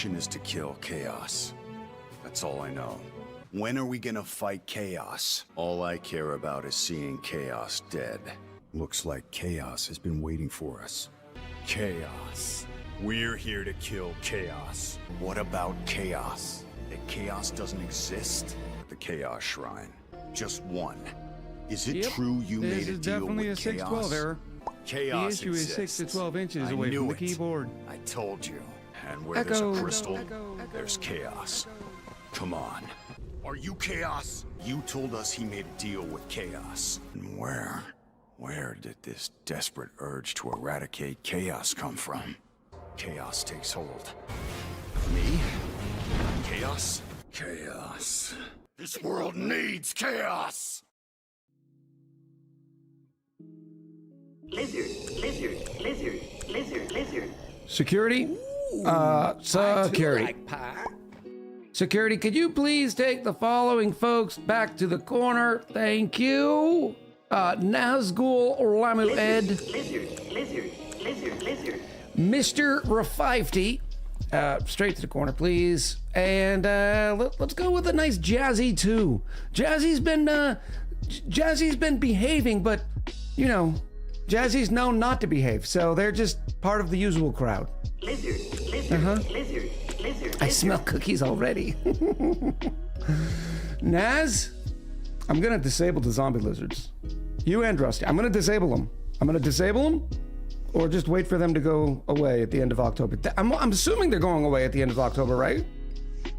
mission is to kill Chaos. That's all I know. When are we gonna fight Chaos? All I care about is seeing Chaos dead. Looks like Chaos has been waiting for us. Chaos. We're here to kill Chaos. What about Chaos? That Chaos doesn't exist? The Chaos Shrine. Just one. Is it true you made a deal with Chaos? This is definitely a 612 error. Chaos The issue is 6 to 12 inches away from the keyboard. I told you. And where there's a crystal, there's chaos. Come on. Are you Chaos? You told us he made a deal with Chaos. And where did this desperate urge to eradicate Chaos come from? Chaos takes hold. Me? Chaos? Chaos. This world needs chaos! Lizard. Security? Security. Security, could you please take the following folks back to the corner? Thank you. Nazgul Lamu Ed. Lizard. Mr. Refactoring. Straight to the corner, please. And let's go with a nice Jazzy too. Jazzy's been behaving, but you know, Jazzy's known not to behave, so they're just part of the usual crowd. Lizard. I smell cookies already. Naz, I'm gonna disable the zombie lizards. You and Rusty, I'm gonna disable them. Or just wait for them to go away at the end of October. I'm assuming they're going away at the end of October, right?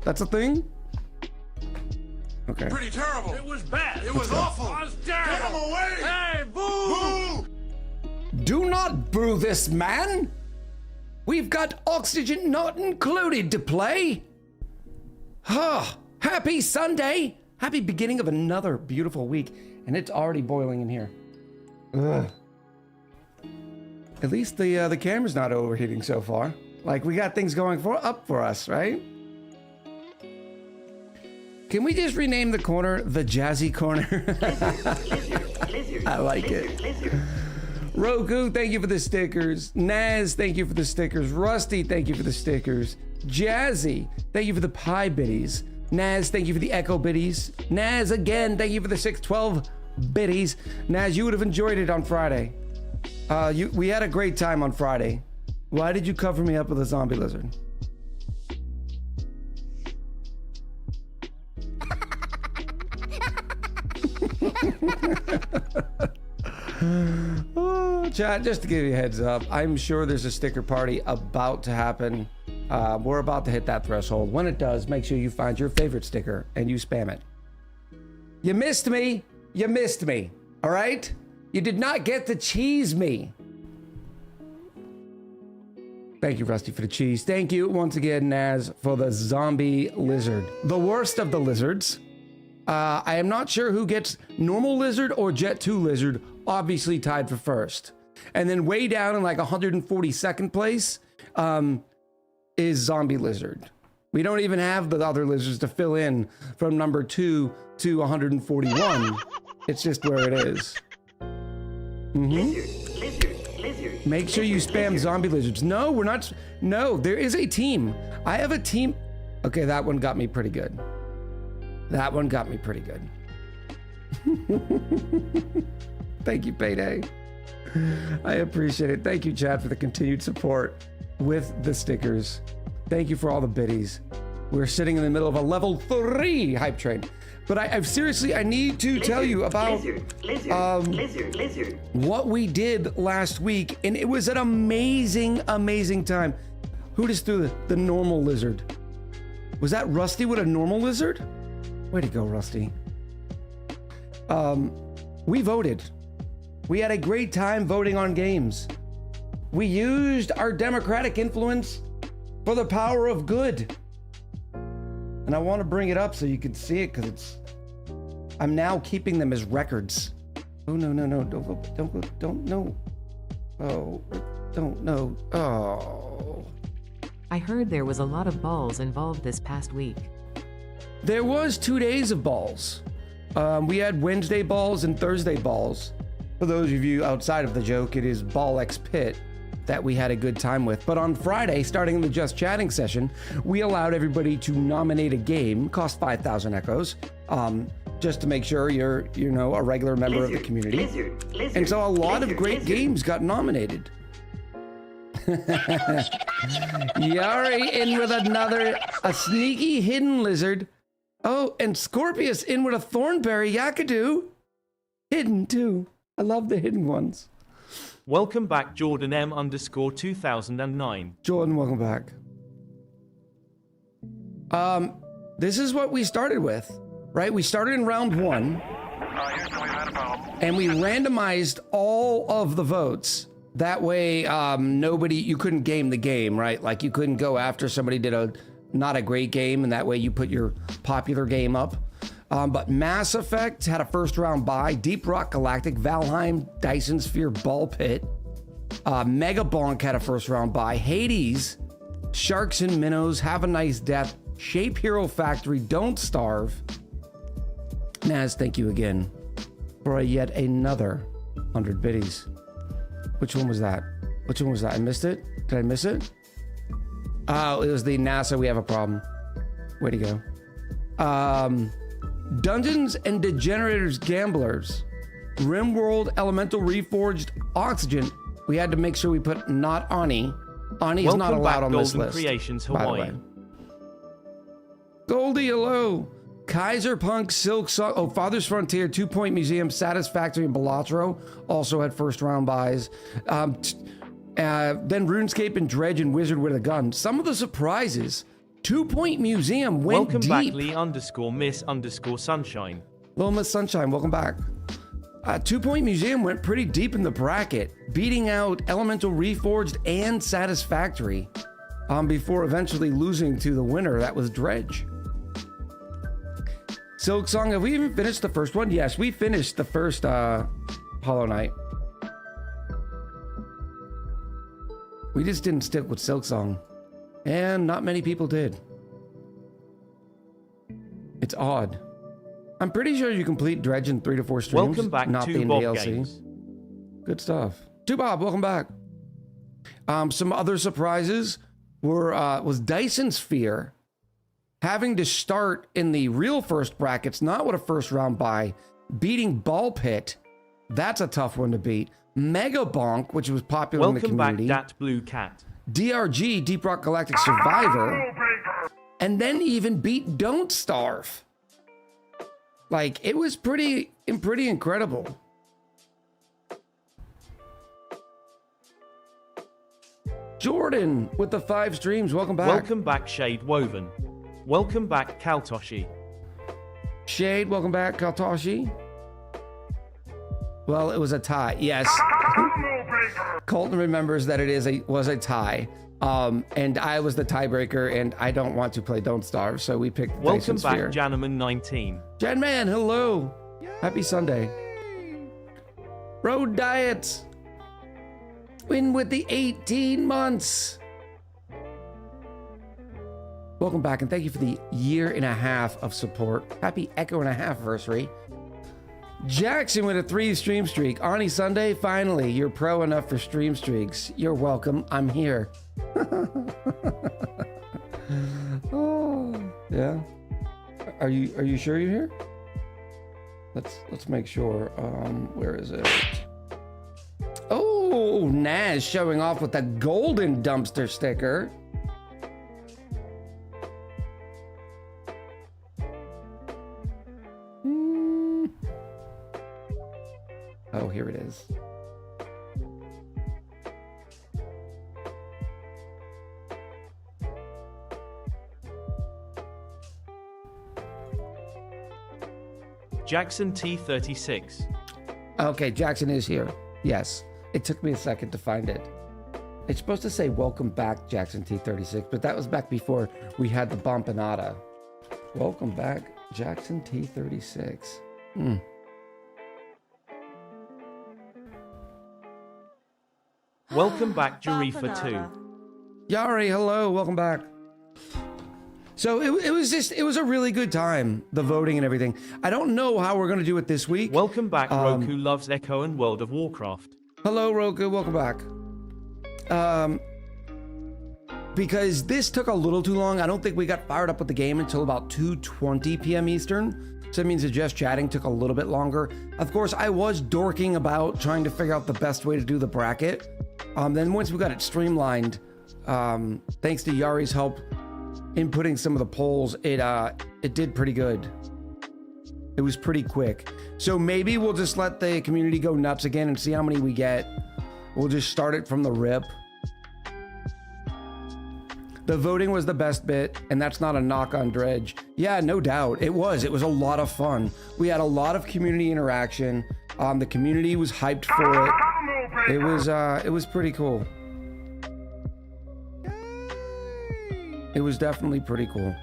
That's a thing? Okay. Pretty terrible. It was bad. It was awful. It was terrible. Get him away. Hey, boo! Do not boo this man. We've got oxygen not included to play. Happy Sunday. Happy beginning of another beautiful week. And it's already boiling in here. Ugh. At least the camera's not overheating so far. Like, we got things going up for us, right? Can we just rename the corner the Jazzy Corner? I like it. Roku, thank you for the stickers. Naz, thank you for the stickers. Rusty, thank you for the stickers. Jazzy, thank you for the pie biddies. Naz, thank you for the echo biddies. Naz, again, thank you for the 612 biddies. Naz, you would have enjoyed it on Friday. We had a great time on Friday. Why did you cover me up with a zombie lizard? Oh, chat, just to give you a heads up, I'm sure there's a sticker party about to happen. We're about to hit that threshold. When it does, make sure you find your favorite sticker and you spam it. You missed me. All right? You did not get to cheese me. Thank you, Rusty, for the cheese. Thank you once again, Naz, for the zombie lizard. The worst of the lizards. I am not sure who gets normal lizard or Jet 2 lizard, obviously tied for first. And then way down in like 142nd place is zombie lizard. We don't even have the other lizards to fill in from number 2 to 141. It's just where it is. Lizard. Make sure you spam zombie lizards. No, we're not. No, there is a team. I have a team. Okay, that one got me pretty good. Thank you, Payday. I appreciate it. Thank you, Chad, for the continued support with the stickers. Thank you for all the biddies. We're sitting in the middle of a level 3 hype train. But I've seriously, I need to tell you about Lizard. what we did last week, and it was an amazing time. Who just threw the normal lizard? Was that Rusty with a normal lizard? Way to go, Rusty. We voted. We had a great time voting on games. We used our democratic influence for the power of good. And I want to bring it up so you can see it, because I'm now keeping them as records. Oh, no, don't, no. Oh, don't, no. Oh. I heard there was a lot of balls involved this past week. There was 2 days of balls. We had Wednesday balls and Thursday balls. For those of you outside of the joke, it is Ball X Pit. that we had a good time with. But on Friday, starting in the Just Chatting session, we allowed everybody to nominate a game, cost 5,000 echoes, just to make sure you're, you know, a regular member of the community. Lizard, And so a lot of lizard, great lizard. games got nominated. Yari in with a sneaky hidden lizard. Oh, and Scorpius in with a thornberry yakadoo. Hidden too. I love the hidden ones. Welcome back, Jordan M_2009. Jordan, welcome back. This is what we started with, right? We started in round 1, and we randomized all of the votes. That way, you couldn't game the game, right? Like you couldn't go after somebody did not a great game, and that way you put your popular game up. But Mass Effect had a first round bye. Deep Rock Galactic, Valheim, Dyson Sphere, Ball Pit. Mega Bonk had a first round bye. Hades, Sharks and Minnows, Have a Nice Death, Shape Hero Factory, Don't Starve. Naz, thank you again for yet another 100 biddies. Which one was that? Which one was that? I missed it? Did I miss it? Oh, it was the NASA We Have a Problem. Way to go. Dungeons and Degenerators Gamblers, Rimworld Elemental Reforged Oxygen. We had to make sure we put not ONI. ONI is not Welcome allowed back, on this Golden list. Creations by the Hawaii. way. Goldie, hello. Kaiser Punk, Silk Song. Oh, Father's Frontier, 2 Point Museum, Satisfactory, and Balatro also had first round buys. Then RuneScape and Dredge and Wizard with a Gun. Some of the surprises. 2 Point Museum went Welcome deep. back, Lee_Miss_Sunshine. Little Miss Sunshine, welcome back. 2 Point Museum went pretty deep in the bracket, beating out Elemental Reforged and Satisfactory, before eventually losing to the winner. That was Dredge. Silk Song, have we even finished the first one? Yes, we finished the first Hollow Knight. We just didn't stick with Silk Song. And not many people did. It's odd. I'm pretty sure you complete Dredge in 3 to 4 streams. Welcome back not to the Bob DLC. Games. Good stuff. To Bob, welcome back. Some other surprises was Dyson Sphere having to start in the real first brackets, not with a first round bye, beating Ball Pit. That's a tough one to beat. Mega Bonk, which was popular in the Welcome back, community. Dat Blue Cat. DRG, Deep Rock Galactic Survivor, and then even beat Don't Starve. Like, it was pretty incredible. Jordan with the 5 streams, welcome back. Welcome back, Shade Woven. Welcome back, Kaltoshi. Shade, welcome back, Kaltoshi. Well, it was a tie, yes. Colton remembers that it was a tie. And I was the tiebreaker, and I don't want to play Don't Starve, so we picked Welcome Dyson back, Sphere. Janaman19. Janman, hello. Happy Sunday. Road Diets. Win with the 18 months. Welcome back, and thank you for the 1.5 years of support. Happy Echo and a half anniversary. Jackson with a 3 stream streak. Ani Sunday, finally, you're pro enough for stream streaks. You're welcome. I'm here. Oh, yeah. Are you sure you're here? Let's make sure. Where is it? Oh, Naz showing off with the golden dumpster sticker. Oh, here it is. Jackson T36. Okay, Jackson is here. Yes. It took me a second to find it. It's supposed to say welcome back, Jackson T36, but that was back before we had the Bompanada. Welcome back, Jackson T36. Welcome back, Jarifa 2. Yari, hello, welcome back. So it was a really good time, the voting and everything. I don't know how we're going to do it this week. Welcome back, Roku Loves Echo and World of Warcraft. Hello, Roku, welcome back. Because this took a little too long. I don't think we got fired up with the game until about 2:20 p.m. Eastern. So that means the just chatting took a little bit longer. Of course, I was dorking about trying to figure out the best way to do the bracket. Then once we got it streamlined, thanks to Yari's help inputting some of the polls, it did pretty good. It was pretty quick. So maybe we'll just let the community go nuts again and see how many we get. We'll just start it from the rip. The voting was the best bit, and that's not a knock on Dredge. Yeah, no doubt. It was a lot of fun. We had a lot of community interaction. The community was hyped for it. It was pretty cool. It was definitely pretty cool.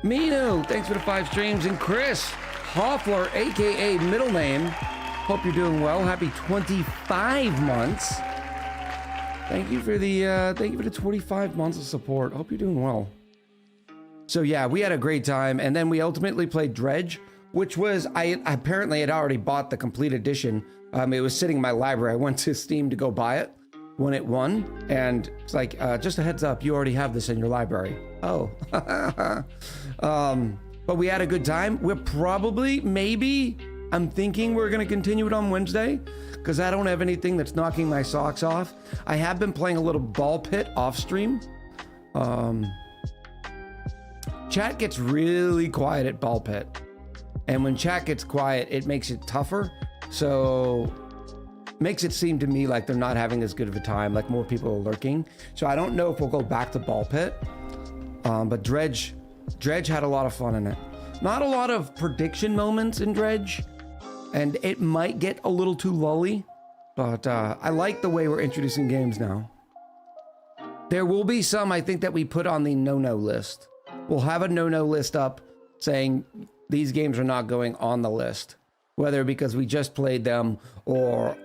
Mino, thanks for the 5 streams. And Chris Hoffler, aka middle name. Hope you're doing well. Happy 25 months. Thank you for the 25 months of support. Hope you're doing well. So yeah, we had a great time, and then we ultimately played Dredge, which was I apparently had already bought the complete edition. It was sitting in my library. I went to Steam to go buy it when it won, and it's like just a heads up, you already have this in your library. Oh, but we had a good time. We're probably I'm thinking we're gonna continue it on Wednesday, because I don't have anything that's knocking my socks off. I have been playing a little ball pit off stream. Chat gets really quiet at ball pit, and when chat gets quiet, it makes it tougher. So makes it seem to me like they're not having as good of a time, like more people are lurking. So I don't know if we'll go back to ball pit. But Dredge had a lot of fun in it. Not a lot of prediction moments in Dredge, and it might get a little too lully, but I like the way we're introducing games now. There will be some, I think, that we put on the no-no list. We'll have a no-no list up saying these games are not going on the list, whether because we just played them or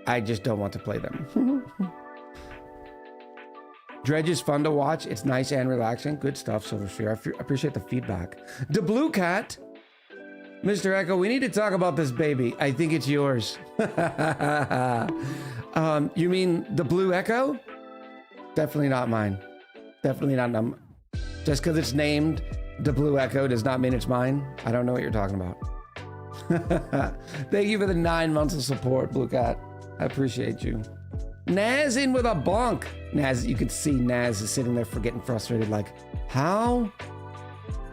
I just don't want to play them. Dredge is fun to watch. It's nice and relaxing. Good stuff, Silversphere. I appreciate the feedback. The Blue Cat. Mr. Echo, we need to talk about this baby. I think it's yours. You mean the Blue Echo? Definitely not mine. Definitely not. Just because it's named the Blue Echo does not mean it's mine. I don't know what you're talking about. Thank you for the 9 months of support, Blue Cat. I appreciate you. Naz in with a bonk. Naz, you could see Naz is sitting there getting frustrated, like, how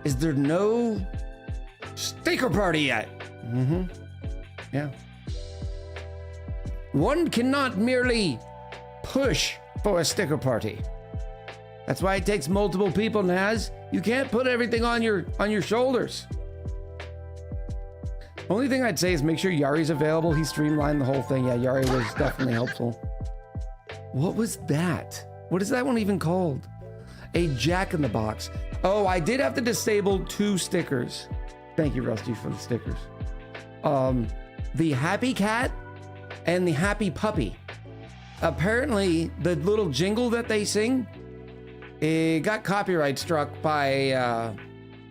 is there no sticker party yet? Yeah. One cannot merely push for a sticker party. That's why it takes multiple people, Naz. You can't put everything on your shoulders. Only thing I'd say is make sure Yari's available. He streamlined the whole thing. Yeah, Yari was definitely helpful. What was that? What is that one even called? A Jack-in-the-Box. Oh, I did have to disable 2 stickers. Thank you, Rusty, for the stickers. The Happy Cat and the Happy Puppy. Apparently, the little jingle that they sing, it got copyright struck by,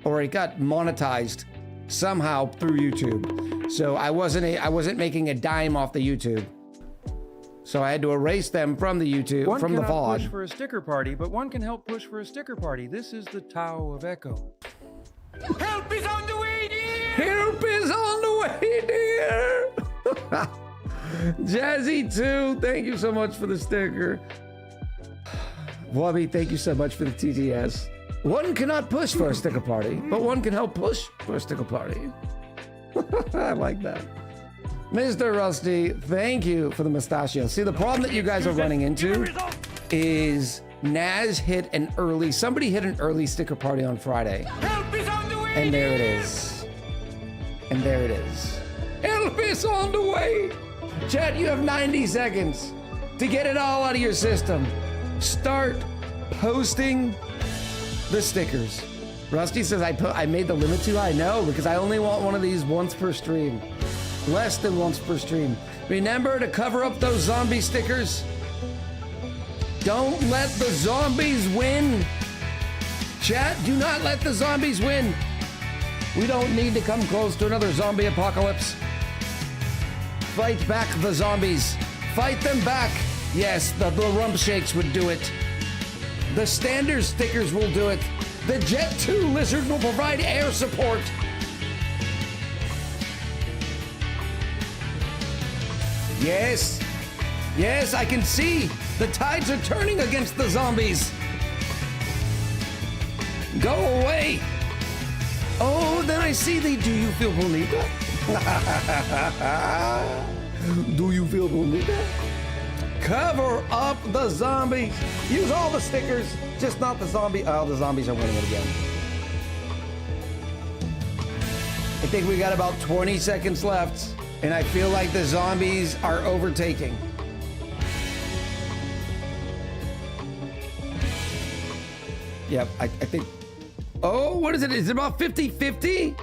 or it got monetized somehow through YouTube. So I wasn't making a dime off the YouTube. So I had to erase them from the YouTube, from the VOD. One cannot push for a sticker party, but one can help push for a sticker party. This is the Tao of Echo. Help is on the way, dear! Help is on the way, dear! Jazzy 2, thank you so much for the sticker. Wubby, thank you so much for the TTS. One cannot push for a sticker party, but one can help push for a sticker party. I like that. Mr. Rusty, thank you for the mustachio. See, the problem that you guys are running into is Naz hit an early, somebody hit an early sticker party on Friday. Help is on the way! And there it is. And there it is. Help is on the way! Chat, you have 90 seconds to get it all out of your system. Start posting the stickers. Rusty says I made the limit too high. No, because I only want one of these once per stream. Less than once per stream. Remember to cover up those zombie stickers. Don't let the zombies win. Chat, do not let the zombies win. We don't need to come close to another zombie apocalypse. Fight back the zombies. Fight them back. Yes, the rump shakes would do it. The standard stickers will do it. The Jet 2 Lizard will provide air support. Yes. Yes, I can see. The tides are turning against the zombies. Go away. Oh, then I see the Do you feel bonita? Do you feel bonita? Cover up the zombies. Use all the stickers, just not the zombie. Oh, the zombies are winning it again. I think we got about 20 seconds left, and I feel like the zombies are overtaking. Yep, I think. Oh, what is it? Is it about 50-50?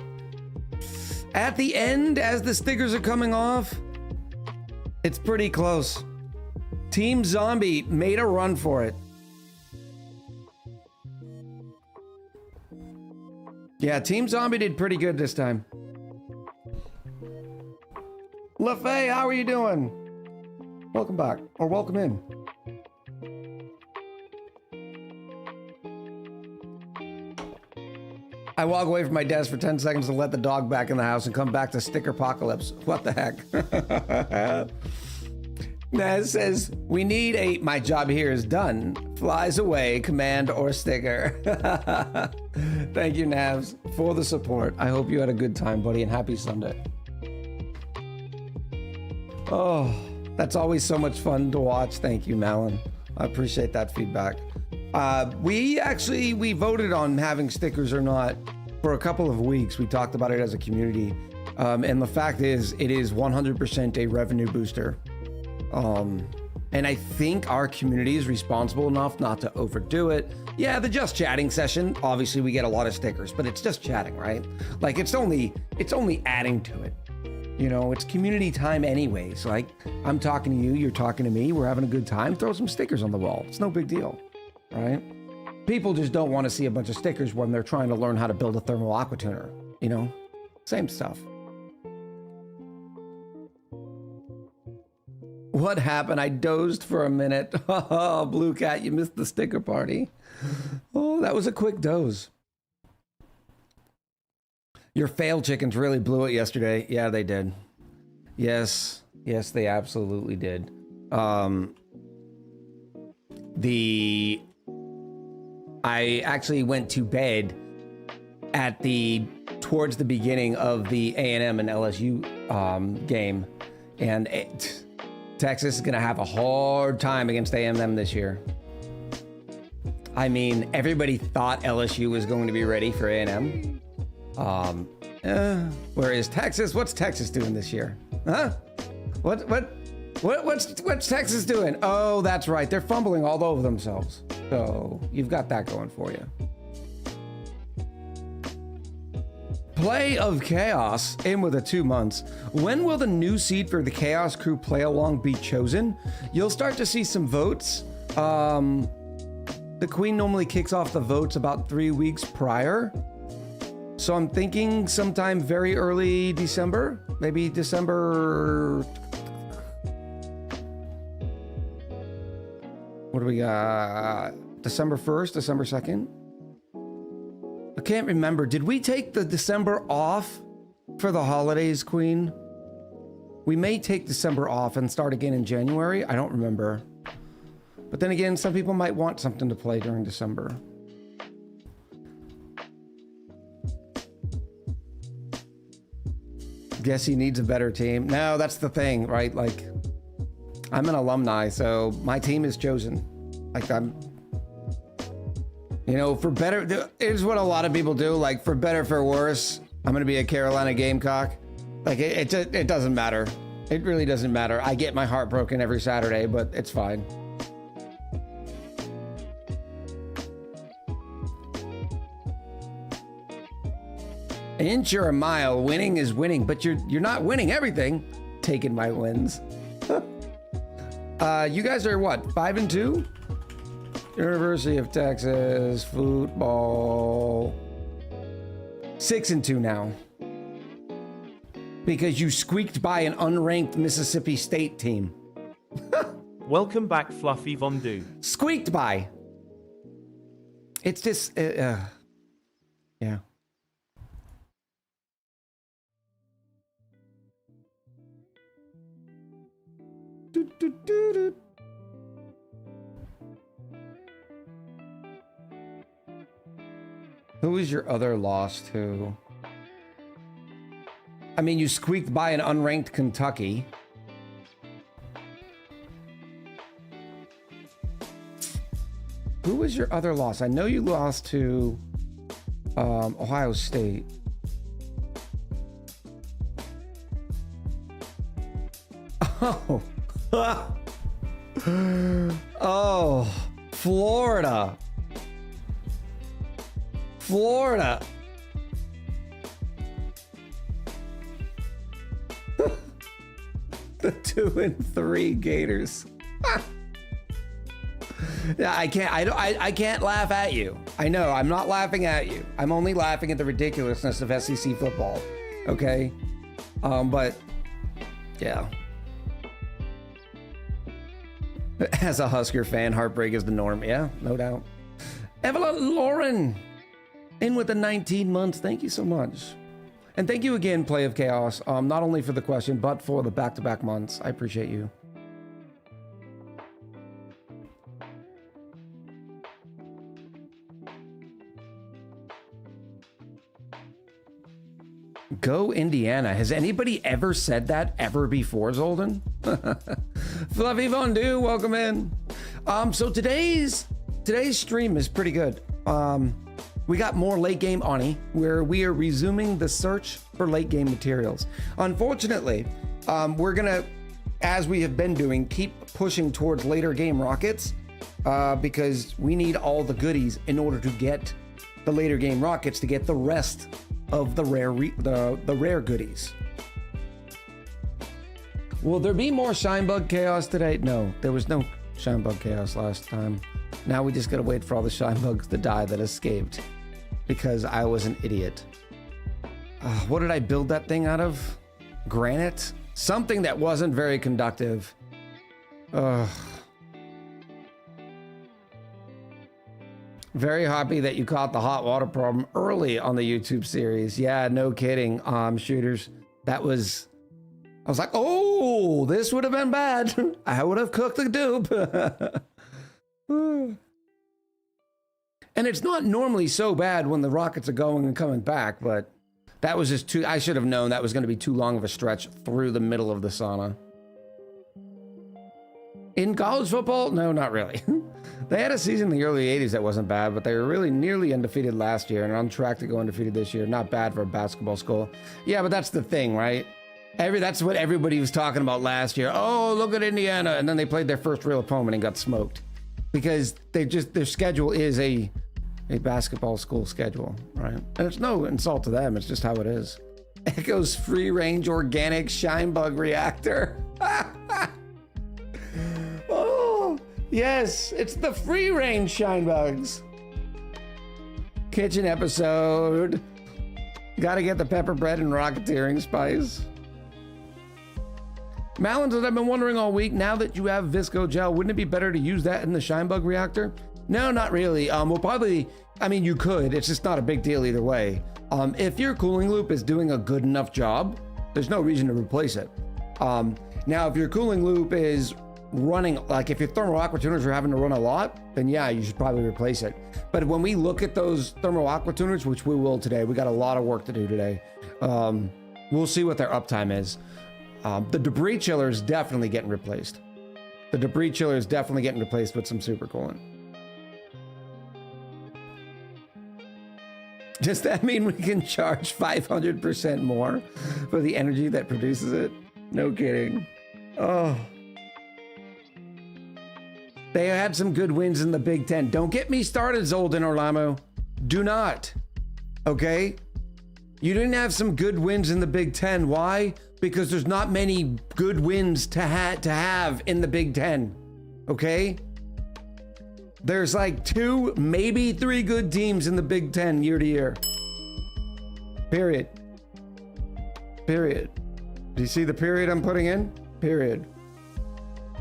At the end, as the stickers are coming off, it's pretty close. Team Zombie made a run for it. Yeah, Team Zombie did pretty good this time. LaFay, how are you doing? Welcome back, or welcome in. I walk away from my desk for 10 seconds to let the dog back in the house and come back to sticker apocalypse. What the heck? Naz says, we need a my job here is done. Flies away, command or sticker. Thank you, Navs, for the support. I hope you had a good time, buddy, and happy Sunday. Oh, that's always so much fun to watch. Thank you, Malin. I appreciate that feedback. We voted on having stickers or not for a couple of weeks. We talked about it as a community. And the fact is, it is 100% a revenue booster. And I think our community is responsible enough not to overdo it. Yeah, the just chatting session, obviously we get a lot of stickers, but it's just chatting, right? Like it's only adding to it. You know, it's community time anyways. Like I'm talking to you, you're talking to me, we're having a good time, throw some stickers on the wall. It's no big deal, right? People just don't want to see a bunch of stickers when they're trying to learn how to build a thermal aqua tuner, you know? Same stuff. What happened? I dozed for a minute. Oh, Blue Cat, you missed the sticker party. Oh, that was a quick doze. Your failed chickens really blew it yesterday. Yeah, they did. Yes, they absolutely did. I actually went to bed at towards the beginning of the A&M and LSU game, and Texas is gonna have a hard time against A&M this year. I mean, everybody thought LSU was going to be ready for A&M. Whereas Texas, what's Texas doing this year? Huh? What's Texas doing? Oh, that's right. They're fumbling all over themselves. So you've got that going for you. Play of Chaos in with 2 months. When will the new seed for the Chaos Crew play along be chosen? You'll start to see some votes. The Queen normally kicks off the votes about 3 weeks prior. So I'm thinking sometime very early December, maybe December. What do we got? December 1st, December 2nd? I can't remember. Did we take the December off for the holidays, Queen? We may take December off and start again in January. I don't remember. But then again, some people might want something to play during December. Guess he needs a better team. No, that's the thing, right? Like, I'm an alumni, so my team is chosen. Like, for better, here's what a lot of people do. Like, for better, for worse, I'm going to be a Carolina Gamecock. Like, it doesn't matter. It really doesn't matter. I get my heart broken every Saturday, but it's fine. An inch or a mile, winning is winning, but you're not winning everything. Taking my wins. You guys are what, 5-2? University of Texas football 6-2 now, because you squeaked by an unranked Mississippi State team. Welcome back, Fluffy Vondu. Squeaked by. It's just, yeah. Who was your other loss to? I mean, you squeaked by an unranked Kentucky. Who was your other loss? I know you lost to Ohio State. Oh. Oh, Florida. Florida. The 2 and 3 Gators. Yeah, I can't laugh at you. I know, I'm not laughing at you. I'm only laughing at the ridiculousness of SEC football. Okay? But yeah. As a Husker fan, heartbreak is the norm. Yeah, no doubt. Evelyn Lauren in with the 19 months. Thank you so much. And thank you again, Play of Chaos, not only for the question, but for the back-to-back months. I appreciate you. Go Indiana. Has anybody ever said that ever before, Zolden? Fluffy Fondue, welcome in. So today's stream is pretty good. We got more late game ONI, where we are resuming the search for late game materials. Unfortunately, we're gonna, as we have been doing, keep pushing towards later game rockets, because we need all the goodies in order to get the later game rockets to get the rest of the rare goodies. Will there be more Shinebug Chaos today? No, there was no Shinebug Chaos last time. Now we just gotta wait for all the Shinebugs to die that escaped because I was an idiot. What did I build that thing out of? Granite? Something that wasn't very conductive. Very happy that you caught the hot water problem early on the YouTube series. Yeah, no kidding, shooters. I was like, oh, this would have been bad. I would have cooked the dupe. And it's not normally so bad when the rockets are going and coming back, but that was just too, I should have known that was going to be too long of a stretch through the middle of the sauna. In college football? No, not really. They had a season in the early 80s that wasn't bad, but they were really nearly undefeated last year and are on track to go undefeated this year. Not bad for a basketball school. Yeah, but that's the thing, right? That's what everybody was talking about last year. Oh, look at Indiana. And then they played their first real opponent and got smoked. Because their schedule is a basketball school schedule, right? And it's no insult to them, it's just how it is. Echo's free range organic Shinebug reactor. Oh, yes, it's the free range Shinebugs. Kitchen episode. Gotta get the pepper bread and rocketeering spice. Malin says, I've been wondering all week, now that you have Visco Gel, wouldn't it be better to use that in the Shinebug reactor? No, not really. We'll probably, I mean, you could, it's just not a big deal either way. If your cooling loop is doing a good enough job, there's no reason to replace it. Now, if your cooling loop is running, like if your thermal aqua tuners are having to run a lot, then yeah, you should probably replace it. But when we look at those thermal aqua tuners, which we will today, we got a lot of work to do today. We'll see what their uptime is. The debris chiller is definitely getting replaced. The debris chiller is definitely getting replaced with some super coolant. Does that mean we can charge 500% more for the energy that produces it? No kidding. Oh. They had some good wins in the Big Ten. Don't get me started, Zolden Orlamo. Do not. Okay? You didn't have some good wins in the Big Ten. Why? Because there's not many good wins to have in the Big Ten. Okay? There's like 2, maybe 3 good teams in the Big Ten year to year. Period. Period. Do you see the period I'm putting in? Period.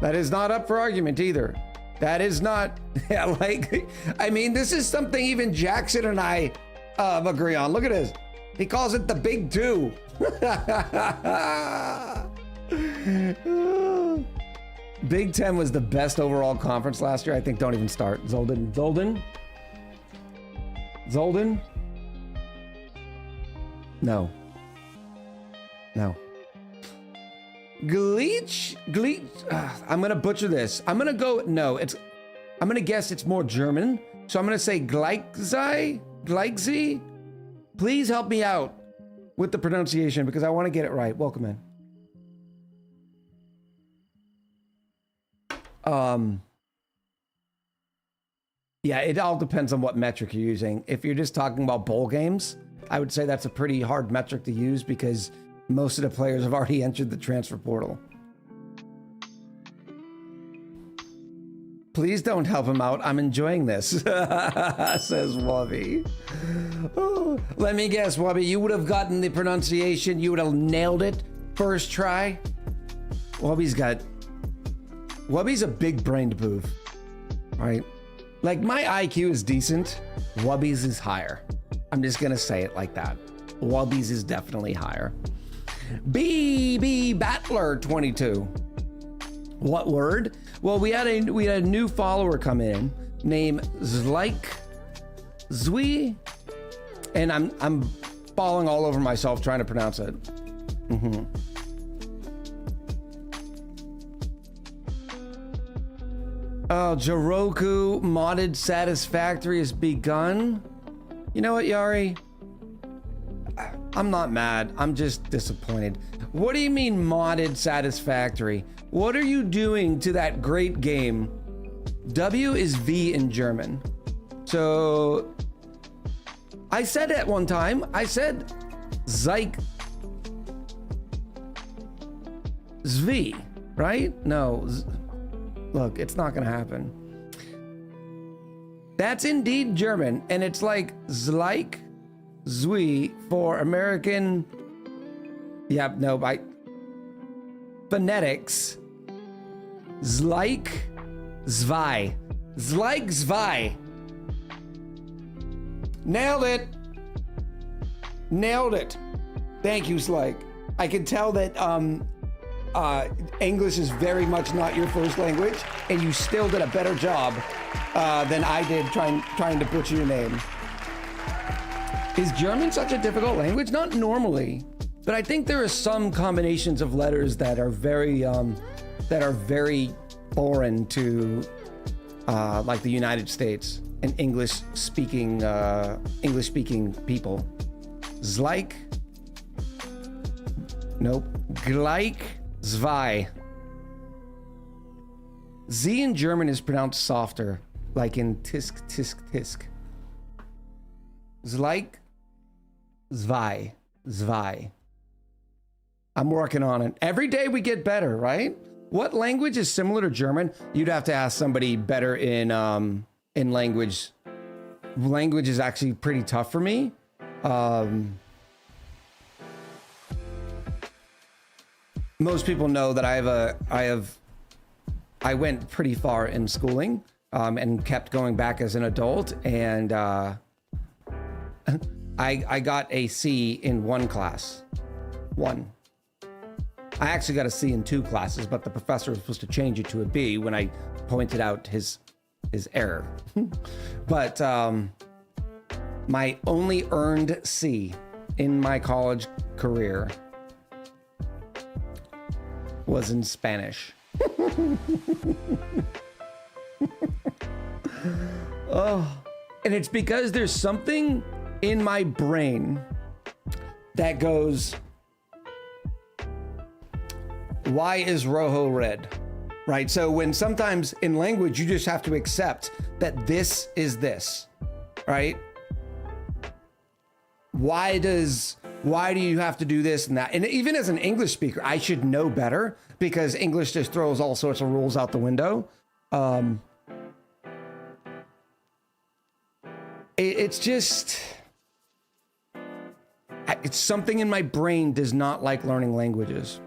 That is not up for argument either. That is not, yeah, like, I mean, this is something even Jackson and I agree on. Look at this. He calls it the Big Two. Big Ten was the best overall conference last year. I think don't even start. Zolden? No. Gleech? I'm gonna butcher this. I'm gonna guess it's more German. So I'm gonna say Gleichzei? Please help me out with the pronunciation because I want to get it right. Welcome in. Yeah, it all depends on what metric you're using. If you're just talking about bowl games, I would say that's a pretty hard metric to use because most of the players have already entered the transfer portal. Please don't help him out. I'm enjoying this, says Wubby. Oh, let me guess, Wubby, you would have gotten the pronunciation. You would have nailed it first try. Wubby's a big brained boof, right? Like my IQ is decent. Wubby's is higher. I'm just gonna say it like that. Wubby's is definitely higher. BB Battler 22. What word? Well, we had a new follower come in named Zwi, and I'm falling all over myself trying to pronounce it. Oh, Jiroku modded satisfactory has begun. You know what, Yari? I'm not mad. I'm just disappointed. What do you mean modded satisfactory? What are you doing to that great game? W is V in German. So I said at one time, I said Zeig Zvi, right? No. Look, it's not gonna happen. That's indeed German, and it's like Zleik Zwi for American. Yep, no, by phonetics. Zleik Zwei. Zleik Zwei. Nailed it. Nailed it. Thank you, Zleik. I can tell that English is very much not your first language, and you still did a better job than I did trying to butcher your name. Is German such a difficult language? Not normally, but I think there are some combinations of letters that are very foreign to like the United States and English-speaking people. Zleik. Nope. Gleich Zwei. Z in German is pronounced softer, like in tisk, tisk, tisk. Zleik Zwei. Zwei. I'm working on it. Every day we get better, right? What language is similar to German? You'd have to ask somebody better in language. Language is actually pretty tough for me. Most people know that I went pretty far in schooling and kept going back as an adult, and I got a C in one class. One. I actually got a C in 2 classes, but the professor was supposed to change it to a B when I pointed out his error. But my only earned C in my college career was in Spanish. Oh, and it's because there's something in my brain that goes, why is rojo red? Right? So when sometimes in language, you just have to accept that this is this, right? Why do you have to do this and that? And even as an English speaker, I should know better because English just throws all sorts of rules out the window. It's just, it's something in my brain does not like learning languages.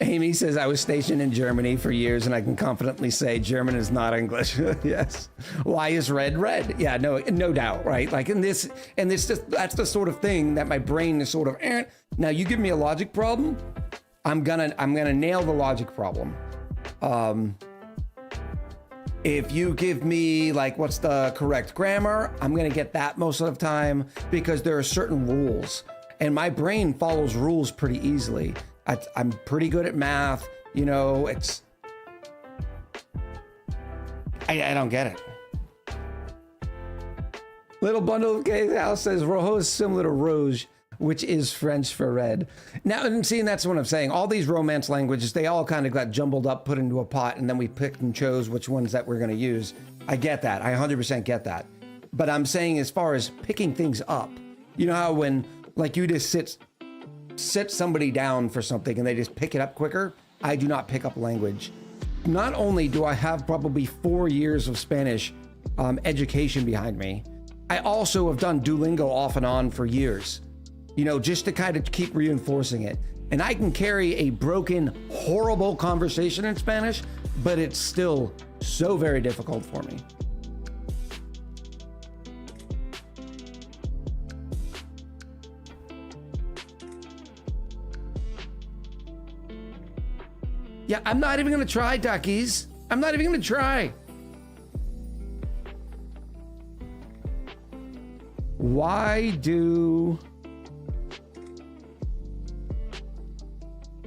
Amy says, I was stationed in Germany for years and I can confidently say German is not English. Yes. Why is red red? Yeah, no doubt, right? Like that's the sort of thing that my brain is sort of, Now you give me a logic problem, I'm gonna nail the logic problem. If you give me like what's the correct grammar, I'm gonna get that most of the time because there are certain rules and my brain follows rules pretty easily. I'm pretty good at math, you know, I don't get it. Little Bundle of Gay House says Rojo is similar to Rouge, which is French for red. Now, and see, and that's what I'm saying. All these Romance languages, they all kind of got jumbled up, put into a pot, and then we picked and chose which ones that we're going to use. I get that. I 100% get that. But I'm saying as far as picking things up, you know how when, like, you just sit somebody down for something and they just pick it up quicker? I do not pick up language. Not only do I have probably 4 years of Spanish education behind me, I also have done Duolingo off and on for years, you know, just to kind of keep reinforcing it. And I can carry a broken, horrible conversation in Spanish, but it's still so very difficult for me. Yeah, I'm not even gonna try, duckies. I'm not even gonna try. Why do...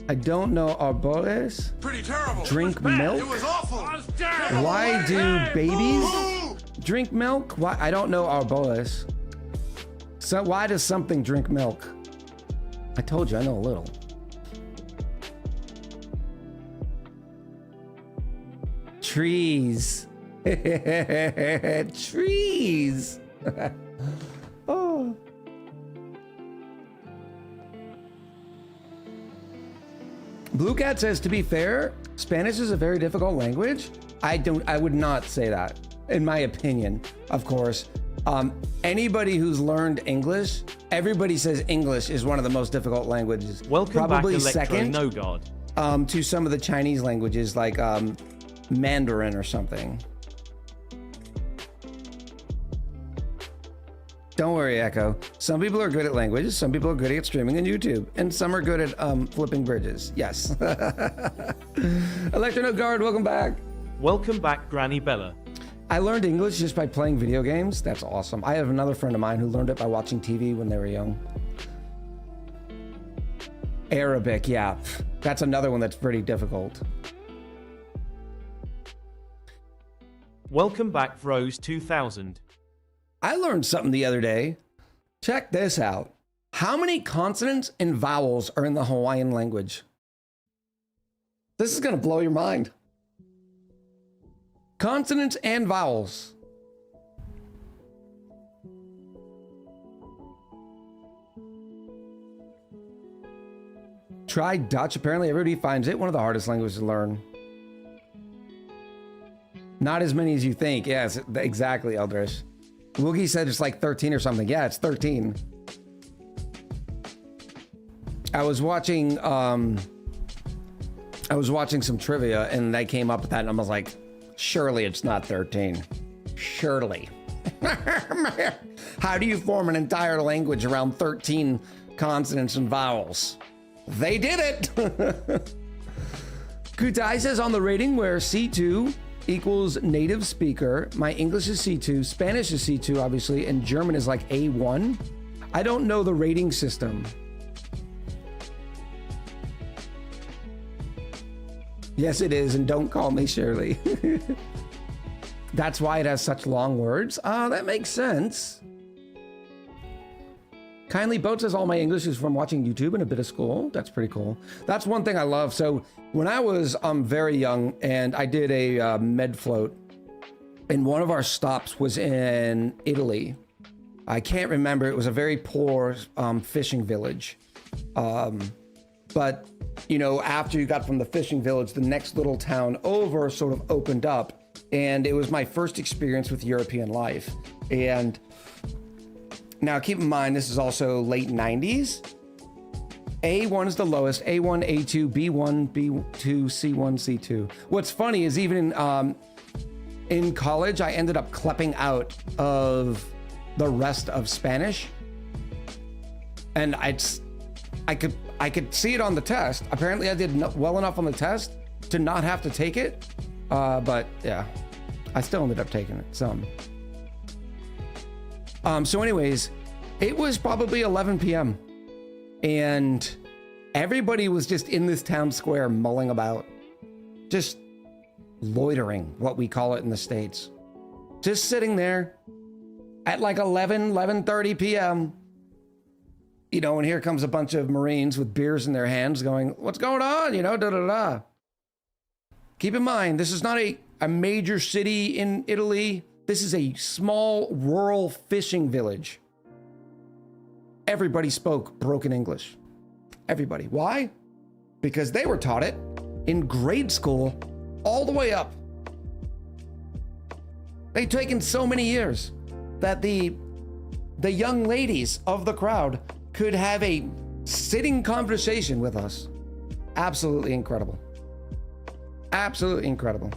I don't know, arbores? Pretty terrible. Drink milk? It was awful. Why do babies drink milk? Why? I don't know arbores. So why does something drink milk? I told you, I know a little. Trees. Trees. Oh. Blue Cat says, to be fair, Spanish is a very difficult language. I would not say that, in my opinion, of course. Anybody who's learned English, everybody says English is one of the most difficult languages. Welcome probably back, second No God. To some of the Chinese languages like Mandarin or something. Don't worry, Echo. Some people are good at languages, some people are good at streaming on YouTube, and some are good at flipping bridges. Yes. Electrono Guard, welcome back. Welcome back, Granny Bella. I learned English just by playing video games. That's awesome. I have another friend of mine who learned it by watching TV when they were young. Arabic, yeah. That's another one that's pretty difficult. Welcome back, Rose 2000. I learned something the other day. Check this out. How many consonants and vowels are in the Hawaiian language? This is going to blow your mind. Consonants and vowels. Try Dutch. Apparently everybody finds it one of the hardest languages to learn. Not as many as you think. Yes, exactly, Eldrish. Woogie said it's like 13 or something. Yeah, it's 13. I was watching some trivia and they came up with that and I was like, surely it's not 13. Surely. How do you form an entire language around 13 consonants and vowels? They did it. Kutai says on the rating where C2 equals native speaker, my English is C2, Spanish is C2 obviously, and German is like A1. I don't know the rating system. Yes, it is, and don't call me Shirley. That's why it has such long words. That makes sense. Kindly Boat says all my English is from watching YouTube and a bit of school. That's pretty cool. That's one thing I love. So when I was very young and I did a med float, and one of our stops was in Italy. I can't remember. It was a very poor fishing village. But, you know, after you got from the fishing village, the next little town over sort of opened up. And it was my first experience with European life. And now keep in mind, this is also late 90s. A1 is the lowest. A1, A2, B1, B2, C1, C2. What's funny is even in college, I ended up clipping out of the rest of Spanish, and I could see it on the test. Apparently, I did well enough on the test to not have to take it, but yeah, I still ended up taking it some. So anyways, it was probably 11 p.m. and everybody was just in this town square mulling about, just loitering, what we call it in the States. Just sitting there at like 11:30 p.m. You know, and here comes a bunch of Marines with beers in their hands going, what's going on? You know, da-da-da. Keep in mind, this is not a major city in Italy. This is a small rural fishing village. Everybody spoke broken English. Everybody. Why? Because they were taught it in grade school all the way up. They've taken so many years that the young ladies of the crowd could have a sitting conversation with us. Absolutely incredible. Absolutely incredible.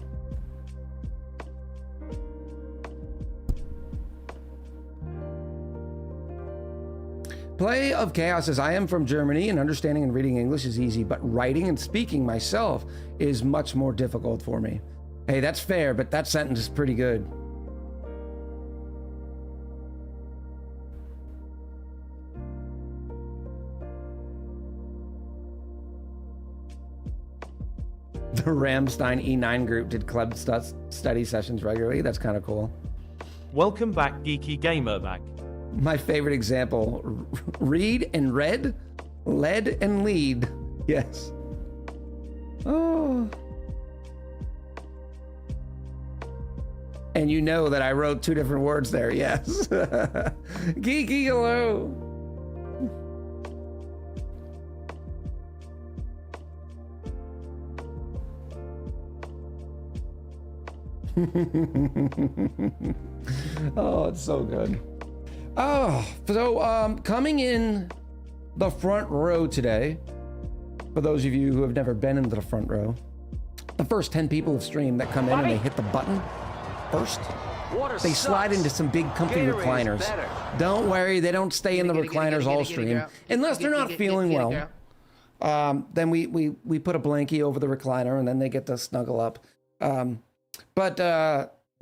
Play of Chaos says, I am from Germany and understanding and reading English is easy, but writing and speaking myself is much more difficult for me. Hey, that's fair, but that sentence is pretty good. The Ramstein E9 group did club study sessions regularly. That's kind of cool. Welcome back, Geeky Gamer Back. My favorite example, read and read, led and lead. Yes. Oh. And you know that I wrote two different words there, yes. Geeky, hello. Oh, it's so good. Oh, so coming in the front row today, for those of you who have never been into the front row, the first 10 people of stream that come in and they hit the button first, they slide into some big comfy recliners. Don't worry, they don't stay in the recliners all stream, unless they're not feeling well. Then we put a blankie over the recliner and then they get to snuggle up. But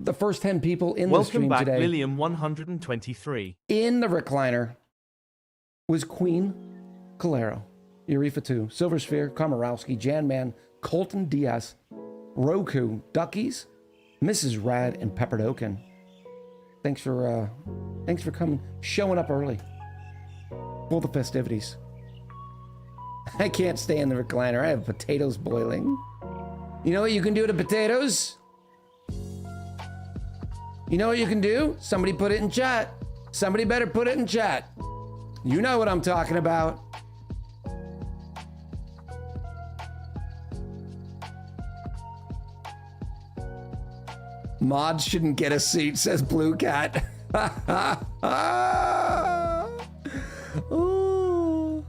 the first 10 people in the stream today. Welcome back, William 123. In the recliner was Queen Calero, Urifa2, Silver Sphere, Komorowski, Jan Man, Colton Diaz, Roku, Duckies, Mrs. Rad, and Peppered Oaken. Thanks for coming, showing up early for the festivities. I can't stay in the recliner. I have potatoes boiling. You know what you can do to potatoes? You know what you can do? Somebody put it in chat. Somebody better put it in chat. You know what I'm talking about. Mods shouldn't get a seat, says Blue Cat. Ooh.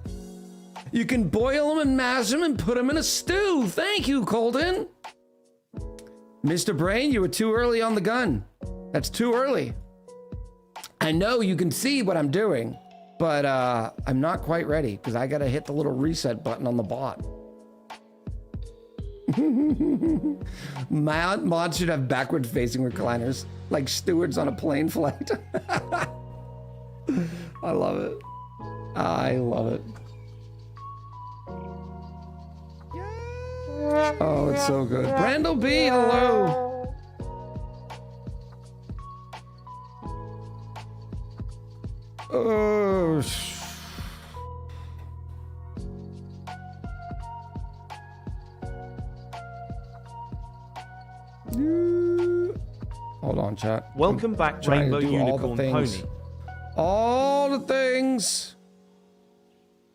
You can boil them and mash them and put them in a stew. Thank you, Colton. Mr. Brain, you were too early on the gun. That's too early. I know you can see what I'm doing, but I'm not quite ready because I gotta hit the little reset button on the bot. Mods should have backward facing recliners, like stewards on a plane flight. I love it. I love it. Oh, it's so good. Brandel B, hello. Oh, hold on, chat. Welcome back, Rainbow Unicorn Pony. All the things.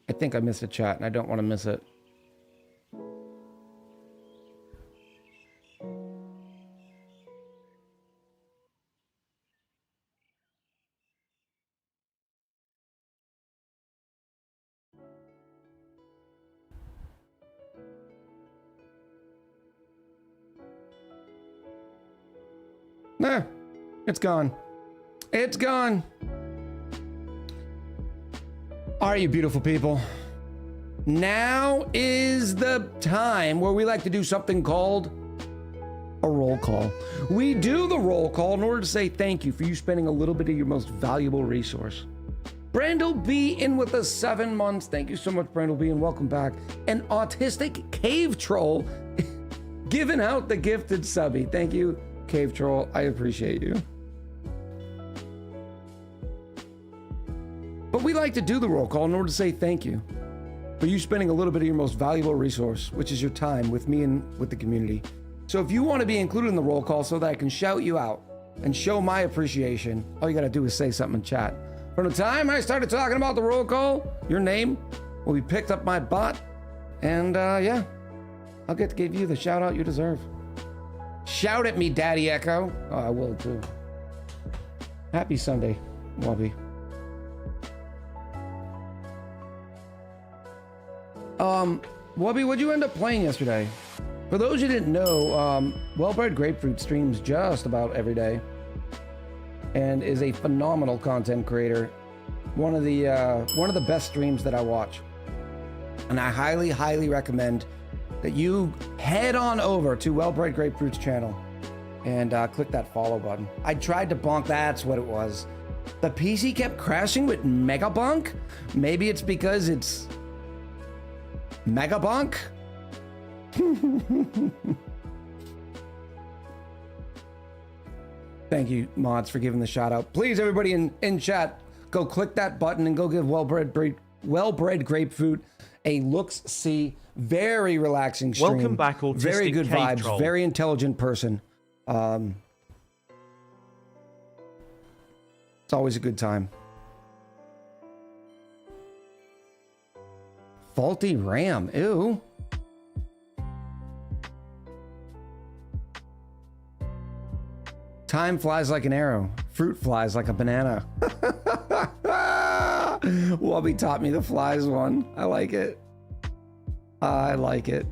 I think I missed a chat and I don't want to miss it. It's gone. It's gone. All right, you beautiful people. Now is the time where we like to do something called a roll call. We do the roll call in order to say thank you for you spending a little bit of your most valuable resource. Brandel B in with us 7 months. Thank you so much, Brandel B, and welcome back. An autistic cave troll giving out the gifted subby. Thank you, cave troll. I appreciate you. But we like to do the roll call in order to say thank you for you spending a little bit of your most valuable resource, which is your time with me and with the community. So if you want to be included in the roll call so that I can shout you out and show my appreciation, all you got to do is say something in chat. From the time I started talking about the roll call, your name will be picked up my bot, and yeah, I'll get to give you the shout out you deserve. Shout at me, Daddy Echo. Oh, I will too. Happy Sunday, Wobby. Wobby, what'd you end up playing yesterday? For those who didn't know, Well-Bred Grapefruit streams just about every day and is a phenomenal content creator. One of the best streams that I watch. And I highly, highly recommend that you head on over to Well-Bred Grapefruit's channel and click that follow button. I tried to bonk, that's what it was. The PC kept crashing with Mega Bonk? Maybe it's because it's Mega Bonk? Thank you, mods, for giving the shout out. Please, everybody in chat, go click that button and go give Well-Bred Grapefruit a looks-see, very relaxing stream. Welcome back, autistic very good cave vibes, troll. very intelligent person. It's always a good time. Faulty RAM, ew. Time flies like an arrow. Fruit flies like a banana. Wobby taught me the flies one. I like it. I like it.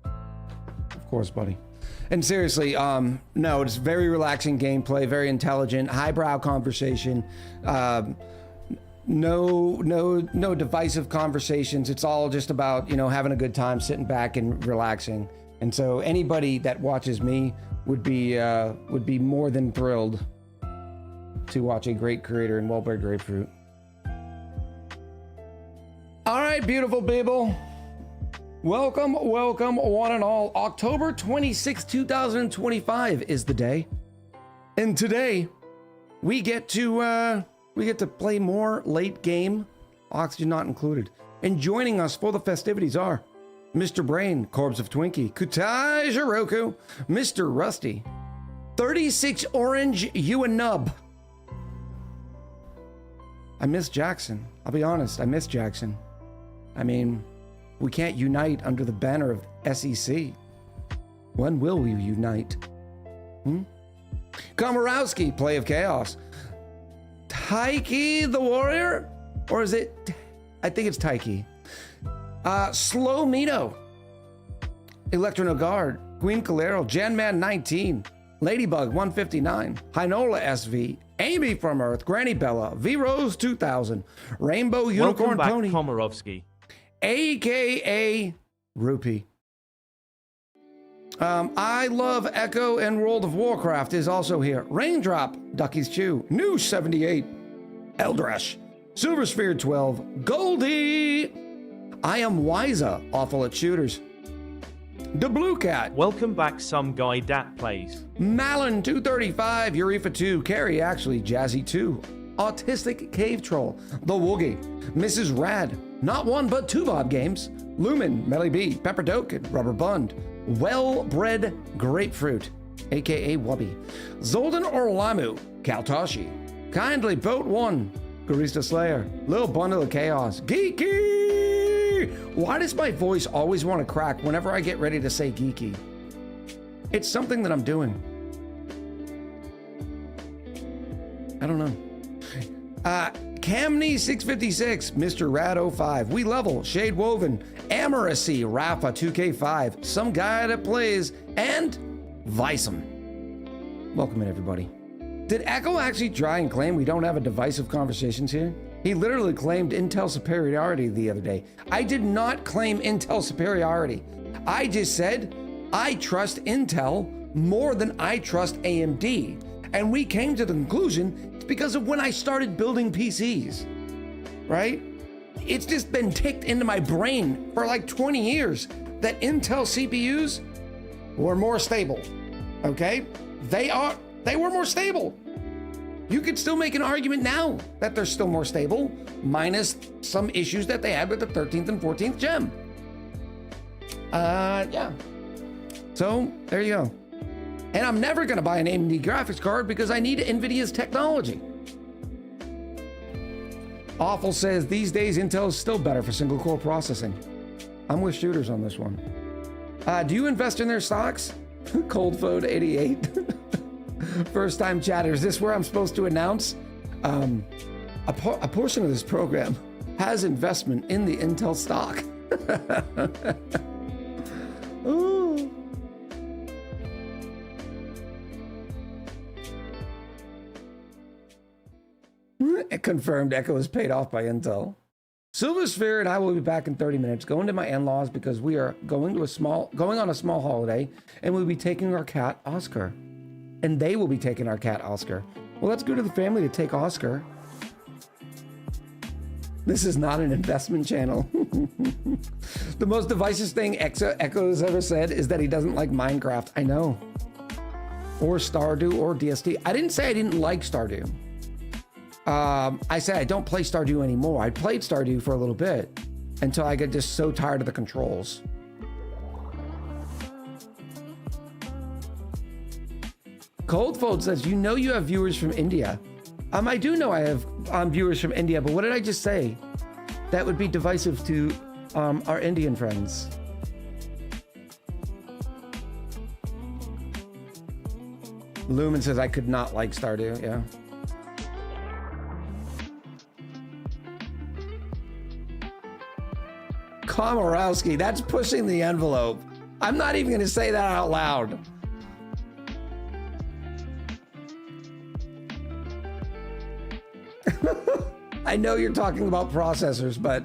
Of course, buddy. And seriously, no, it's very relaxing gameplay, very intelligent, highbrow conversation. No divisive conversations. It's all just about, having a good time, sitting back and relaxing. And so anybody that watches me would be more than thrilled to watch a great creator in Well-Bred Grapefruit. All right, beautiful people. Welcome, one and all. October 26, 2025 is the day. And today we get to play more late game, oxygen not included. And joining us for the festivities are Mr. Brain, Corbs of Twinkie, Kutai Jiroku, Mr. Rusty, 36 Orange, you a nub. I miss Jackson. I'll be honest, I miss Jackson. I mean, we can't unite under the banner of SEC. When will we unite? Komorowski, Play of Chaos. Taiki the Warrior? Or is it? I think it's Taiki. Slow Mito. Electronogard. Queen Calero. Janman 19. Ladybug 159. Hinola SV. Amy from Earth. Granny Bella. V Rose 2000. Rainbow Unicorn Welcome back, Pony. Komorowski. AKA Rupee. I Love Echo and World of Warcraft is also here. Raindrop, Ducky's Chew, New 78, Eldrash, Silver Sphere 12, Goldie. I Am Wiza, Awful at Shooters. The Blue Cat. Welcome back, some guy dat plays. Malin 235, Urifa 2, Carrie actually, Jazzy 2, Autistic Cave Troll, The Woogie, Mrs. Rad, Not One But Two Bob Games, Lumen, Melly B, Pepper Doken, Rubber Bund, Well-Bred Grapefruit, aka Wubby, Zoldan Orlamu, Kaltoshi, Kindly Boat 1, Garista Slayer, Little Bundle of Chaos, Geeky! Why does my voice always want to crack whenever I get ready to say geeky? It's something that I'm doing. I don't know. Camney656, Mr. Rad05, We Level, Shade Woven, Amorosy, Rafa 2K5, Some Guy That Plays, and Vicem. Welcome in, everybody. Did Echo actually try and claim we don't have a divisive conversations here? He literally claimed Intel superiority the other day. I did not claim Intel superiority. I just said I trust Intel more than I trust AMD. And we came to the conclusion it's because of when I started building PCs, right? It's just been ticked into my brain for like 20 years that Intel CPUs were more stable, okay? They were more stable. You could still make an argument now that they're still more stable, minus some issues that they had with the 13th and 14th gem. Yeah. So there you go. And I'm never gonna buy an AMD graphics card because I need NVIDIA's technology. Awful says, these days Intel is still better for single core processing. I'm with shooters on this one. Do you invest in their stocks? Coldfode 88. First time chatter. Is this where I'm supposed to announce? A portion of this program has investment in the Intel stock. Ooh. Confirmed Echo is paid off by Intel. Silver Sphere and I will be back in 30 minutes, going to my in-laws because we are going on a small holiday, and we'll be taking our cat Oscar. And they will be taking our cat Oscar. Well, let's go to the family to take Oscar. This is not an investment channel. The most divisive thing Echo has ever said is that he doesn't like Minecraft. I know. Or Stardew or DST. I didn't say I didn't like Stardew. I said I don't play Stardew anymore. I played Stardew for a little bit until I get just so tired of the controls. Coldfold says, you know you have viewers from India. I do know I have viewers from India, but what did I just say? That would be divisive to our Indian friends. Lumen says, I could not like Stardew, yeah. Komorowski, that's pushing the envelope. I'm not even gonna say that out loud. I know you're talking about processors, but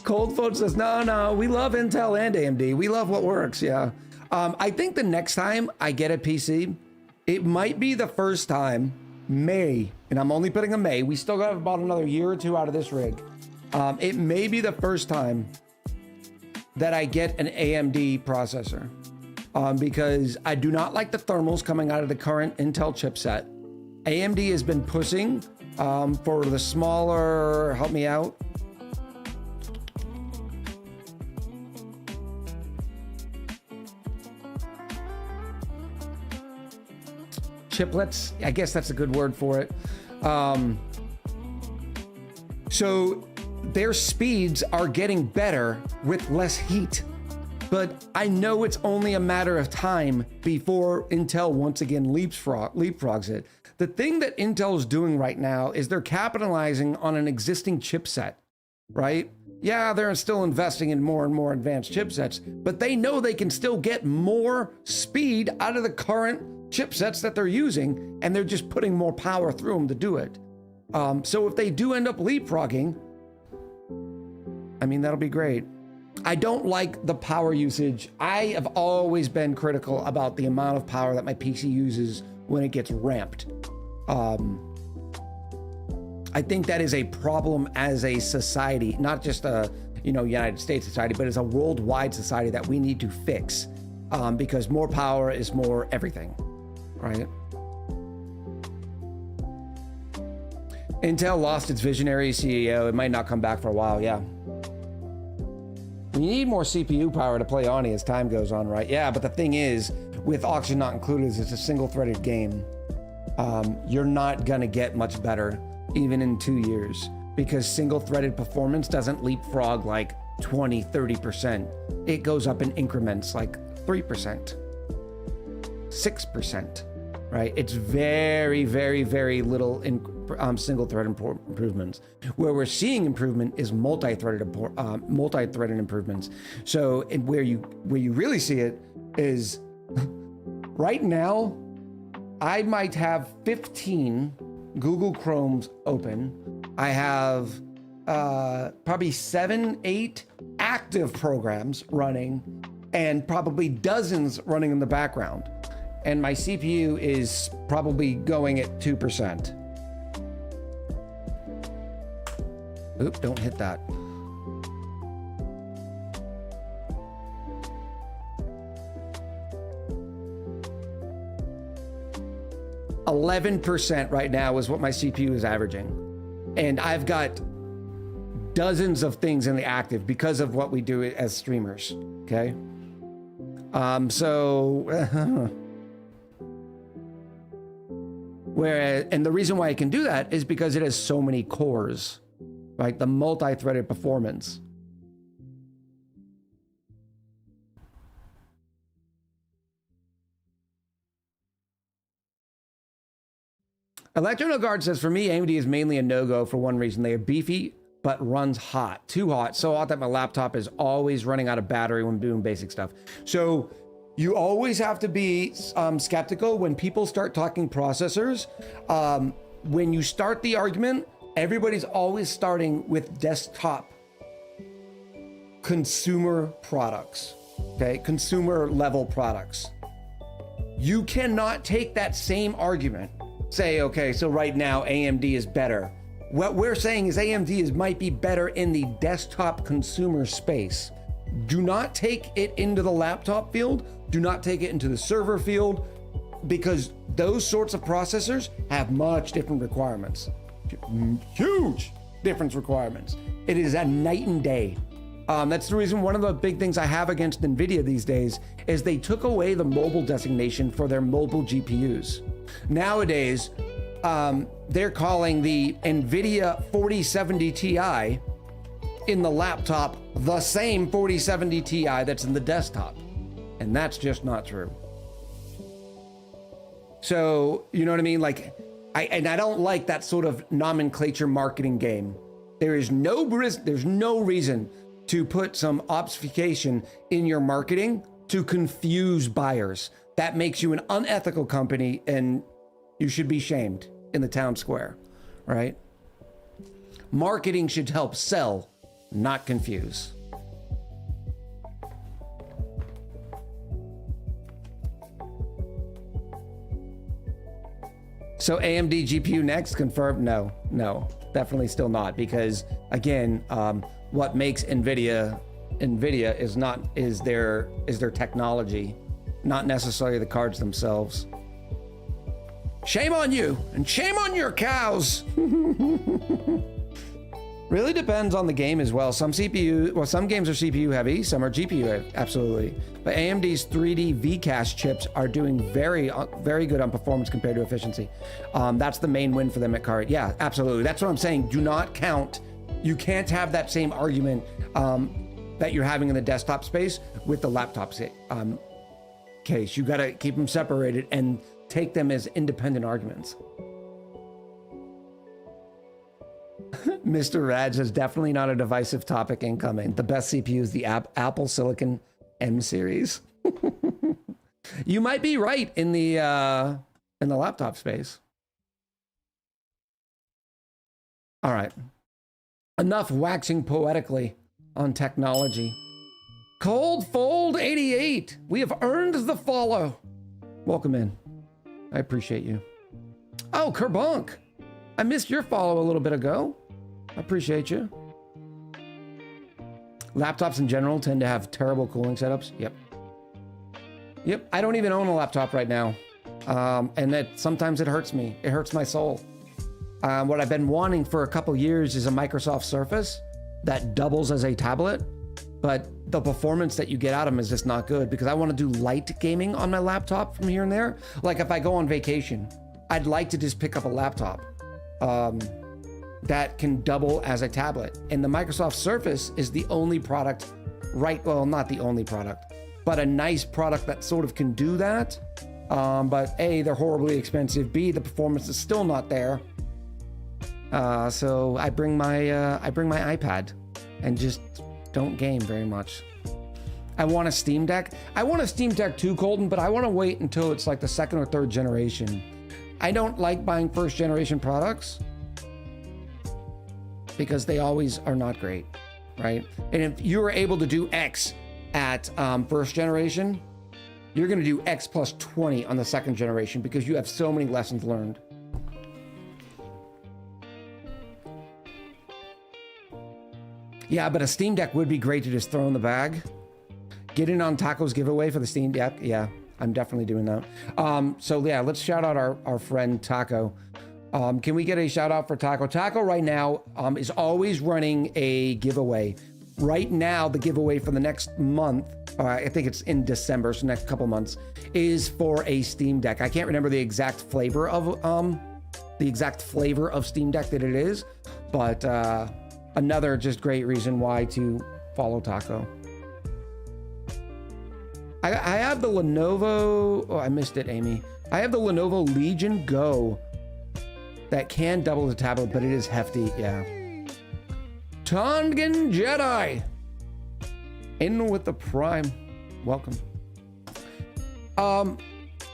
Coldfoot says, no, we love Intel and AMD. We love what works, yeah. I think the next time I get a PC, it might be the first time, May, and I'm only putting a May. We still got about another year or two out of this rig. It may be the first time that I get an AMD processor because I do not like the thermals coming out of the current Intel chipset. AMD has been pushing for the smaller, help me out. Chiplets, I guess that's a good word for it. So their speeds are getting better with less heat, but I know it's only a matter of time before Intel once again leapfrogs it. The thing that Intel is doing right now is they're capitalizing on an existing chipset, right? Yeah, they're still investing in more and more advanced chipsets, but they know they can still get more speed out of the current chipsets that they're using, and they're just putting more power through them to do it. So if they do end up leapfrogging, I mean, that'll be great. I don't like the power usage. I have always been critical about the amount of power that my PC uses when it gets ramped. I think that is a problem as a society, not just a United States society, but as a worldwide society that we need to fix, because more power is more everything, right? Intel lost its visionary CEO. It might not come back for a while, yeah. You need more CPU power to play ONI as time goes on, right? Yeah, but the thing is, with Auction not included, it's a single-threaded game. You're not gonna get much better, even in 2 years, because single-threaded performance doesn't leapfrog like 20, 30%. It goes up in increments like 3%, 6%, right? It's very, very, very little in single-thread improvements. Where we're seeing improvement is multi-threaded improvements. So where you really see it is right now, I might have 15 Google Chromes open. I have probably 7, 8 active programs running and probably dozens running in the background. And my CPU is probably going at 2%. Oop, don't hit that. %11 right now is what my CPU is averaging. And I've got dozens of things in the active because of what we do as streamers, okay? Whereas, and the reason why I can do that is because it has so many cores, right? The multi-threaded performance. Electronogard says, for me, AMD is mainly a no-go for one reason. They are beefy, but runs hot, too hot, so hot that my laptop is always running out of battery when doing basic stuff. So you always have to be skeptical when people start talking processors. When you start the argument, everybody's always starting with desktop consumer products, okay? Consumer level products. You cannot take that same argument, say, okay, so right now AMD is better. What we're saying is AMD might be better in the desktop consumer space. Do not take it into the laptop field. Do not take it into the server field, because those sorts of processors have much different requirements. Huge difference requirements. It is a night and day. That's the reason one of the big things I have against NVIDIA these days is they took away the mobile designation for their mobile GPUs. Nowadays, they're calling the NVIDIA 4070 Ti in the laptop the same 4070 Ti that's in the desktop. And that's just not true. So, you know what I mean? Like, I don't like that sort of nomenclature marketing game. There's no reason to put some obfuscation in your marketing to confuse buyers. That makes you an unethical company, and you should be shamed in the town square, right? Marketing should help sell, not confuse. So AMD GPU next, confirmed? No, definitely still not, because again, what makes NVIDIA is their technology, not necessarily the cards themselves. Shame on you, and shame on your cows. Really depends on the game as well. Some games are CPU heavy, some are GPU heavy, absolutely. But AMD's 3D V-Cache chips are doing very good on performance compared to efficiency. That's the main win for them at card. Yeah, absolutely. That's what I'm saying. Do not count. You can't have that same argument that you're having in the desktop space with the laptop case. You got to keep them separated and take them as independent arguments. Mr. Rad says, definitely not a divisive topic incoming. The best CPU is the Apple Silicon M series. You might be right in the laptop space. All right. Enough waxing poetically on technology. Cold Fold 88. We have earned the follow. Welcome in. I appreciate you. Oh, Kerbunk. I missed your follow a little bit ago. I appreciate you. Laptops in general tend to have terrible cooling setups. Yep. I don't even own a laptop right now. And sometimes it hurts me. It hurts my soul. What I've been wanting for a couple years is a Microsoft Surface that doubles as a tablet, but the performance that you get out of them is just not good, because I want to do light gaming on my laptop from here and there. Like if I go on vacation, I'd like to just pick up a laptop that can double as a tablet. And the Microsoft Surface is the only product, well, not the only product, but a nice product that sort of can do that. But A, they're horribly expensive. B, the performance is still not there. So I bring my iPad and just don't game very much. I want a Steam Deck. I want a Steam Deck too, Colton, but I want to wait until it's like the second or third generation. I don't like buying first generation products because they always are not great, right? And if you were able to do X at first generation, you're going to do X plus 20 on the second generation because you have so many lessons learned. Yeah, but a Steam Deck would be great to just throw in the bag. Get in on Taco's giveaway for the Steam Deck. Yeah, I'm definitely doing that. So yeah, let's shout out our friend Taco. Can we get a shout out for Taco? Taco right now is always running a giveaway. Right now, the giveaway for the next month, I think it's in December, so next couple months, is for a Steam Deck. I can't remember the exact flavor of Steam Deck that it is, but another just great reason why to follow Taco. I have the Lenovo, oh, I missed it, Amy. I have the Lenovo Legion Go that can double as a tablet, but it is hefty, yeah. Tongan Jedi in with the Prime. Welcome.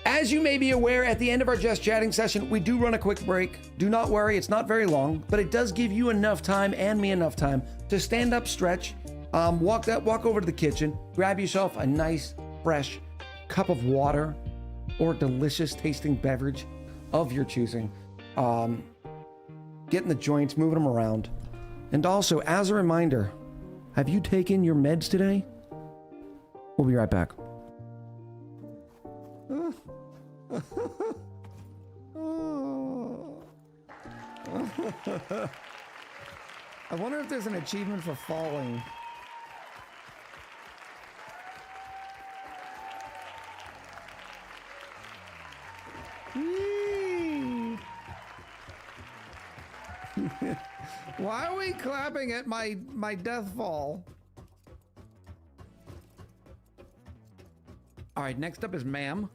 As you may be aware, at the end of our Just Chatting session, we do run a quick break. Do not worry, it's not very long, but it does give you enough time and me enough time to stand up, stretch, walk over to the kitchen, grab yourself a nice, fresh cup of water or delicious tasting beverage of your choosing. Getting the joints, moving them around. And also, as a reminder, have you taken your meds today? We'll be right back. I wonder if there's an achievement for falling. Why are we clapping at my death fall? All right, next up is Ma'am.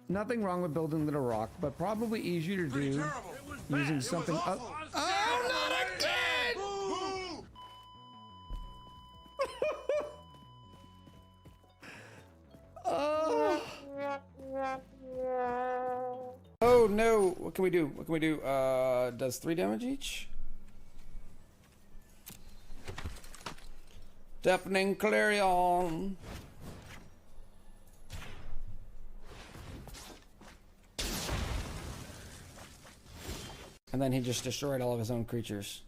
Nothing wrong with building with a rock, but probably easier to do using something. Oh, not again! Oh no! What can we do? What can we do? Does 3 damage each? Deafening Clarion. And then he just destroyed all of his own creatures.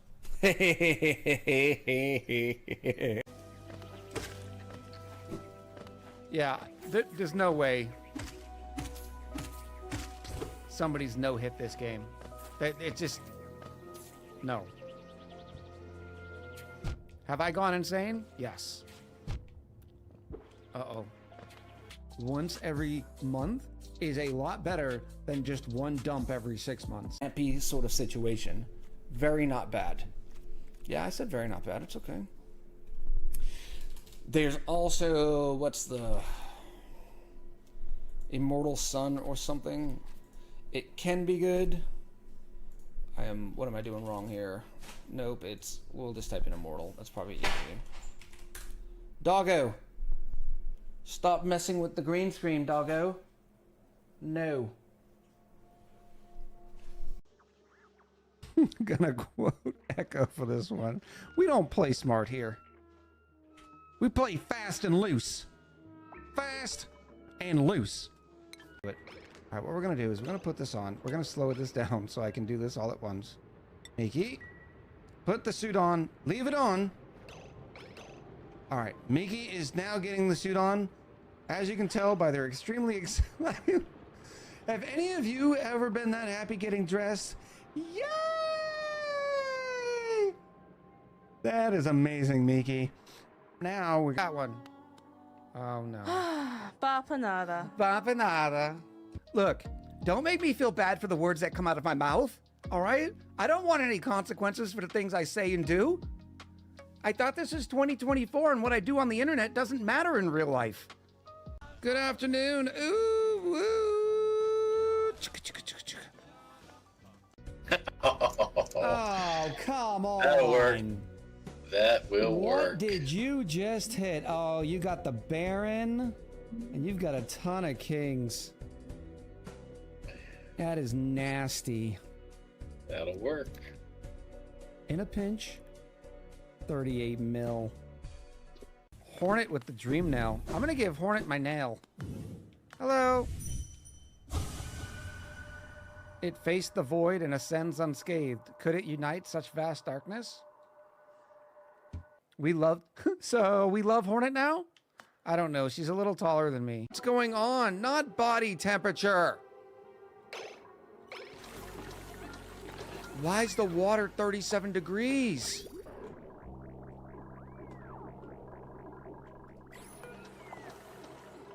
Yeah, there's no way somebody's no-hit this game. It just... No. Have I gone insane? Yes. Uh-oh. Once every month is a lot better than just one dump every 6 months. Happy sort of situation. Very not bad. Yeah, I said very not bad. It's okay. There's also, what's the... Immortal Sun or something. It can be good. What am I doing wrong here? Nope, we'll just type in Immortal. That's probably easy. Doggo! Stop messing with the green screen, doggo. No. I'm gonna quote Echo for this one. We don't play smart here. We play fast and loose. Fast and loose. But, all right, what we're gonna do is we're gonna put this on. We're gonna slow this down so I can do this all at once. Miki, put the suit on. Leave it on. All right, Miki is now getting the suit on. As you can tell by their extremely excited. Have any of you ever been that happy getting dressed? Yay! That is amazing, Miki. Now we got one. Oh no. Bapanada. Bapanada. Look, don't make me feel bad for the words that come out of my mouth, all right? I don't want any consequences for the things I say and do. I thought this is 2024 and what I do on the internet doesn't matter in real life. Good afternoon. Ooh, woo. Oh, come on. That'll work. That will work. What did you just hit? Oh, you got the Baron, and you've got a ton of kings. That is nasty. That'll work. In a pinch, 38 mil. Hornet with the dream nail. I'm gonna give Hornet my nail. Hello. It faced the void and ascends unscathed. Could it unite such vast darkness? We love... So, we love Hornet now? I don't know. She's a little taller than me. What's going on? Not body temperature. Why is the water 37 degrees?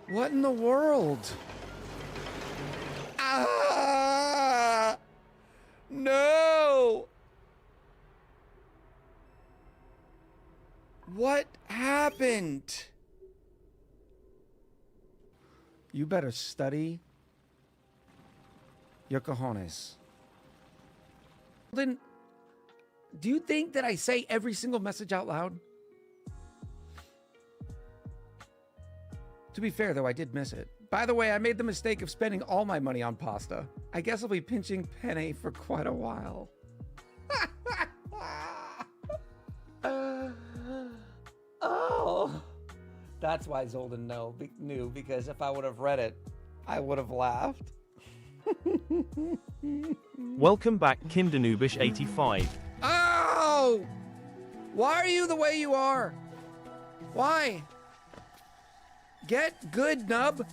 What in the world? Ah! No! What happened? You better study your cojones. Then, do you think that I say every single message out loud? To be fair, though, I did miss it. By the way, I made the mistake of spending all my money on pasta. I guess I'll be pinching penne for quite a while. Oh, that's why Zolden knew, because if I would have read it, I would have laughed. Welcome back, Kindanubish85. Oh! Why are you the way you are? Why? Get good, nub.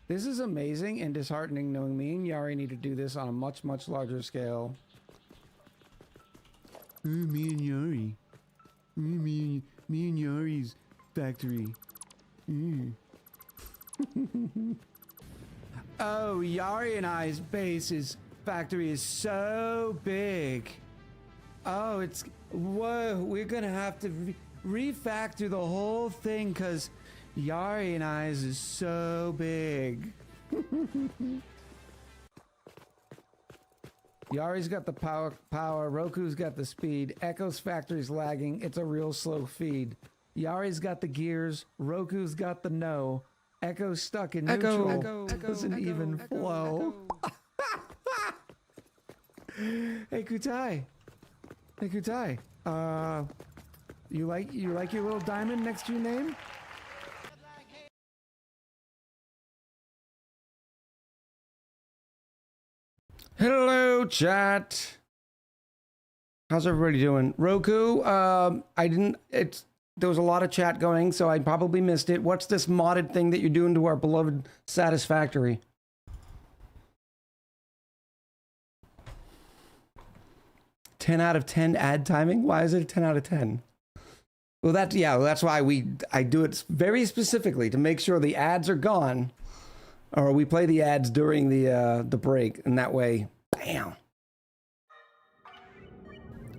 This is amazing and disheartening knowing me and Yari need to do this on a much, much larger scale. Me and Yari. Me and Yari's factory. Oh, Yari and I's factory is so big. Oh, it's... Whoa, we're gonna have to refactor the whole thing because Yari and I's is so big. Yari's got the power, Roku's got the speed, Echo's factory's lagging, it's a real slow feed. Yari's got the gears, Roku's got the no, Echo's stuck in neutral, Echo doesn't even flow. Hey Kutai. Hey Kutai. You like your little diamond next to your name? Hello, chat. How's everybody doing? Roku, there was a lot of chat going, so I probably missed it. What's this modded thing that you're doing to our beloved Satisfactory? "10 out of 10 ad timing? Why is it a 10 out of 10? Well, that's why I do it very specifically to make sure the ads are gone, or we play the ads during the break, and that way, bam.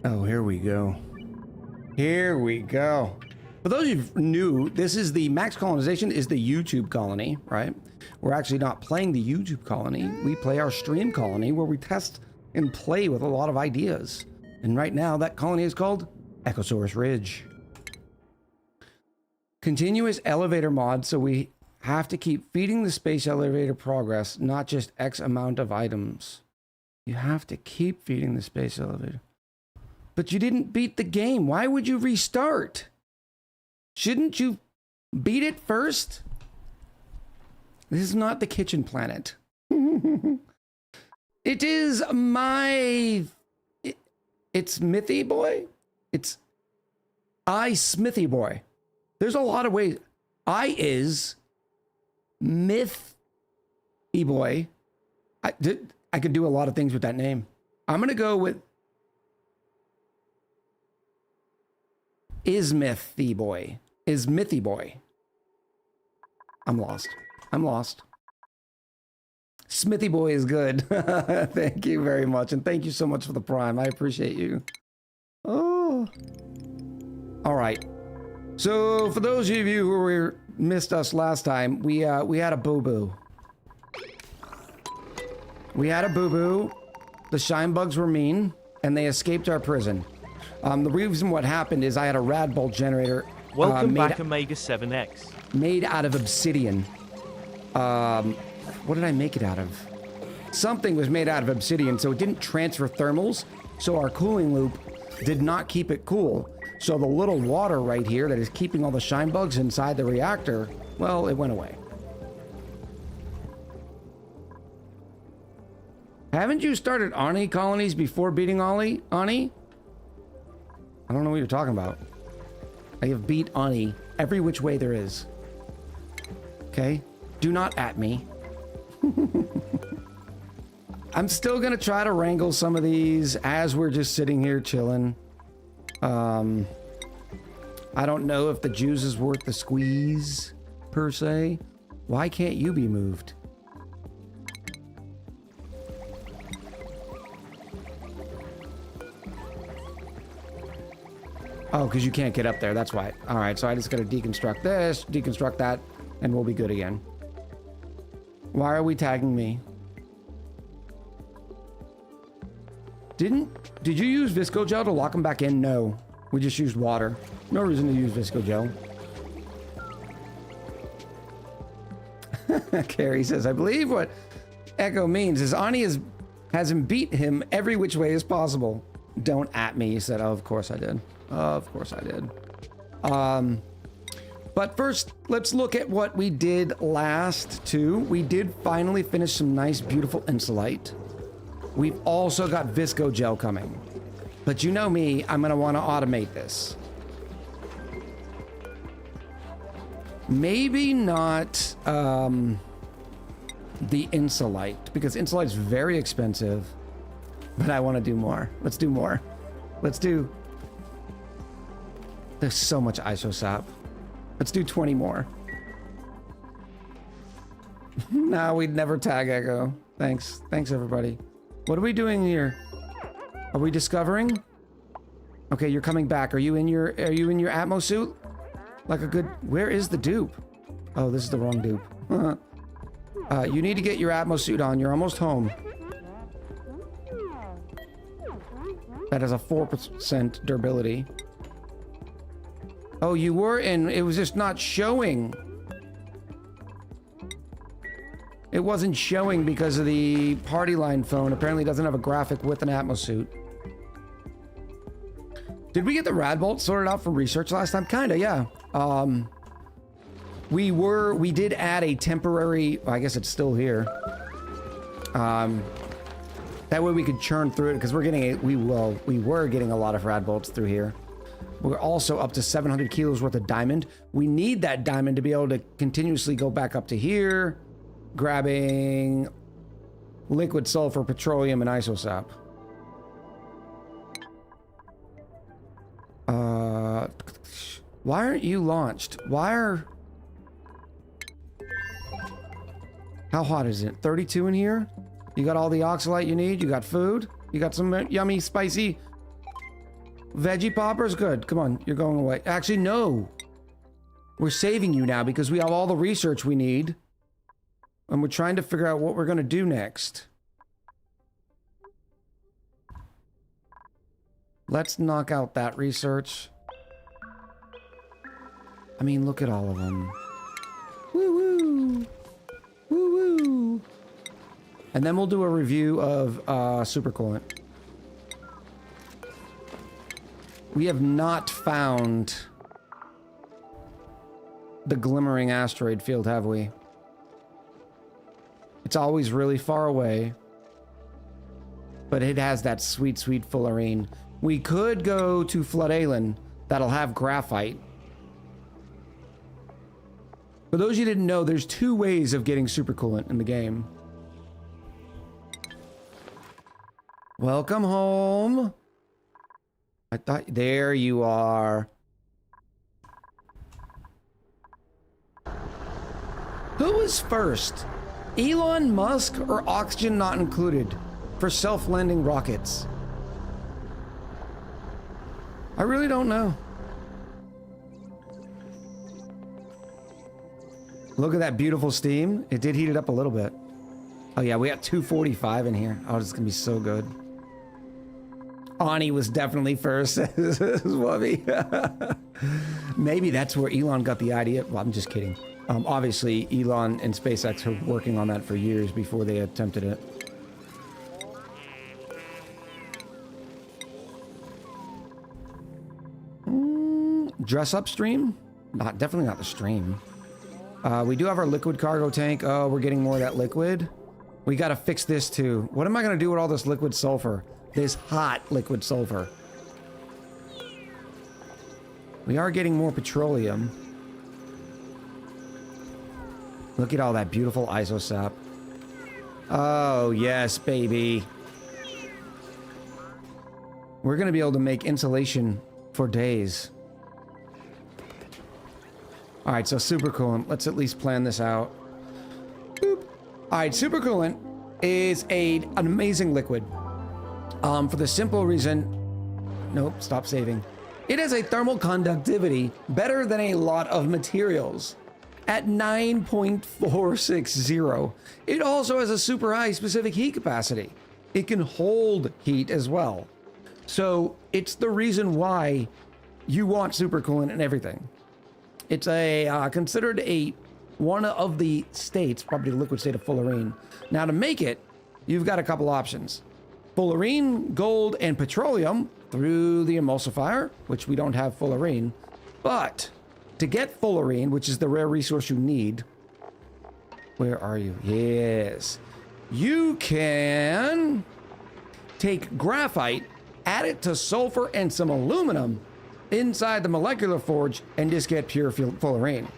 Oh, here we go. Here we go. For those of you who new, this is the Max Colonization is the YouTube colony, right? We're actually not playing the YouTube colony. We play our stream colony where we test and play with a lot of ideas. And right now, that colony is called Echosaurus Ridge. Continuous elevator mod, so we have to keep feeding the space elevator progress, not just X amount of items. You have to keep feeding the space elevator. But you didn't beat the game. Why would you restart? Shouldn't you beat it first? This is not the kitchen planet. It is my... It's Smithy Boy? It's I Smithy Boy. There's a lot of ways. I is Myth E-Boy. I could do a lot of things with that name. I'm going to go with Ismithy Boy. Ismithy Boy. I'm lost. Smithy boy is good. Thank you very much. And thank you so much for the prime. I appreciate you. Oh. All right. So for those of you who missed us last time, we had a boo-boo. We had a boo-boo. The shine bugs were mean, and they escaped our prison. The reason what happened is I had a rad bolt generator. Welcome back, Omega 7X. Made out of obsidian. What did I make it out of? Something was made out of obsidian, so it didn't transfer thermals, so our cooling loop did not keep it cool. So the little water right here that is keeping all the shine bugs inside the reactor, well, it went away. Haven't you started ONI colonies before beating ONI? I don't know what you're talking about. I have beat ONI every which way there is. Okay? Do not at me. I'm still gonna try to wrangle some of these as we're just sitting here chilling. I don't know if the juice is worth the squeeze, per se. Why can't you be moved? Oh, because you can't get up there, that's why. All right, so I just gotta deconstruct this, deconstruct that, and we'll be good again. Why are we tagging me? Did you use Visco Gel to lock them back in? No. We just used water. No reason to use Visco Gel. Carrie says, I believe what Echo means is ONI has him beat him every which way as possible. Don't at me, he said. Oh, of course I did. Of course I did. But first, let's look at what we did last, too. We did finally finish some nice, beautiful insulite. We've also got Visco Gel coming. But you know me, I'm going to want to automate this. Maybe not the insulite, because insulite is very expensive. But I want to do more. Let's do more. Let's do... There's so much isosap. Let's do 20 more. No, we'd never tag Echo. Thanks. Thanks, everybody. What are we doing here? Are we discovering? Okay, you're coming back. Are you in your Atmo suit? Like a good... Where is the dupe? Oh, this is the wrong dupe. You need to get your Atmo suit on. You're almost home. That has a 4% durability. Oh, you were in... It was just not showing. It wasn't showing because of the party line phone. Apparently doesn't have a graphic with an Atmo suit. Did we get the Radbolt sorted out from research last time? Kinda, yeah. We did add a temporary... Well, I guess it's still here. That way we could churn through it, because we're getting we were getting a lot of Radbolts through here. We're also up to 700 kilos worth of diamond. We need that diamond to be able to continuously go back up to here, grabbing liquid sulfur, petroleum, and isosap. Why aren't you launched? How hot is it? 32 in here? You got all the oxalite you need? You got food? You got some yummy, spicy veggie poppers? Good. Come on, you're going away. Actually, no. We're saving you now because we have all the research we need. And we're trying to figure out what we're going to do next. Let's knock out that research. I mean, look at all of them. Woo-woo. Woo-woo. And then we'll do a review of super coolant. We have not found the glimmering asteroid field, have we? It's always really far away. But it has that sweet, sweet fullerene. We could go to Flood Island. That'll have graphite. For those of you who didn't know, there's 2 ways of getting super coolant in the game. Welcome home. I thought... There you are. Who was first? Elon Musk or oxygen not included for self-landing rockets? I really don't know. Look at that beautiful steam. It did heat it up a little bit. Oh yeah, we got 245 in here. Oh, this is gonna be so good. ONI was definitely first, says Wubby. Maybe that's where Elon got the idea. Well, I'm just kidding. Obviously, Elon and SpaceX were working on that for years before they attempted it. Dress upstream? Definitely not the stream. We do have our liquid cargo tank. Oh, we're getting more of that liquid. We gotta fix this too. What am I gonna do with all this liquid sulfur? This hot liquid sulfur. We are getting more petroleum. Look at all that beautiful isosap. Oh, yes, baby. We're gonna be able to make insulation for days. Alright, so super coolant. Let's at least plan this out. Boop. Alright, super coolant is an amazing liquid. For the simple reason... Nope, stop saving. It has a thermal conductivity better than a lot of materials. At 9.460. It also has a super high specific heat capacity. It can hold heat as well. So it's the reason why you want supercoolant and everything. It's a considered one of the states, probably the liquid state of fullerene. Now to make it, you've got a couple options. Fullerene, gold, and petroleum through the emulsifier, which we don't have fullerene. But to get fullerene, which is the rare resource you need, where are you? Yes. You can take graphite, add it to sulfur and some aluminum inside the molecular forge and just get pure fullerene.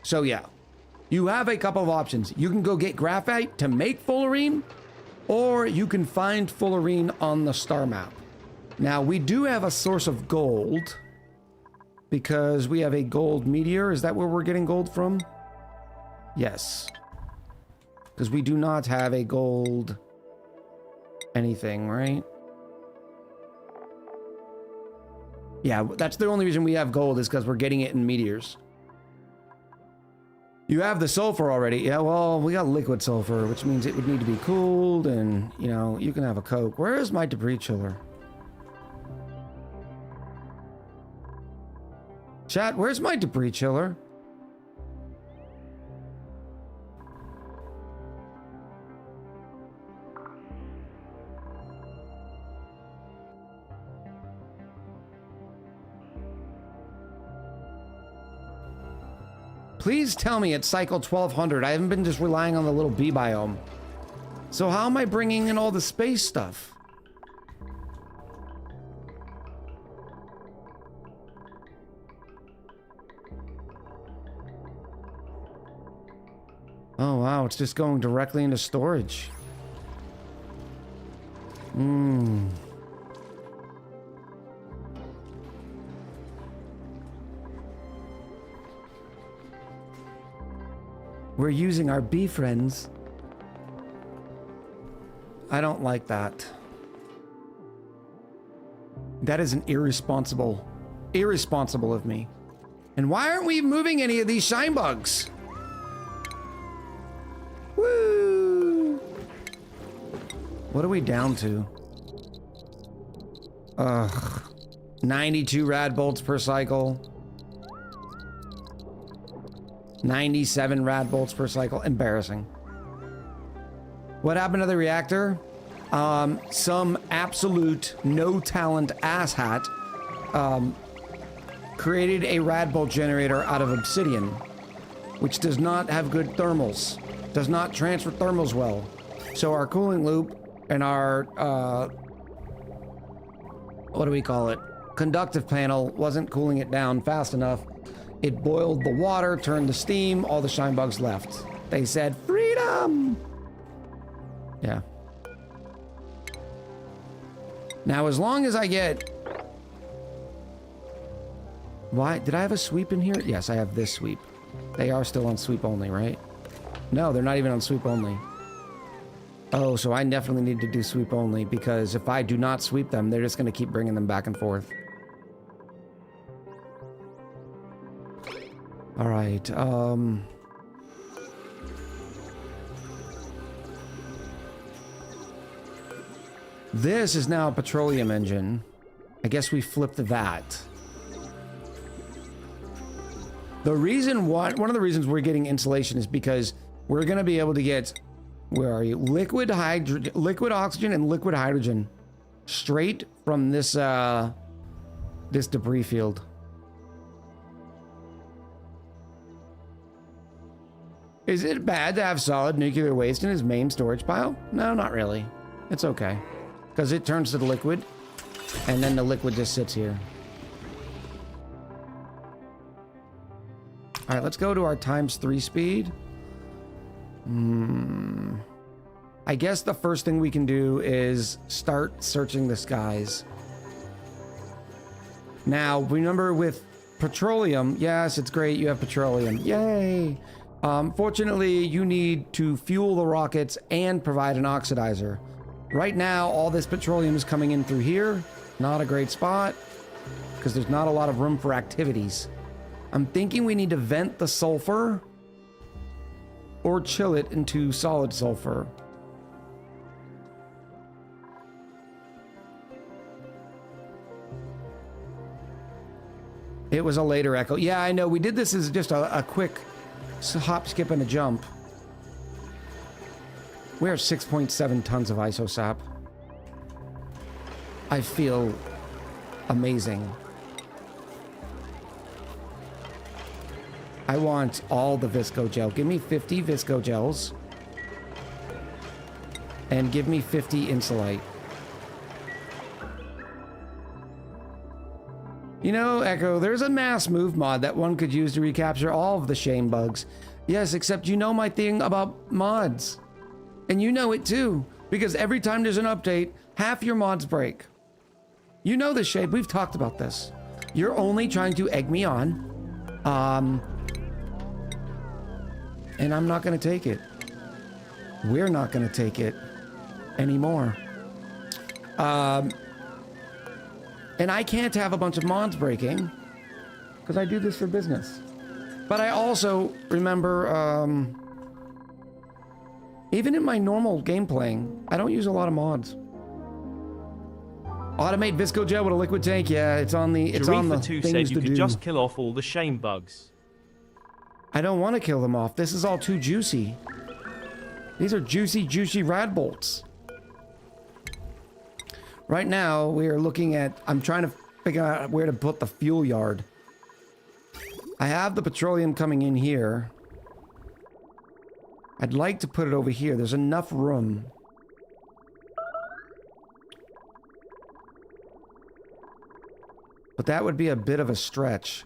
So yeah, you have a couple of options. You can go get graphite to make fullerene, or you can find fullerene on the star map. Now we do have a source of gold because we have a gold meteor. Is that where we're getting gold from? Yes. Because we do not have a gold anything, right? Yeah, that's the only reason we have gold is because we're getting it in meteors. You have the sulfur already. Yeah, well, we got liquid sulfur, which means it would need to be cooled and, you know, you can have a Coke. Where is my debris chiller? Chat, where's my debris chiller? Please tell me it's cycle 1200. I haven't been just relying on the little bee biome. So how am I bringing in all the space stuff? Oh wow, it's just going directly into storage. We're using our bee friends. I don't like that. That is an irresponsible of me. And why aren't we moving any of these shine bugs? Woo! What are we down to? Ugh. 92 rad bolts per cycle. 97 rad bolts per cycle. Embarrassing. What happened to the reactor? Some absolute no talent asshat created a rad bolt generator out of obsidian, which does not have good thermals, does not transfer thermals well. So our cooling loop and our what do we call it? Conductive panel wasn't cooling it down fast enough. It boiled the water, turned the steam, all the shine bugs left. They said, freedom! Yeah. Now, as long as I get Why? Did I have a sweep in here? Yes, I have this sweep. They are still on sweep only, right? No, they're not even on sweep only. Oh, so I definitely need to do sweep only, because if I do not sweep them, they're just going to keep bringing them back and forth. All right, this is now a petroleum engine. I guess we flipped that. The reason one of the reasons we're getting insulation is because we're going to be able to get, where are you? Liquid oxygen and liquid hydrogen straight from this this debris field. Is it bad to have solid nuclear waste in his main storage pile? No, not really. It's okay. Because it turns to the liquid, and then the liquid just sits here. All right, let's go to our ×3 speed. I guess the first thing we can do is start searching the skies. Now, remember with petroleum, yes, it's great, you have petroleum. Yay! Fortunately, you need to fuel the rockets and provide an oxidizer. Right now, all this petroleum is coming in through here. Not a great spot, because there's not a lot of room for activities. I'm thinking we need to vent the sulfur or chill it into solid sulfur. It was a later echo. Yeah, I know. We did this as just a quick hop, skip, and a jump. We're 6.7 tons of isosap. I feel amazing. I want all the visco gel. Give me 50 visco gels. And give me 50 insulite. You know, Echo, there's a mass move mod that one could use to recapture all of the shame bugs. Yes, except you know my thing about mods. And you know it too, because every time there's an update, half your mods break. You know this, Shade. We've talked about this. You're only trying to egg me on. And I'm not going to take it. We're not going to take it anymore. And I can't have a bunch of mods breaking because I do this for business. But I also remember, even in my normal game playing, I don't use a lot of mods. Automate visco gel with a liquid tank. Yeah, it's on the things to do. said you could just kill off all the shame bugs. I don't want to kill them off. This is all too juicy. These are juicy rad bolts. Right now, we are looking at... I'm trying to figure out where to put the fuel yard. I have the petroleum coming in here. I'd like to put it over here. There's enough room. But that would be a bit of a stretch.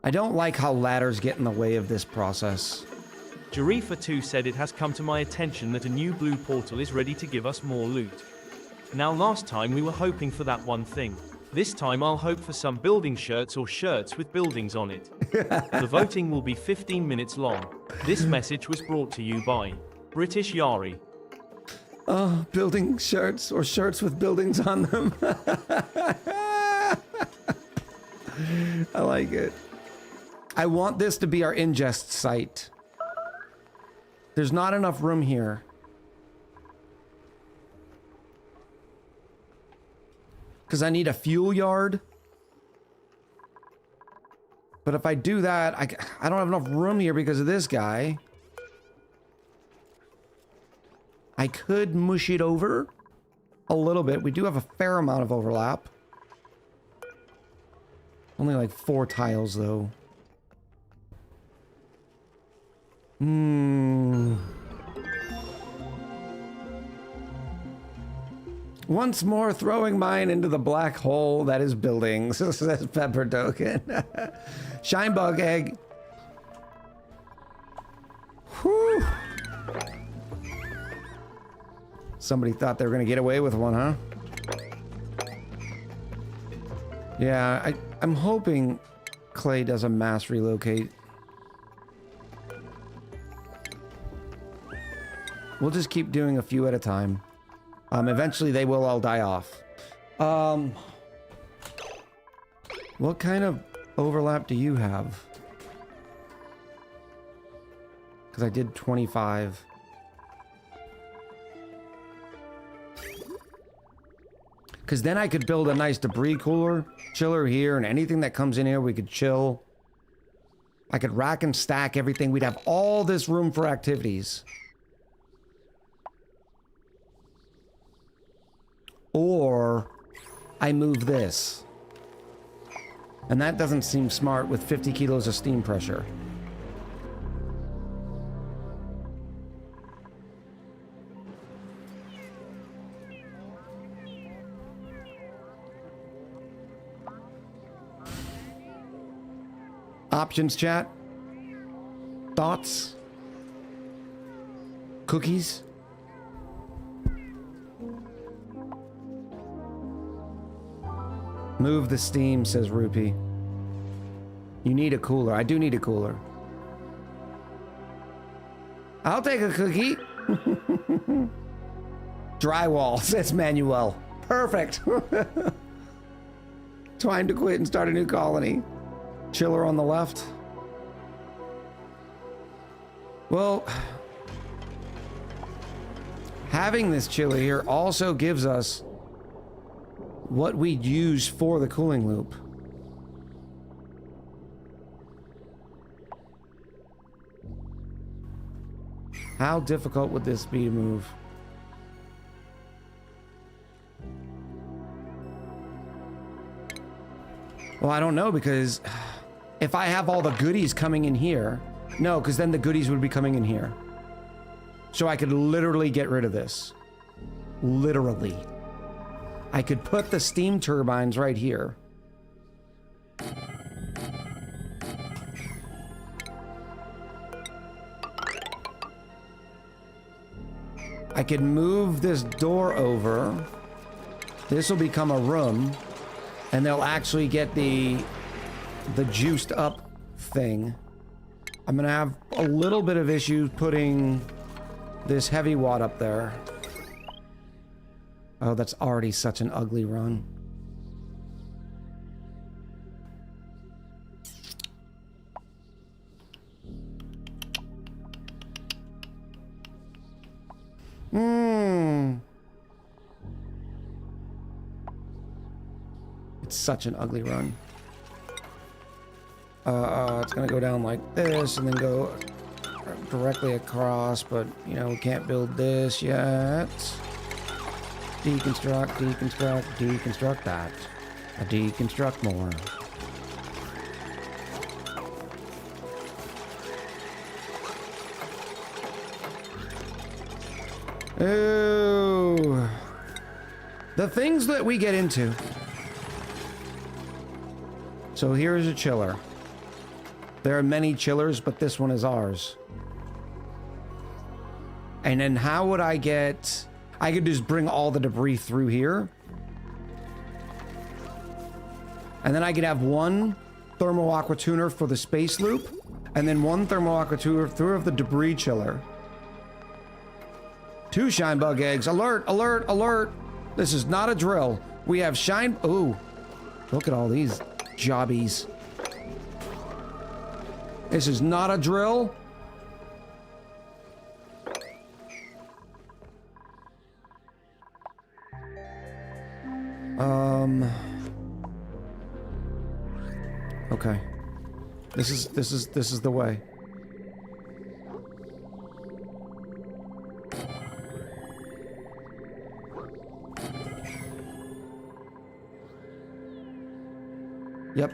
I don't like how ladders get in the way of this process. Jarifa2 said it has come to my attention that a new blue portal is ready to give us more loot. Now last time we were hoping for that one thing. This time I'll hope for some building shirts or shirts with buildings on it. The voting will be 15 minutes long. This message was brought to you by British Yari. Oh, building shirts or shirts with buildings on them. I like it. I want this to be our ingest site. There's not enough room here. Because I need a fuel yard. But if I do that, I don't have enough room here because of this guy. I could mush it over a little bit. We do have a fair amount of overlap. Only like 4 tiles though. Once more throwing mine into the black hole that is buildings, says Pepper Token. Shinebug egg. Whew. Somebody thought they were gonna get away with one, huh? Yeah, I'm hoping Clay does a mass relocate. We'll just keep doing a few at a time. Eventually they will all die off. What kind of overlap do you have? Because I did 25. Because then I could build a nice debris chiller here, and anything that comes in here we could chill. I could rack and stack everything. We'd have all this room for activities. Or I move this. And that doesn't seem smart with 50 kilos of steam pressure. Options, chat? Thoughts? Cookies? Move the steam, says Rupee. You need a cooler. I do need a cooler. I'll take a cookie. Drywall, says Manuel. Perfect. Time to quit and start a new colony. Chiller on the left. Well, having this chiller here also gives us what we'd use for the cooling loop. How difficult would this be to move? Well, I don't know, because if I have all the goodies coming in here, no, because then the goodies would be coming in here. So I could literally get rid of this. Literally. I could put the steam turbines right here. I could move this door over. This will become a room. And they'll actually get the juiced up thing. I'm gonna have a little bit of issues putting this heavy watt up there. Oh, that's already such an ugly run. It's such an ugly run. It's gonna go down like this and then go directly across, but you know, we can't build this yet. Deconstruct, deconstruct, deconstruct that. I deconstruct more. Ooh. The things that we get into. So here's a chiller. There are many chillers, but this one is ours. And then how would I get... I could just bring all the debris through here. And then I could have one thermal aqua tuner for the space loop. And then one thermal aqua tuner through the debris chiller. 2 shine bug eggs. Alert, alert, alert. This is not a drill. We have shine... Ooh. Look at all these jobbies. This is not a drill. Okay. This is the way. Yep.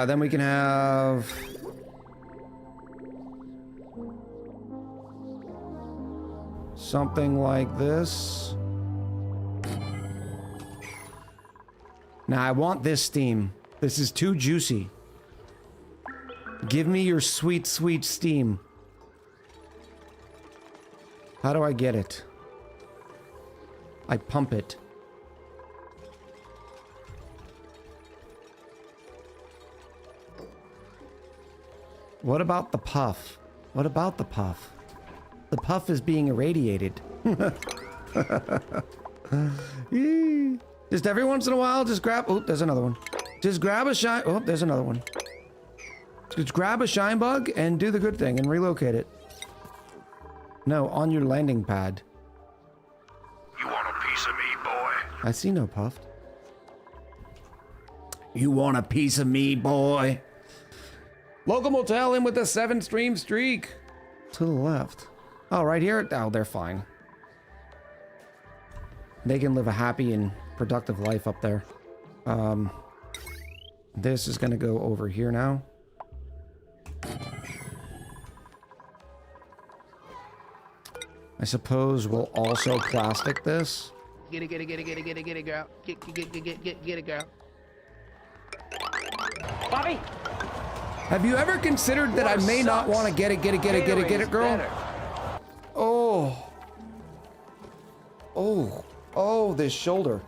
Then we can have... something like this. Now I want this steam. This is too juicy. Give me your sweet, sweet steam. How do I get it? I pump it. What about the puff? What about the puff? The puff is being irradiated. Just every once in a while, just grab... Oh, there's another one. Just grab a shine... Oh, there's another one. Just grab a shine bug and do the good thing and relocate it. No, on your landing pad. You want a piece of me, boy? I see no puffed. You want a piece of me, boy? Local motel in with a 7-stream streak. To the left. Oh, right here? Oh, they're fine. They can live a happy and productive life up there. This is gonna go over here now. I suppose we'll also plastic this. Get it, girl. Get it, girl. Bobby! Have you ever considered that I may not want to get it, girl? Oh. Oh. Oh, this shoulder.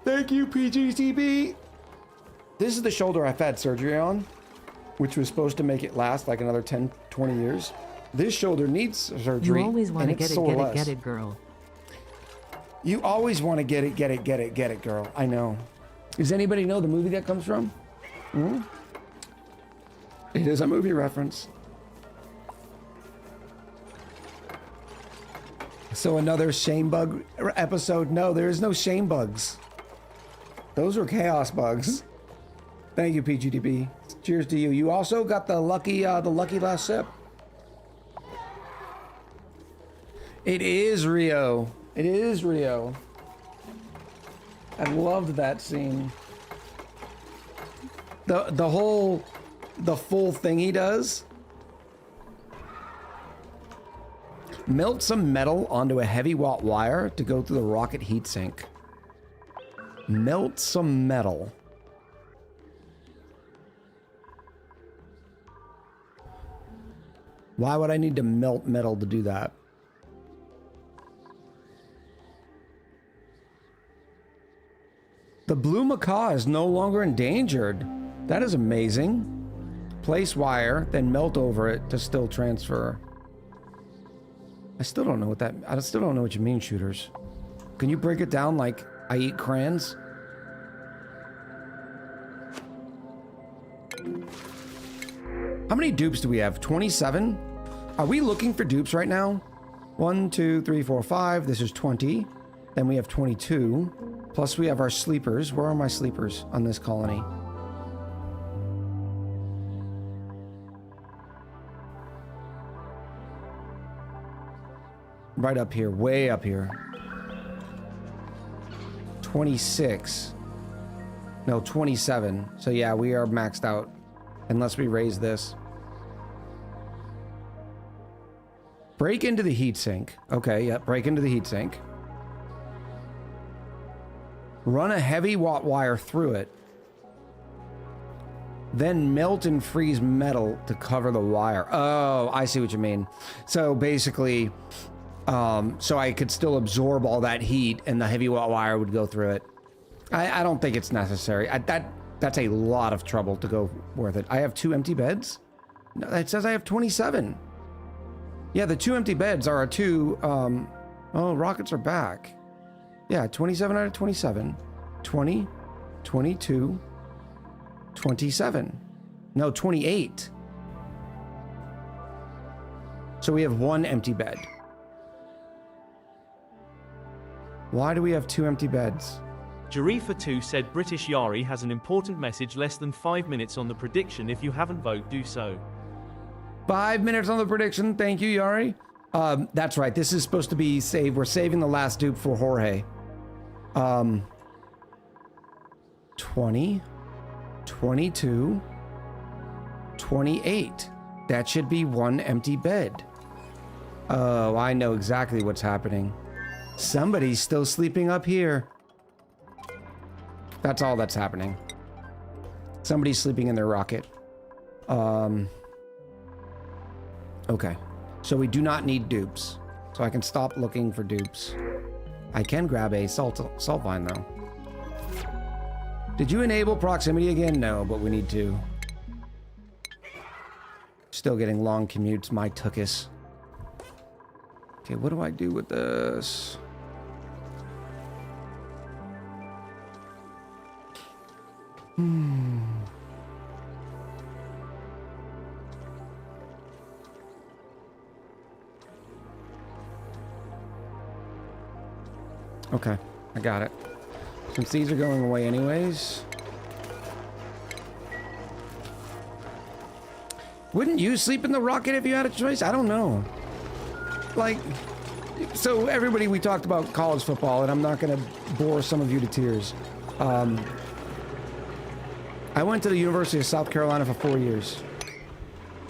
Thank you, PGTB. This is the shoulder I've had surgery on, which was supposed to make it last like another 10, 20 years. This shoulder needs surgery. You always want to get it, girl. You always want to get it, girl. I know. Does anybody know the movie that comes from? Hmm? It is a movie reference. So another shame bug episode. No, there is no shame bugs. Those were chaos bugs. Thank you, PGDB. Cheers to you. You also got the lucky last sip. It is Rio. It is Rio. I loved that scene. The full thing he does. Melt some metal onto a heavy watt wire to go through the rocket heatsink. Melt some metal. Why would I need to melt metal to do that? The blue macaw is no longer endangered. That is amazing. Place wire, then melt over it to still transfer. I still don't know what that... I still don't know what you mean, shooters. Can you break it down like I eat crayons? How many dupes do we have? 27? Are we looking for dupes right now? 1, 2, 3, 4, 5. This is 20. Then we have 22. Plus we have our sleepers. Where are my sleepers on this colony? Right up here, way up here. 26. No, 27. So yeah, we are maxed out. Unless we raise this. Break into the heatsink. Okay, yep, break into the heatsink. Run a heavy watt wire through it. Then melt and freeze metal to cover the wire. Oh, I see what you mean. So basically, so I could still absorb all that heat and the heavy watt wire would go through it. I don't think it's necessary. That's a lot of trouble to go worth it. I have 2 empty beds? No, it says I have 27. Yeah, the 2 empty beds are 2, oh, rockets are back. Yeah, 27 out of 27. 20, 22, 27. No, 28. So we have 1 empty bed. Why do we have 2 empty beds? Jarifa2 said British Yari has an important message less than 5 minutes on the prediction. If you haven't voted, do so. 5 minutes on the prediction. Thank you, Yari. That's right. This is supposed to be saved. We're saving the last dupe for Jorge. 20, 22, 28. That should be 1 empty bed. Oh, I know exactly what's happening. Somebody's still sleeping up here. That's all that's happening. Somebody's sleeping in their rocket. Okay. So we do not need dupes. So I can stop looking for dupes. I can grab a salt vine though. Did you enable proximity again? No, but we need to. Still getting long commutes, my tuckus. Okay, what do I do with this? Okay, I got it. Since these are going away anyways. Wouldn't you sleep in the rocket if you had a choice? I don't know. Like, so everybody, we talked about college football, and I'm not going to bore some of you to tears. I went to the University of South Carolina for 4 years.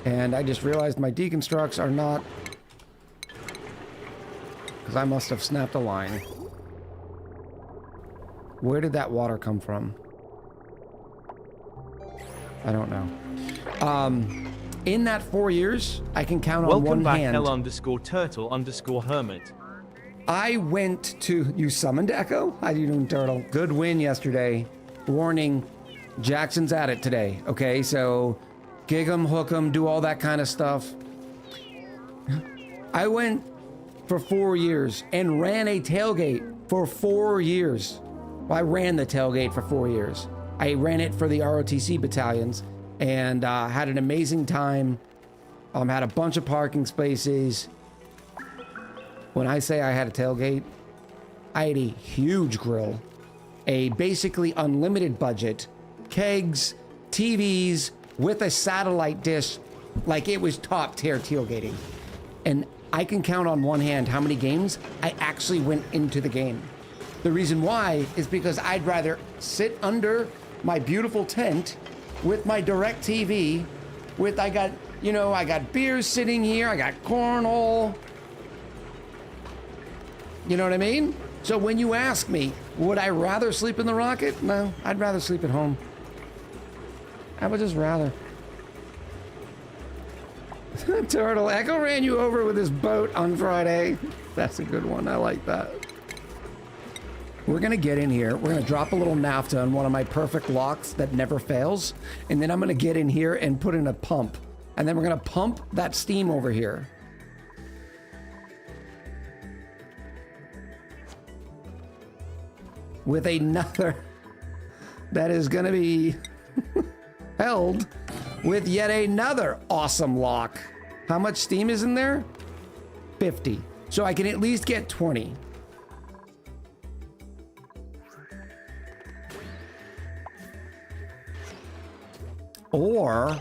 And I just realized my deconstructs are not... Because I must have snapped a line. Where did that water come from? I don't know. In that 4 years, I can count on one hand. Welcome back, L_turtle_hermit. I went to... You summoned Echo? How you doing, Turtle? Good win yesterday. Warning, Jackson's at it today. Okay, so gig 'em, hook 'em, do all that kind of stuff. I went for 4 years and ran a tailgate for 4 years. Well, I ran the tailgate for 4 years. I ran it for the ROTC battalions and had an amazing time. Had a bunch of parking spaces. When I say I had a tailgate, I had a huge grill, a basically unlimited budget, kegs, TVs, with a satellite dish, like it was top tier tailgating. And I can count on one hand how many games I actually went into the game. The reason why is because I'd rather sit under my beautiful tent with my direct TV, with I got beers sitting here, I got cornhole. You know what I mean? So when you ask me, would I rather sleep in the rocket? No, I'd rather sleep at home. I would just rather. Turtle, Echo ran you over with his boat on Friday. That's a good one. I like that. We're gonna get in here. We're gonna drop a little naphtha on one of my perfect locks that never fails. And then I'm gonna get in here and put in a pump. And then we're gonna pump that steam over here. With another that is gonna be held with yet another awesome lock. How much steam is in there? 50. So I can at least get 20. Or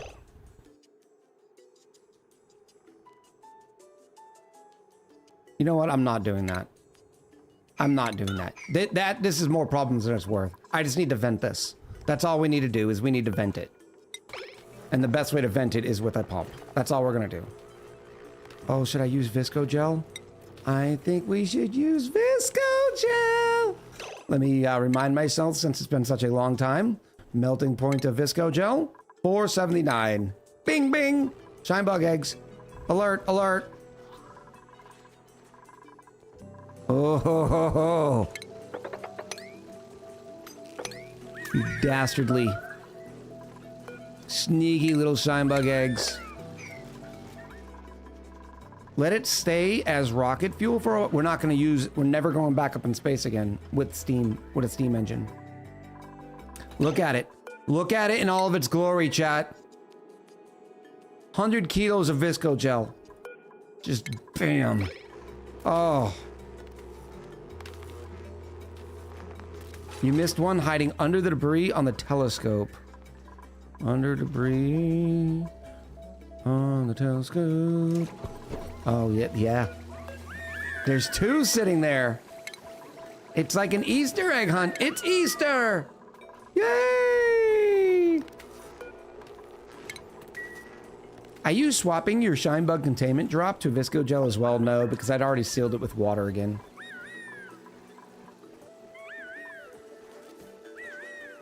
you know what? I'm not doing that. I'm not doing that. This is more problems than it's worth. I just need to vent this. That's all we need to do, is we need to vent it. And the best way to vent it is with a pump. That's all we're gonna do. Oh, should I use Visco Gel? I think we should use Visco Gel. Let me remind myself, since it's been such a long time. Melting point of Visco Gel, 479. Bing, bing. Shine bug eggs. Alert, alert. Oh, ho, ho, ho. You dastardly, sneaky little shine bug eggs. Let it stay as rocket fuel for. We're not going to use. We're never going back up in space again with steam, with a steam engine. Look at it. Look at it in all of its glory, chat. 100 kilos of Visco Gel. Just bam. Oh. You missed one hiding under the debris on the telescope. Under debris on the telescope. Oh, yeah. There's two sitting there. It's like an Easter egg hunt. It's Easter! Yay! Are you swapping your shine bug containment drop to Visco Gel as well? No, because I'd already sealed it with water again.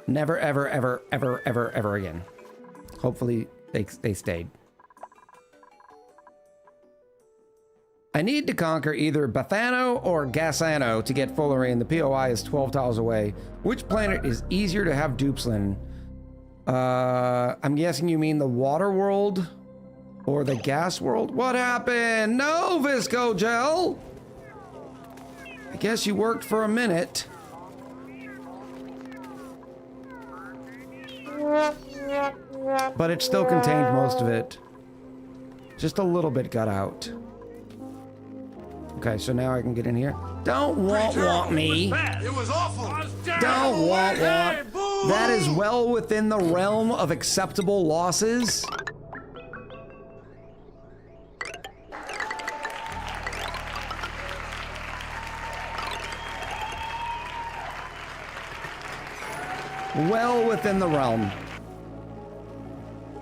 Never, ever, ever, ever, ever, ever again. Hopefully they stayed. I need to conquer either Bathano or Gasano to get Fullerene. The POI is 12 tiles away. Which planet is easier to have dupes in? I'm guessing you mean the water world or the gas world? What happened? No, Visco Gel! I guess you worked for a minute. But it still contained most of it. Just a little bit got out. Okay, so now I can get in here. Don't want me. It was awful. Don't want. That is well within the realm of acceptable losses. Well within the realm.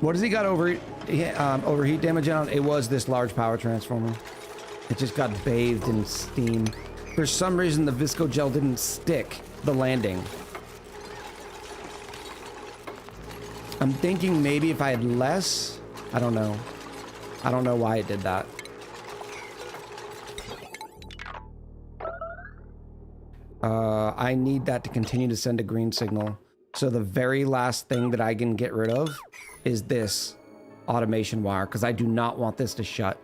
What has he got overheat damage on? It was this large power transformer. It just got bathed in steam. For some reason, the Visco Gel didn't stick the landing. I'm thinking maybe if I had less, I don't know. I don't know why it did that. I need that to continue to send a green signal. So the very last thing that I can get rid of is this automation wire, because I do not want this to shut.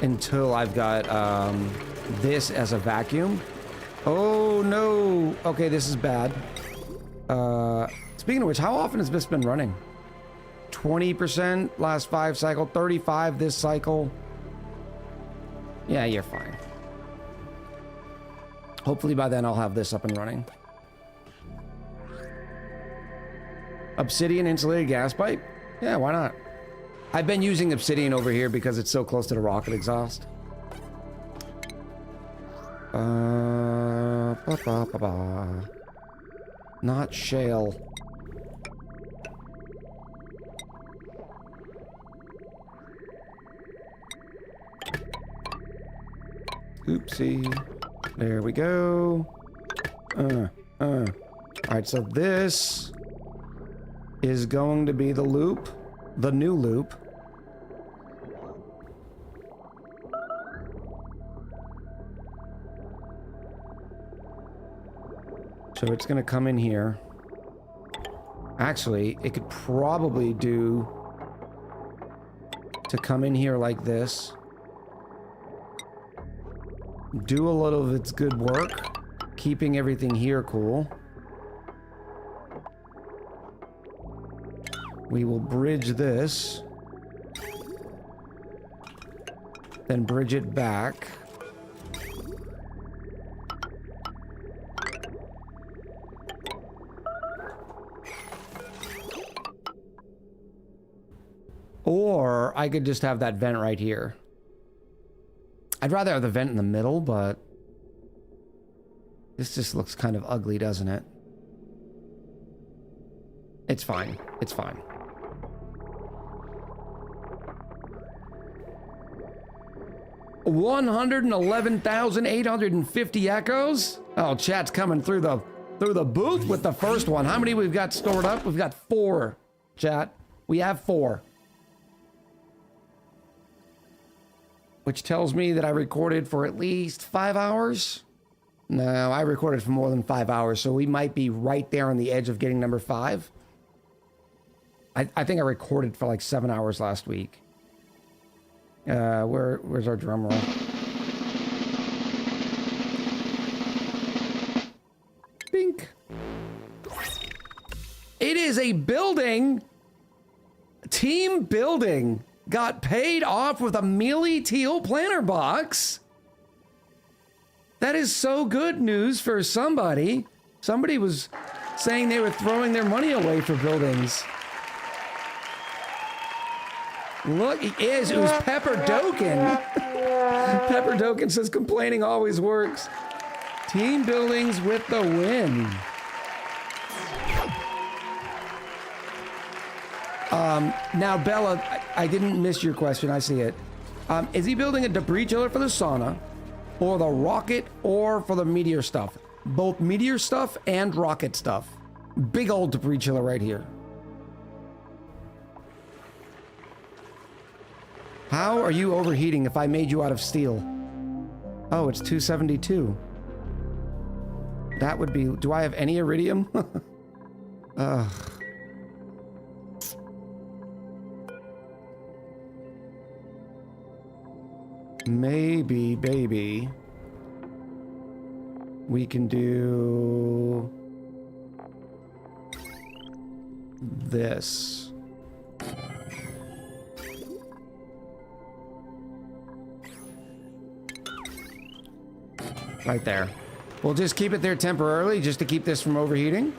Until I've got this as a vacuum. Oh no. Okay, this is bad. Speaking of which, how often has this been running? 20% last 5 cycle, 35 this cycle. Yeah, you're fine. Hopefully by then I'll have this up and running. Obsidian insulated gas pipe? Yeah, why not? I've been using obsidian over here because it's so close to the rocket exhaust. Not shale. Oopsie. There we go. All right, so this is going to be the loop, the new loop. So it's going to come in here. Actually, it could probably do to come in here like this. Do a little of its good work, keeping everything here cool. We will bridge this. Then bridge it back. Or I could just have that vent right here. I'd rather have the vent in the middle, but this just looks kind of ugly, doesn't it? It's fine. It's fine. $111,850 echoes. Oh, chat's coming through the booth with the first one. How many we've got stored up? We've got 4, chat. We have 4. Which tells me that I recorded for at least 5 hours. No, I recorded for more than 5 hours, so we might be right there on the edge of getting number 5. I think I recorded for like 7 hours last week. Where's our drum roll? Bink. It is a building. Team building. Got paid off with a mealy teal planter box. That is so good news for somebody. Somebody was saying they were throwing their money away for buildings. Look, it is. It was Pepper Doken. Pepper Doken says complaining always works. Team buildings with the win. Now, Bella, I didn't miss your question. I see it. Is he building a debris chiller for the sauna, or the rocket, or for the meteor stuff? Both meteor stuff and rocket stuff. Big old debris chiller right here. How are you overheating if I made you out of steel? Oh, it's 272. That would be... Do I have any iridium? Maybe, baby, we can do this. Right there. We'll just keep it there temporarily just to keep this from overheating.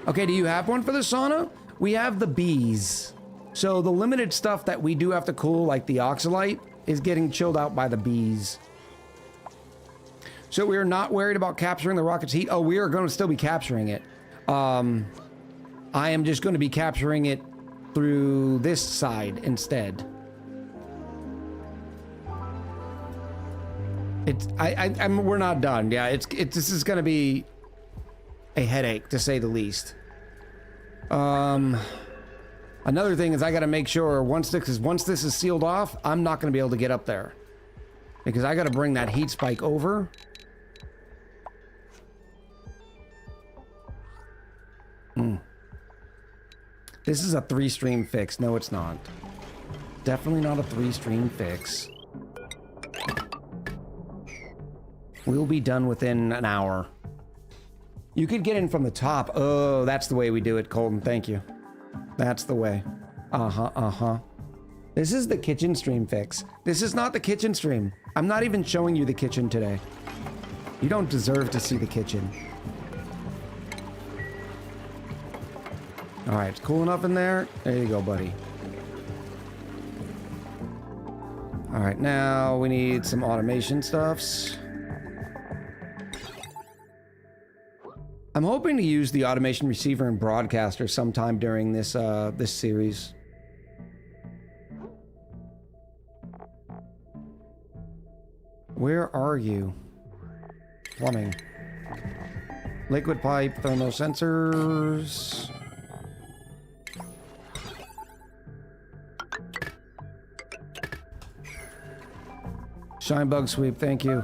Okay, do you have one for the sauna? We have the bees. So the limited stuff that we do have to cool, like the oxalite, is getting chilled out by the bees. So we're not worried about capturing the rocket's heat. Oh, we are going to still be capturing it. I am just going to be capturing it through this side instead. We're not done. Yeah, this is going to be a headache, to say the least. Another thing is I got to make sure once this is sealed off, I'm not going to be able to get up there because I got to bring that heat spike over. This is a 3-stream fix. No, it's not. Definitely not a 3-stream fix. We'll be done within an hour. You could get in from the top. Oh, that's the way we do it, Colton. Thank you. That's the way. This is the kitchen stream fix. This is not the kitchen stream. I'm not even showing you the kitchen today. You don't deserve to see the kitchen. All right, it's cool enough in there. There you go, buddy. All right, now we need some automation stuffs. I'm hoping to use the automation receiver and broadcaster sometime during this this series. Where are you? Plumbing. Liquid pipe, thermal sensors. Shine bug sweep, thank you.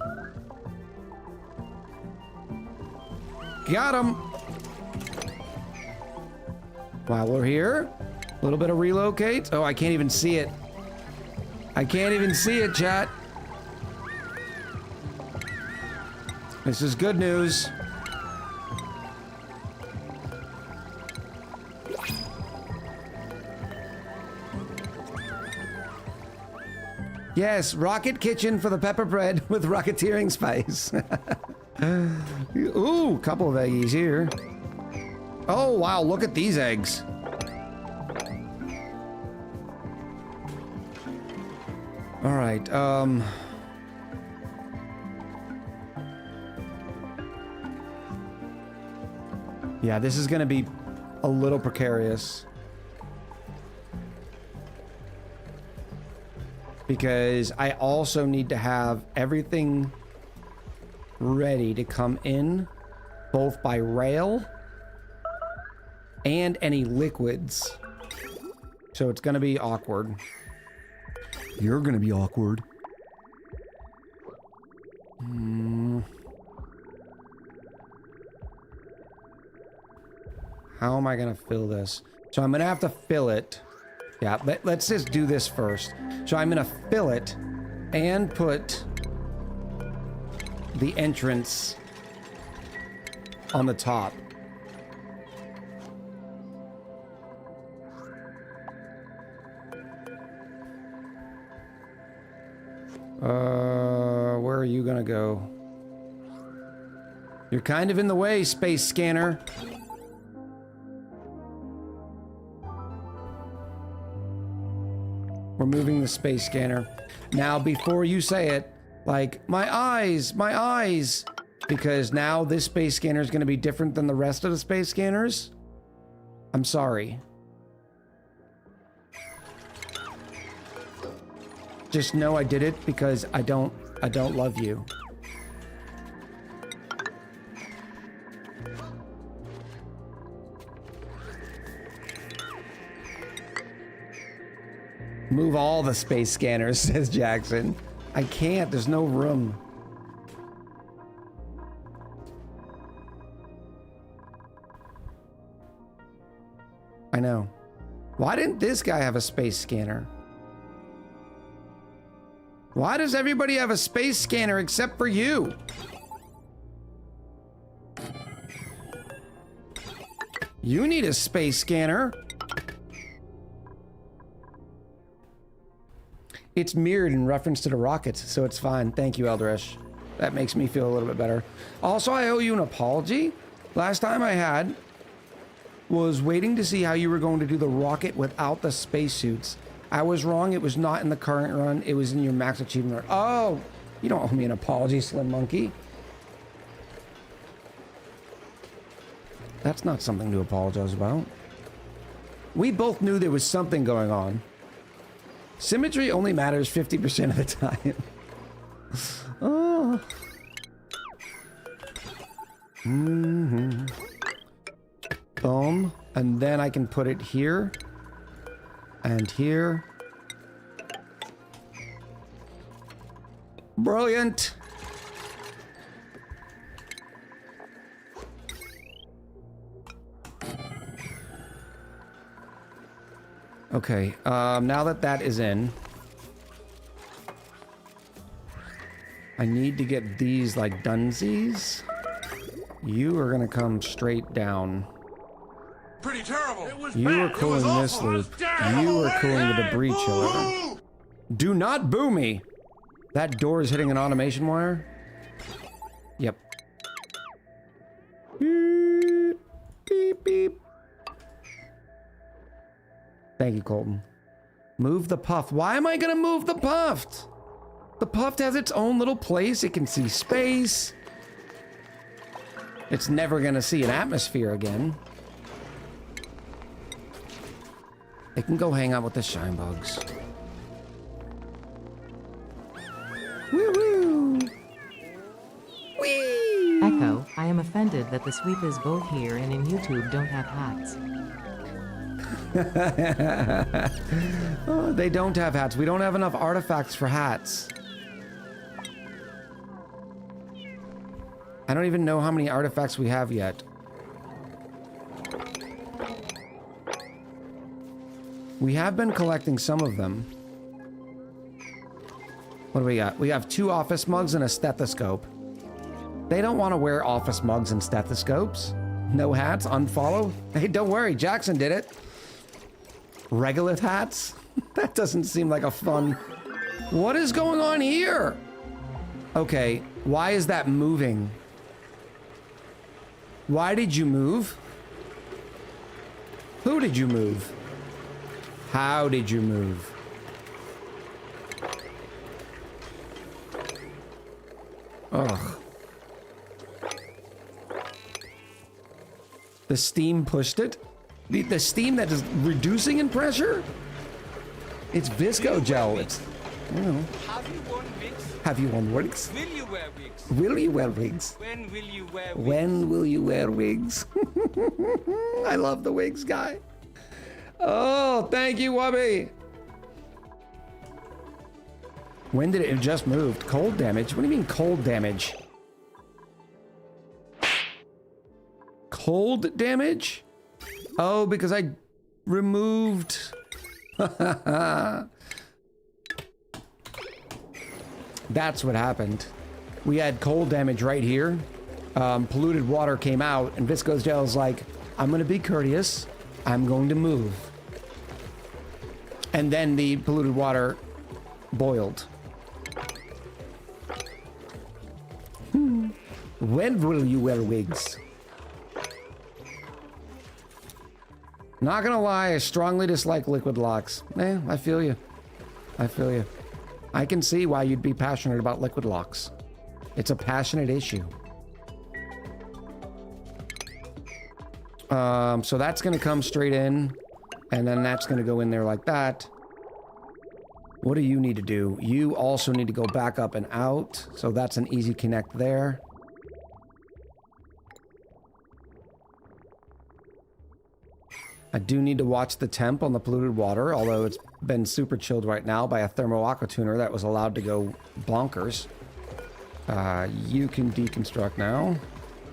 Got him. While we're here, a little bit of relocate. Oh, I can't even see it. I can't even see it, chat. This is good news. Yes, rocket kitchen for the pepper bread with rocketeering spice. Ooh, couple of eggies here. Oh, wow, look at these eggs. All right, yeah, this is gonna be a little precarious. Because I also need to have everything ready to come in, both by rail and any liquids. So it's gonna be awkward. You're gonna be awkward. How am I gonna fill this? So I'm gonna have to fill it. Yeah, let's just do this first. So I'm gonna fill it and put the entrance on the top. Where are you gonna go? You're kind of in the way, space scanner. We're moving the space scanner. Now, before you say it, like, my eyes, because now this space scanner is going to be different than the rest of the space scanners. I'm sorry. Just know I did it because I don't love you. Move all the space scanners, says Jackson. I can't, there's no room. I know. Why didn't this guy have a space scanner? Why does everybody have a space scanner except for you? You need a space scanner. It's mirrored in reference to the rockets, so it's fine. Thank you, Eldresh. That makes me feel a little bit better. Also, I owe you an apology. Last time I was waiting to see how you were going to do the rocket without the spacesuits. I was wrong. It was not in the current run. It was in your max achievement run. Oh, you don't owe me an apology, Slim Monkey. That's not something to apologize about. We both knew there was something going on. Symmetry only matters 50% of the time. Oh. Boom. And then I can put it here. And here. Brilliant. Okay, now that that is in, I need to get these like dunsies. You are gonna come straight down. Pretty terrible. You are cooling this loop. You are cooling the debris chiller. Do not boo me! That door is hitting an automation wire? Yep. Beep, beep, beep. Thank you, Colton. Move the puff. Why am I gonna move the puffed? The puffed has its own little place. It can see space. It's never gonna see an atmosphere again. It can go hang out with the shine bugs. Woo-woo! Whee! Echo, I am offended that the sweepers both here and in YouTube don't have hats. Oh, they don't have hats. We don't have enough artifacts for hats. I don't even know how many artifacts we have yet. We have been collecting some of them. What do we got? We have 2 office mugs and a stethoscope. They don't want to wear office mugs and stethoscopes. No hats, unfollow. Hey, don't worry, Jackson did it. Regolith hats? That doesn't seem like a fun... What is going on here? Okay, why is that moving? Why did you move? Who did you move? How did you move? Ugh. The steam pushed it? The steam that is reducing in pressure? It's visco gel. It's, you know. Have you worn wigs? Will you wear wigs? Will you wear wigs? When will you wear wigs? When will you wear wigs? I love the wigs guy. Oh, thank you, Wubby. When did it just moved? Cold damage? What do you mean cold damage? Cold damage? Oh, because I removed... That's what happened. We had cold damage right here. Polluted water came out, and Visco's Gel's like, I'm gonna be courteous. I'm going to move. And then the polluted water boiled. When will you wear wigs? Not gonna lie, I strongly dislike liquid locks. I feel you. I feel you. I can see why you'd be passionate about liquid locks. It's a passionate issue. So that's gonna come straight in, and then that's gonna go in there like that. What do you need to do? You also need to go back up and out, so that's an easy connect there. I do need to watch the temp on the polluted water, although it's been super chilled right now by a thermo aqua tuner that was allowed to go bonkers. You can deconstruct now.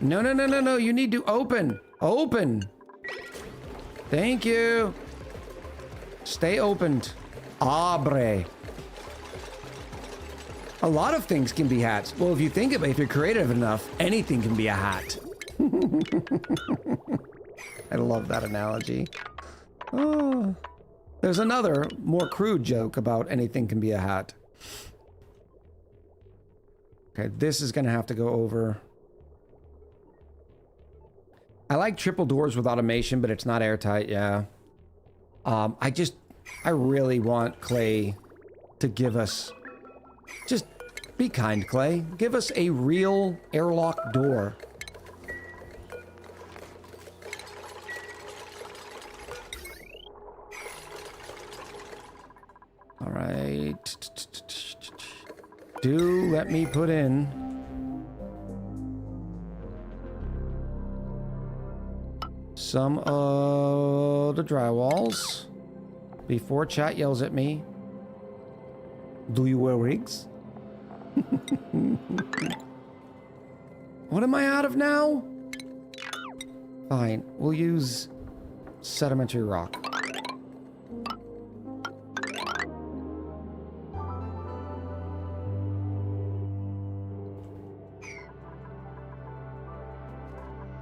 No, no, no, no, no. You need to open. Open. Thank you. Stay opened. Abre. A lot of things can be hats. Well, if you think of it, if you're creative enough, anything can be a hat. I love that analogy. Oh. There's another, more crude joke about anything can be a hat. Okay, this is gonna have to go over. I like triple doors with automation, but it's not airtight, yeah. I really want Clay to give us, just be kind, Clay. Give us a real airlock door. All right. Do let me put in some of the drywalls before chat yells at me. Do you wear wigs? What am I out of now? Fine, we'll use sedimentary rock.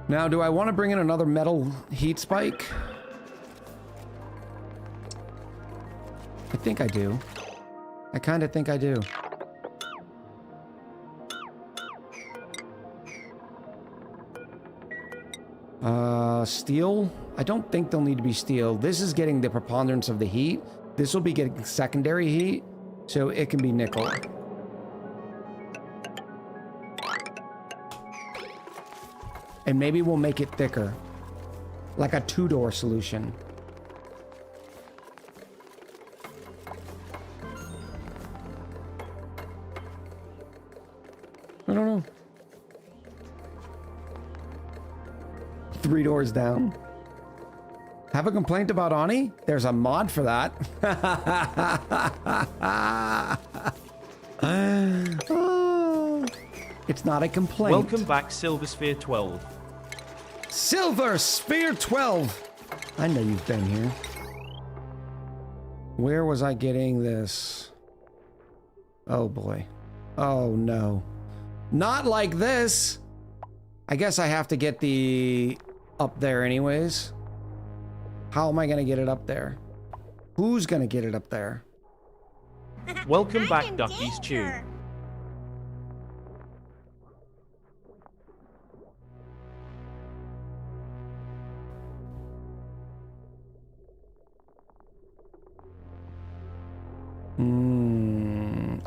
Now, do I want to bring in another metal heat spike? I think I do. I kind of think I do. Steel? I don't think they'll need to be steel. This is getting the preponderance of the heat. This will be getting secondary heat, so it can be nickel. And maybe we'll make it thicker. Like a two-door solution. I don't know. 3 doors down. Have a complaint about ONI? There's a mod for that. Oh, it's not a complaint. Welcome back, Silver Sphere 12. Silver Sphere 12! I know you've been here. Where was I getting this? Oh boy. Oh no. Not like this! I guess I have to get the... up there anyways. How am I gonna get it up there? Who's gonna get it up there? Welcome back, Ducky's Chew.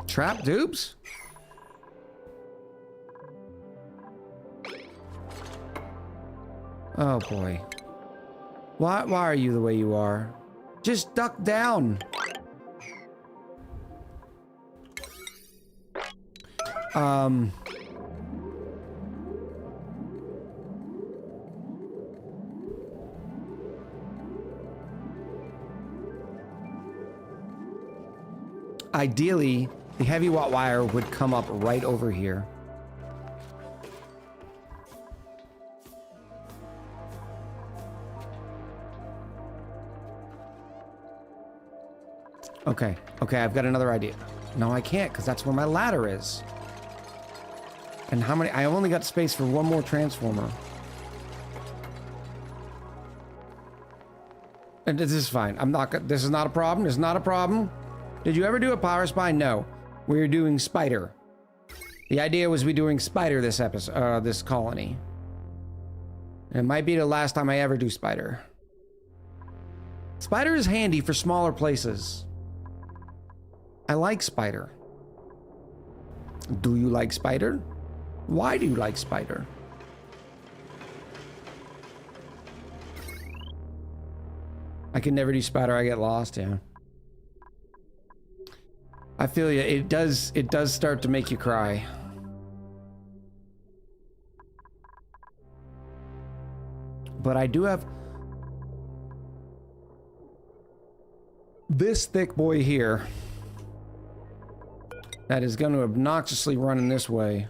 Trap dupes? Oh boy. Why are you the way you are? Just duck down. Ideally, the heavy watt wire would come up right over here. Okay, I've got another idea. No, I can't, because that's where my ladder is. And how many? I only got space for one more transformer. And this is fine. This is not a problem. This is not a problem. Did you ever do a power spy? No. We're doing spider. The idea was we doing spider this episode, this colony. And it might be the last time I ever do spider. Spider is handy for smaller places. I like spider. Do you like spider? Why do you like spider? I can never do spider. I get lost. Yeah. I feel you. It does start to make you cry. But I do have... this thick boy here that is going to obnoxiously run in this way.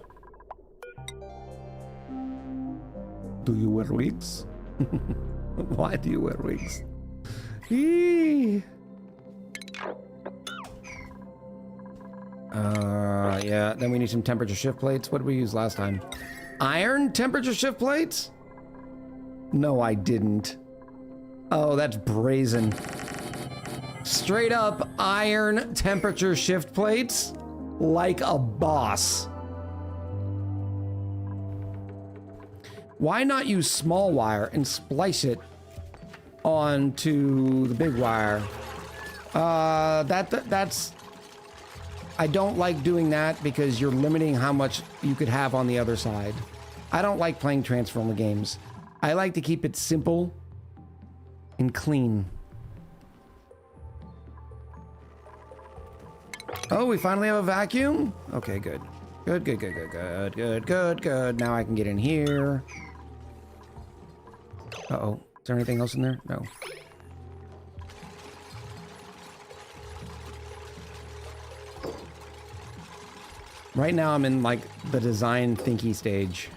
Do you wear wigs? Why do you wear wigs? Eee. Yeah, then we need some temperature shift plates. What did we use last time? Iron temperature shift plates? No, I didn't. Oh, that's brazen. Straight up iron temperature shift plates? Like a boss. Why not use small wire and splice it onto the big wire? That's... I don't like doing that because you're limiting how much you could have on the other side. I don't like playing Transformer games. I like to keep it simple and clean. Oh, we finally have a vacuum? Okay, good. Good. Now I can get in here. Uh-oh. Is there anything else in there? No. Right now I'm in like the design thinky stage.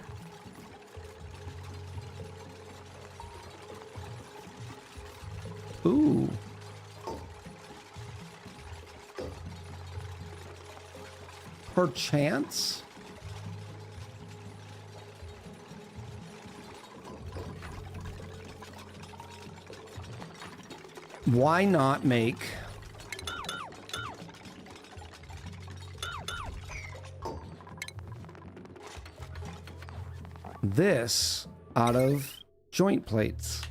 Ooh. Perchance? Why not make this out of joint plates?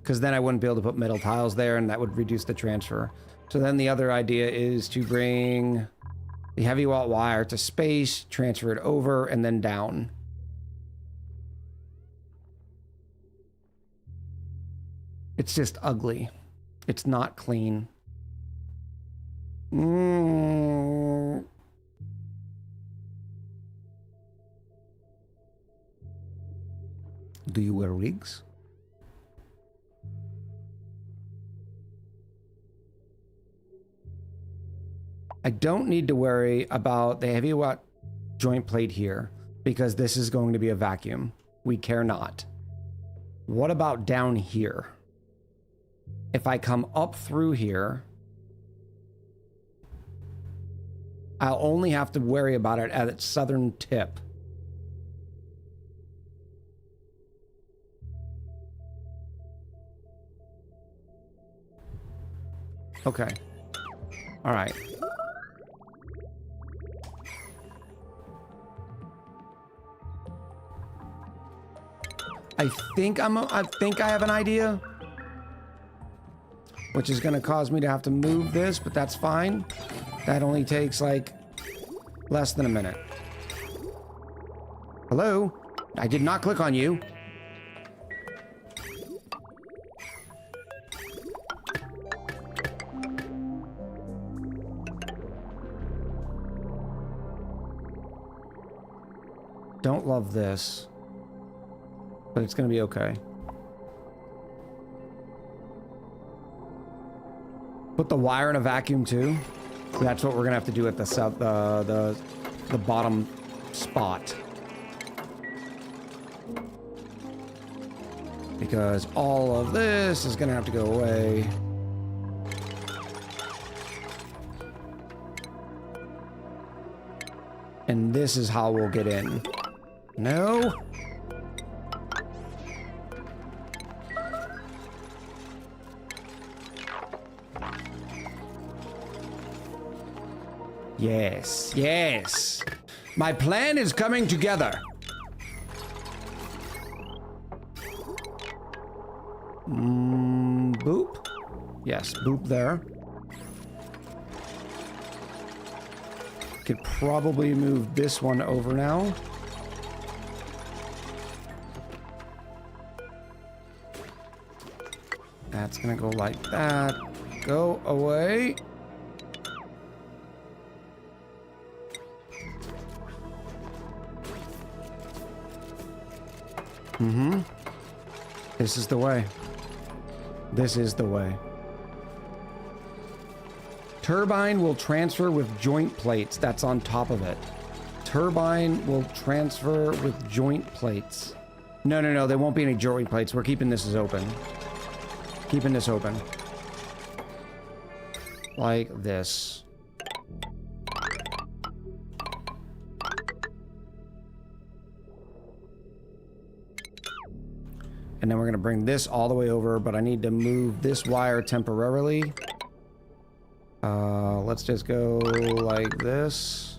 Because then I wouldn't be able to put metal tiles there and that would reduce the transfer. So then the other idea is to bring the heavy watt wire to space, transfer it over, and then down. It's just ugly. It's not clean. Do you wear wigs? I don't need to worry about the heavy watt joint plate here because this is going to be a vacuum. We care not. What about down here? If I come up through here, I'll only have to worry about it at its southern tip. Okay. All right. I think I have an idea, which is going to cause me to have to move this, but that's fine. That only takes like less than a minute. Hello? I did not click on you. Don't love this, but it's going to be okay. Put the wire in a vacuum too. That's what we're gonna have to do at the south, the bottom spot, because all of this is gonna have to go away. And this is how we'll get in. No. Yes, yes. My plan is coming together. Boop. Yes, boop there. Could probably move this one over now. That's gonna go like that. Go away. This is the way. This is the way. Turbine will transfer with joint plates. That's on top of it. Turbine will transfer with joint plates. No, no, no. There won't be any joint plates. We're keeping this as open. Keeping this open. Like this. And then we're going to bring this all the way over, but I need to move this wire temporarily. Let's just go like this.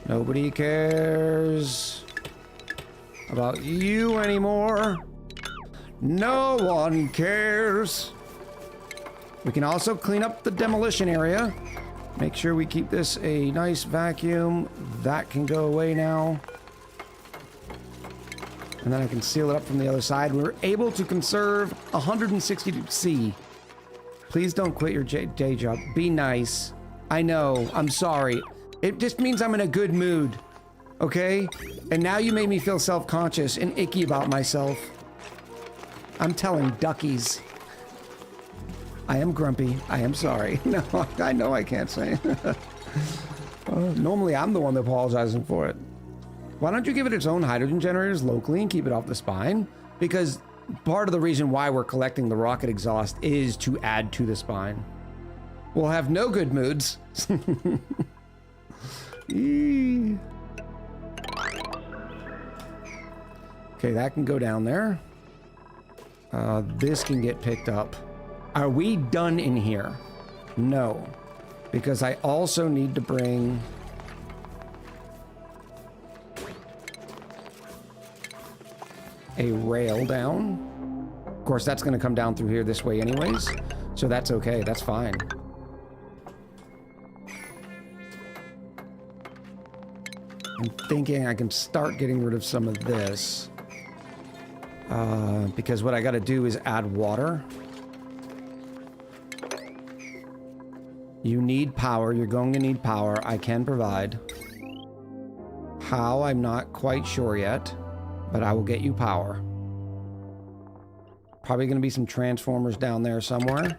Nobody cares about you anymore. No one cares. We can also clean up the demolition area. Make sure we keep this a nice vacuum. That can go away now. And then I can seal it up from the other side. We're able to conserve 160C. Please don't quit your day job. Be nice. I know. I'm sorry. It just means I'm in a good mood. Okay? And now you made me feel self-conscious and icky about myself. I'm telling duckies. I am grumpy. I am sorry. No, I know I can't say. Normally, I'm the one that apologizing for it. Why don't you give it its own hydrogen generators locally and keep it off the spine? Because part of the reason why we're collecting the rocket exhaust is to add to the spine. We'll have no good moods. Okay, that can go down there. This can get picked up. Are we done in here? No. Because I also need to bring... a rail down. Of course, that's going to come down through here this way anyways. So that's okay. That's fine. I'm thinking I can start getting rid of some of this. Because what I got to do is add water. You need power. You're going to need power. I can provide. How? I'm not quite sure yet. But I will get you power. Probably going to be some transformers down there somewhere.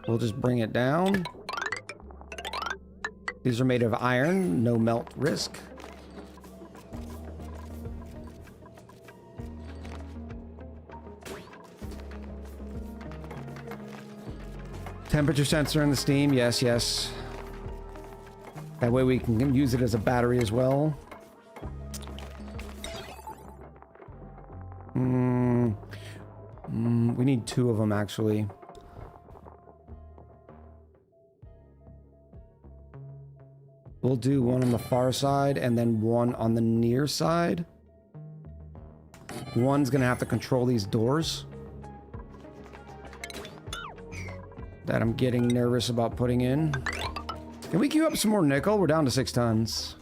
We'll just bring it down. These are made of iron, no melt risk. Temperature sensor in the steam, yes, yes. That way we can use it as a battery as well. We need 2 of them, actually. We'll do one on the far side and then one on the near side. One's gonna have to control these doors. That I'm getting nervous about putting in. Can we queue up some more nickel? We're down to 6 tons.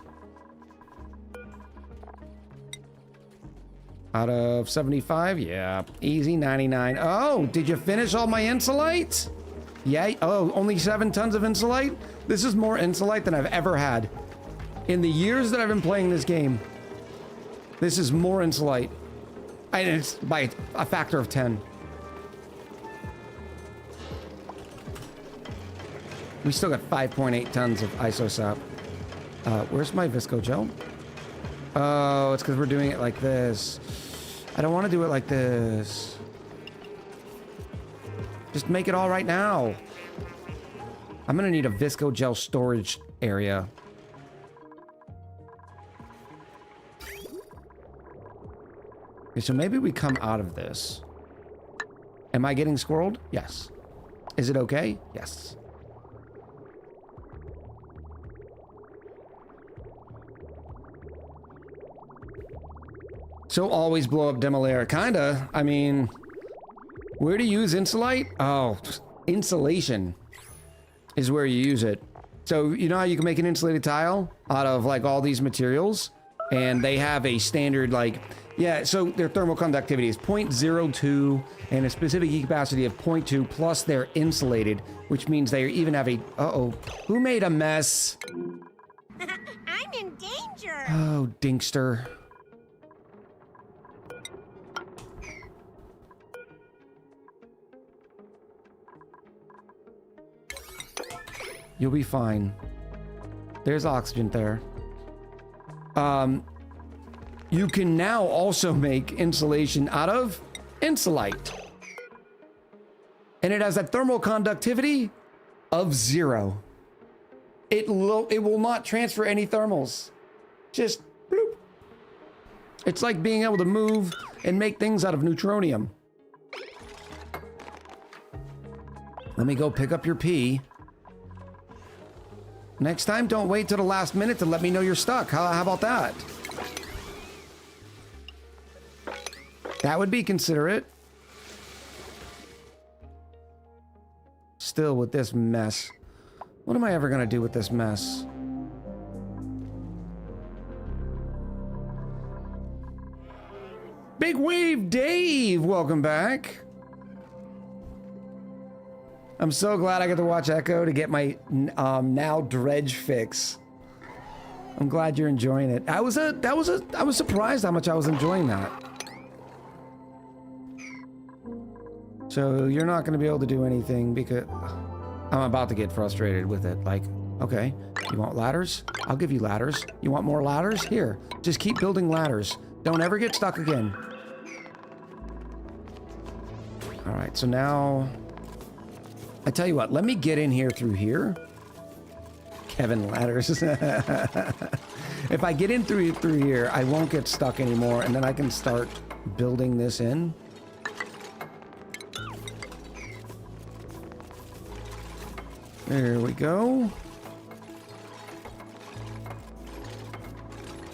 Out of 75? Yeah. Easy 99. Oh, did you finish all my insulate? Yeah. Oh, only 7 tons of insulate? This is more insulate than I've ever had. In the years that I've been playing this game, this is more insulate. And it's by a factor of 10. We still got 5.8 tons of isosap. Where's my visco gel? Oh, it's because we're doing it like this. I don't want to do it like this. Just make it all right now. I'm gonna need a visco gel storage area. Okay, so maybe we come out of this. Am I getting squirreled? Yes. Is it okay? Yes. So always blow up Demolaire. Kinda. I mean, where to use insulate? Oh, insulation is where you use it. So you know how you can make an insulated tile out of like all these materials? And they have a standard like, yeah, so their thermal conductivity is 0.02 and a specific heat capacity of 0.2 plus they're insulated, which means they even have a, uh-oh, who made a mess? I'm in danger. Oh, Dinkster. You'll be fine. There's oxygen there. You can now also make insulation out of insulite. And it has a thermal conductivity of 0. It will not transfer any thermals. Just bloop. It's like being able to move and make things out of neutronium. Let me go pick up your pee. Next time, don't wait till the last minute to let me know you're stuck. How about that? That would be considerate. Still with this mess. What am I ever gonna do with this mess? Big Wave Dave, welcome back. I'm so glad I get to watch Echo to get my now Dredge fix. I'm glad you're enjoying it. I was surprised how much I was enjoying that. So you're not going to be able to do anything because I'm about to get frustrated with it. Like, okay, you want ladders? I'll give you ladders. You want more ladders? Here, just keep building ladders. Don't ever get stuck again. All right, so now, I tell you what, let me get in here through here. Kevin ladders. If I get in through here, I won't get stuck anymore, and then I can start building this in. There we go.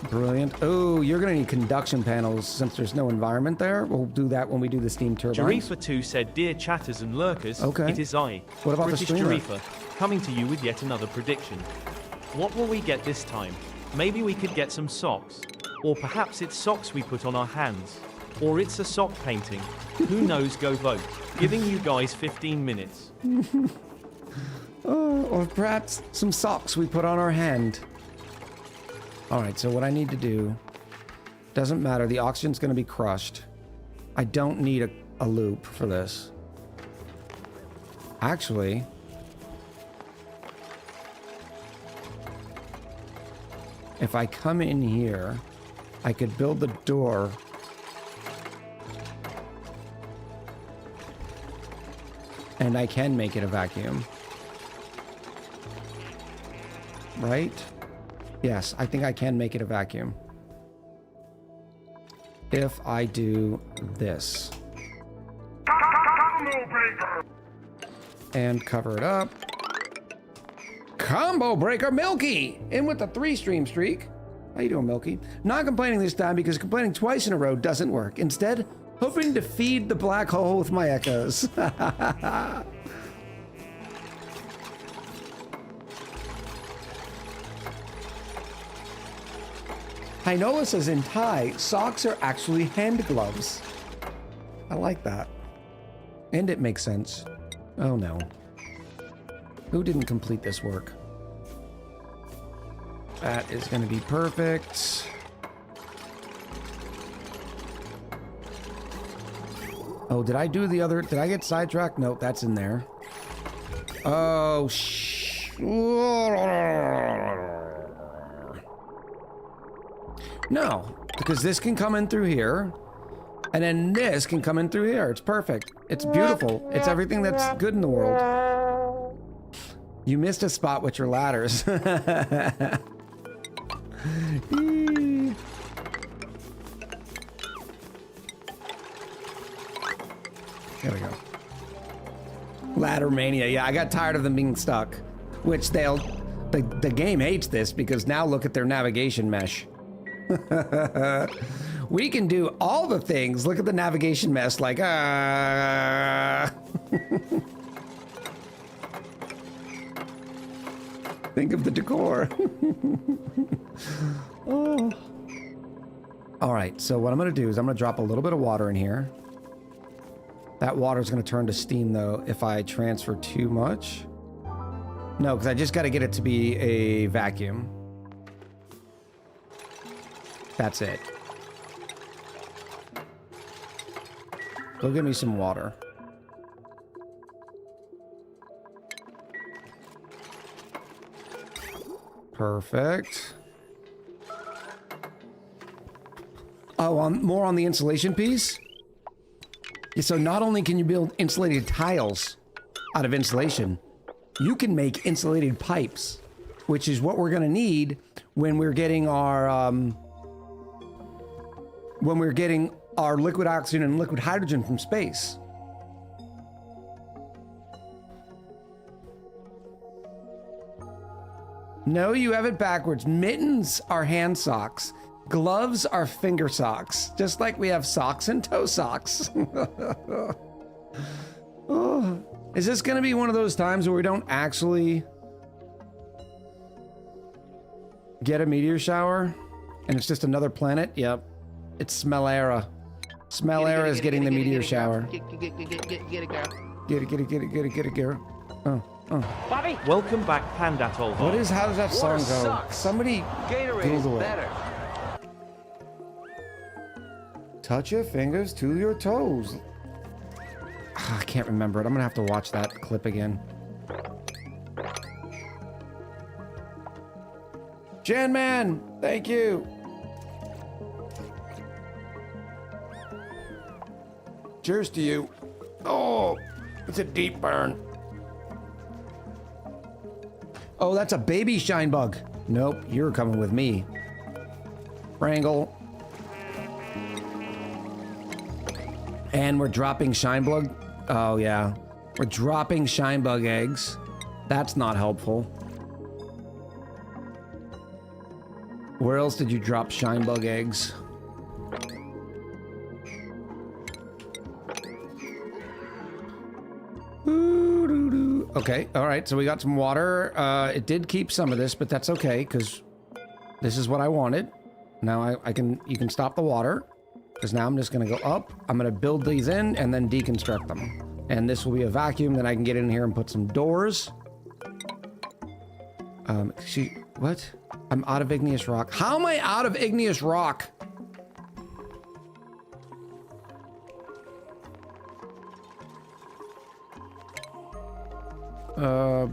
Brilliant. Oh, you're gonna need conduction panels since there's no environment there. We'll do that when we do the steam turbine. Jarifa2 said, "Dear chatters and lurkers, okay. It is I, what about British the streamer? Jarifa, coming to you with yet another prediction. What will we get this time? Maybe we could get some socks. Or perhaps it's socks we put on our hands. Or it's a sock painting. Who knows, go vote. Giving you guys 15 minutes. Oh, or perhaps some socks we put on our hand. Alright, so what I need to do, doesn't matter, the oxygen's going to be crushed. I don't need a loop for this. Actually, if I come in here, I could build the door. And I can make it a vacuum. Right? Yes, I think I can make it a vacuum. If I do this. And cover it up. Combo breaker Milky! In with the 3-stream streak. How you doing, Milky? Not complaining this time because complaining twice in a row doesn't work. Instead, hoping to feed the black hole with my echoes. Hainola says in Thai, socks are actually hand gloves. I like that. And it makes sense. Oh no. Who didn't complete this work? That is going to be perfect. Oh, did I do the other? Did I get sidetracked? Nope, that's in there. Oh, no, because this can come in through here, and then this can come in through here. It's perfect. It's beautiful. It's everything that's good in the world. You missed a spot with your ladders. There we go. Ladder mania. Yeah, I got tired of them being stuck, which the game hates this because now look at their navigation mesh. We can do all the things. Look at the navigation mesh, like think of the decor. Oh. All right, so what I'm gonna do is I'm gonna drop a little bit of water in here. That water is gonna turn to steam though if I transfer too much. No, because I just gotta get it to be a vacuum. That's it. Go get me some water. Perfect. Oh, more on the insulation piece? Yeah, so not only can you build insulated tiles out of insulation, you can make insulated pipes, which is what we're gonna need when we're getting our liquid oxygen and liquid hydrogen from space. No, you have it backwards. Mittens are hand socks. Gloves are finger socks. Just like we have socks and toe socks. Oh, is this gonna be one of those times where we don't actually get a meteor shower? And it's just another planet? Yep. It's Smellera. Smellera is getting the meteor shower. Get it, girl. Get it, girl. Oh. Bobby! Welcome back, Pandat Olvar. How does that song go? sucks. Somebody Google it. Better. Touch your fingers to your toes. I can't remember it. I'm gonna have to watch that clip again. Jan Man, thank you. Cheers to you. Oh, it's a deep burn. Oh, that's a baby shine bug. Nope, you're coming with me. Wrangle. And we're dropping shine bug. Oh yeah, we're dropping shine bug eggs. That's not helpful. Where else did you drop shine bug eggs? Okay, all right, so we got some water. It did keep some of this, but that's okay, because this is what I wanted. Now you can stop the water, because now I'm just gonna go up. I'm gonna build these in and then deconstruct them. And this will be a vacuum, then I can get in here and put some doors. What? I'm out of igneous rock. How am I out of igneous rock?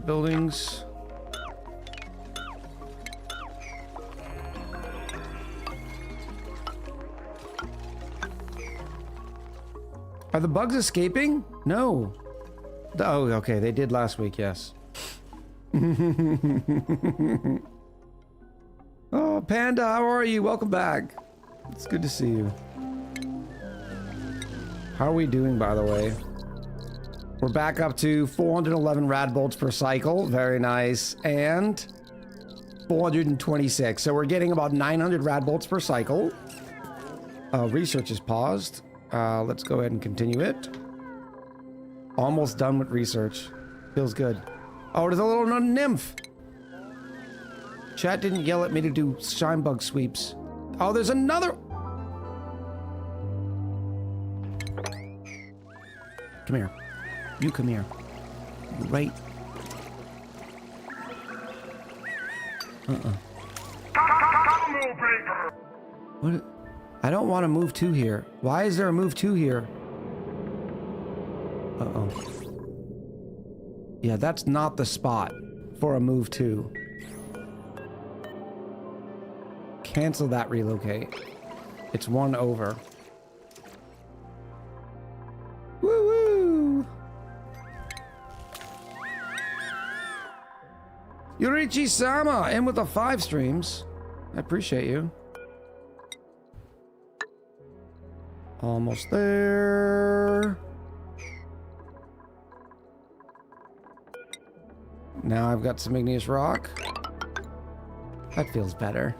Buildings. Are the bugs escaping? No. Oh, okay, they did last week, yes. Oh, Panda, how are you? Welcome back. It's good to see you. How are we doing, by the way? We're back up to 411 rad bolts per cycle. Very nice. And 426. So we're getting about 900 rad bolts per cycle. Research is paused. Let's go ahead and continue it. Almost done with research. Feels good. Oh, there's a little nymph. Chat didn't yell at me to do shine bug sweeps. Oh, there's another. Come here. You come here. Right. What? I don't want to move to here. Why is there a move to here? Uh-oh. Yeah, that's not the spot for a move to. Cancel that relocate. It's one over. Woo-woo! Yurichi-sama, in with the 5 streams. I appreciate you. Almost there. Now I've got some igneous rock. That feels better.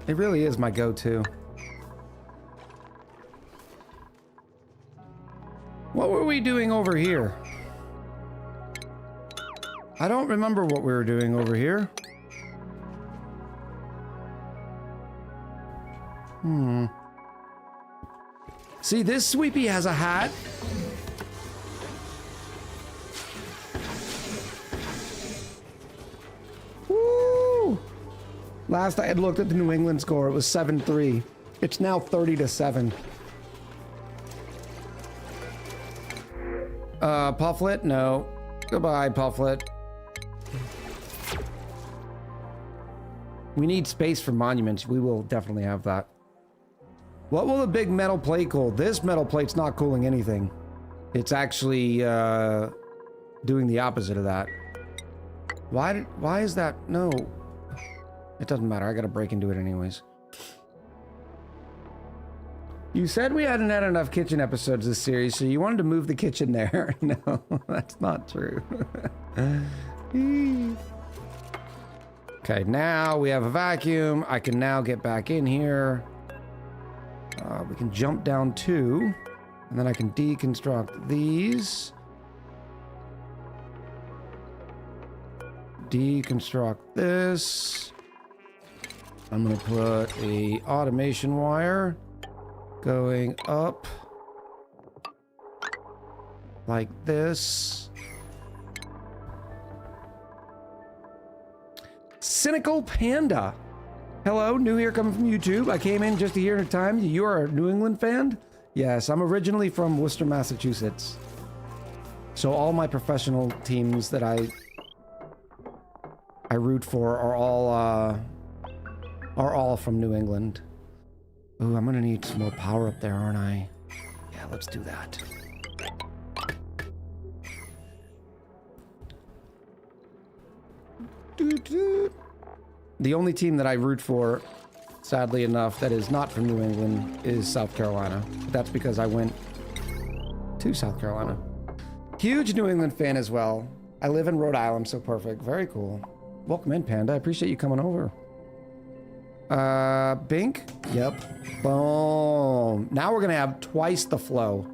It really is my go-to. What were we doing over here? I don't remember what we were doing over here. See, this Sweepy has a hat. Woo! Last I had looked at the New England score, it was 7-3. It's now 30-7. Pufflet? No. Goodbye, Pufflet. We need space for monuments. We will definitely have that. What will the big metal plate cool? This metal plate's not cooling anything. It's actually doing the opposite of that. Why is that? No. It doesn't matter. I gotta break into it anyways. You said we hadn't had enough kitchen episodes this series, so you wanted to move the kitchen there. No, that's not true. Okay, now we have a vacuum. I can now get back in here. We can jump down 2, and then I can deconstruct these. Deconstruct this. I'm gonna put a automation wire going up like this. Cynical Panda. Hello, new here coming from YouTube. I came in just to hear in time. You are a New England fan? Yes, I'm originally from Worcester, Massachusetts. So all my professional teams that I root for are all from New England. Ooh, I'm gonna need some more power up there, aren't I? Yeah, let's do that. The only team that I root for, sadly enough, that is not from New England is South Carolina. That's because I went to South Carolina. Huge New England fan as well. I live in Rhode Island, so perfect. Very cool. Welcome in, Panda. I appreciate you coming over. Bink? Yep. Boom. Now we're gonna have twice the flow.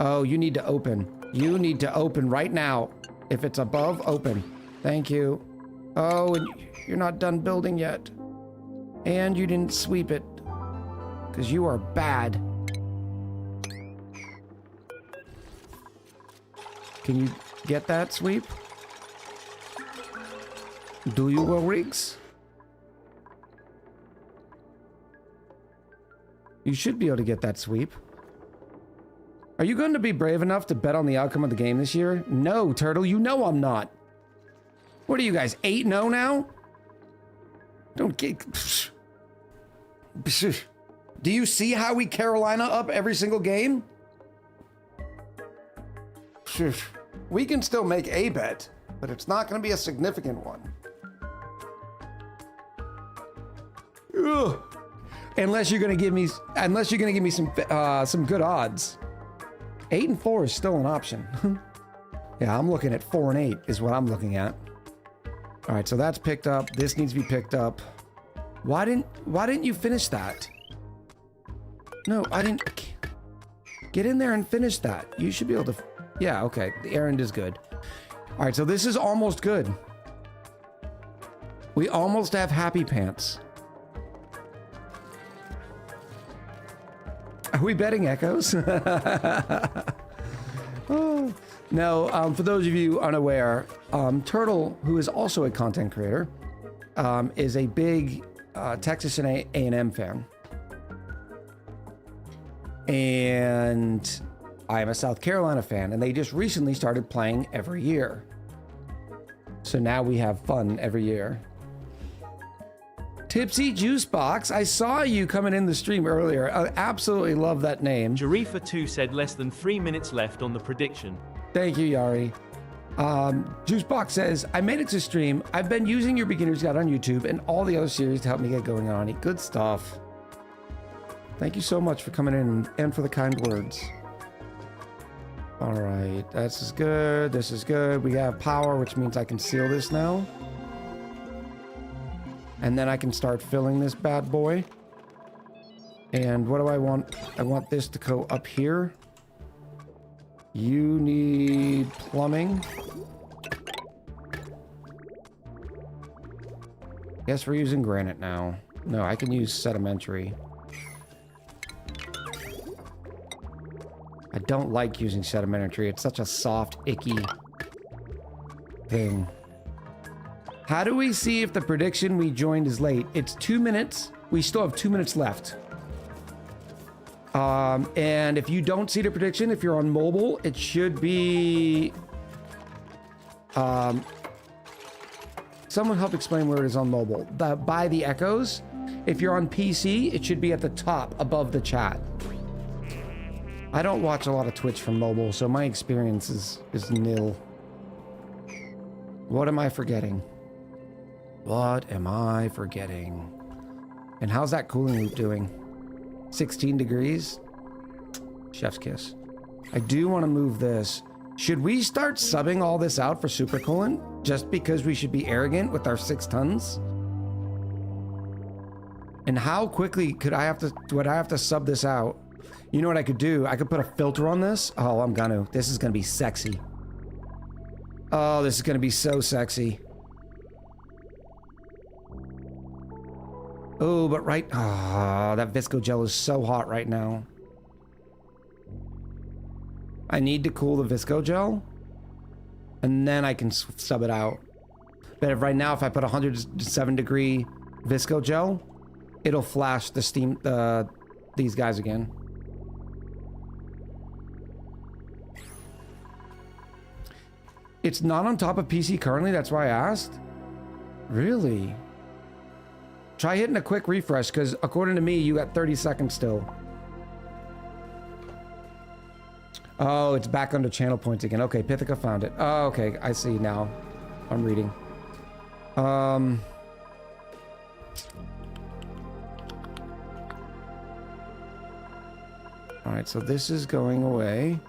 Oh, you need to open. You need to open right now. If it's above, open. Thank you. Oh, and you're not done building yet. And you didn't sweep it. Because you are bad. Can you get that sweep? Do you, Riggs? You should be able to get that sweep. Are you going to be brave enough to bet on the outcome of the game this year? No, Turtle, you know I'm not. What are you guys, 8-0 now? Don't get... Do you see how we Carolina up every single game? We can still make a bet, but it's not going to be a significant one. Ugh. Unless you're going to give me some good odds. 8-4 is still an option. Yeah, I'm looking at 4-8 is what I'm looking at. All right, so that's picked up. This needs to be picked up. Why didn't you finish that? No, I didn't. Get in there and finish that. You should be able to. Yeah, okay. The errand is good. All right, so this is almost good. We almost have happy pants. Are we betting echoes? Oh. No, for those of you unaware, Turtle, who is also a content creator, is a big Texas and A&M fan. And I am a South Carolina fan, and they just recently started playing every year. So now we have fun every year. Tipsy Juice Box, I saw you coming in the stream earlier. I absolutely love that name. Jarifa2 said less than 3 minutes left on the prediction. Thank you, Yari. Juicebox says, I made it to stream. I've been using your beginner's guide on YouTube and all the other series to help me get going on it. Good stuff. Thank you so much for coming in and for the kind words. All right, this is good. This is good. We have power, which means I can seal this now. And then I can start filling this bad boy. And what do I want? I want this to go up here. You need plumbing. Guess we're using granite now. No, I can use sedimentary. I don't like using sedimentary. It's such a soft, icky thing. How do we see if the prediction we joined is late? It's 2 minutes. We still have 2 minutes left. And if you don't see the prediction, if you're on mobile, it should be Someone help explain where it is on mobile. By the echoes. If you're on PC, it should be at the top above the chat. I don't watch a lot of Twitch from mobile, so my experience is nil. What am I forgetting? What am I forgetting? And how's that cooling loop doing? 16 degrees? Chef's kiss. I do want to move this. Should we start subbing all this out for super coolant? Just because we should be arrogant with our 6 tons? And how quickly would I have to sub this out? You know what I could do? I could put a filter on this. Oh, I'm gonna. This is gonna be sexy. Oh, this is gonna be so sexy. Oh, but right... Oh, that Visco gel is so hot right now. I need to cool the Visco gel. And then I can sub it out. But if right now, if I put 107 degree Visco gel, it'll flash the steam... these guys again. It's not on top of PC currently, that's why I asked. Really? Try hitting a quick refresh, because according to me, you got 30 seconds still. Oh, it's back under channel points again. Okay, Pythica found it. Oh, okay, I see now. I'm reading. All right, so this is going away.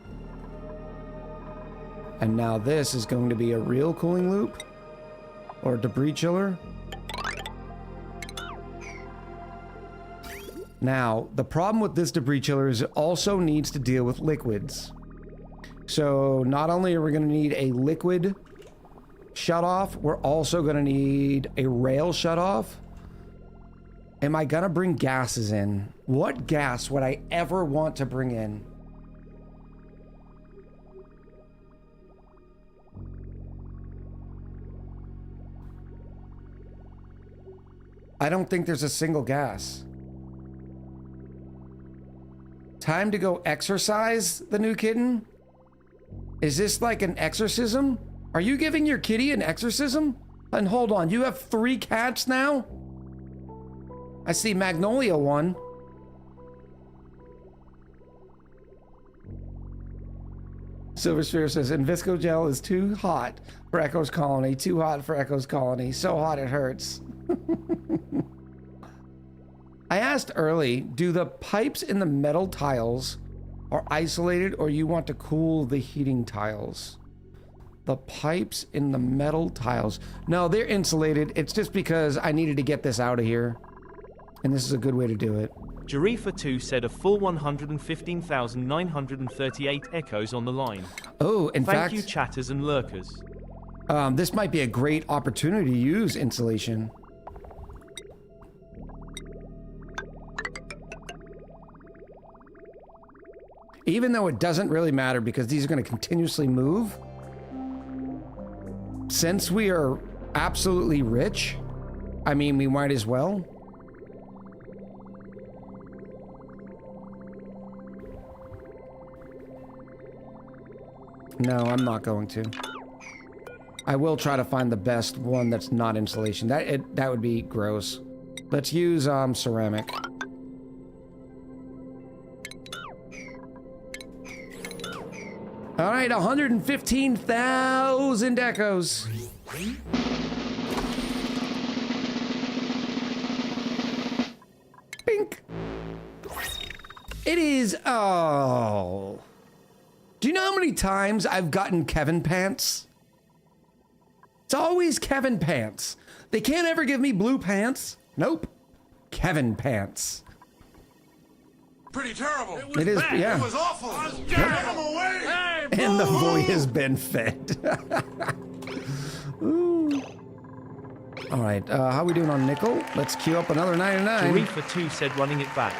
And now this is going to be a real cooling loop or debris chiller. Now, the problem with this debris chiller is it also needs to deal with liquids. So not only are we going to need a liquid shutoff, we're also going to need a rail shutoff. Am I going to bring gases in? What gas would I ever want to bring in? I don't think there's a single gas. Time to go exercise the new kitten? Is this like an exorcism? Are you giving your kitty an exorcism? And hold on, you have 3 cats now? I see Magnolia 1. Silver Sphere says, and Visco gel is too hot for Echo's Colony. Too hot for Echo's Colony. So hot it hurts. I asked early, do the pipes in the metal tiles are isolated or you want to cool the heating tiles? The pipes in the metal tiles. No, they're insulated. It's just because I needed to get this out of here. And this is a good way to do it. Jarifa2 said a full 115,938 echoes on the line. Oh, in fact... Thank you, chatters and lurkers. This might be a great opportunity to use insulation. Even though it doesn't really matter because these are going to continuously move. Since we are absolutely rich, I mean, we might as well. No, I'm not going to. I will try to find the best one that's not insulation. That would be gross. Let's use ceramic. All right, 115,000 echoes. Bink. It is, oh. Do you know how many times I've gotten Kevin pants? It's always Kevin pants. They can't ever give me blue pants. Nope. Kevin pants. Pretty terrible. It is, bad. yeah. It was awful. Get him away. Hey, and the boy has been fed. Ooh. All right, how are we doing on nickel? Let's queue up another 99. Jarifa2 said running it back.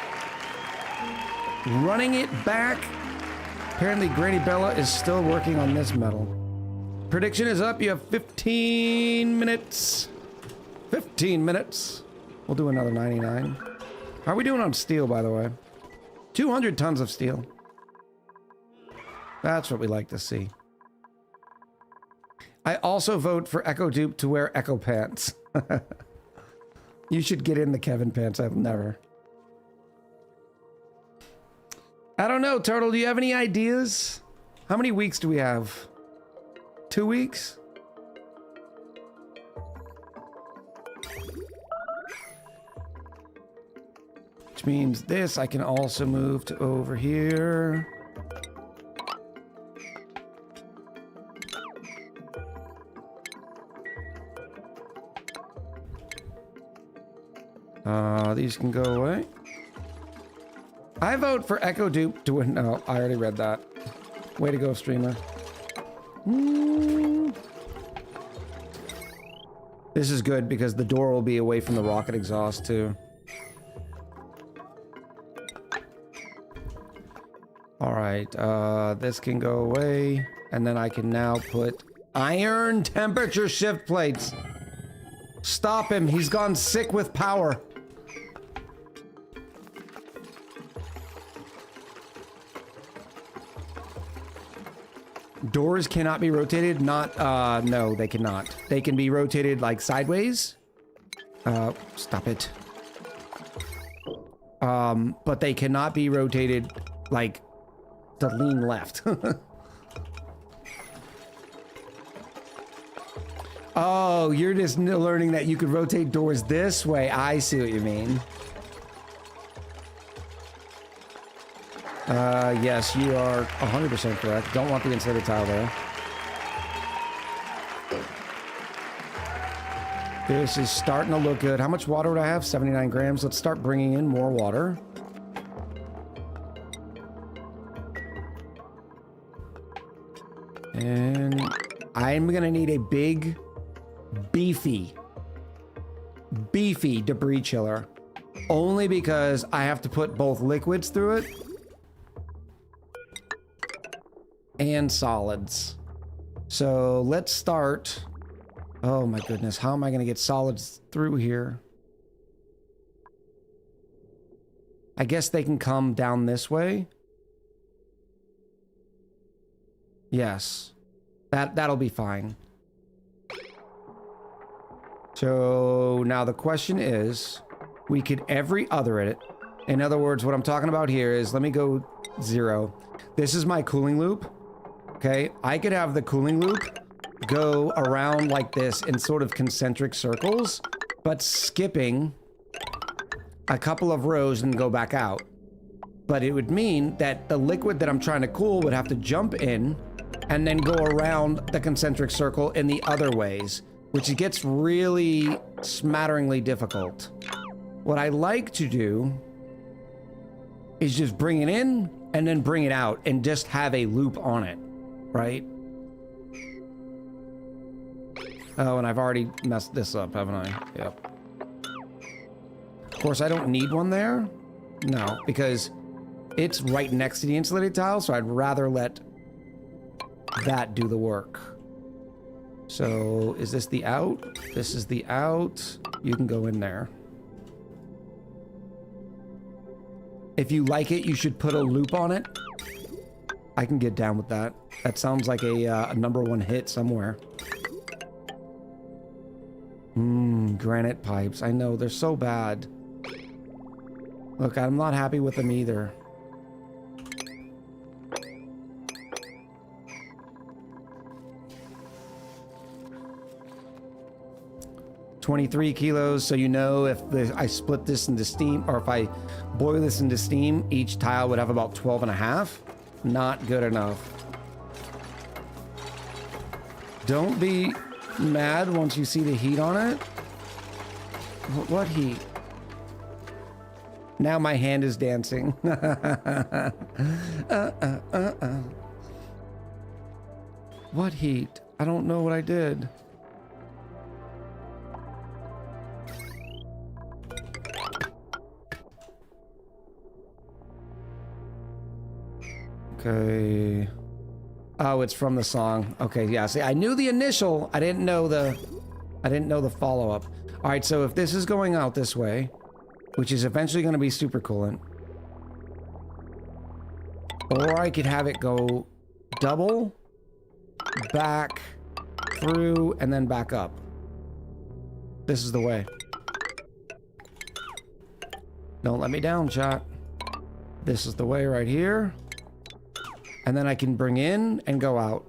Running it back. Apparently Granny Bella is still working on this metal. Prediction is up. You have 15 minutes. 15 minutes. We'll do another 99. How are we doing on steel, by the way? 200 tons of steel. That's what we like to see. I also vote for Echo Dupe to wear Echo pants. You should get in the Kevin pants. I've never. I don't know, Turtle. Do you have any ideas? How many weeks do we have? 2 weeks? Which means this I can also move to over here. These can go away. I vote for Echo Dupe to win. No, I already read that. Way to go, streamer. This is good because the door will be away from the rocket exhaust too. All right, this can go away, and then I can now put iron temperature shift plates. Stop him, he's gone sick with power. Doors cannot be rotated, no, they cannot. They can be rotated like sideways. Stop it. But they cannot be rotated like to lean left. Oh, you're just learning that you could rotate doors this way. I see what you mean. Yes, you are 100% correct. Don't want the inserted tile there. This is starting to look good. How much water would I have? 79 grams. Let's start bringing in more water. And I'm gonna need a big, beefy debris chiller. Only because I have to put both liquids through it and solids. So let's start. Oh my goodness, how am I gonna get solids through here? I guess they can come down this way. Yes, that'll be fine. So now the question is, we could every other it. In other words, what I'm talking about here is, let me go 0. This is my cooling loop. Okay, I could have the cooling loop go around like this in sort of concentric circles, but skipping a couple of rows and go back out. But it would mean that the liquid that I'm trying to cool would have to jump in and then go around the concentric circle in the other ways, which gets really smatteringly difficult. What I like to do is just bring it in and then bring it out and just have a loop on it, right? Oh, and I've already messed this up, haven't I? Yep. Of course, I don't need one there. No, because it's right next to the insulated tile, so I'd rather let that do the work. So, is this the out? This is the out. You can go in there. If you like it, you should put a loop on it. I can get down with that. That sounds like a #1 hit somewhere. Granite pipes. I know, they're so bad. Look, I'm not happy with them either. $23 kilos, so you know if I split this into steam, or if I boil this into steam, each tile would have about 12.5. Not good enough. Don't be mad once you see the heat on it. What heat? Now my hand is dancing. What heat? I don't know what I did. Okay. Oh, it's from the song. Okay, yeah. See, I knew the initial. I didn't know the follow-up. All right, so if this is going out this way, which is eventually going to be super coolant, or I could have it go double, back, through and then back up. This is the way. Don't let me down, chat. This is the way right here. And then I can bring in and go out.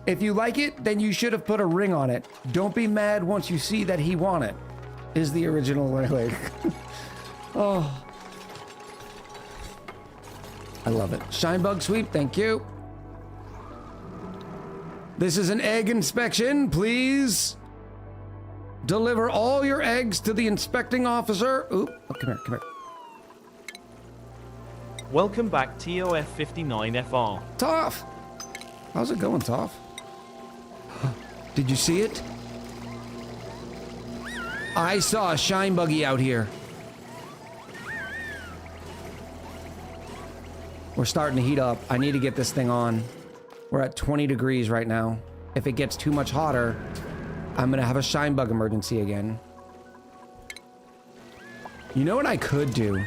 If you like it, then you should have put a ring on it. Don't be mad once you see that he won it. Is the original lyric. Oh. I love it. Shinebug sweep, thank you. This is an egg inspection, please. Deliver all your eggs to the inspecting officer. Oop, oh, come here. Welcome back, TOF59FR. Toph! How's it going, Toph? Did you see it? I saw a shine buggy out here. We're starting to heat up. I need to get this thing on. We're at 20 degrees right now. If it gets too much hotter, I'm gonna have a shine bug emergency again. You know what I could do?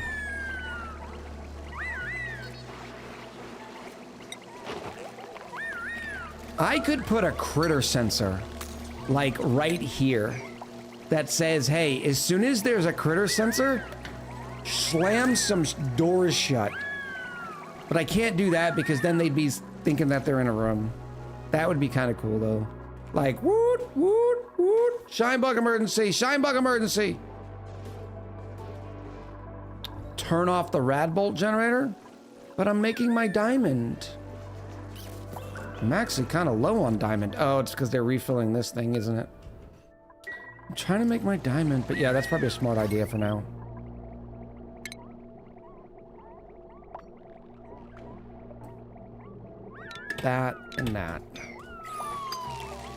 I could put a critter sensor, like right here, that says, hey, as soon as there's a critter sensor, slam some doors shut. But I can't do that because then they'd be thinking that they're in a room. That would be kind of cool though. Like, woot, woot, woot, shine bug emergency, shine bug emergency. Turn off the rad bolt generator, but I'm making my diamond. I'm actually kind of low on diamond. Oh, it's because they're refilling this thing, isn't it? I'm trying to make my diamond, but yeah, that's probably a smart idea for now. That and that.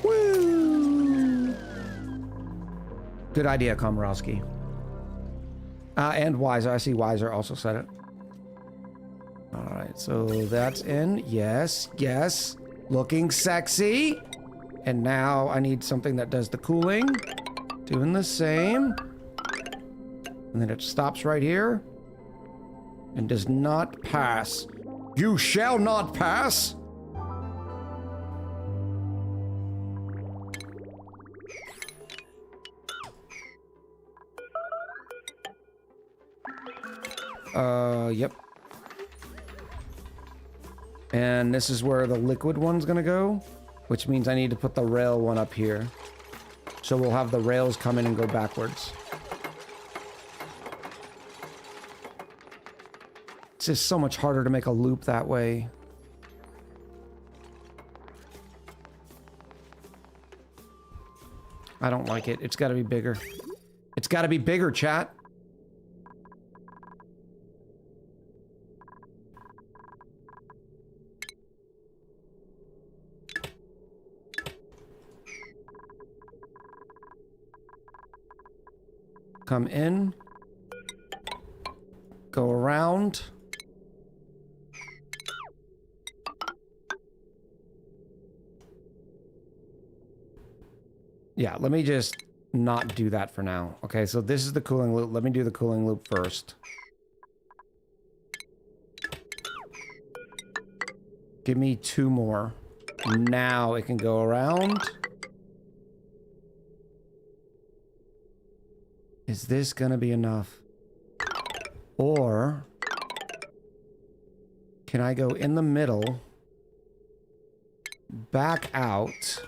Woo! Good idea, Komorowski. And Wiser. I see Wiser also said it. All right, so that's in. Yes, yes. Looking sexy. And now I need something that does the cooling. Doing the same. And then it stops right here. And does not pass. You shall not pass. Yep. And this is where the liquid one's gonna go, which means I need to put the rail one up here. So we'll have the rails come in and go backwards. It's just so much harder to make a loop that way. I don't like it. It's gotta be bigger. It's gotta be bigger, chat. Come in, go around. Yeah, let me just not do that for now. Okay, so this is the cooling loop. Let me do the cooling loop first. Give me 2 more. Now it can go around. Is this gonna be enough? Or can I go in the middle, back out,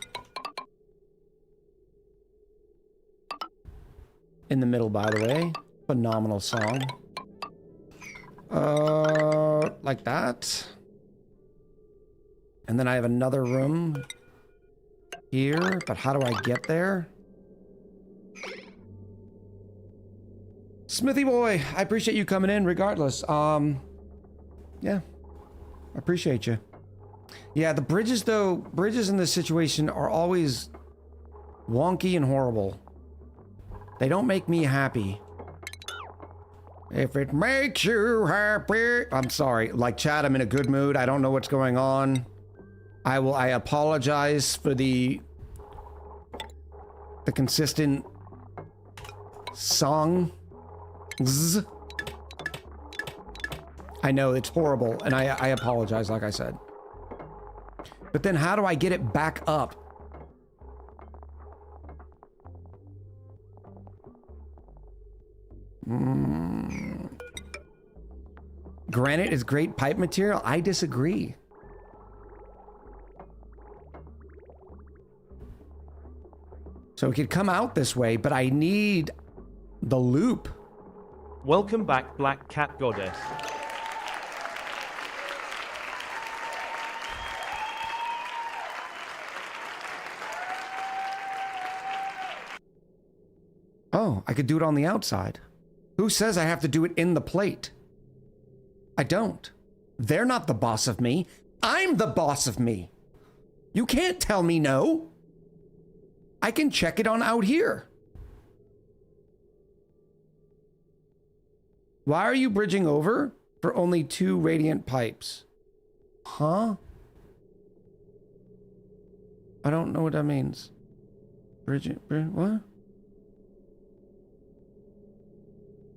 in the middle, by the way, phenomenal song. Like that. And then I have another room here, but how do I get there? Smithy boy, I appreciate you coming in regardless. Yeah, I appreciate you. Yeah, the bridges though, bridges in this situation are always wonky and horrible. They don't make me happy. If it makes you happy. I'm sorry, like chat, I'm in a good mood. I don't know what's going on. I apologize for the consistent song. Zzz. I know it's horrible, and I apologize, like I said. But then how do I get it back up? Granite is great pipe material. I disagree. So it could come out this way, but I need the loop. Welcome back, Black Cat Goddess. Oh, I could do it on the outside. Who says I have to do it in the plate? I don't. They're not the boss of me. I'm the boss of me. You can't tell me no. I can check it on out here. Why are you bridging over for only 2 radiant pipes? Huh? I don't know what that means. What?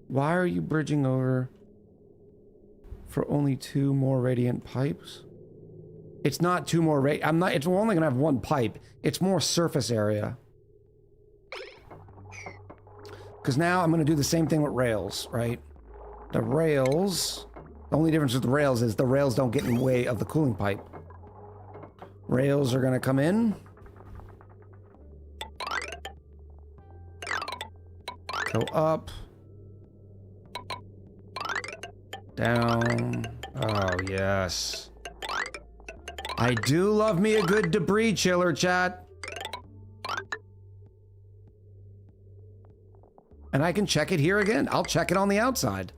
Why are you bridging over for only 2 more radiant pipes? It's not 2 more it's only gonna have 1 pipe. It's more surface area. Because now I'm gonna do the same thing with rails, right? The rails, the only difference with the rails is the rails don't get in the way of the cooling pipe. Rails are gonna come in. Go up. Down. Oh, yes. I do love me a good debris chiller, chat. And I can check it here again. I'll check it on the outside.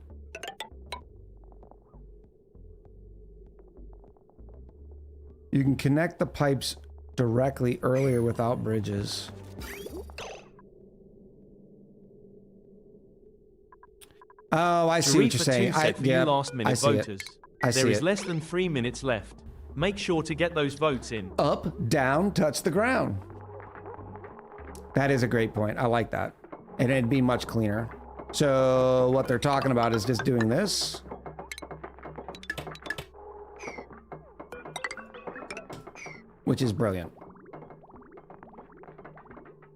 You can connect the pipes directly earlier without bridges. Oh, I see what you're saying. Last minute voters. I see there is it. less than 3 minutes left. Make sure to get those votes in. Up, down, touch the ground. That is a great point. I like that. And it'd be much cleaner. So what they're talking about is just doing this. Which is brilliant.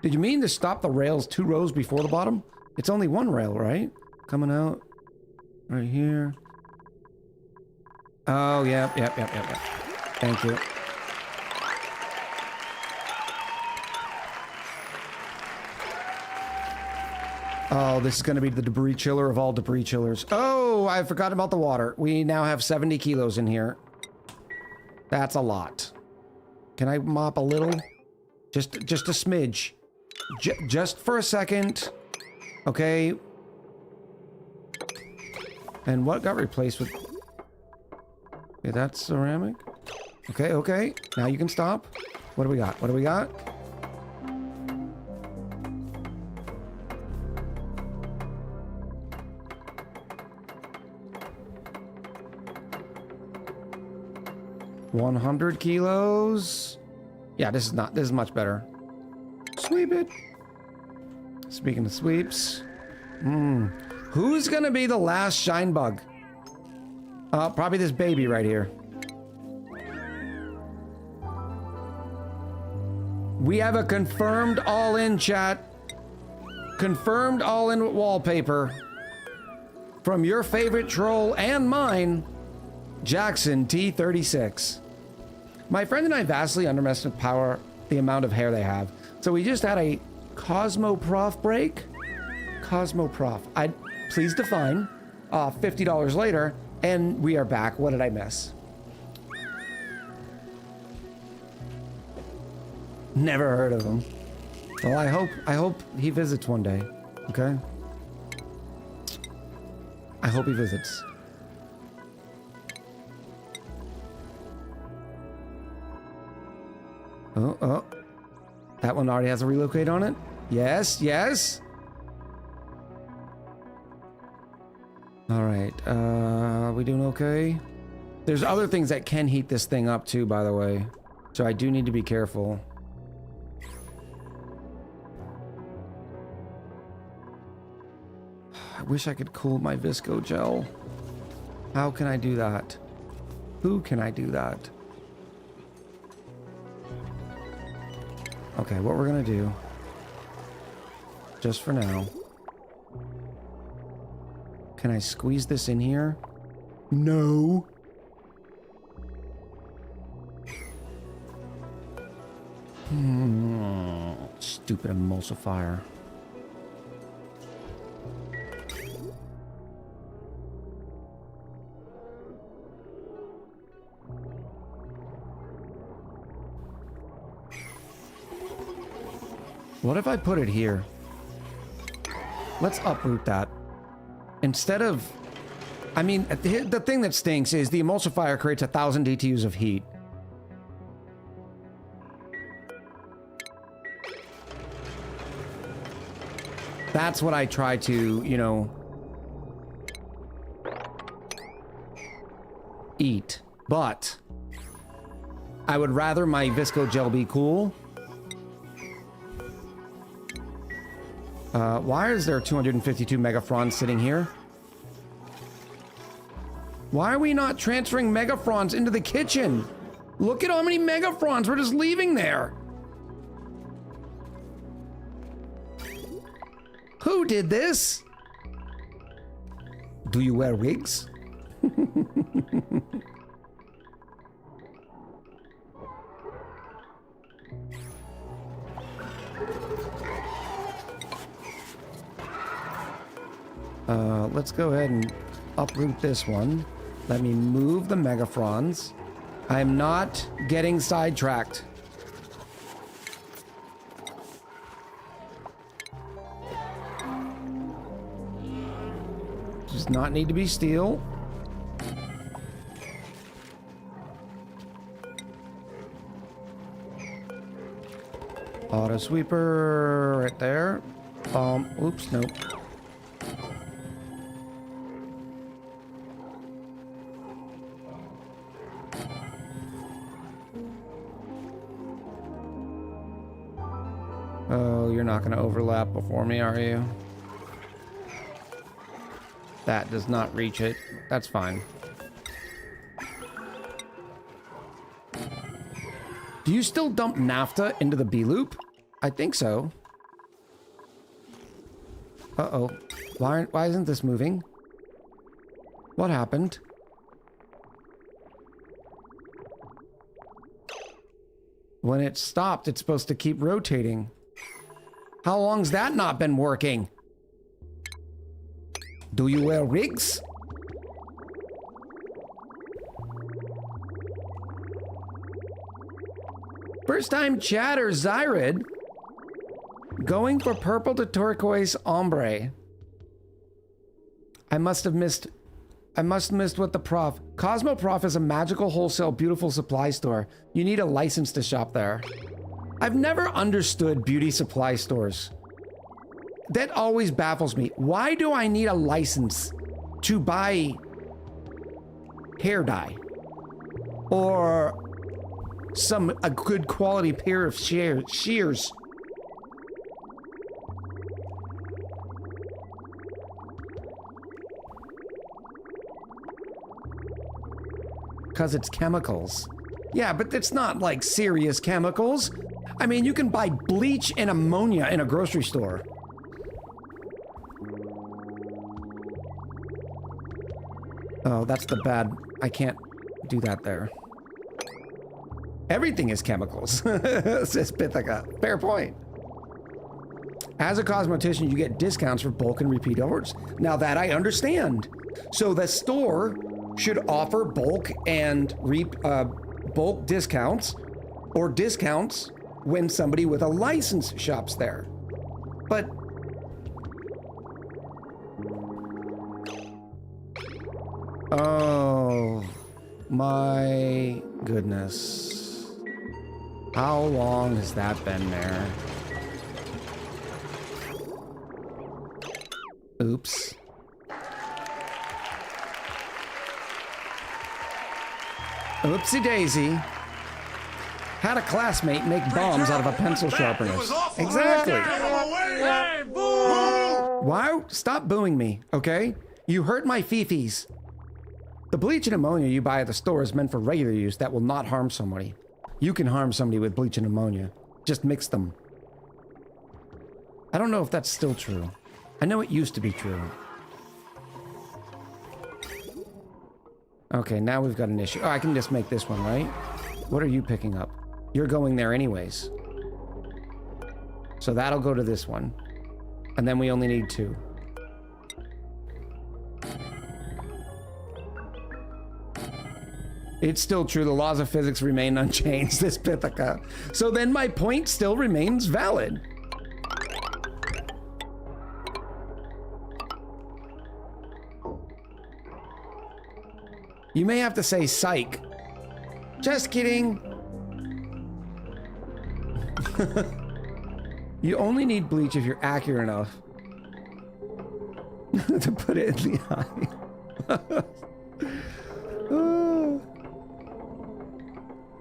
Did you mean to stop the rails 2 rows before the bottom? It's only 1 rail, right? Coming out right here. Oh, yep. Thank you. Oh, this is going to be the debris chiller of all debris chillers. Oh, I forgot about the water. We now have 70 kilos in here. That's a lot. Can I mop a little? Just a smidge. Just for a second. Okay. And what got replaced with... Okay, that's ceramic. Okay. Now you can stop. What do we got? 100 kilos. Yeah, this is much better. Sweep it. Speaking of sweeps. Who's gonna be the last shine bug? Probably this baby right here. We have a confirmed all-in, chat. Confirmed all-in wallpaper. From your favorite troll and mine, Jackson T36. My friend and I vastly underestimate the amount of hair they have. So we just had a Cosmoprof break. Cosmoprof. Please define. $50 later, and we are back. What did I miss? Never heard of him. Well, I hope he visits one day. Okay? I hope he visits. Oh. That one already has a relocate on it? Yes. All right. We doing okay? There's other things that can heat this thing up too, by the way. So I do need to be careful. I wish I could cool my Visco gel. How can I do that? Who can I do that? Okay, what we're gonna do, just for now, can I squeeze this in here? No. Stupid emulsifier. What if I put it here? Let's uproot that. Instead of... I mean, the thing that stinks is the emulsifier creates 1,000 DTUs of heat. That's what I try to, you know, eat. But I would rather my Visco gel be cool. Why is there 252 megafrons sitting here? Why are we not transferring megafrons into the kitchen? Look at how many megafrons we're just leaving there. Who did this? Do you wear wigs? Let's go ahead and uproot this one. Let me move the megafrons. I'm not getting sidetracked. Does not need to be steel. Auto sweeper right there. Oops, nope. Oh, you're not going to overlap before me, are you? That does not reach it. That's fine. Do you still dump naphtha into the B loop? I think so. Uh-oh. Why isn't this moving? What happened? When it stopped, it's supposed to keep rotating. How long's that not been working? Do you wear wigs? First time chatter, Zyrid. Going for purple to turquoise ombre. I must have missed what the prof. Cosmo Prof is a magical wholesale beautiful supply store. You need a license to shop there. I've never understood beauty supply stores. That always baffles me. Why do I need a license to buy hair dye? Or a good quality pair of shears? Because it's chemicals. Yeah, but it's not like serious chemicals. I mean, you can buy bleach and ammonia in a grocery store. Oh, that's the bad... I can't do that there. Everything is chemicals, says Pithaca. Fair point. As a cosmetician, you get discounts for bulk and repeat orders. Now that I understand. So the store should offer bulk and bulk discounts or discounts when somebody with a license shops there. But oh my goodness. How long has that been there? Oops. Oopsie daisy. Had a classmate make bombs out of a pencil sharpener. Exactly. Hey, boo! Why? Stop booing me, okay? You hurt my fifis. The bleach and ammonia you buy at the store is meant for regular use that will not harm somebody. You can harm somebody with bleach and ammonia. just mix them. I don't know if that's still true. I know it used to be true. Okay, now we've got an issue. Oh, I can just make this one, right? What are you picking up? You're going there anyways. So that'll go to this one. And then we only need 2. It's still true. The laws of physics remain unchanged, this Pitheca. So then my point still remains valid. You may have to say psych. Just kidding. You only need bleach if you're accurate enough to put it in the eye.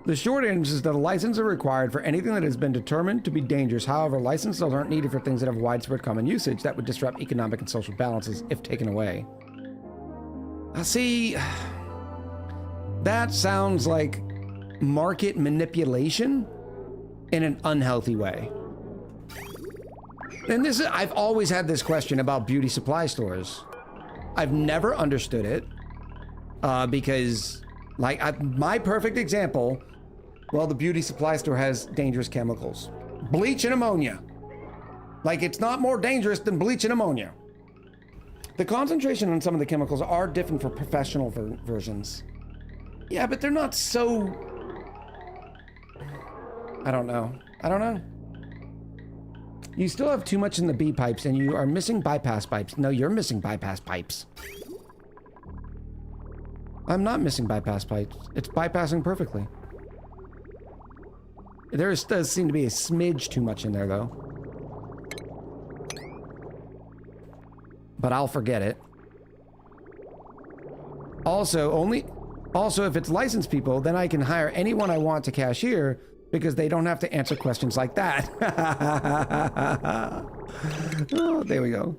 The short answer is that a license are required for anything that has been determined to be dangerous. However, licenses aren't needed for things that have widespread common usage that would disrupt economic and social balances if taken away. See, that sounds like market manipulation in an unhealthy way. And this is, I've always had this question about beauty supply stores. I've never understood it because, like, my perfect example, well, the beauty supply store has dangerous chemicals. Bleach and ammonia. Like, it's not more dangerous than bleach and ammonia. The concentration on some of the chemicals are different for professional versions. Yeah, but they're not so... I don't know. You still have too much in the B pipes and you are missing bypass pipes. No, you're missing bypass pipes. I'm not missing bypass pipes. It's bypassing perfectly. There does seem to be a smidge too much in there, though. But I'll forget it. Also, if it's licensed people, then I can hire anyone I want to cashier because they don't have to answer questions like that. Oh, there we go.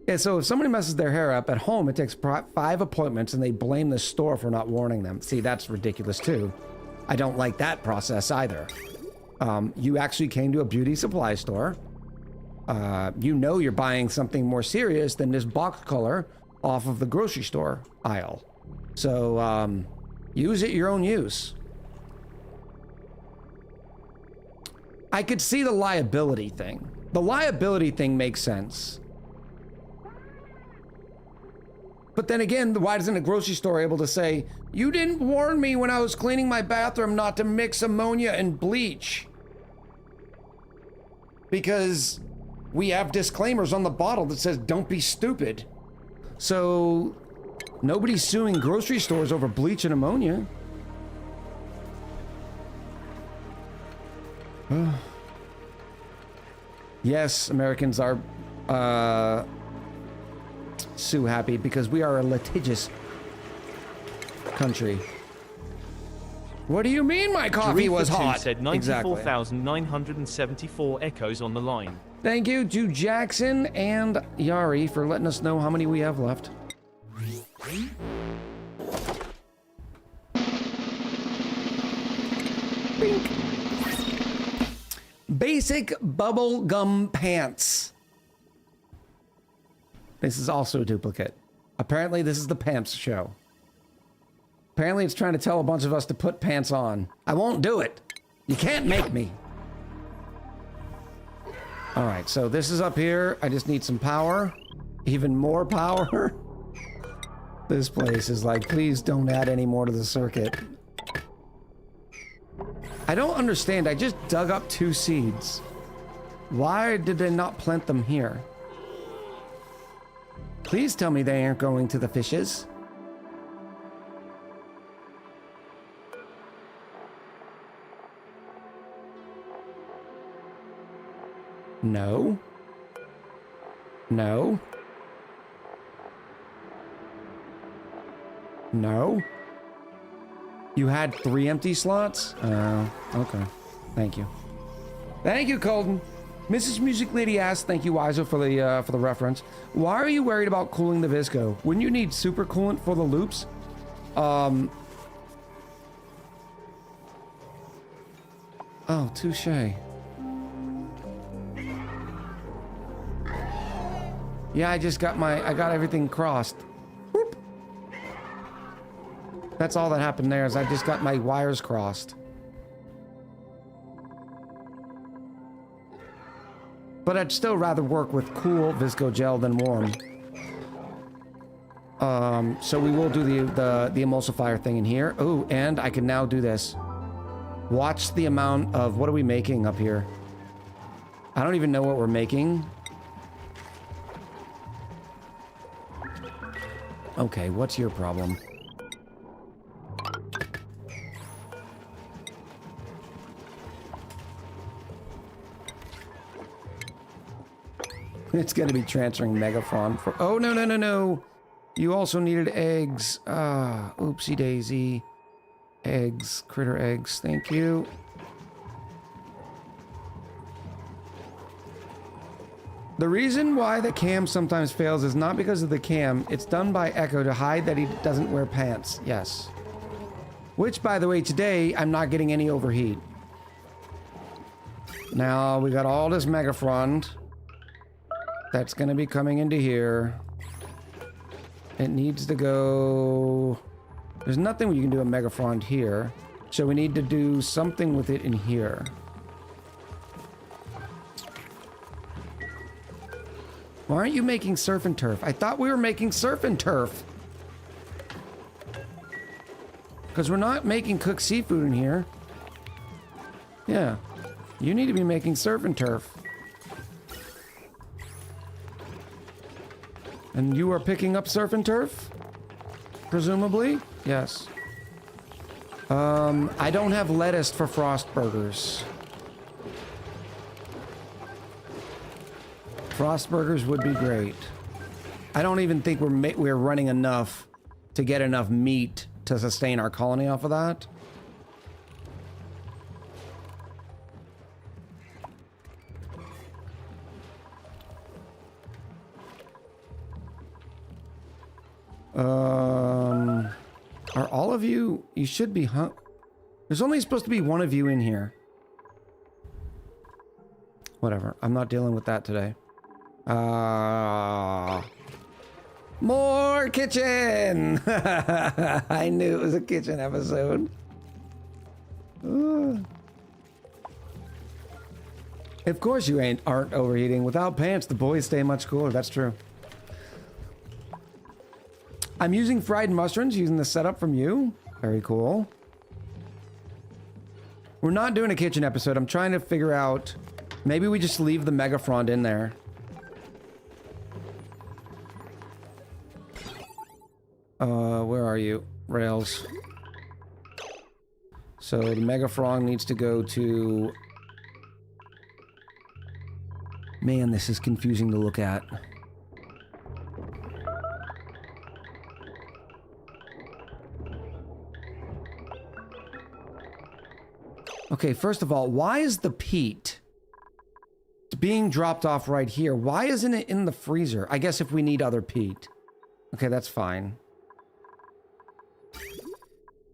Yeah, so if somebody messes their hair up at home, it takes 5 appointments and they blame the store for not warning them. See, that's ridiculous too. I don't like that process either. You actually came to a beauty supply store. You know you're buying something more serious than this box color off of the grocery store aisle. So, use it your own use. I could see the liability thing. The liability thing makes sense. But then again, why isn't a grocery store able to say, you didn't warn me when I was cleaning my bathroom not to mix ammonia and bleach? Because we have disclaimers on the bottle that says, don't be stupid. So nobody's suing grocery stores over bleach and ammonia. Yes, Americans are sue happy because we are a litigious country. What do you mean my coffee was hot? Said 94,974 echoes on the line. Thank you to Jackson and Yari for letting us know how many we have left. Bink. Basic bubble gum pants. This is also a duplicate. Apparently this is the pants show. Apparently it's trying to tell a bunch of us to put pants on. I won't do it. You can't make me. All right, so this is up here. I just need some power. Even more power. This place is like, please don't add any more to the circuit. I don't understand. I just dug up 2 seeds. Why did they not plant them here? Please tell me they aren't going to the fishes. No. No. No. You had 3 empty slots? Okay. Thank you. Thank you, Colton. Mrs. Music Lady asks, thank you, Wizo, for the reference. Why are you worried about cooling the Visco? Wouldn't you need super coolant for the loops? Oh, touche. Yeah, I got everything crossed. Whoop. That's all that happened there is I just got my wires crossed. But I'd still rather work with cool visco gel than warm. So we will do the emulsifier thing in here. Oh, and I can now do this. Watch the amount of, what are we making up here? I don't even know what we're making. Okay, what's your problem? It's gonna be transferring Megaphron for... Oh, no, no, no, no! You also needed eggs. Ah, oopsie daisy. Eggs, critter eggs, thank you. The reason why the cam sometimes fails is not because of the cam. It's done by Echo to hide that he doesn't wear pants. Yes. Which, by the way, today, I'm not getting any overheat. Now, we got all this Megaphron. That's gonna be coming into here. It needs to go... There's nothing you can do a Megaphron here. So we need to do something with it in here. Why aren't you making surf and turf? I thought we were making surf and turf. Because we're not making cooked seafood in here. Yeah. You need to be making surf and turf. And you are picking up surf and turf? Presumably? Yes. I don't have lettuce for frost burgers. Frost burgers would be great. I don't even think we're running enough to get enough meat to sustain our colony off of that. Are all of you... You should be There's only supposed to be one of you in here. Whatever. I'm not dealing with that today. More kitchen! I knew it was a kitchen episode. Of course you aren't overheating. Without pants, the boys stay much cooler. That's true. I'm using fried mushrooms, using the setup from you. Very cool. We're not doing a kitchen episode. I'm trying to figure out... Maybe we just leave the Megaphron in there. Where are you? Rails. So the Megaphron needs to go to... Man, this is confusing to look at. Okay, first of all, why is the peat being dropped off right here? Why isn't it in the freezer? I guess if we need other peat. Okay, that's fine.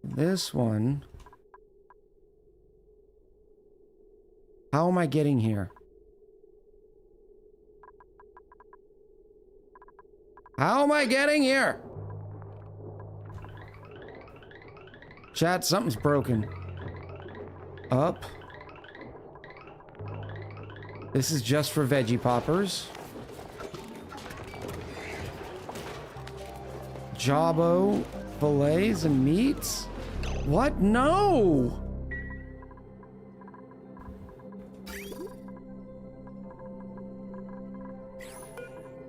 This one. How am I getting here? How am I getting here? Chat, something's broken. Up. This is just for veggie poppers. Jawbo, fillets and meats? What? No!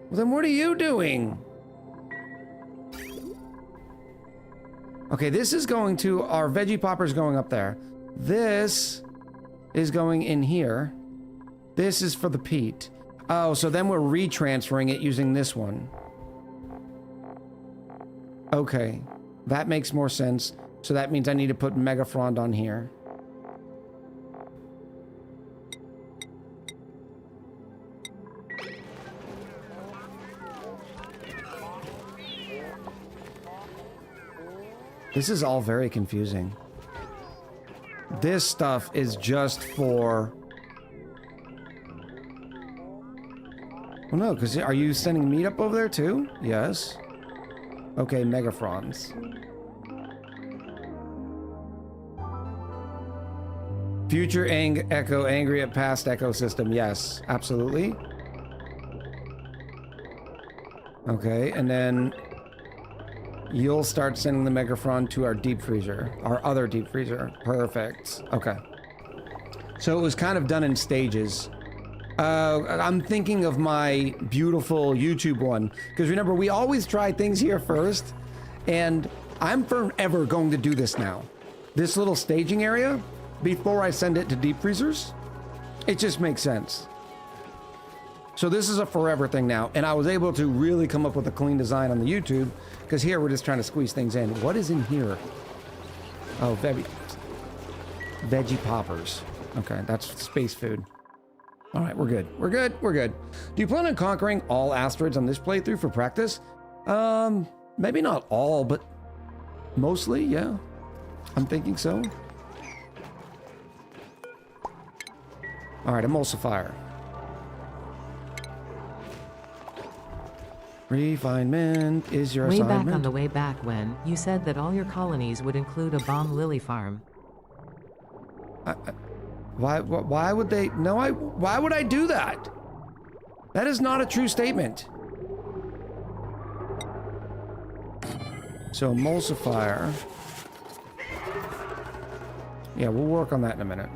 Well, then what are you doing? Okay, this is going to... Our veggie poppers going up there. This is going in here. This is for the peat. Oh, so then we're retransferring it using this one. Okay. That makes more sense. So that means I need to put Megaphron on here. This is all very confusing. this stuff is just for... Well, no, because are you sending meat up over there too? Yes. Okay, megafrons. Future Echo angry at past ecosystem. Yes, absolutely. Okay, and then you'll start sending the megafron to our deep freezer, our other deep freezer. Perfect. Okay. So it was kind of done in stages. I'm thinking of my beautiful YouTube one, because remember, we always try things here first, and I'm forever going to do this now. This little staging area, before I send it to deep freezers, it just makes sense. So this is a forever thing now, and I was able to really come up with a clean design on the YouTube, because here we're just trying to squeeze things in. What is in here? Oh, veggie poppers. Okay, that's space food. All right, we're good. We're good. We're good. Do you plan on conquering all asteroids on this playthrough for practice? Maybe not all, but mostly, yeah. I'm thinking so. All right, emulsifier. Refinement is your assignment. Way back on the way back when, you said that all your colonies would include a bomb lily farm. Why would they? No, why would I do that? That is not a true statement. So emulsifier. Yeah, we'll work on that in a minute.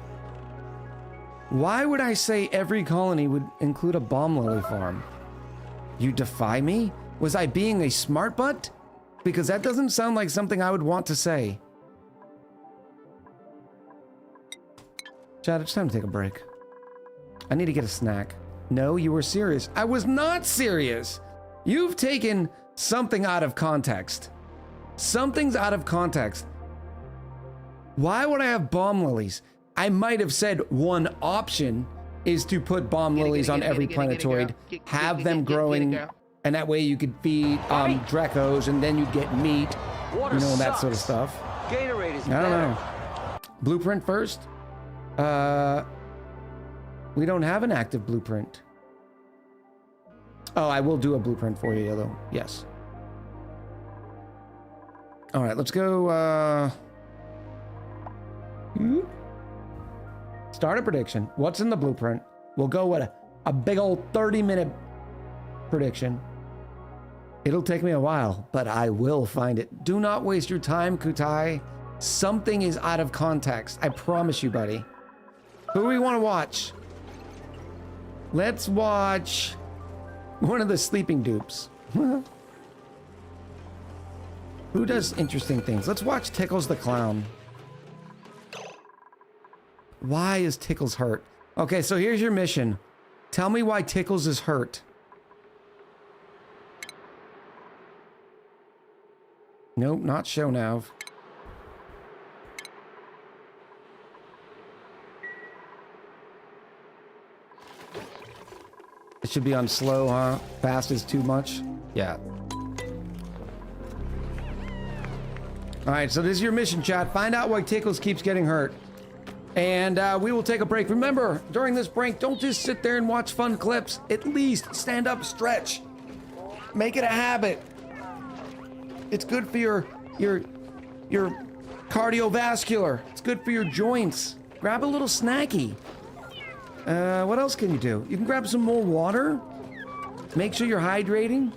Why would I say every colony would include a bomb lily farm? You defy me? Was I being a smart butt? Because that doesn't sound like something I would want to say. Chad, it's time to take a break. I need to get a snack. No, you were serious. I was not serious. You've taken something out of context. Something's out of context. Why would I have bomb lilies? I might have said one option is to put bomb lilies on every planetoid, have them growing, and that way you could feed Drecos, and then you'd get meat, you know, that sort of stuff. I don't know. Blueprint first? We don't have an active blueprint. Oh, I will do a blueprint for you, though. Yes. All right, let's go, Start a prediction. What's in the blueprint? We'll go with a big old 30-minute prediction. It'll take me a while, but I will find it. Do not waste your time, Kutai. Something is out of context. I promise you, buddy. Who do we want to watch? Let's watch one of the sleeping dupes. Who does interesting things? Let's watch Tickles the Clown. Why is Tickles hurt? Okay, so here's your mission. Tell me why Tickles is hurt. Nope, not show nav. It should be on slow, huh? Fast is too much? Yeah. Alright, so this is your mission, chat. Find out why Tickles keeps getting hurt. And we will take a break. Remember, during this break, don't just sit there and watch fun clips. At least stand up, stretch. Make it a habit. It's good for your cardiovascular. It's good for your joints. Grab a little snacky. What else can you do? You can grab some more water. Make sure you're hydrating.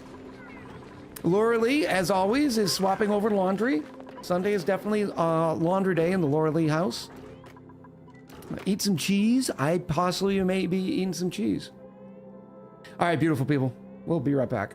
Laura-Lee, as always, is swapping over laundry. Sunday is definitely laundry day in the Laura-Lee house. Eat some cheese. I possibly may be eating some cheese. All right, beautiful people. We'll be right back.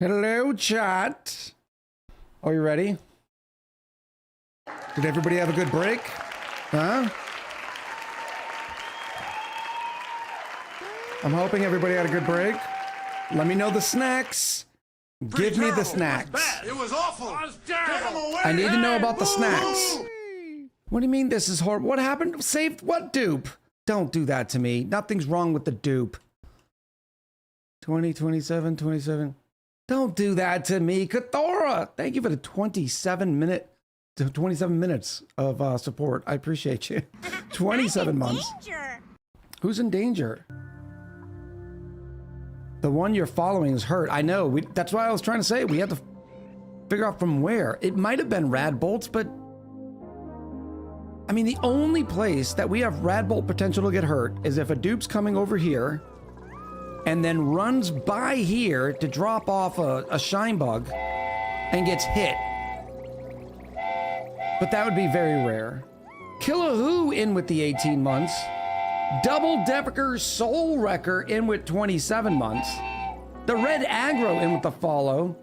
Hello, chat. Are you ready? Did everybody have a good break? Huh? I'm hoping everybody had a good break. Let me know the snacks. Give me the snacks. It was awful. I was terrible. I need to know about the snacks. What do you mean this is horrible? What happened? Saved what dupe? Don't do that to me. Nothing's wrong with the dupe. 20, 27, 27. Don't do that to me. Kathora, thank you for the 27 minutes of support. I appreciate you. 27 months. Who's in danger? The one you're following is hurt. I know. That's why I was trying to say we have to figure out from where. It might have been Rad Bolts, but I mean, the only place that we have Rad Bolt potential to get hurt is if a dupe's coming over here and then runs by here to drop off a shine bug and gets hit. But that would be very rare. Killer Who in with the 18 months. Double Decker Soul Wrecker in with 27 months. The Red Aggro in with the follow.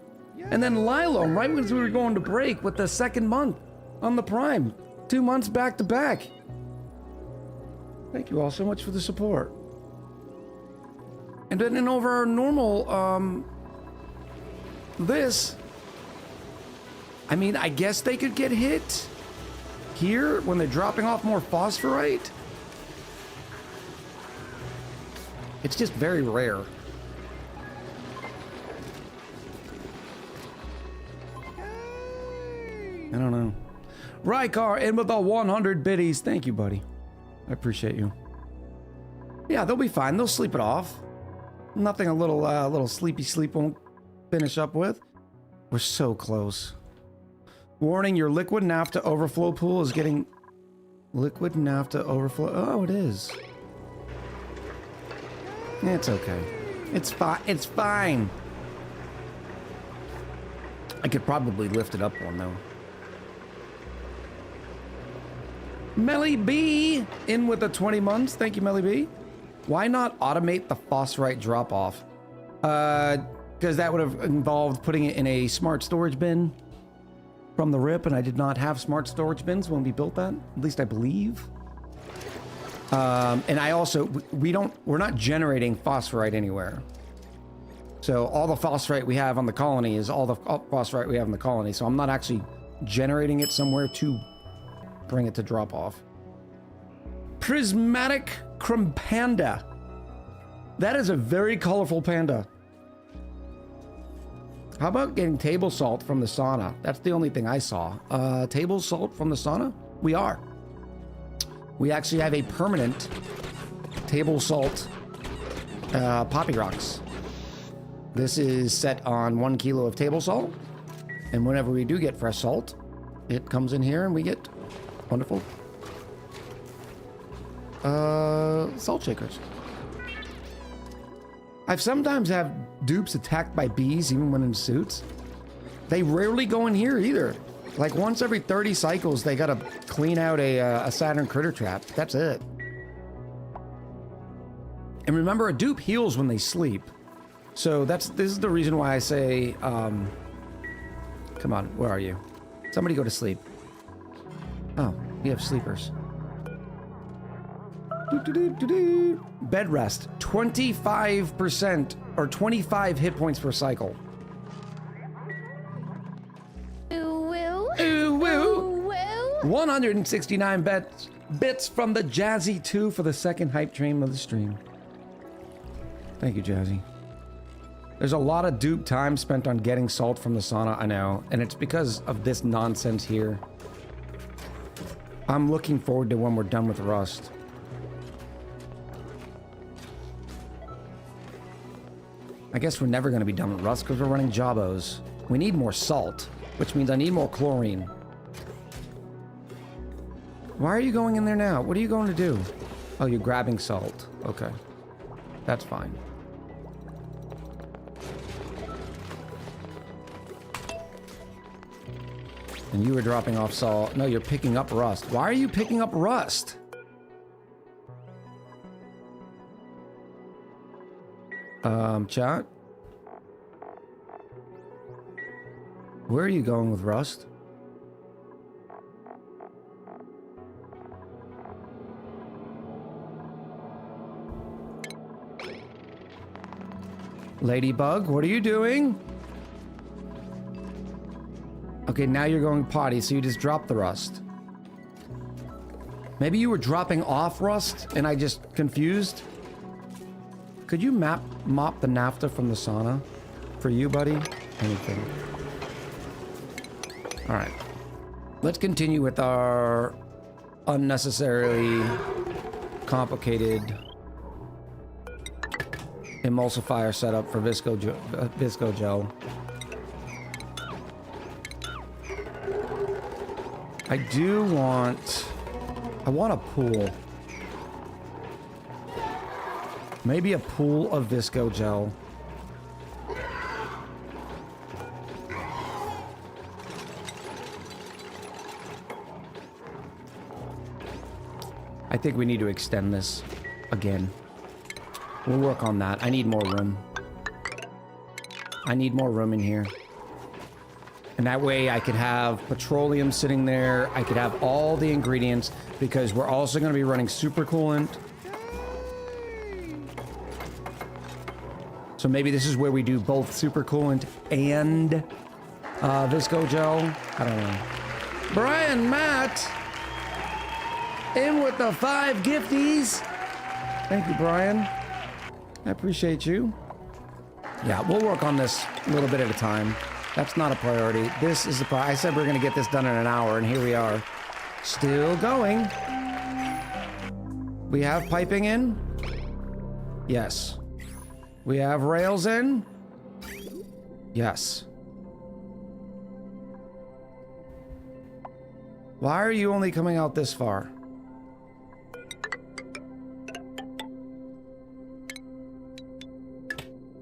And then Lilo right as we were going to break with the second month on the Prime. 2 months back to back. Thank you all so much for the support. And then over our normal, this. I mean, I guess they could get hit here when they're dropping off more phosphorite. It's just very rare. I don't know. Rykar in with the 100 biddies. Thank you, buddy. I appreciate you. Yeah, they'll be fine. They'll sleep it off. Nothing a little sleepy sleep won't finish up with. We're so close. Warning, your liquid naphtha overflow pool is getting... Liquid naphtha overflow... Oh, it is. It's okay. It's fine. It's fine. I could probably lift it up one, though. Melly B in with the 20 months. Thank you, Melly B. Why not automate the phosphorite drop-off? Because that would have involved putting it in a smart storage bin from the rip, and I did not have smart storage bins when we built that. At least I believe. And I also, we're not generating phosphorite anywhere. So all the phosphorite we have on the colony is all the phosphorite we have in the colony. So I'm not actually generating it somewhere to bring it to drop off. Prismatic Crumpanda. That is a very colorful panda. How about getting table salt from the sauna? That's the only thing I saw. Table salt from the sauna? We are. We actually have a permanent table salt poppy rocks. This is set on 1 kilo of table salt. And whenever we do get fresh salt, it comes in here and we get wonderful salt shakers. I've sometimes have dupes attacked by bees even when in suits. They rarely go in here either. Like once every 30 cycles, they gotta clean out a Saturn critter trap. That's it. And remember, a dupe heals when they sleep. So this is the reason why I say, come on, where are you? Somebody go to sleep. Oh, we have sleepers. Bed rest, 25% or 25 hit points per cycle. Ooh, woo. Ooh, woo. Ooh, woo. 169 bits from the Jazzy 2 for the second hype train of the stream. Thank you, Jazzy. There's a lot of dupe time spent on getting salt from the sauna, I know, and it's because of this nonsense here. I'm looking forward to when we're done with Rust. I guess we're never going to be done with Rust because we're running Jabos. We need more salt, which means I need more chlorine. Why are you going in there now? What are you going to do? Oh, you're grabbing salt. Okay. That's fine. And you were dropping off salt. No, you're picking up rust. Why are you picking up rust? Chat? Where are you going with Rust? Ladybug, what are you doing? Okay, now you're going potty, so you just dropped the rust. Maybe you were dropping off rust and I just confused? Could you mop the naphtha from the sauna? For you, buddy? Anything. Alright. Let's continue with our unnecessarily complicated emulsifier setup for visco gel. I want a pool. Maybe a pool of visco gel. I think we need to extend this again. We'll work on that. I need more room. I need more room in here. And that way I could have petroleum sitting there. I could have all the ingredients because we're also going to be running super coolant. So maybe this is where we do both super coolant and visco gel. I don't know. Brian Matt in with the 5 gifties. Thank you, Brian. I appreciate you. Yeah, we'll work on this a little bit at a time. That's not a priority. This is the priority. I said we're going to get this done in an hour, and here we are. Still going. We have piping in? Yes. We have rails in? Yes. Why are you only coming out this far?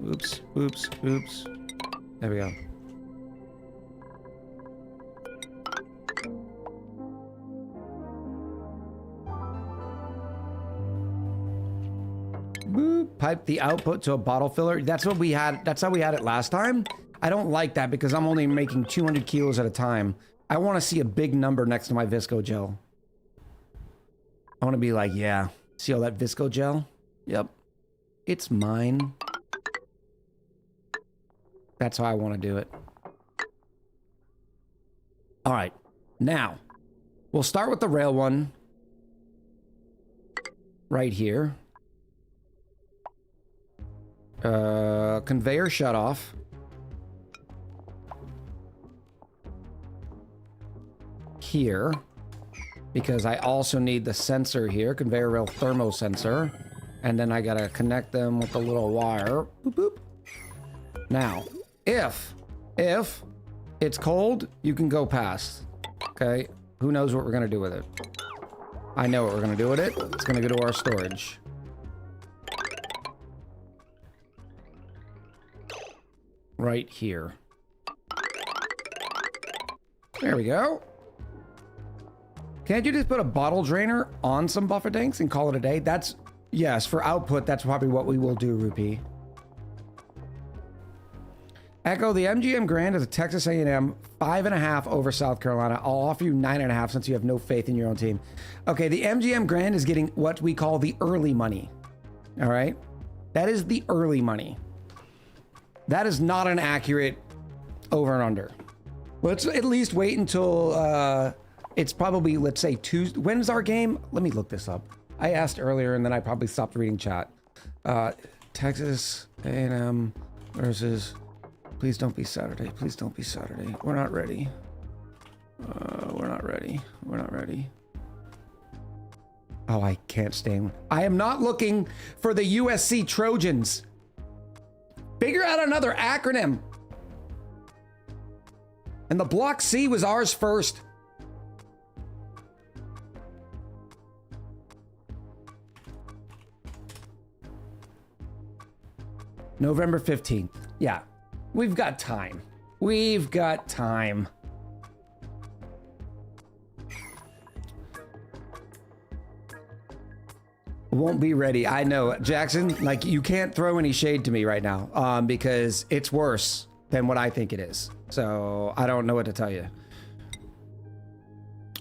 Oops, oops, oops. There we go. Boop. Pipe the output to a bottle filler. That's what we had. That's how we had it last time. I don't like that because I'm only making 200 kilos at a time. I want to see a big number next to my visco gel. I want to be like, yeah. See all that visco gel? Yep. It's mine. That's how I want to do it. All right. Now, we'll start with the rail one. Right here. Conveyor shut off. Here. Because I also need the sensor here. Conveyor rail thermo sensor. And then I gotta connect them with a little wire. Boop, boop. Now, if it's cold, you can go past. Okay? Who knows what we're gonna do with it? I know what we're gonna do with it. It's gonna go to our storage. Right here. There we go. Can't you just put a bottle drainer on some buffer tanks and call it a day? That's, yes, for output, that's probably what we will do, Rupee. Echo, the MGM Grand is a Texas A&M 5.5 over South Carolina. I'll offer you 9.5 since you have no faith in your own team. Okay, the MGM Grand is getting what we call the early money. All right? That is the early money. That is not an accurate over and under. Let's at least wait until it's probably, let's say, Tuesday. When's our game? Let me look this up. I asked earlier and then I probably stopped reading chat. Texas A&M versus... Please don't be Saturday. Please don't be Saturday. We're not ready. We're not ready. We're not ready. Oh, I can't stand. I am not looking for the USC Trojans. Figure out another acronym. And the Block C was ours first. November 15th. Yeah. We've got time. We've got time. Won't be ready. I know. Jackson, like, you can't throw any shade to me right now because it's worse. than what I think it is. So I don't know what to tell you.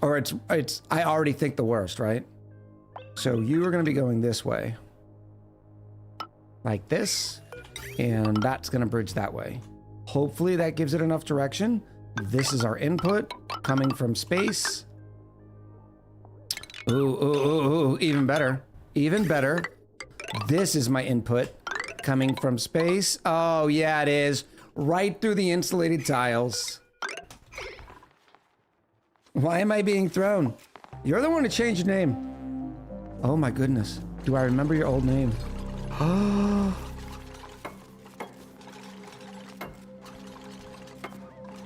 Or I already think the worst, right? So you are going to be going this way. Like this. And that's going to bridge that way. Hopefully that gives it enough direction. This is our input coming from space. Ooh, even better. Even better. This is my input coming from space. Oh, yeah, it is. Right through the insulated tiles. Why am I being thrown? You're the one who changed your name. Oh, my goodness. Do I remember your old name?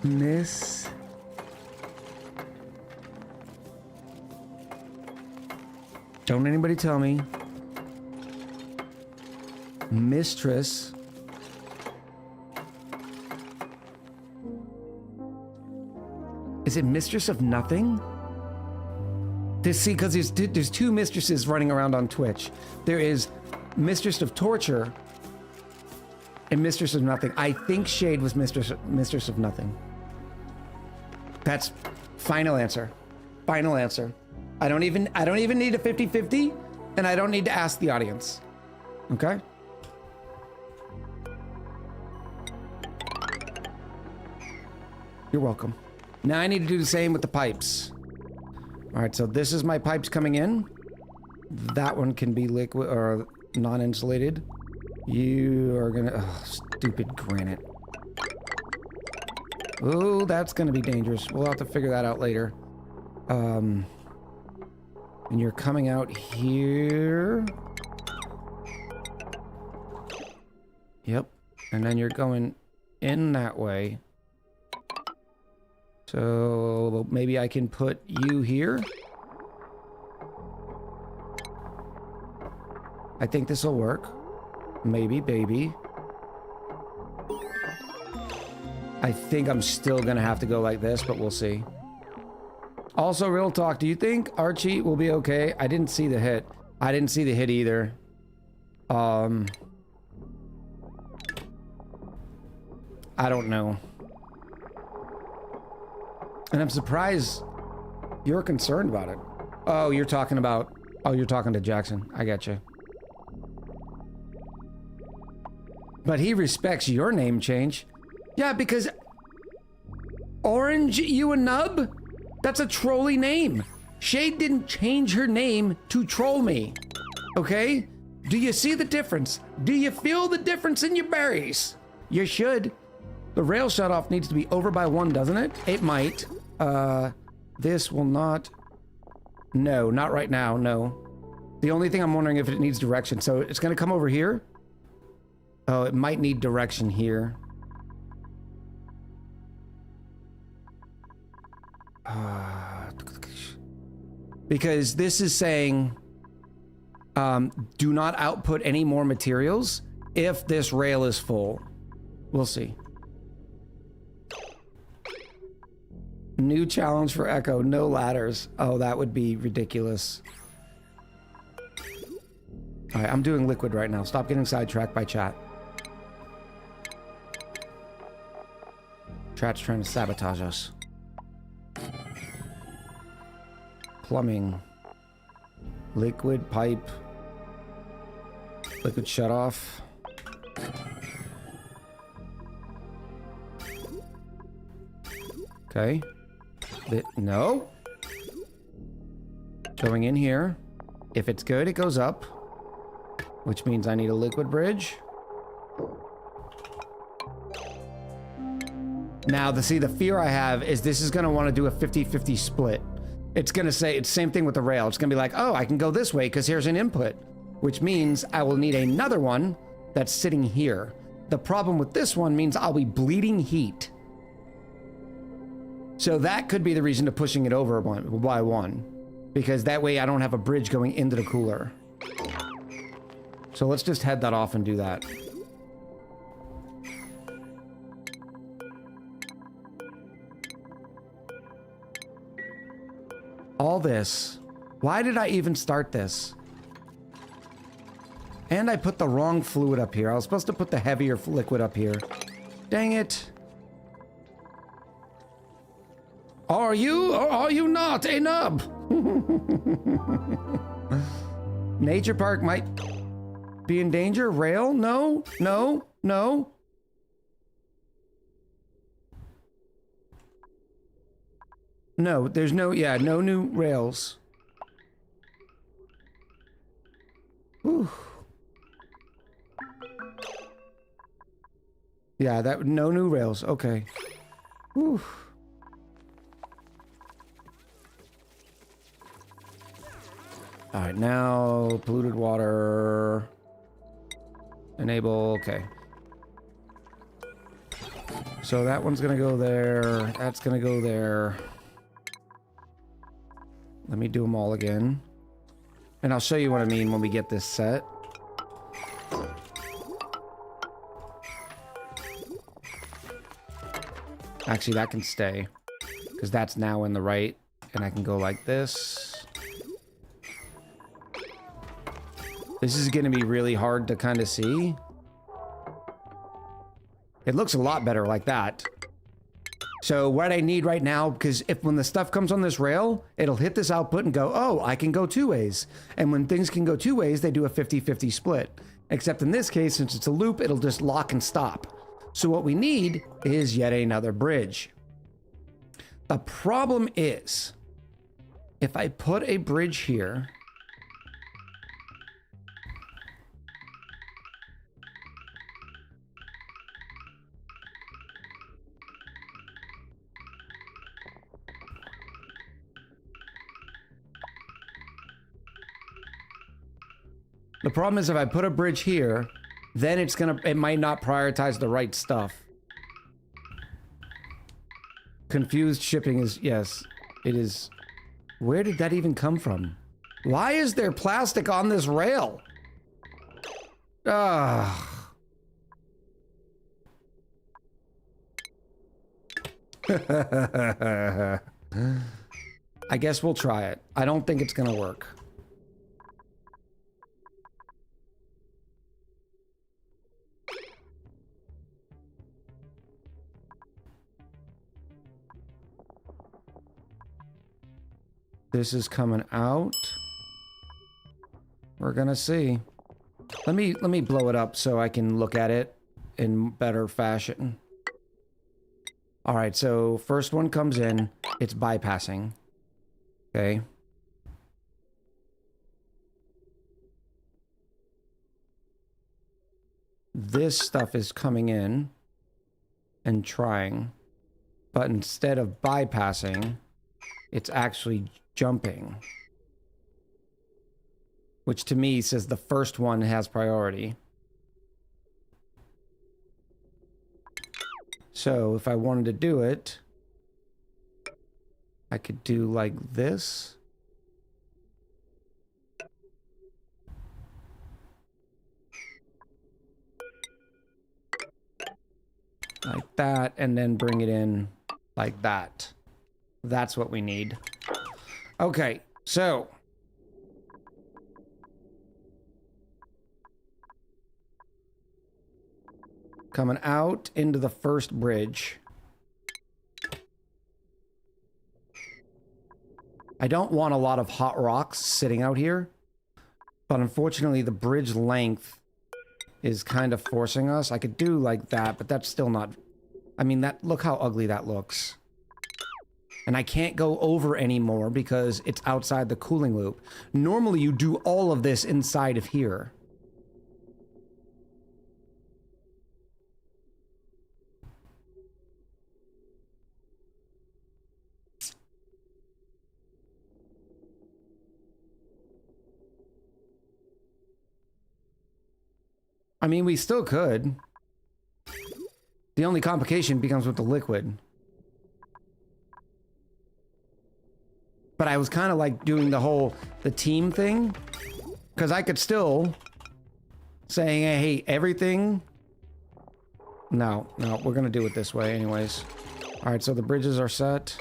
Miss... Don't anybody tell me. Mistress. Is it Mistress of Nothing? See, because there's two mistresses running around on Twitch. There is Mistress of Torture and Mistress of Nothing. I think Shade was Mistress of Nothing. That's final answer. Final answer. I don't even need a 50-50, and I don't need to ask the audience. Okay? You're welcome. Now I need to do the same with the pipes. All right, so this is my pipes coming in. That one can be liquid or non-insulated. You are gonna... Oh, stupid granite. Oh, that's gonna be dangerous. We'll have to figure that out later. And you're coming out here. Yep. And then you're going in that way. So maybe I can put you here. I think this will work. Maybe, baby. I think I'm still gonna have to go like this, but we'll see. Also, real talk, do you think Archie will be okay? I didn't see the hit. I didn't see the hit either. I don't know. And I'm surprised you're concerned about it. Oh, you're talking to Jackson. I get you. But he respects your name change. Yeah, because Orange you a nub? That's a trolly name. Shade didn't change her name to troll me. Okay? Do you see the difference? Do you feel the difference in your berries? You should. The rail shutoff needs to be over by 1, doesn't it? It might. This will not... No, not right now, no. The only thing I'm wondering if it needs direction. So it's gonna come over here. Oh, it might need direction here. Because this is saying do not output any more materials if this rail is full. We'll see. New challenge for Echo, no ladders. Oh, that would be ridiculous. All right, I'm doing liquid right now. Stop getting sidetracked by chat. Chat's trying to sabotage us. Plumbing. Liquid pipe. Liquid shut off. Okay. No. Going in here. If it's good, it goes up. Which means I need a liquid bridge. Now, the fear I have is this is going to want to do a 50-50 split. It's going to say, it's the same thing with the rail. It's going to be like, oh, I can go this way because here's an input. Which means I will need another one that's sitting here. The problem with this one means I'll be bleeding heat. So that could be the reason to pushing it over by 1. Because that way I don't have a bridge going into the cooler. So let's just head that off and do that. All this. Why did I even start this? And I put the wrong fluid up here. I was supposed to put the heavier liquid up here. Dang it. Are you or are you not a nub? Nature park might be in danger. Rail? No, no, no. No, there's no, yeah, no new rails. Whew. Yeah, that, no new rails, okay. Whew. All right, now polluted water. Enable, okay. So that one's gonna go there. That's gonna go there. Let me do them all again. And I'll show you what I mean when we get this set. Actually, that can stay. Because that's now in the right. And I can go like this. This is going to be really hard to kind of see. It looks a lot better like that. So what I need right now, because if when the stuff comes on this rail, it'll hit this output and go, oh, I can go two ways. And when things can go two ways, they do a 50-50 split. Except in this case, since it's a loop, it'll just lock and stop. So what we need is yet another bridge. The problem is, if I put a bridge here, the problem is if I put a bridge here, then it might not prioritize the right stuff. Confused shipping is, yes, it is. Where did that even come from? Why is there plastic on this rail? Ah. I guess we'll try it. I don't think it's gonna work. This is coming out. We're gonna see. Let me blow it up so I can look at it in better fashion. All right, so first one comes in, it's bypassing. Okay. This stuff is coming in and trying, but instead of bypassing, it's actually jumping, which to me says the first one has priority. So if I wanted to do it, I could do like this. Like that, and then bring it in like that. That's what we need. Okay, so coming out into the first bridge. I don't want a lot of hot rocks sitting out here, but unfortunately the bridge length is kind of forcing us. I could do like that, but that's still not... I mean, that, look how ugly that looks. And I can't go over anymore because it's outside the cooling loop. Normally you do all of this inside of here. I mean, we still could. The only complication becomes with the liquid. But I was kind of like doing the team thing. Because I could still saying, hey, everything. No, we're going to do it this way anyways. All right, so the bridges are set.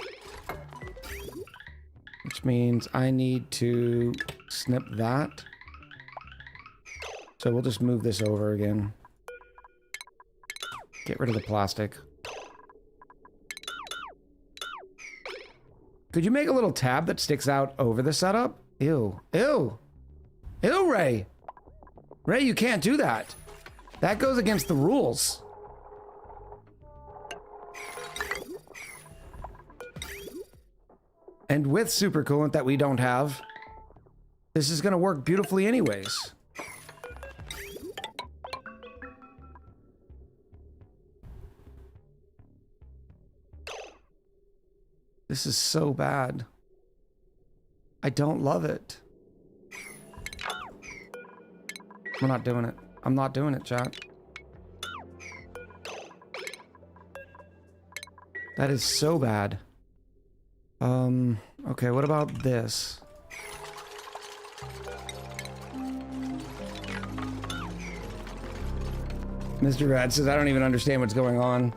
Which means I need to snip that. So we'll just move this over again. Get rid of the plastic. Could you make a little tab that sticks out over the setup? Ew. Ew. Ew, Ray. Ray, you can't do that. That goes against the rules. And with super coolant that we don't have, this is going to work beautifully anyways. This is so bad. I don't love it. We're not doing it. I'm not doing it, chat. That is so bad. Okay, what about this? Mr. Rad says, I don't even understand what's going on.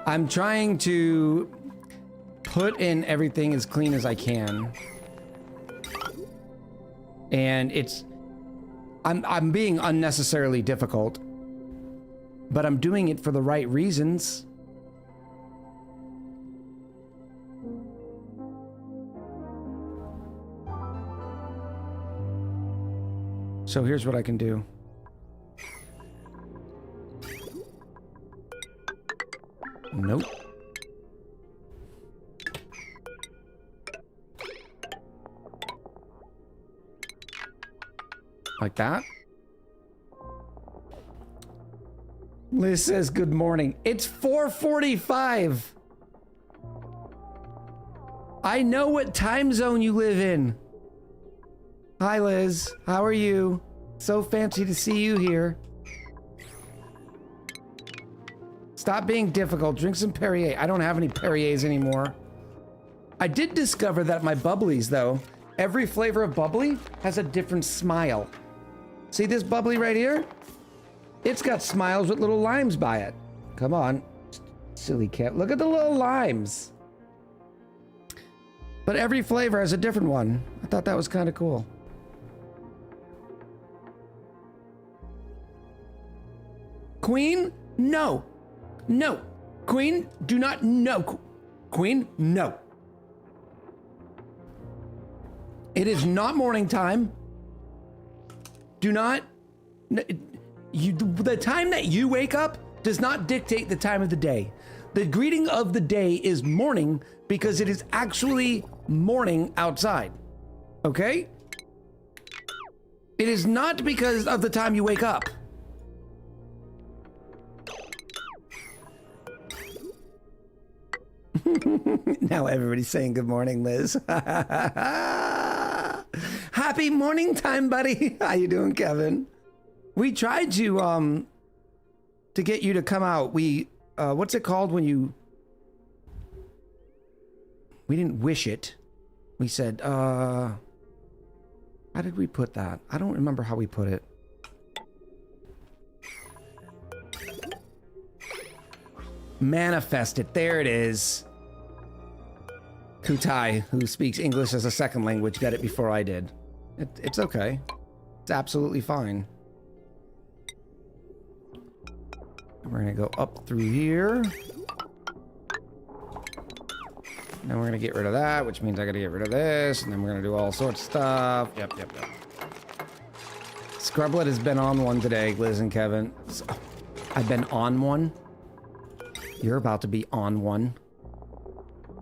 I'm trying to put in everything as clean as I can. And I'm being unnecessarily difficult, but I'm doing it for the right reasons. So here's what I can do. Nope. Like that. Liz says good morning. It's 4:45. I know what time zone you live in. Hi, Liz. How are you? So fancy to see you here. Stop being difficult. Drink some Perrier. I don't have any Perriers anymore. I did discover that my bubblies, though, every flavor of bubbly has a different smile. See this bubbly right here? It's got smiles with little limes by it. Come on. Silly cat. Look at the little limes. But every flavor has a different one. I thought that was kind of cool. Queen? No. No. Queen, do not. No. Queen, no. It is not morning time. Do not. The time that you wake up does not dictate the time of the day. The greeting of the day is morning because it is actually morning outside. Okay? It is not because of the time you wake up. Now everybody's saying good morning, Liz. Happy morning time, buddy. How you doing, Kevin? We tried to get you to come out. We what's it called when you... We didn't wish it. We said, how did we put that? I don't remember how we put it. Manifest it. There it is. Kutai, who speaks English as a second language, got it before I did. It's okay. It's absolutely fine. We're gonna go up through here. Then we're gonna get rid of that, which means I gotta get rid of this, and then we're gonna do all sorts of stuff. Yep. Scrublet has been on one today, Liz and Kevin. So, I've been on one. You're about to be on one.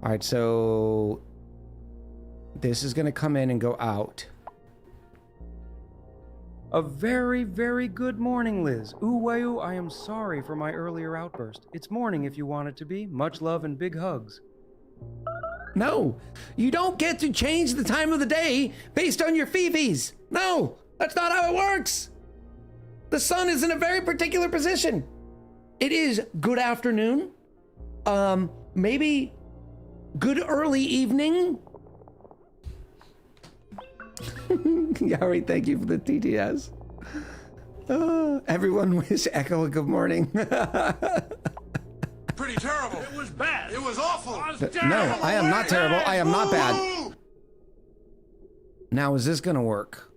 All right, so this is gonna come in and go out. A very, very good morning, Liz. Ooh, I am sorry for my earlier outburst. It's morning if you want it to be. Much love and big hugs. No, you don't get to change the time of the day based on your fifis. No, that's not how it works. The sun is in a very particular position. It is good afternoon. Maybe good early evening. Yari, thank you for the TTS. Everyone wish Echo a good morning. Pretty terrible. It was bad. It was awful. No, I am not terrible. I am not bad. Now, is this gonna work?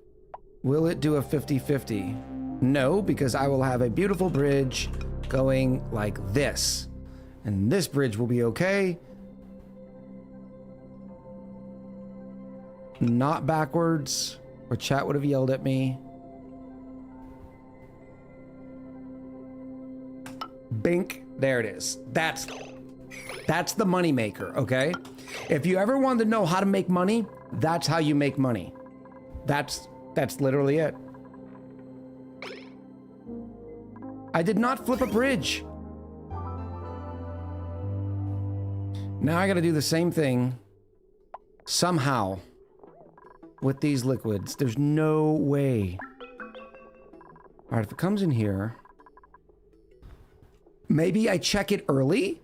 Will it do a 50-50? No, because I will have a beautiful bridge going like this. And this bridge will be okay. Not backwards, or chat would have yelled at me. Bink. There it is. That's the money maker, okay? If you ever wanted to know how to make money, that's how you make money. That's literally it. I did not flip a bridge. Now I gotta do the same thing somehow with these liquids. There's no way. All right, if it comes in here, maybe I check it early?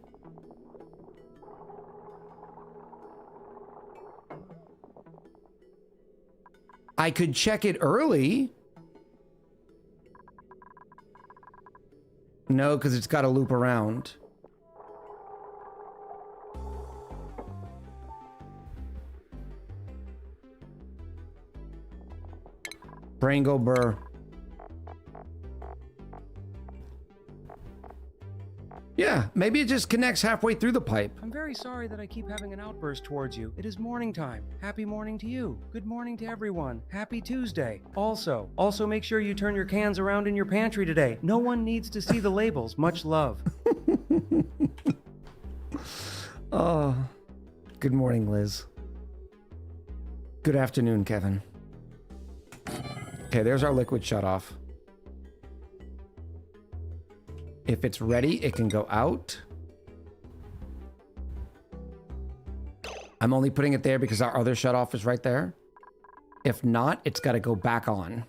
I could check it early. No, because it's got to loop around. Brain go burr. Yeah, maybe it just connects halfway through the pipe. I'm very sorry that I keep having an outburst towards you. It is morning time. Happy morning to you. Good morning to everyone. Happy Tuesday. Also make sure you turn your cans around in your pantry today. No one needs to see the labels. Much love. Oh, good morning, Liz. Good afternoon, Kevin. Okay, there's our liquid shut off. If it's ready, it can go out. I'm only putting it there because our other shut off is right there. If not, it's got to go back on.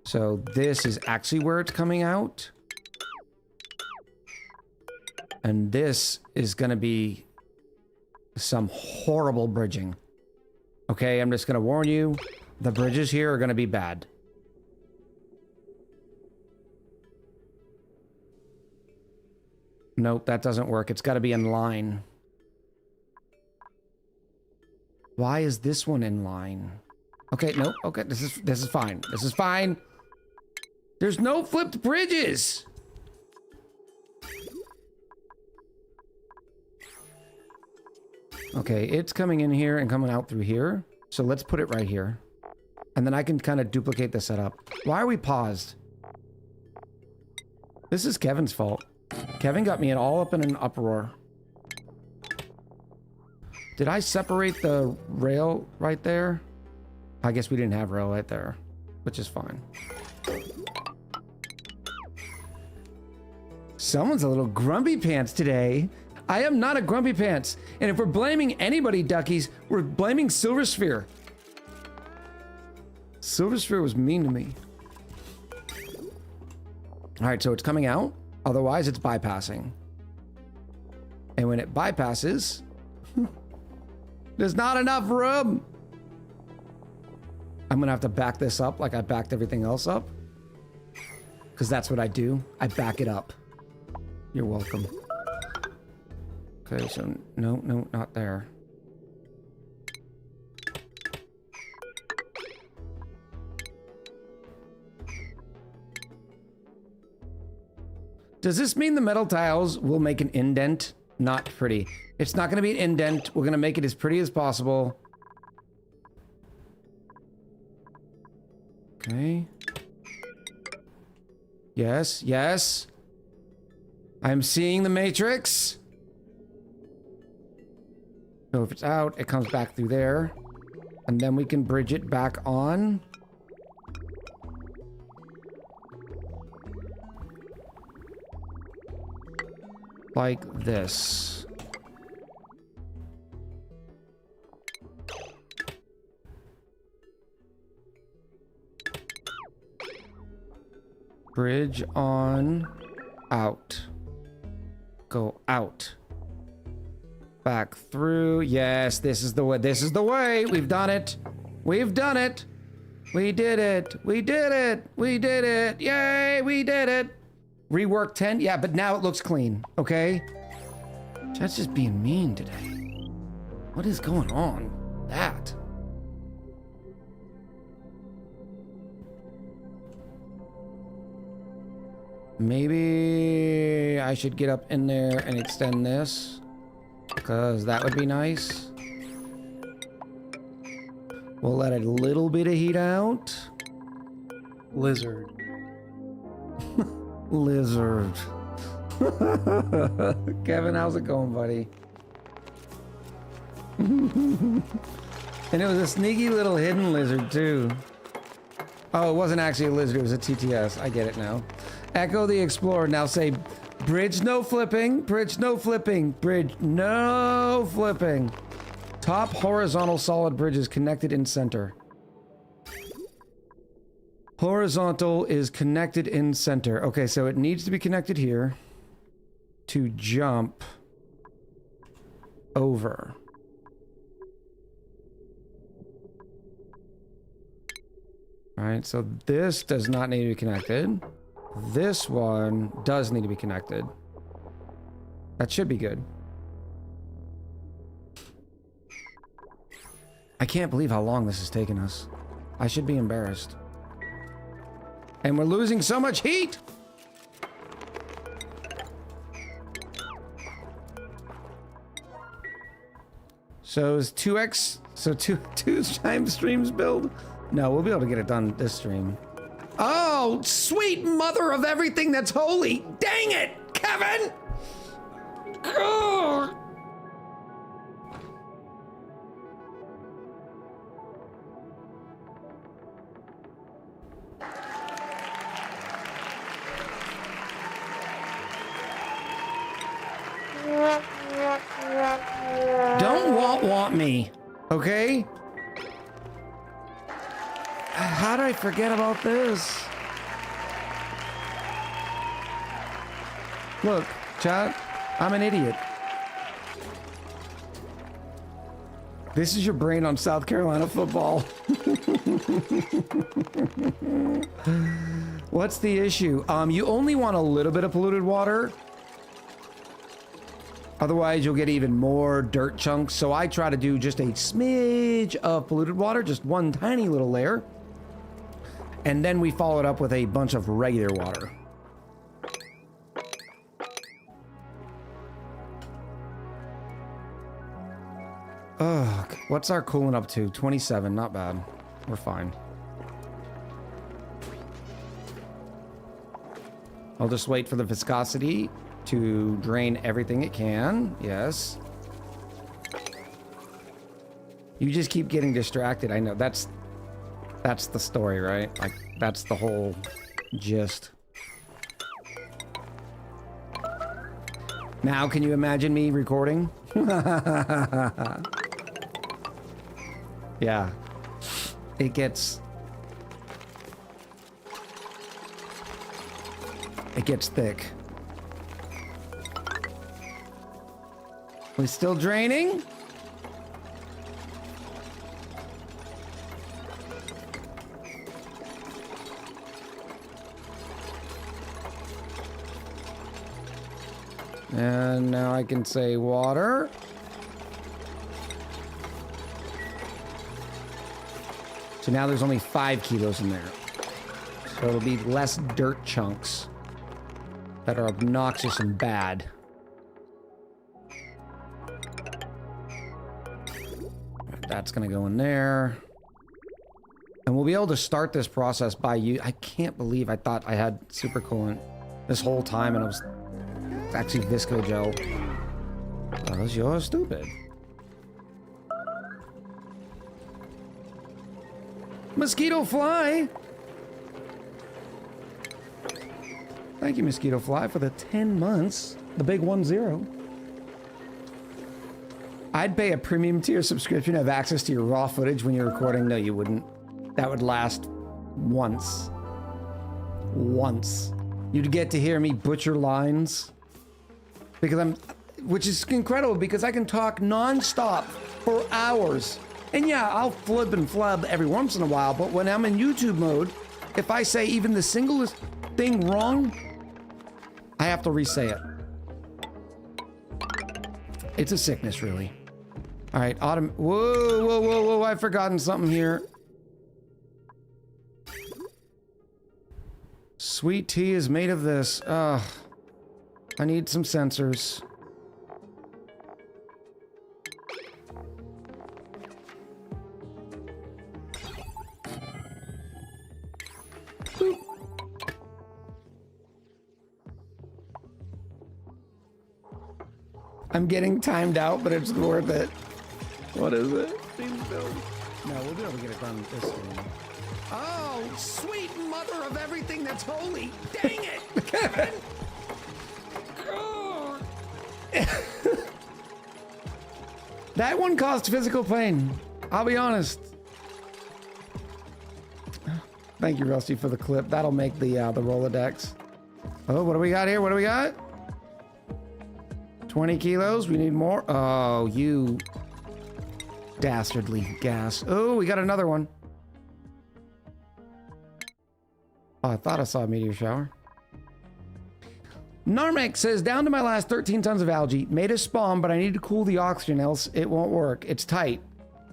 So this is actually where it's coming out. And this is going to be some horrible bridging. Okay, I'm just going to warn you. The bridges here are going to be bad. Nope, that doesn't work. It's got to be in line. Why is this one in line? Okay, nope. Okay, this is fine. This is fine. There's no flipped bridges. Okay, it's coming in here and coming out through here. So let's put it right here. And then I can kind of duplicate the setup. Why are we paused? This is Kevin's fault. Kevin got me all up in an uproar. Did I separate the rail right there? I guess we didn't have rail right there, which is fine. Someone's a little grumpy pants today. I am not a grumpy pants. And if we're blaming anybody, duckies, we're blaming Silver Sphere. Silver Sphere was mean to me. All right, so it's coming out. Otherwise, it's bypassing. And when it bypasses, there's not enough room. I'm gonna have to back this up like I backed everything else up. Because that's what I do. I back it up. You're welcome. Okay, so no, not there. Does this mean the metal tiles will make an indent? Not pretty. It's not going to be an indent. We're going to make it as pretty as possible. Okay. Yes, yes. I'm seeing the matrix. So if it's out, it comes back through there. And then we can bridge it back on. Like this. Bridge on, out. Go out. Back through. Yes, this is the way. This is the way. We've done it. We've done it. We did it. We did it. We did it. Yay, we did it. Rework 10? Yeah, but now it looks clean, okay? Chat's just being mean today. What is going on? That. Maybe I should get up in there and extend this, because that would be nice. We'll let a little bit of heat out. Lizard. Lizard. Kevin, how's it going, buddy? And it was a sneaky little hidden lizard, too. Oh, it wasn't actually a lizard, it was a TTS. I get it now. Echo the Explorer. Now say, bridge no flipping, bridge no flipping, bridge no flipping. Top horizontal solid bridge is connected in center. Horizontal is connected in center. Okay, so it needs to be connected here to jump over. All right, so this does not need to be connected. This one does need to be connected. That should be good. I can't believe how long this has taken us. I should be embarrassed. And we're losing so much heat! So is 2x, so two times streams build? No, we'll be able to get it done this stream. Oh, sweet mother of everything that's holy! Dang it, Kevin! Ugh. Don't want me, okay? How did I forget about this? Look, chat, I'm an idiot. This is your brain on South Carolina football. What's the issue? You only want a little bit of polluted water. Otherwise, you'll get even more dirt chunks. So I try to do just a smidge of polluted water, just one tiny little layer. And then we follow it up with a bunch of regular water. Ugh, what's our coolant up to? 27, not bad. We're fine. I'll just wait for the viscosity to drain everything it can. Yes. You just keep getting distracted. I know that's the story, right? Like, that's the whole gist. Now, can you imagine me recording? Yeah. It gets thick. We're still draining? And now I can say water. So now there's only 5 kilos in there. So it'll be less dirt chunks that are obnoxious and bad. That's gonna go in there. And we'll be able to start this process by I can't believe I thought I had super coolant this whole time and it was actually visco gel. Because you're stupid. Mosquito fly! Thank you, Mosquito Fly, for the 10 months. The big 1-0. I'd pay a premium tier subscription to have access to your raw footage when you're recording. No, you wouldn't. That would last once. Once. You'd get to hear me butcher lines. Because which is incredible because I can talk non-stop for hours. And yeah, I'll flip and flub every once in a while, but when I'm in YouTube mode, if I say even the singlest thing wrong, I have to re-say it. It's a sickness, really. All right, whoa, I've forgotten something here. Sweet tea is made of this. Ugh. I need some sensors. Boop. I'm getting timed out, but it's worth it. What is it? No, we'll be able to get it done this stream. Oh, sweet mother of everything that's holy. Dang it, Kevin! That one caused physical pain. I'll be honest. Thank you, Rusty, for the clip. That'll make the Rolodex. Oh, what do we got here? What do we got? 20 kilos. We need more. Oh, you dastardly gas. Oh, we got another one. Oh, I thought I saw a meteor shower. Narmek says, down to my last 13 tons of algae. Made a spawn, but I need to cool the oxygen, else it won't work. It's tight.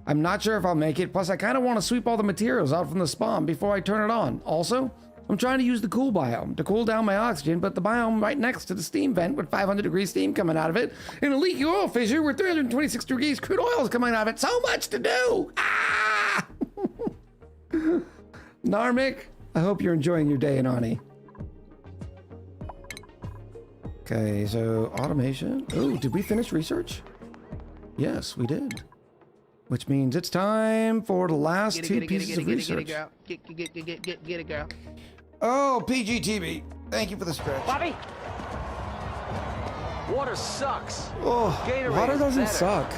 I'm not sure if I'll make it. Plus, I kind of want to sweep all the materials out from the spawn before I turn it on. Also, I'm trying to use the cool biome to cool down my oxygen, but the biome right next to the steam vent with 500 degrees steam coming out of it, and a leaky oil fissure with 326 degrees crude oil is coming out of it. So much to do! Ah! Narmek, I hope you're enjoying your day in ONI. Okay, so automation. Oh, did we finish research? Yes, we did. Which means it's time for the last two pieces of research. Get it, girl. Oh, PGTV. Thank you for the stretch. Bobby! Water sucks. Oh, Gatorade water is doesn't better. suck.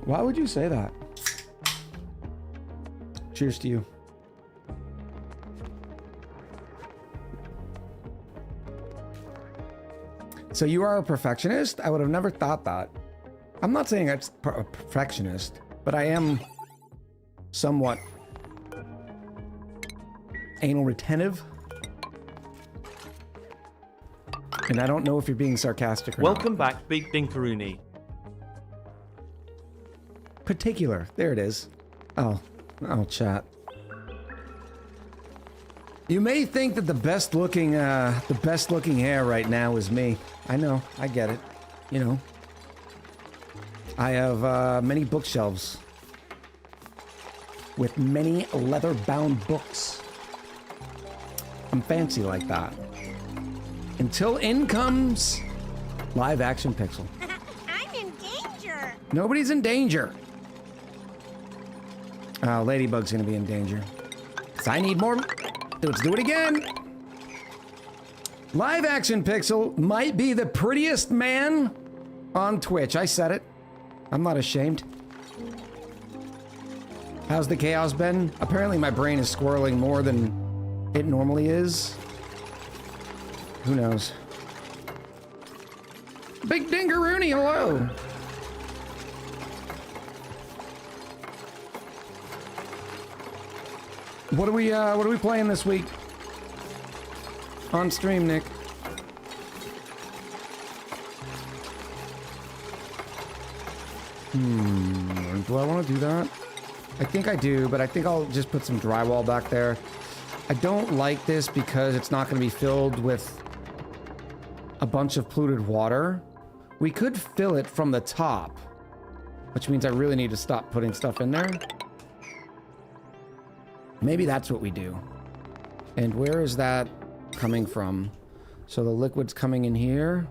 Why would you say that? Cheers to you. So you are a perfectionist? I would have never thought that. I'm not saying I'm a perfectionist, but I am somewhat anal retentive. And I don't know if you're being sarcastic or Welcome back, Big Dinkaroonie. Particular. There it is. Oh, chat. You may think that the best looking hair right now is me. I know, I get it. You know, I have many bookshelves with many leather-bound books. I'm fancy like that. Until in comes live action Pixel. I'm in danger. Nobody's in danger. Ladybug's gonna be in danger. So I need more. Let's do it again. Live action Pixel might be the prettiest man on Twitch. I said it. I'm not ashamed. How's the chaos been? Apparently my brain is squirreling more than it normally is. Who knows? Big Dingaroonie, hello. What are we playing this week? On stream, Nick. Do I want to do that? I think I do, but I think I'll just put some drywall back there. I don't like this because it's not going to be filled with a bunch of polluted water. We could fill it from the top, which means I really need to stop putting stuff in there. Maybe that's what we do. And where is that coming from? So the liquid's coming in here.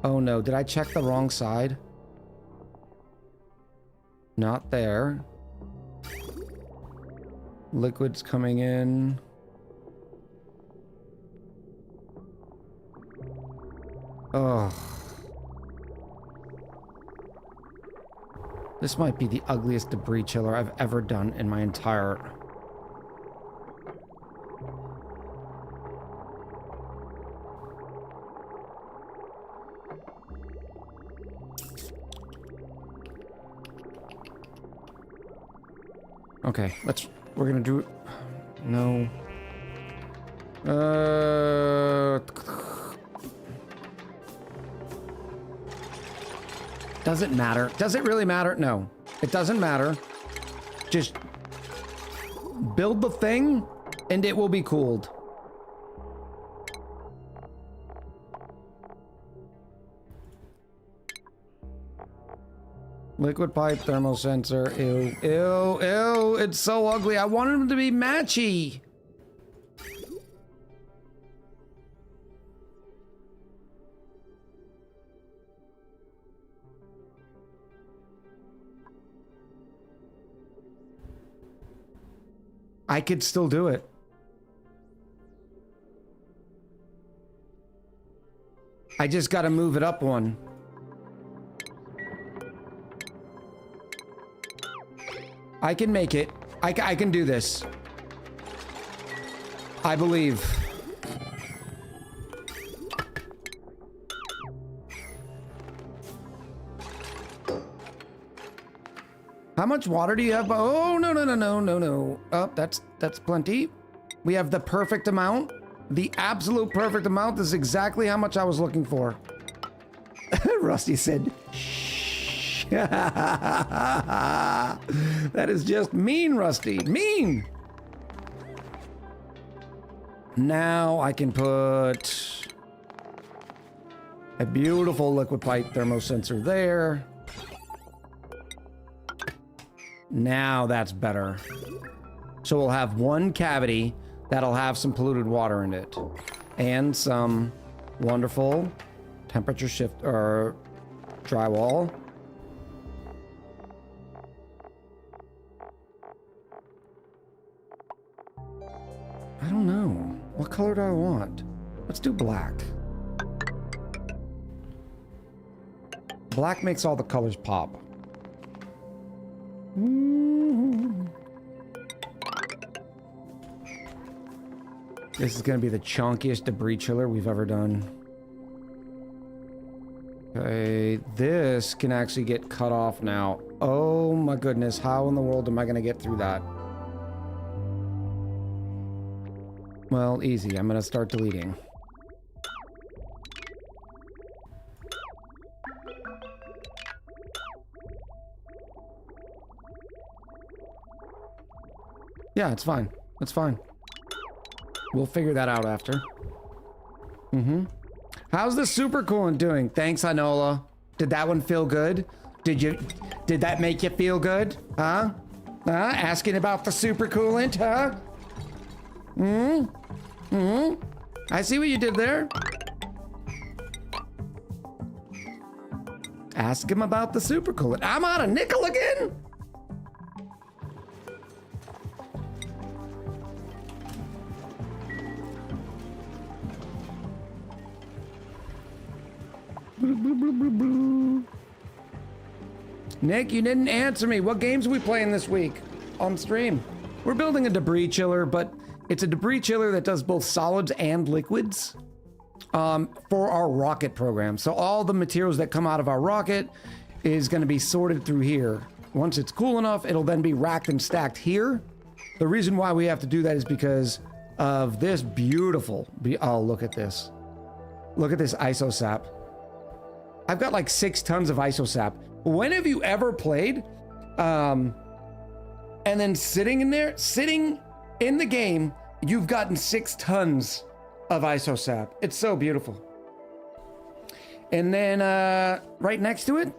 Oh no, did I check the wrong side? Not there. Liquid's coming in. Oh. This might be the ugliest debris chiller I've ever done in my entire... Okay, we're gonna do it. No. Does it matter? Does it really matter? No, it doesn't matter. Just build the thing and it will be cooled. Liquid pipe thermal sensor. Ew, ew, ew. It's so ugly. I wanted them to be matchy. I could still do it. I just got to move it up one. I can make it. I can do this. I believe. How much water do you have? Oh, no, no, no, no, no, no. Oh, that's plenty. We have the perfect amount. The absolute perfect amount. This is exactly how much I was looking for. Rusty said, shh. That is just mean, Rusty. Mean. Now I can put a beautiful liquid pipe thermosensor there. Now that's better. So we'll have one cavity that'll have some polluted water in it. And some wonderful temperature shift or drywall. I don't know. What color do I want? Let's do black. Black makes all the colors pop. This is going to be the chunkiest debris chiller we've ever done. Okay, this can actually get cut off now. Oh my goodness, how in the world am I going to get through that? Well, easy. I'm going to start deleting. Yeah, it's fine. It's fine. We'll figure that out after. How's the super coolant doing? Thanks, Inola. Did that one feel good? Did that make you feel good? Huh? Asking about the super coolant, huh? I see what you did there. Ask him about the super coolant. I'm out of nickel again? Nick, you didn't answer me. What games are we playing this week on stream? We're building a debris chiller, but it's a debris chiller that does both solids and liquids for our rocket program. So all the materials that come out of our rocket is going to be sorted through here. Once it's cool enough, it'll then be racked and stacked here. The reason why we have to do that is because of this beautiful... Oh, look at this. Look at this isosap. I've got like 6 tons of isosap. When have you ever played and then sitting in there, sitting in the game, you've gotten 6 tons of isosap? It's so beautiful. And then right next to it,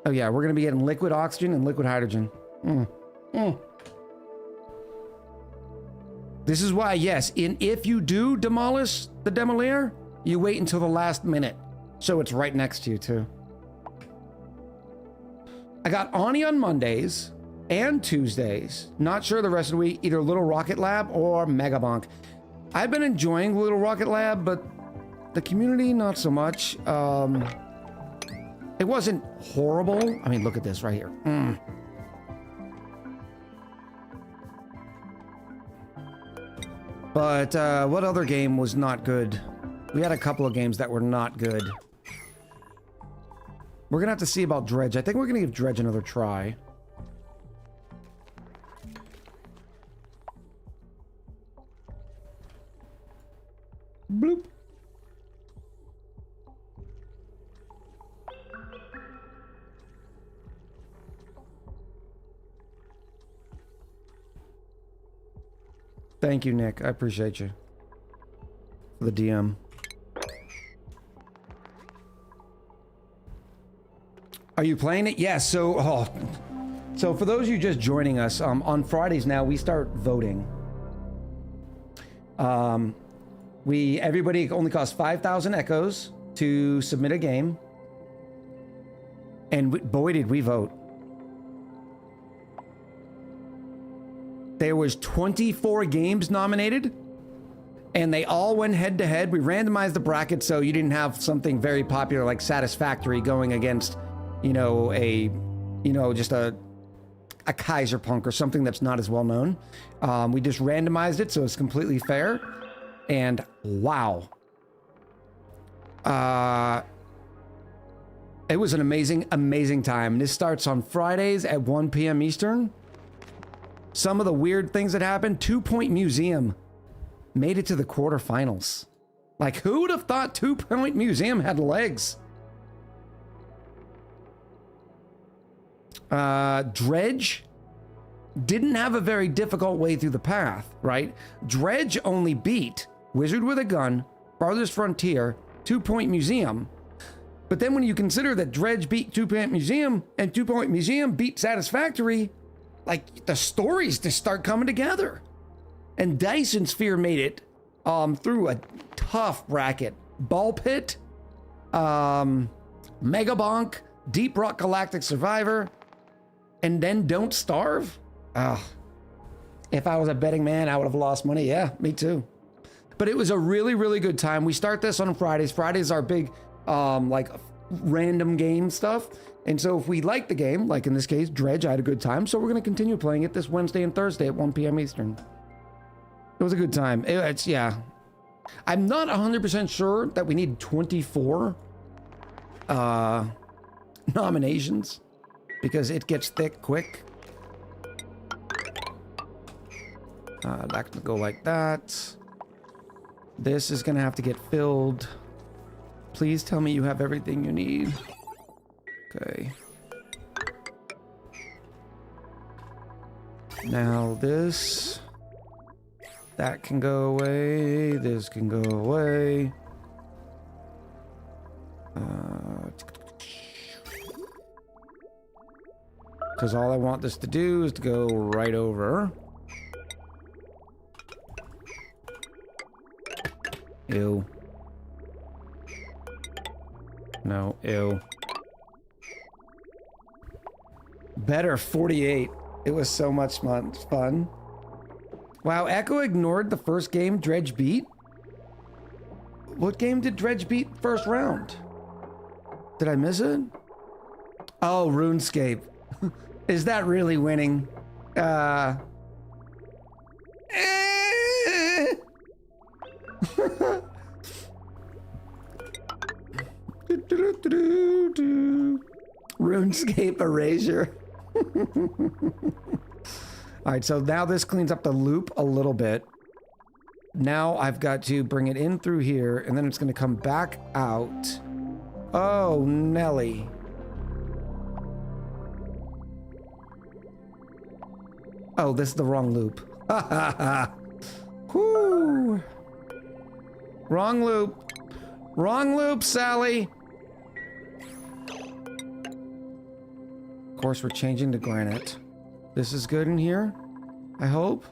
oh yeah, we're gonna be getting liquid oxygen and liquid hydrogen. This is why, yes, if you do demolish the demolier, you wait until the last minute. So it's right next to you too. I got ONI on Mondays and Tuesdays. Not sure the rest of the week, either Little Rocket Lab or Megabonk. I've been enjoying Little Rocket Lab, but the community, not so much. It wasn't horrible. I mean, look at this right here. But what other game was not good? We had a couple of games that were not good. We're gonna have to see about Dredge. I think we're gonna give Dredge another try. Bloop. Thank you, Nick. I appreciate you. For the DM. Are you playing it? Yes. So for those of you just joining us, on Fridays now we start voting. Everybody only costs 5,000 echoes to submit a game, and boy did we vote. There was 24 games nominated, and they all went head to head. We randomized the bracket so you didn't have something very popular like Satisfactory going against, just a Kaiserpunk or something that's not as well known. We just randomized it so it's completely fair, and wow. It was an amazing time. This starts on Fridays at 1 p.m. Eastern. Some of the weird things that happened. 2 Point Museum made it to the quarterfinals. Like, who would have thought 2 Point Museum had legs? Dredge didn't have a very difficult way through the path, right? Dredge only beat Wizard with a Gun, Farthest Frontier, 2 Point Museum. But then when you consider that Dredge beat 2 Point Museum and 2 Point Museum beat Satisfactory, like, the stories just start coming together. And Dyson Sphere made it through a tough bracket. Ball Pit, Mega Bonk, Deep Rock Galactic Survivor, and then Don't Starve. If I was a betting man, I would have lost money. Yeah, me too. But it was a really, really good time. We start this on Fridays. Fridays are big, random game stuff. And so if we like the game, like in this case, Dredge, I had a good time. So we're going to continue playing it this Wednesday and Thursday at 1 p.m. Eastern. It was a good time. Yeah. I'm not 100% sure that we need 24 nominations because it gets thick quick. That can go like that. This is going to have to get filled. Please tell me you have everything you need. Okay. Now this, that can go away. This can go away. Because all I want this to do is to go right over. Ew. No, ew. Better 48. It was so much fun. Wow, Echo ignored the first game Dredge beat? What game did Dredge beat first round? Did I miss it? Oh, RuneScape. Is that really winning? RuneScape erasure. All right, so now this cleans up the loop a little bit. Now I've got to bring it in through here, and then it's going to come back out. Oh, Nelly. Oh, this is the wrong loop. Ha ha ha. Whoo. Wrong loop. Wrong loop, Sally. Of course, we're changing to granite. This is good in here, I hope.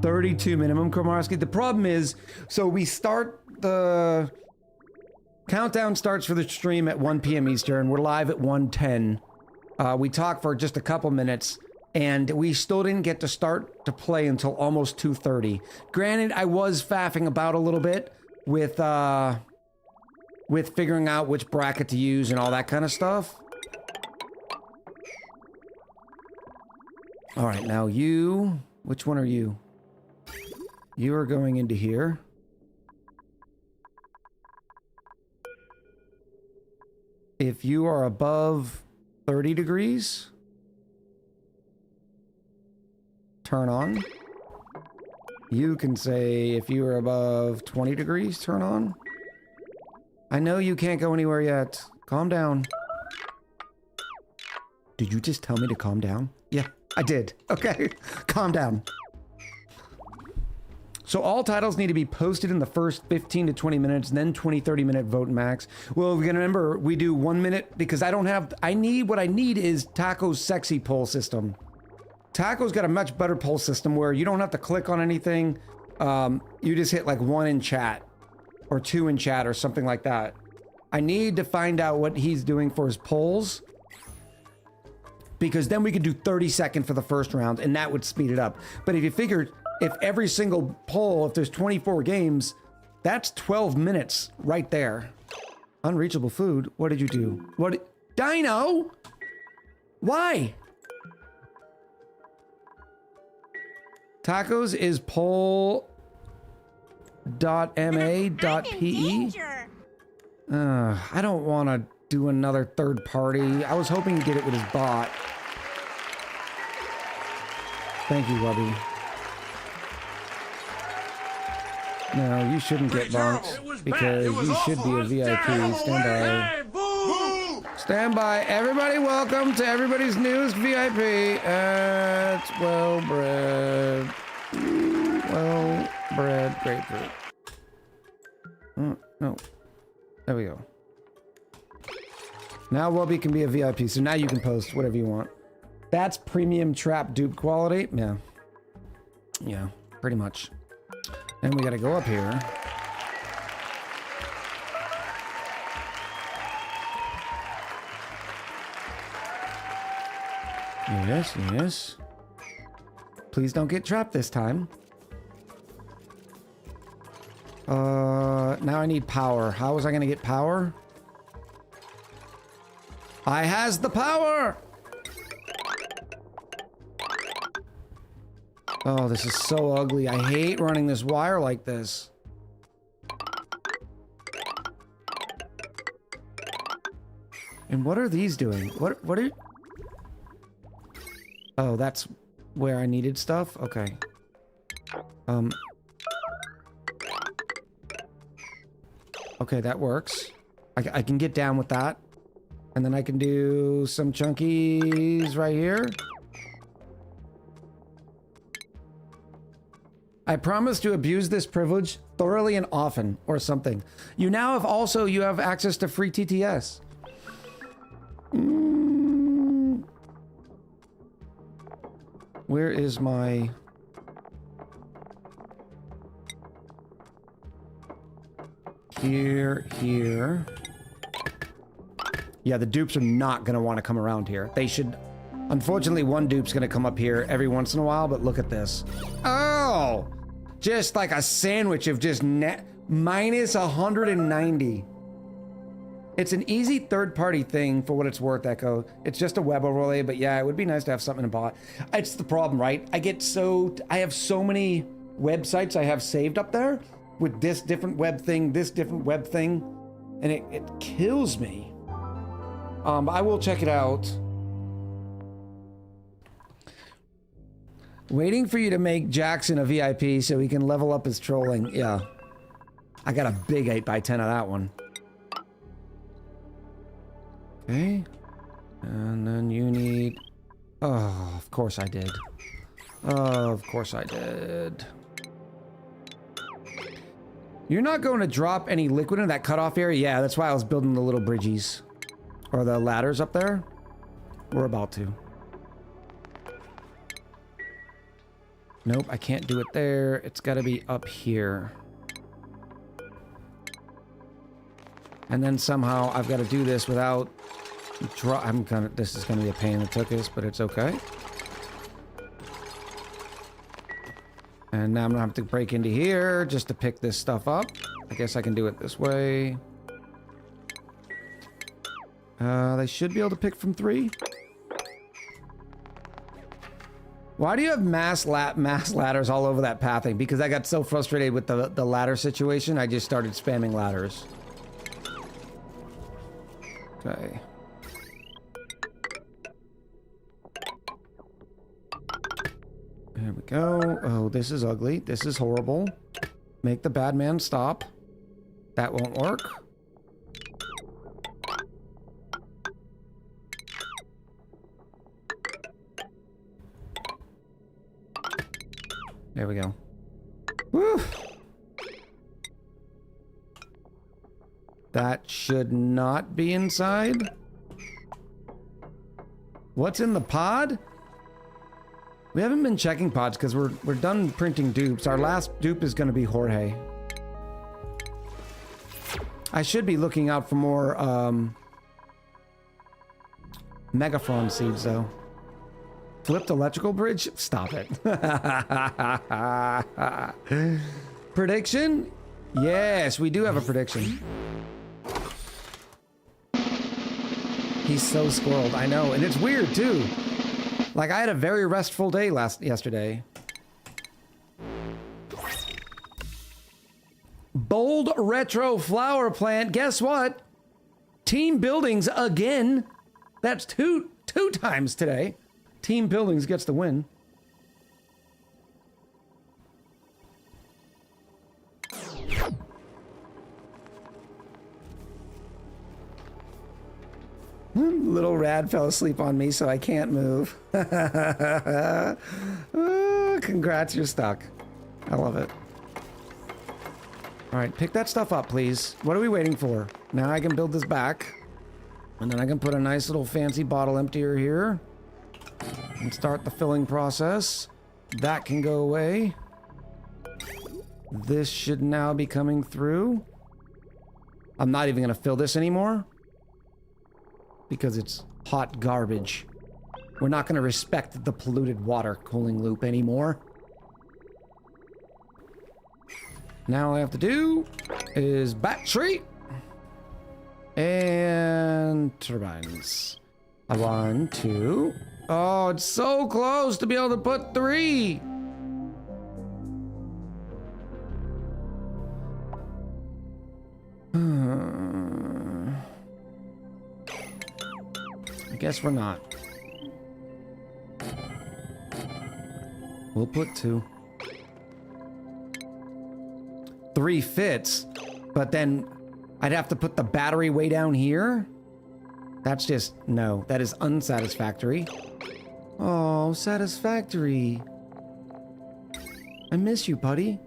$32 minimum, Kromarski. The problem is, so we start the countdown starts for the stream at 1 p.m. Eastern. We're live at 1:10. We talk for just a couple minutes, and we still didn't get to start to play until almost 2:30. Granted, I was faffing about a little bit with figuring out which bracket to use and all that kind of stuff. All right, now you, which one are you? You are going into here. If you are above 30 degrees, turn on. You can say if you are above 20 degrees, turn on. I know you can't go anywhere yet. Calm down. Did you just tell me to calm down? Yeah, I did. Okay, calm down. So all titles need to be posted in the first 15 to 20 minutes, and then 20, 30-minute vote max. Well, we're gonna remember, we do 1 minute, because what I need is Taco's sexy poll system. Taco's got a much better poll system where you don't have to click on anything. You just hit like 1 in chat, or 2 in chat, or something like that. I need to find out what he's doing for his polls, because then we could do 30 second for the first round, and that would speed it up. But if you figure, if every single poll, if there's 24 games, that's 12 minutes right there. Unreachable food. What did you do? Dino? Why? Tacos is poll.ma.pe. I don't want to do another third party. I was hoping to get it with his bot. Thank you, Wubby. No, you shouldn't get bonked, because you should be a VIP. Stand by. Stand by. Everybody, welcome to everybody's newest VIP. It's well-bred. Well-bred grapefruit. No. There we go. Now Wubby can be a VIP, so now you can post whatever you want. That's premium trap dupe quality? Yeah. Yeah, pretty much. Then we gotta go up here. Yes, yes. Please don't get trapped this time. Now I need power. How was I gonna get power? I has the power! Oh, this is so ugly. I hate running this wire like this. And what are these doing? What are... Oh, that's where I needed stuff? Okay. Okay, that works. I can get down with that. And then I can do some chunkies right here. I promise to abuse this privilege thoroughly and often, or something. You now have also, you have access to free TTS. Where is my... Here. Yeah, the dupes are not gonna want to come around here. They should... Unfortunately, one dupe's gonna come up here every once in a while, but look at this. Oh! Just like a sandwich of just minus 190. It's an easy third-party thing for what it's worth, Echo. It's just a web overlay, but yeah, it would be nice to have something to bot. It's the problem, right? I have so many websites I have saved up there with this different web thing, this different web thing, and it kills me. I will check it out. Waiting for you to make Jackson a VIP so he can level up his trolling. Yeah. I got a big 8x10 of that one. Okay. And then you need... Oh, of course I did. Oh, of course I did. You're not going to drop any liquid in that cutoff area? Yeah, that's why I was building the little bridges. Or the ladders up there. We're about to. Nope, I can't do it there. It's got to be up here. And then somehow I've got to do this without... This is gonna be a pain in the tuchus, but it's okay. And now I'm gonna have to break into here just to pick this stuff up. I guess I can do it this way. They should be able to pick from 3. Why do you have mass ladders all over that pathing? Because I got so frustrated with the ladder situation, I just started spamming ladders. Okay. There we go. Oh, this is ugly. This is horrible. Make the bad man stop. That won't work. There we go. Woo. That should not be inside. What's in the pod? We haven't been checking pods because we're done printing dupes. Our last dupe is going to be Jorge. I should be looking out for more Megaphron seeds though. Flipped electrical bridge? Stop it. Prediction? Yes, we do have a prediction. He's so squirreled, I know, and it's weird too. Like I had a very restful day yesterday. Bold retro flower plant. Guess what? Team Buildings again. That's two times today. Team Buildings gets the win. Little Rad fell asleep on me, so I can't move. Oh, congrats, you're stuck. I love it. All right, pick that stuff up, please. What are we waiting for? Now I can build this back. And then I can put a nice little fancy bottle emptier here. And start the filling process. That can go away. This should now be coming through. I'm not even gonna fill this anymore. Because it's hot garbage. We're not gonna respect the polluted water cooling loop anymore. Now all I have to do is battery and turbines. 1, 2. Oh, it's so close to be able to put 3. I guess we're not. We'll put 2. 3 fits, but then I'd have to put the battery way down here. That's just, no, that is unsatisfactory. Oh, satisfactory. I miss you, buddy.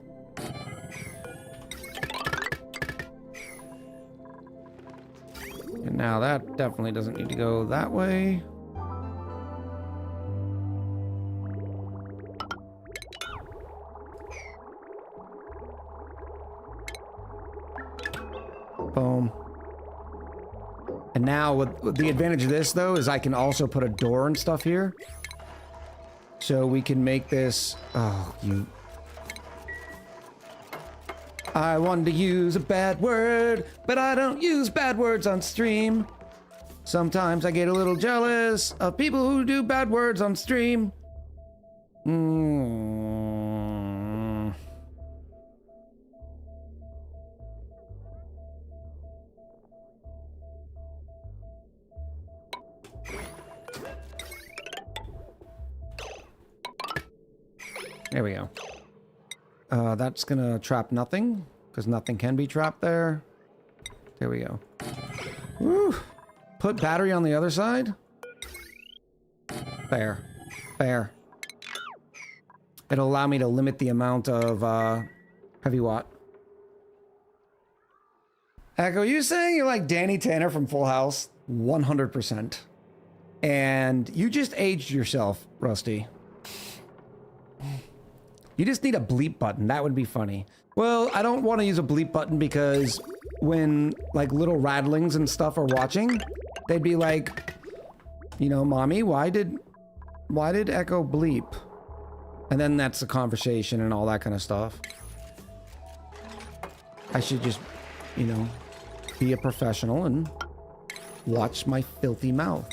And now that definitely doesn't need to go that way. Boom. And now with the advantage of this though is I can also put a door and stuff here. So we can make this, oh, you. I wanted to use a bad word, but I don't use bad words on stream. Sometimes I get a little jealous of people who do bad words on stream. There we go. That's gonna trap nothing, because nothing can be trapped there. There we go. Woo! Put battery on the other side. There. There. It'll allow me to limit the amount of heavy watt. Echo, you saying you're like Danny Tanner from Full House? 100%. And you just aged yourself, Rusty. You just need a bleep button. That would be funny. Well, I don't want to use a bleep button because when like little rattlings and stuff are watching, they'd be like, you know, mommy, why did Echo bleep? And then that's the conversation and all that kind of stuff. I should just, you know, be a professional and watch my filthy mouth.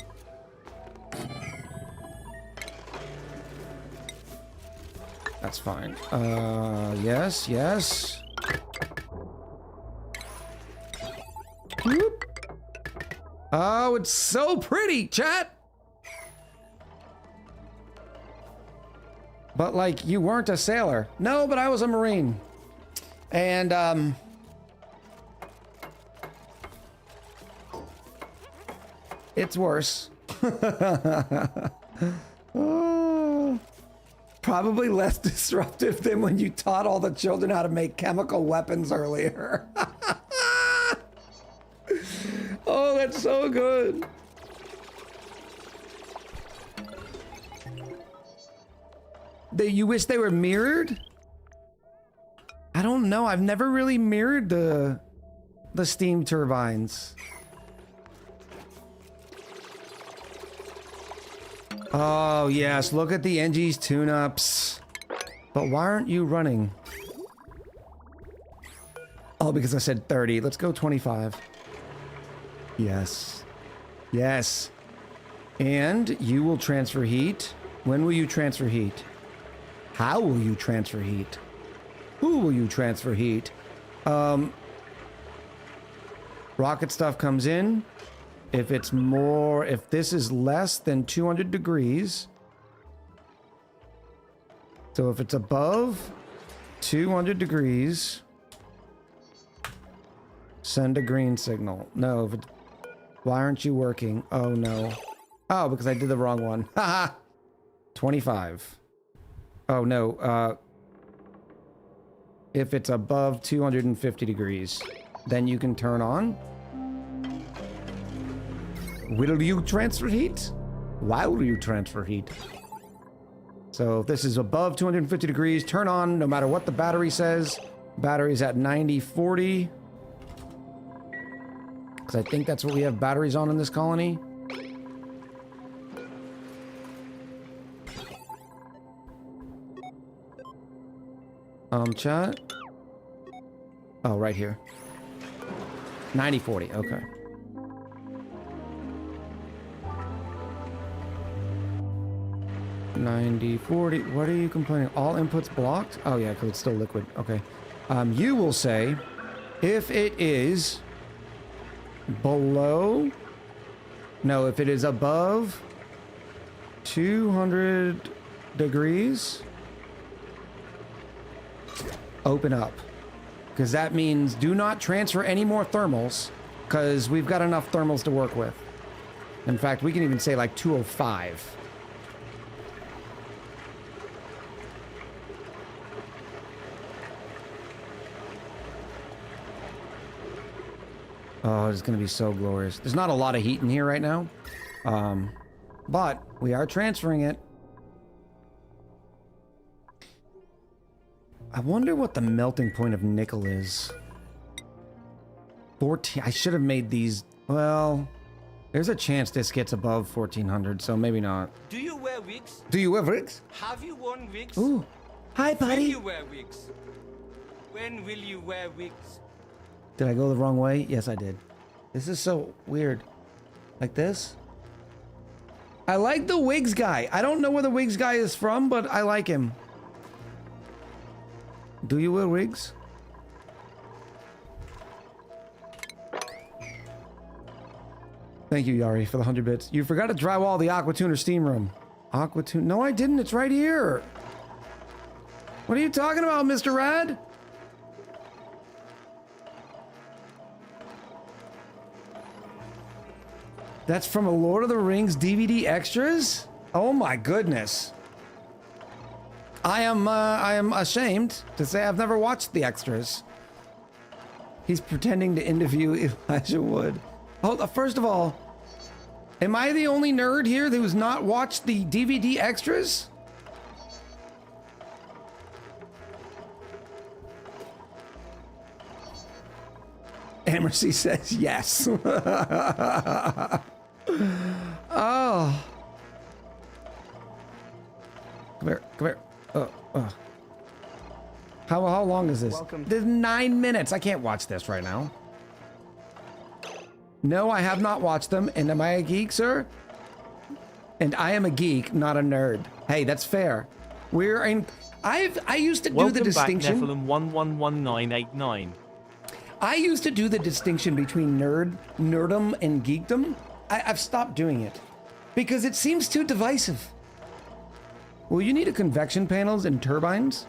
That's fine. Yes, yes. Whoop. Oh, it's so pretty, chat. But like, you weren't a sailor. No, but I was a Marine. And, it's worse. Oh. Probably less disruptive than when you taught all the children how to make chemical weapons earlier. Oh, that's so good. You wish they were mirrored? I don't know. I've never really mirrored the steam turbines. Oh, yes. Look at the NG's tune-ups. But why aren't you running? Oh, because I said 30. Let's go 25. Yes. Yes. And you will transfer heat. When will you transfer heat? How will you transfer heat? Who will you transfer heat? Rocket stuff comes in. If it's more, if this is less than 200 degrees. So if it's above 200 degrees, send a green signal. No, if it, why aren't you working? Oh no. Oh, because I did the wrong one. Haha. 25. Oh no, if it's above 250 degrees, then you can turn on. Will you transfer heat? Why will you transfer heat? So if this is above 250 degrees, turn on no matter what the battery says. Battery's at 9040. Because I think that's what we have batteries on in this colony. Chat. Oh, right here. 9040, okay. $90.40. What are you complaining? All inputs blocked? Oh yeah, because it's still liquid. Okay. You will say if it is below. No, if it is above 200 degrees, open up. Because that means do not transfer any more thermals, because we've got enough thermals to work with. In fact, we can even say like 205. Oh, it's going to be so glorious. There's not a lot of heat in here right now. But we are transferring it. I wonder what the melting point of nickel is. 14. I should have made these. Well, there's a chance this gets above 1400, so maybe not. Do you wear wigs? Do you wear wigs? Have you worn wigs? Ooh. Hi, buddy. Will you wear wigs? When will you wear wigs? Did I go the wrong way? Yes, I did. This is so weird. Like this? I like the wigs guy. I don't know where the wigs guy is from, but I like him. Do you wear wigs? Thank you, Yari, for the 100 bits. You forgot to drywall the Aquatuner steam room. Aquatuner? No, I didn't. It's right here. What are you talking about, Mr. Rad? That's from a Lord of the Rings DVD extras? Oh my goodness. I am ashamed to say I've never watched the extras. He's pretending to interview Elijah Wood. Oh, first of all, am I the only nerd here who's not watched the DVD extras? Emercy says yes. Oh. Come here, come here. How long is this? There's 9 minutes. I can't watch this right now. No, I have not watched them. And am I a geek, sir? And I am a geek, not a nerd. Hey, that's fair. We're in. I used to do the distinction. Welcome back, Nephilim 111989. I used to do the distinction between nerdom, and geekdom. I've stopped doing it because it seems too divisive. Will you need a convection panels and turbines?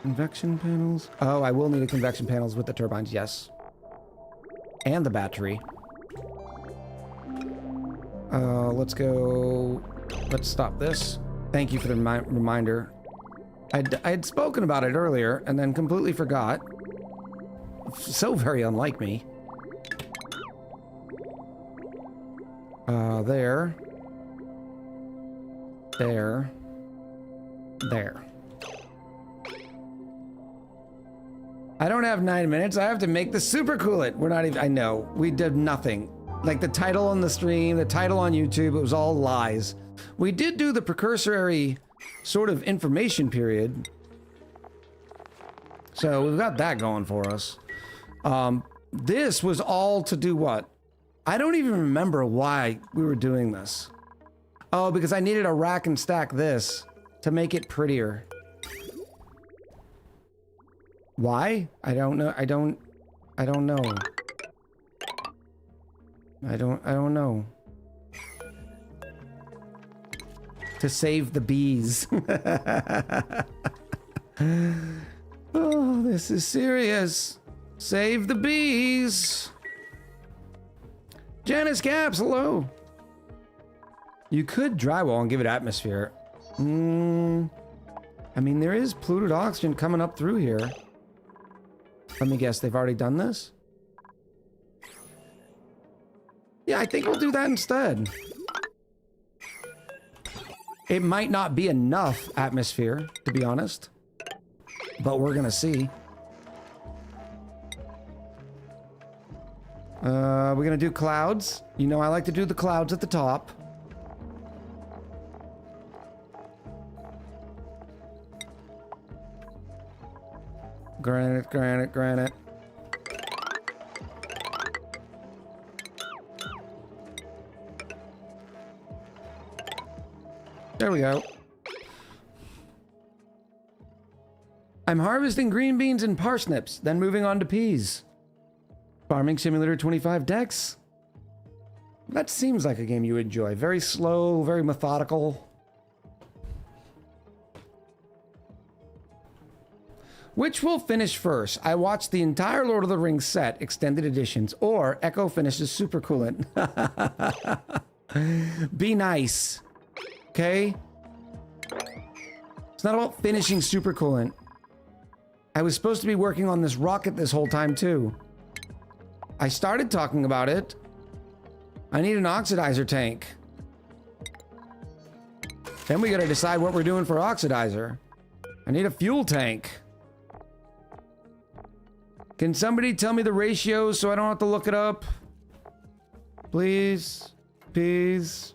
Convection panels? Oh, I will need a convection panels with the turbines, yes. And the battery. Let's go. Let's stop this. Thank you for the reminder. I'd spoken about it earlier and then completely forgot. So very unlike me. There. There. There. I don't have 9 minutes. I have to make the super coolant. We're not even, I know. We did nothing. Like the title on the stream, the title on YouTube, it was all lies. We did do the precursory sort of information period. So we've got that going for us. This was all to do what? I don't even remember why we were doing this. Oh, because I needed a rack and stack this to make it prettier. Why? I don't know. I don't know. I don't know. To save the bees. Oh, this is serious. Save the bees. Janice Caps, hello. You could drywall and give it atmosphere. I mean, there is polluted oxygen coming up through here. Let me guess, they've already done this? Yeah, I think we'll do that instead. It might not be enough atmosphere, to be honest. But we're gonna see. We're gonna do clouds. You know I like to do the clouds at the top. Granite, granite, granite. There we go. I'm harvesting green beans and parsnips, then moving on to peas. Farming Simulator 25 Dex. That seems like a game you enjoy. Very slow, very methodical. Which will finish first? I watched the entire Lord of the Rings set, extended editions, or Echo finishes super coolant. Be nice. Okay? It's not about finishing super coolant. I was supposed to be working on this rocket this whole time too. I started talking about it. I need an oxidizer tank. Then we gotta decide what we're doing for oxidizer. I need a fuel tank. Can somebody tell me the ratios so I don't have to look it up? Please? Please?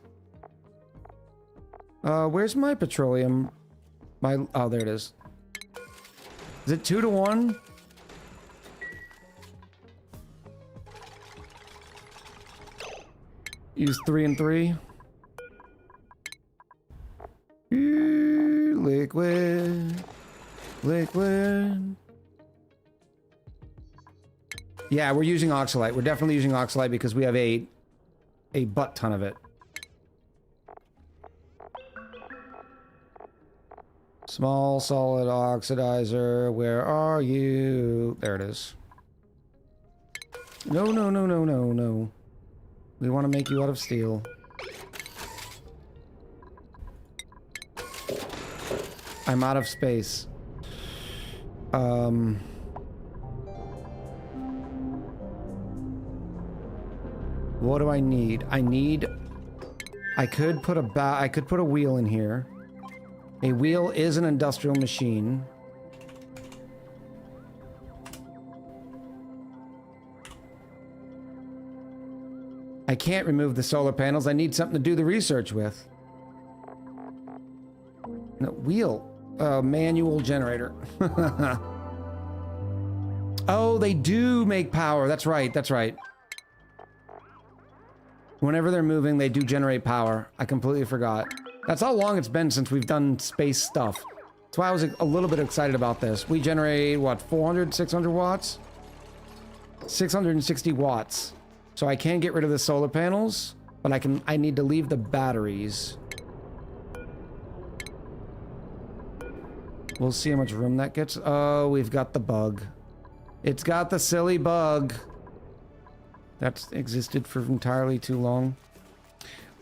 Where's my petroleum? Oh, there it is. Is it 2 to 1? Use 3 and 3. Liquid. Liquid. Yeah, we're using oxalite. We're definitely using oxalite because we have a butt ton of it. Small solid oxidizer, where are you? There it is. No, no, no, no, no, no. We want to make you out of steel. I'm out of space. What do I need? I could put a wheel in here. A wheel is an industrial machine. I can't remove the solar panels. I need something to do the research with. No, wheel. Manual generator. Oh, they do make power. That's right. That's right. Whenever they're moving, they do generate power. I completely forgot. That's how long it's been since we've done space stuff. That's why I was a little bit excited about this. We generate, what, 400, 600 watts? 660 watts. So I can get rid of the solar panels, but I need to leave the batteries. We'll see how much room that gets. Oh, we've got the bug. It's got the silly bug. That's existed for entirely too long.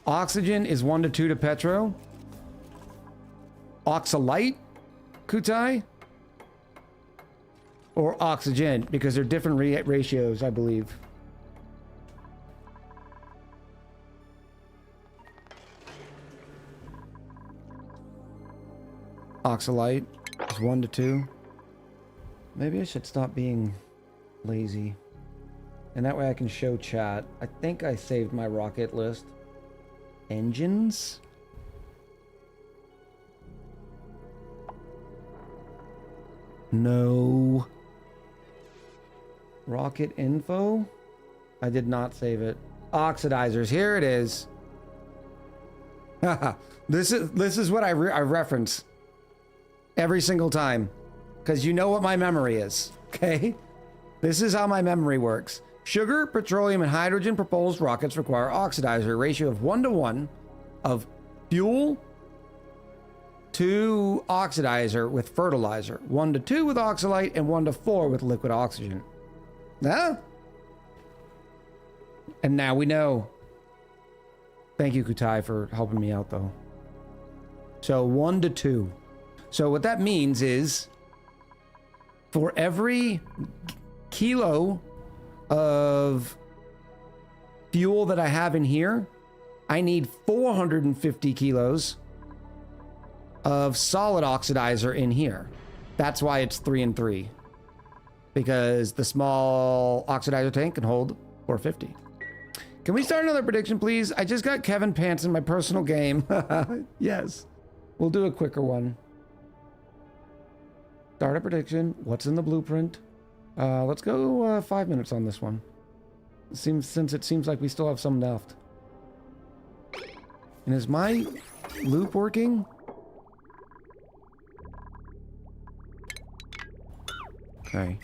Oxygen is 1 to 2 to petro. Oxalite Kutai? Or oxygen, because they're different ratios, I believe. Oxalite is 1-2. Maybe I should stop being lazy. And that way I can show chat. I think I saved my rocket list. Engines? No. Rocket info? I did not save it. Oxidizers, here it is. this is what I reference every single time, because you know what my memory is, okay? This is how my memory works. Sugar, petroleum, and hydrogen propulsed rockets require oxidizer, a ratio of 1-to-1 of fuel to oxidizer with fertilizer, 1-to-2 with oxalite, and 1-to-4 with liquid oxygen. Huh? And now we know. Thank you, Kutai, for helping me out, though. So 1-to-2. So what that means is, for every kilo of fuel that I have in here, I need 450 kilos of solid oxidizer in here. That's why it's 3 and 3. Because the small oxidizer tank can hold 450. Can we start another prediction, please? I just got Kevin Pants in my personal game. Yes. We'll do a quicker one. Start a prediction. What's in the blueprint? Let's go 5 minutes on this one. Since it seems like we still have some left. And is my loop working? Okay.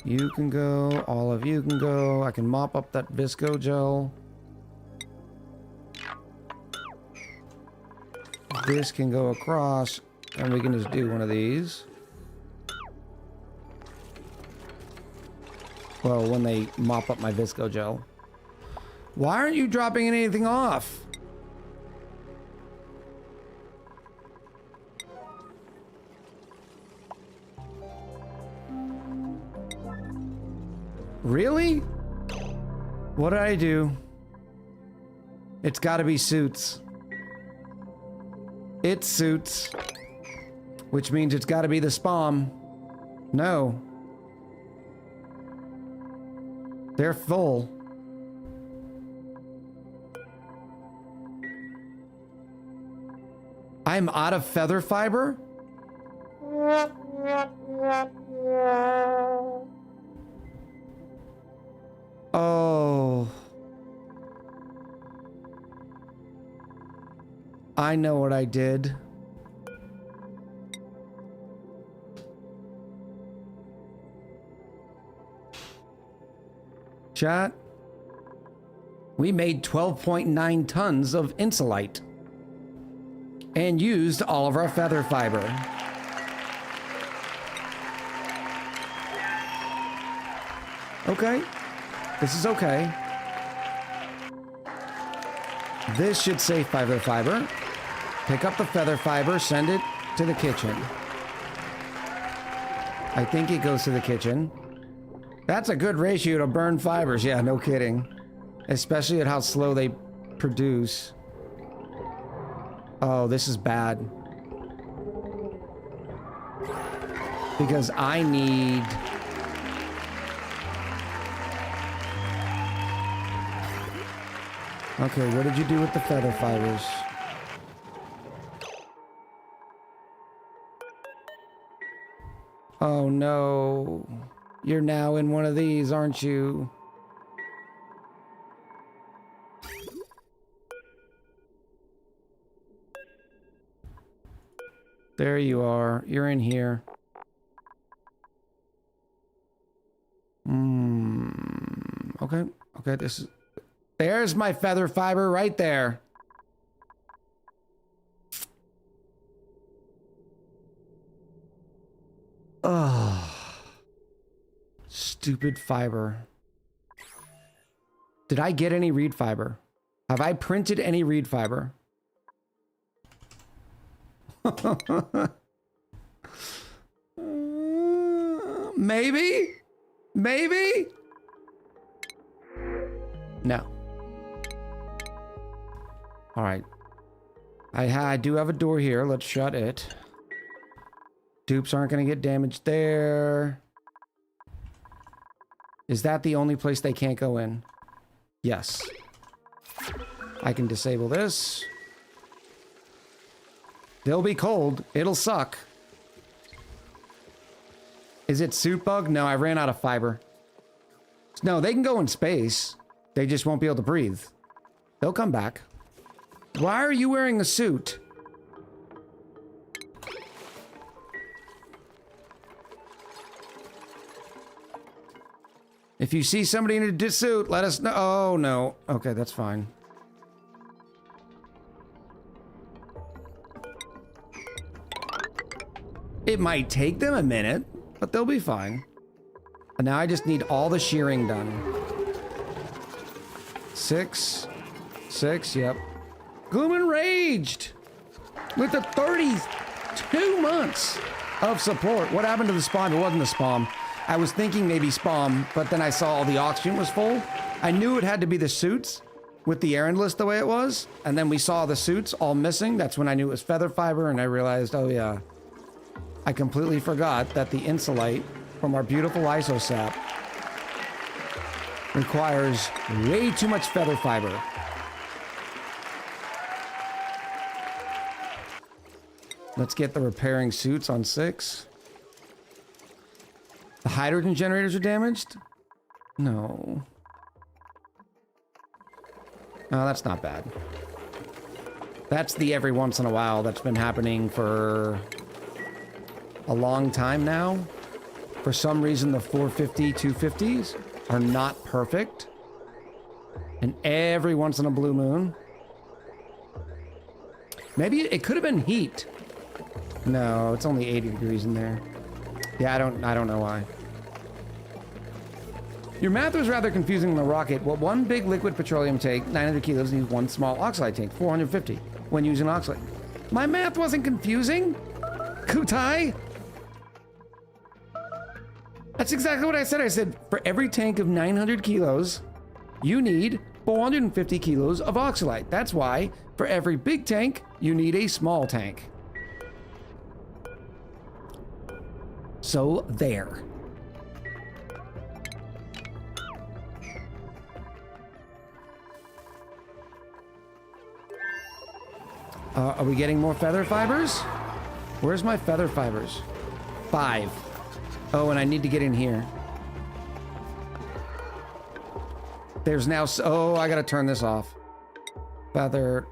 You can go. All of you can go. I can mop up that visco gel. This can go across. And we can just do one of these. Well, when they mop up my visco gel. Why aren't you dropping anything off? Really? What did I do? It's gotta be suits. It's suits. Which means it's gotta be the spam. No. They're full. I'm out of feather fiber? Oh. I know what I did. Chat. We made 12.9 tons of insulite and used all of our feather fiber. Okay. This is okay. This should say feather fiber. Pick up the feather fiber, send it to the kitchen. I think it goes to the kitchen. That's a good ratio to burn fibers. Yeah, no kidding. Especially at how slow they produce. Oh, this is bad. Because I need... Okay, what did you do with the feather fibers? Oh no. You're now in one of these, aren't you? There you are. You're in here. Okay. Okay, this is... There's my feather fiber right there. Ugh. Stupid fiber. Did I get any reed fiber? Have I printed any reed fiber? Maybe? Maybe? No. All right. I do have a door here. Let's shut it. Dupes aren't going to get damaged there. Is that the only place they can't go in? Yes. I can disable this. They'll be cold. It'll suck. Is it suit bug? No, I ran out of fiber. No, they can go in space. They just won't be able to breathe. They'll come back. Why are you wearing a suit? If you see somebody in a suit, let us know. Oh, no. Okay, that's fine. It might take them a minute, but they'll be fine. And now I just need all the shearing done. 6. Yep. Gloom Enraged! With the 32 months of support. What happened to the spawn? It wasn't the spawn. I was thinking maybe spawn, but then I saw the oxygen was full. I knew it had to be the suits with the errand list the way it was. And then we saw the suits all missing. That's when I knew it was feather fiber, and I realized, oh yeah. I completely forgot that the insulite from our beautiful isosap requires way too much feather fiber. Let's get the repairing suits on 6. The hydrogen generators are damaged? No. Oh, that's not bad. That's the every once in a while that's been happening for a long time now. For some reason, the 450, 250s are not perfect. And every once in a blue moon. Maybe it could have been heat. No, it's only 80 degrees in there. Yeah, I don't know why. Your math was rather confusing in the rocket. What one big liquid petroleum tank, 900 kilos, needs one small oxide tank, 450, when using oxide. My math wasn't confusing? Kutai? That's exactly what I said. I said, for every tank of 900 kilos, you need 450 kilos of oxalite. That's why, for every big tank, you need a small tank. So, there. Are we getting more feather fibers? Where's my feather fibers? 5. Oh, and I need to get in here. There's now... Oh, I gotta turn this off. Feather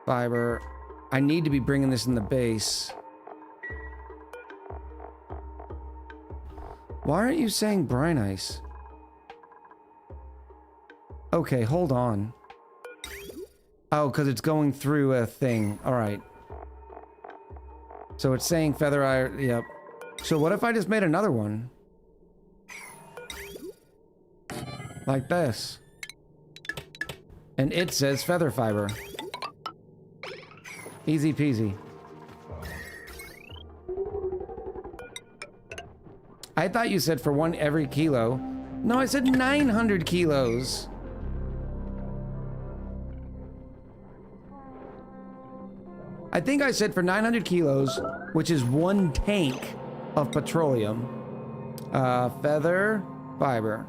fiber. I need to be bringing this in the base. Why aren't you saying brine ice? Okay, hold on. Oh, because it's going through a thing. All right. So it's saying feather iron. Yep. So what if I just made another one? Like this. And it says feather fiber. Easy peasy. I thought you said for one every kilo. No, I said 900 kilos. I think I said for 900 kilos, which is one tank of petroleum. Feather fiber.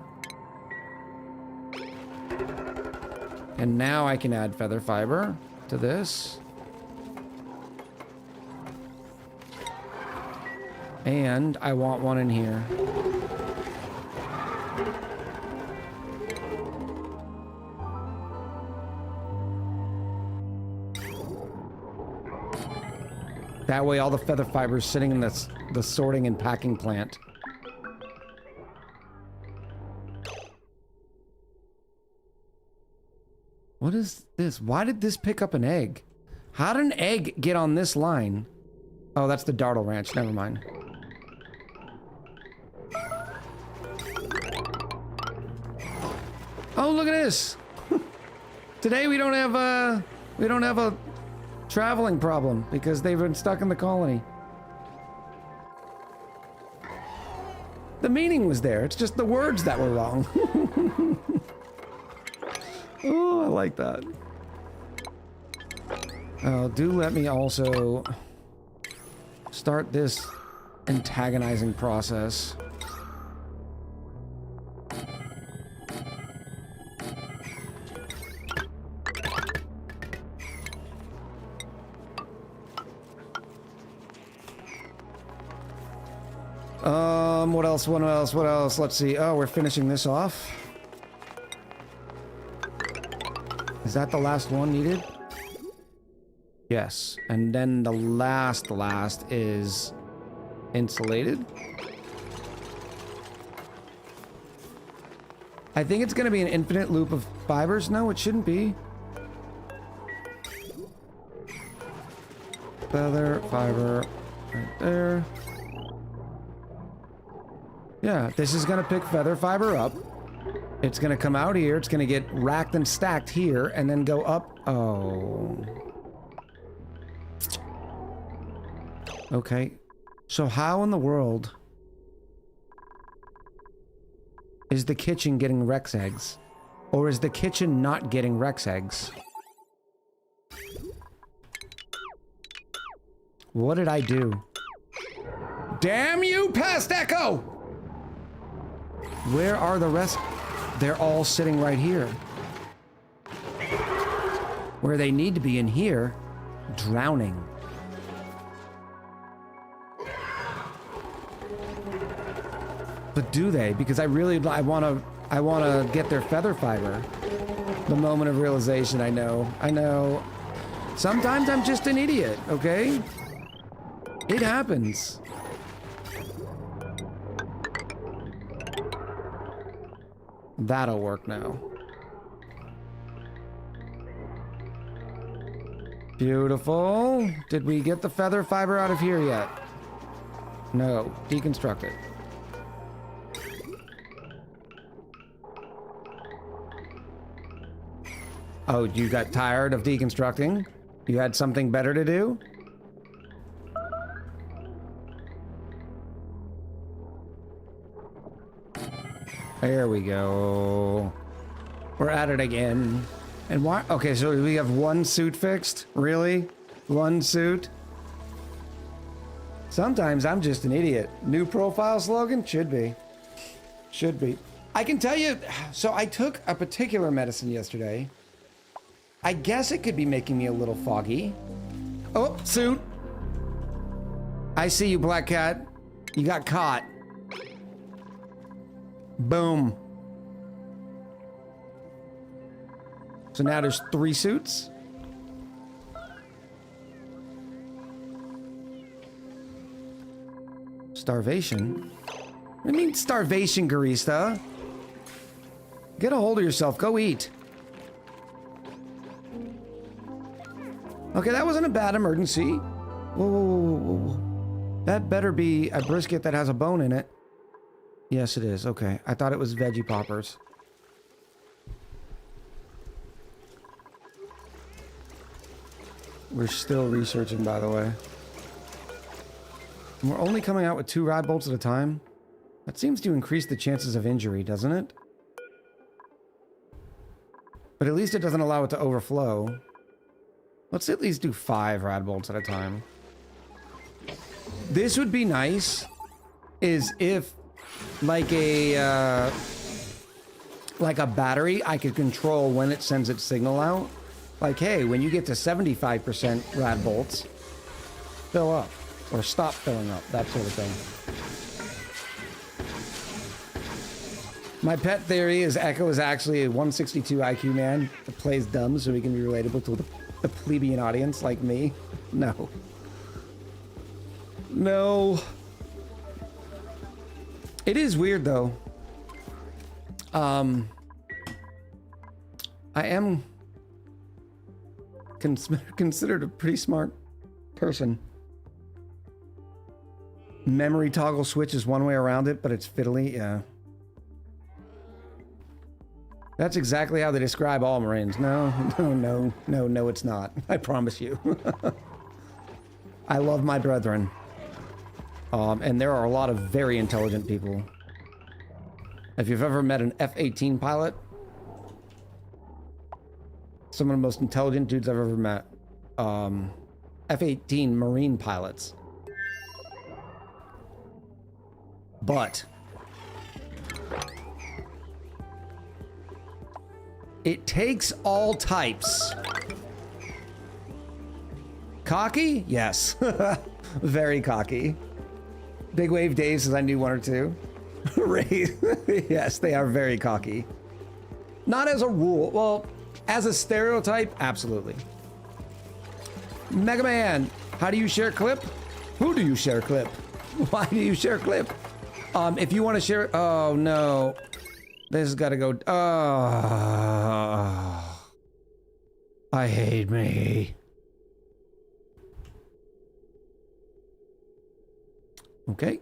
And now I can add feather fiber to this. And I want one in here. That way all the feather fibers sitting in the sorting and packing plant. What is this? Why did this pick up an egg? How did an egg get on this line? Oh, that's the Dartle Ranch. Never mind. Oh, look at this. Today we don't have a traveling problem because they've been stuck in the colony. The meaning was there. It's just the words that were wrong. Oh, I like that. Do let me also start this antagonizing process. What else? What else? What else? Let's see. Oh, we're finishing this off. Is that the last one needed? Yes. And then the last is insulated. I think it's going to be an infinite loop of fibers. No, it shouldn't be. Feather, fiber, right there. Yeah, this is gonna pick feather fiber up. It's gonna come out here, it's gonna get racked and stacked here, and then go up. Oh. Okay. So how in the world is the kitchen getting Rex eggs? Or is the kitchen not getting Rex eggs? What did I do? Damn you, Past Echo! Where are the rest? They're all sitting right here. Where they need to be in here, drowning. But do they? Because I want to get their feather fiber. The moment of realization, I know. Sometimes I'm just an idiot, okay? It happens. That'll work now. Beautiful. Did we get the feather fiber out of here yet? No. Deconstruct it. Oh, you got tired of deconstructing? You had something better to do? There we go. We're at it again. And why? Okay, so we have one suit fixed? Really? One suit? Sometimes I'm just an idiot. New profile slogan? Should be. Should be. I can tell you, so I took a particular medicine yesterday. I guess it could be making me a little foggy. Oh, suit. I see you, Black Cat. You got caught. Boom. So now there's 3 suits. Starvation? What do you mean starvation, Garista? Get a hold of yourself. Go eat. Okay, that wasn't a bad emergency. Whoa, whoa, whoa, whoa, whoa. That better be a brisket that has a bone in it. Yes, it is. Okay. I thought it was veggie poppers. We're still researching, by the way. And we're only coming out with 2 rod bolts at a time. That seems to increase the chances of injury, doesn't it? But at least it doesn't allow it to overflow. Let's at least do 5 rod bolts at a time. This would be nice, is if like a battery, I could control when it sends its signal out. Like, hey, when you get to 75% rad bolts, fill up. Or stop filling up, that sort of thing. My pet theory is Echo is actually a 162 IQ man that plays dumb so he can be relatable to the plebeian audience like me. No. No. It is weird, though. I am considered a pretty smart person. Memory toggle switch is one way around it, but it's fiddly, yeah. That's exactly how they describe all Marines. No, it's not. I promise you. I love my brethren. And there are a lot of very intelligent people If you've ever met an F-18 pilot, some of the most intelligent dudes I've ever met. F-18 Marine pilots. But it takes all types. Cocky? Yes. Very cocky. Big Wave Dave says I knew one or two. Yes, they are very cocky. Not as a rule. Well, as a stereotype, absolutely. Mega Man, how do you share clip? Who do you share clip? Why do you share clip? If you want to share, oh no, this has got to go. I hate me. Okay.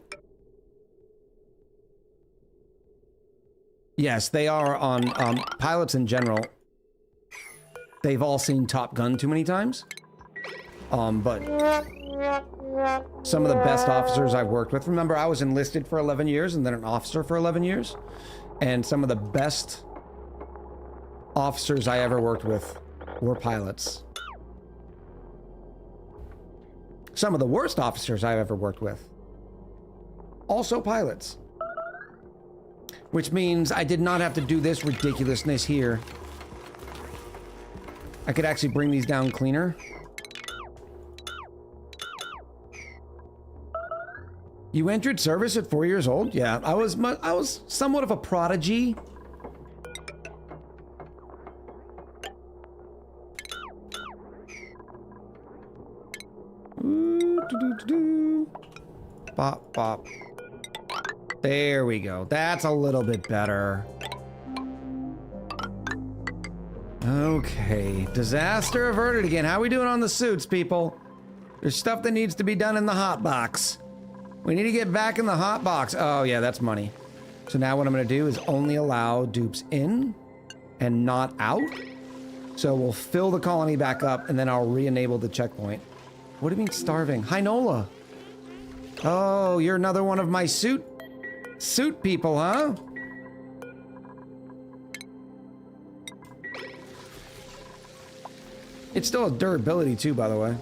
Yes, they are on pilots in general. They've all seen Top Gun too many times. But some of the best officers I've worked with. Remember, I was enlisted for 11 years and then an officer for 11 years. And some of the best officers I ever worked with were pilots. Some of the worst officers I've ever worked with, also pilots. Which means I did not have to do this ridiculousness here. I could actually bring these down cleaner. You entered service at 4 years old? Yeah, I was somewhat of a prodigy. Bop, bop. There we go. That's a little bit better. Okay, disaster averted again. How are we doing on the suits, people? There's stuff that needs to be done in the hot box. We need to get back in the hot box. Oh yeah, that's money. So now what I'm gonna do is only allow dupes in and not out. So we'll fill the colony back up and then I'll re-enable the checkpoint. What do you mean starving? Hi Nola. Oh, you're another one of my suit people, huh? It's still a durability too, by the way.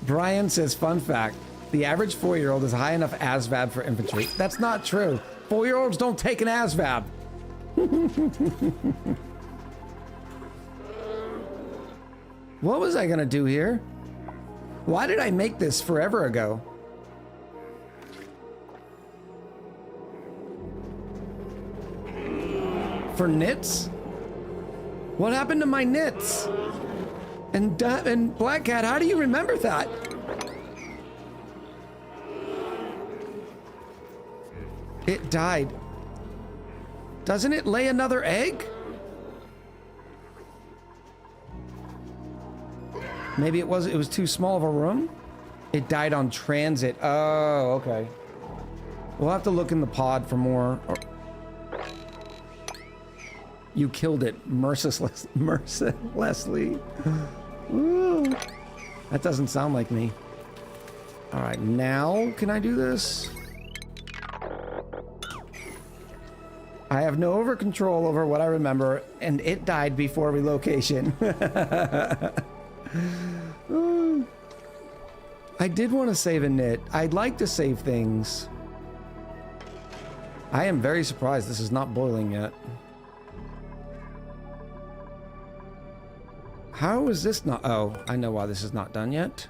Brian says, fun fact, the average 4-year-old is high enough ASVAB for infantry. That's not true. 4-year-olds don't take an ASVAB. What was I gonna do here? Why did I make this forever ago? For knits? What happened to my knits? And Black Cat, how do you remember that? It died. Doesn't it lay another egg? Maybe it was too small of a room? It died on transit. Oh, okay. We'll have to look in the pod for more. You killed it mercilessly. Ooh, that doesn't sound like me. All right, now can I do this? I have no control over what I remember, and it died before relocation. Ooh. I did want to save a knit. I'd like to save things. I am very surprised this is not boiling yet. How is this not? Oh, I know why this is not done yet.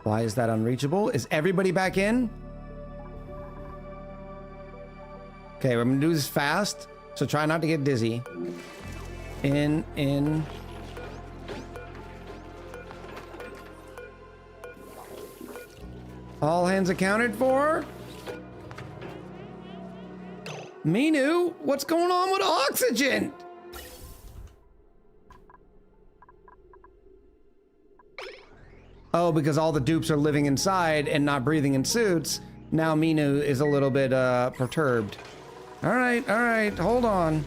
Why is that unreachable? Is everybody back in? Okay, we're gonna do this fast, so try not to get dizzy. In. All hands accounted for. Minu, what's going on with oxygen? Oh, because all the dupes are living inside and not breathing in suits. Now Minu is a little bit perturbed. All right, hold on.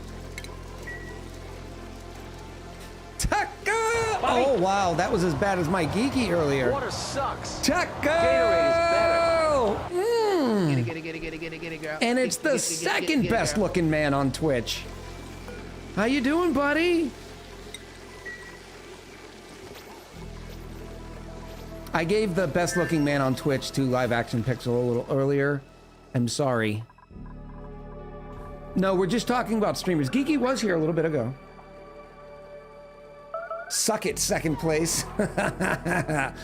Taka! Oh, wow. That was as bad as my geeky earlier. Water sucks. Taco! Gatorade is better. Get it, girl. And it's the second best looking man on Twitch. How you doing, buddy? I gave the best looking man on Twitch to Live Action Pixel a little earlier. I'm sorry. No, we're just talking about streamers. Geeky was here a little bit ago. Suck it, second place.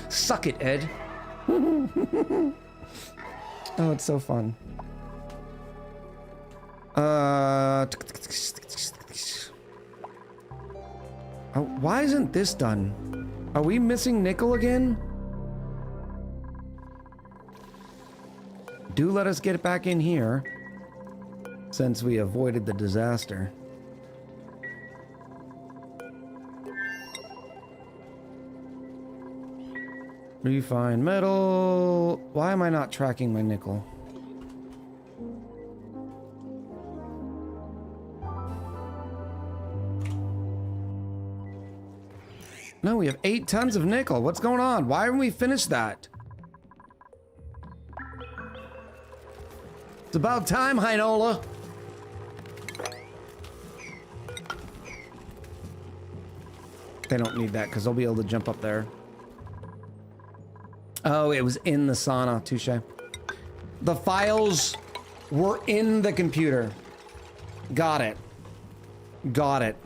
Suck it, Ed. Oh, it's so fun. Oh, why isn't this done? Are we missing nickel again? Do let us get it back in here, since we avoided the disaster. Refine metal. Why am I not tracking my nickel? No, we have 8 tons of nickel. What's going on? Why haven't we finished that? It's about time, Heinola. They don't need that because they'll be able to jump up there. Oh, it was in the sauna. Touche. The files were in the computer. Got it. Got it.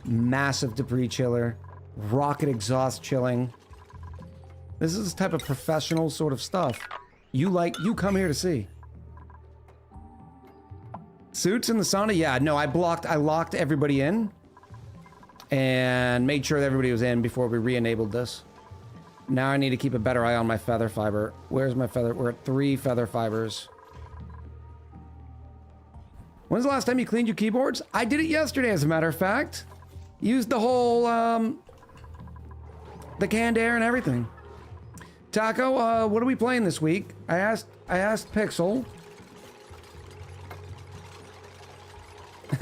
Massive debris chiller. Rocket exhaust chilling. This is the type of professional sort of stuff you come here to see. Suits in the sauna? Yeah, no, I locked everybody in and made sure that everybody was in before we re-enabled this. Now I need to keep a better eye on my feather fiber. Where's my feather? We're at 3 feather fibers. When's the last time you cleaned your keyboards? I did it yesterday, as a matter of fact. Used the whole, the canned air and everything. Taco, what are we playing this week? I asked Pixel.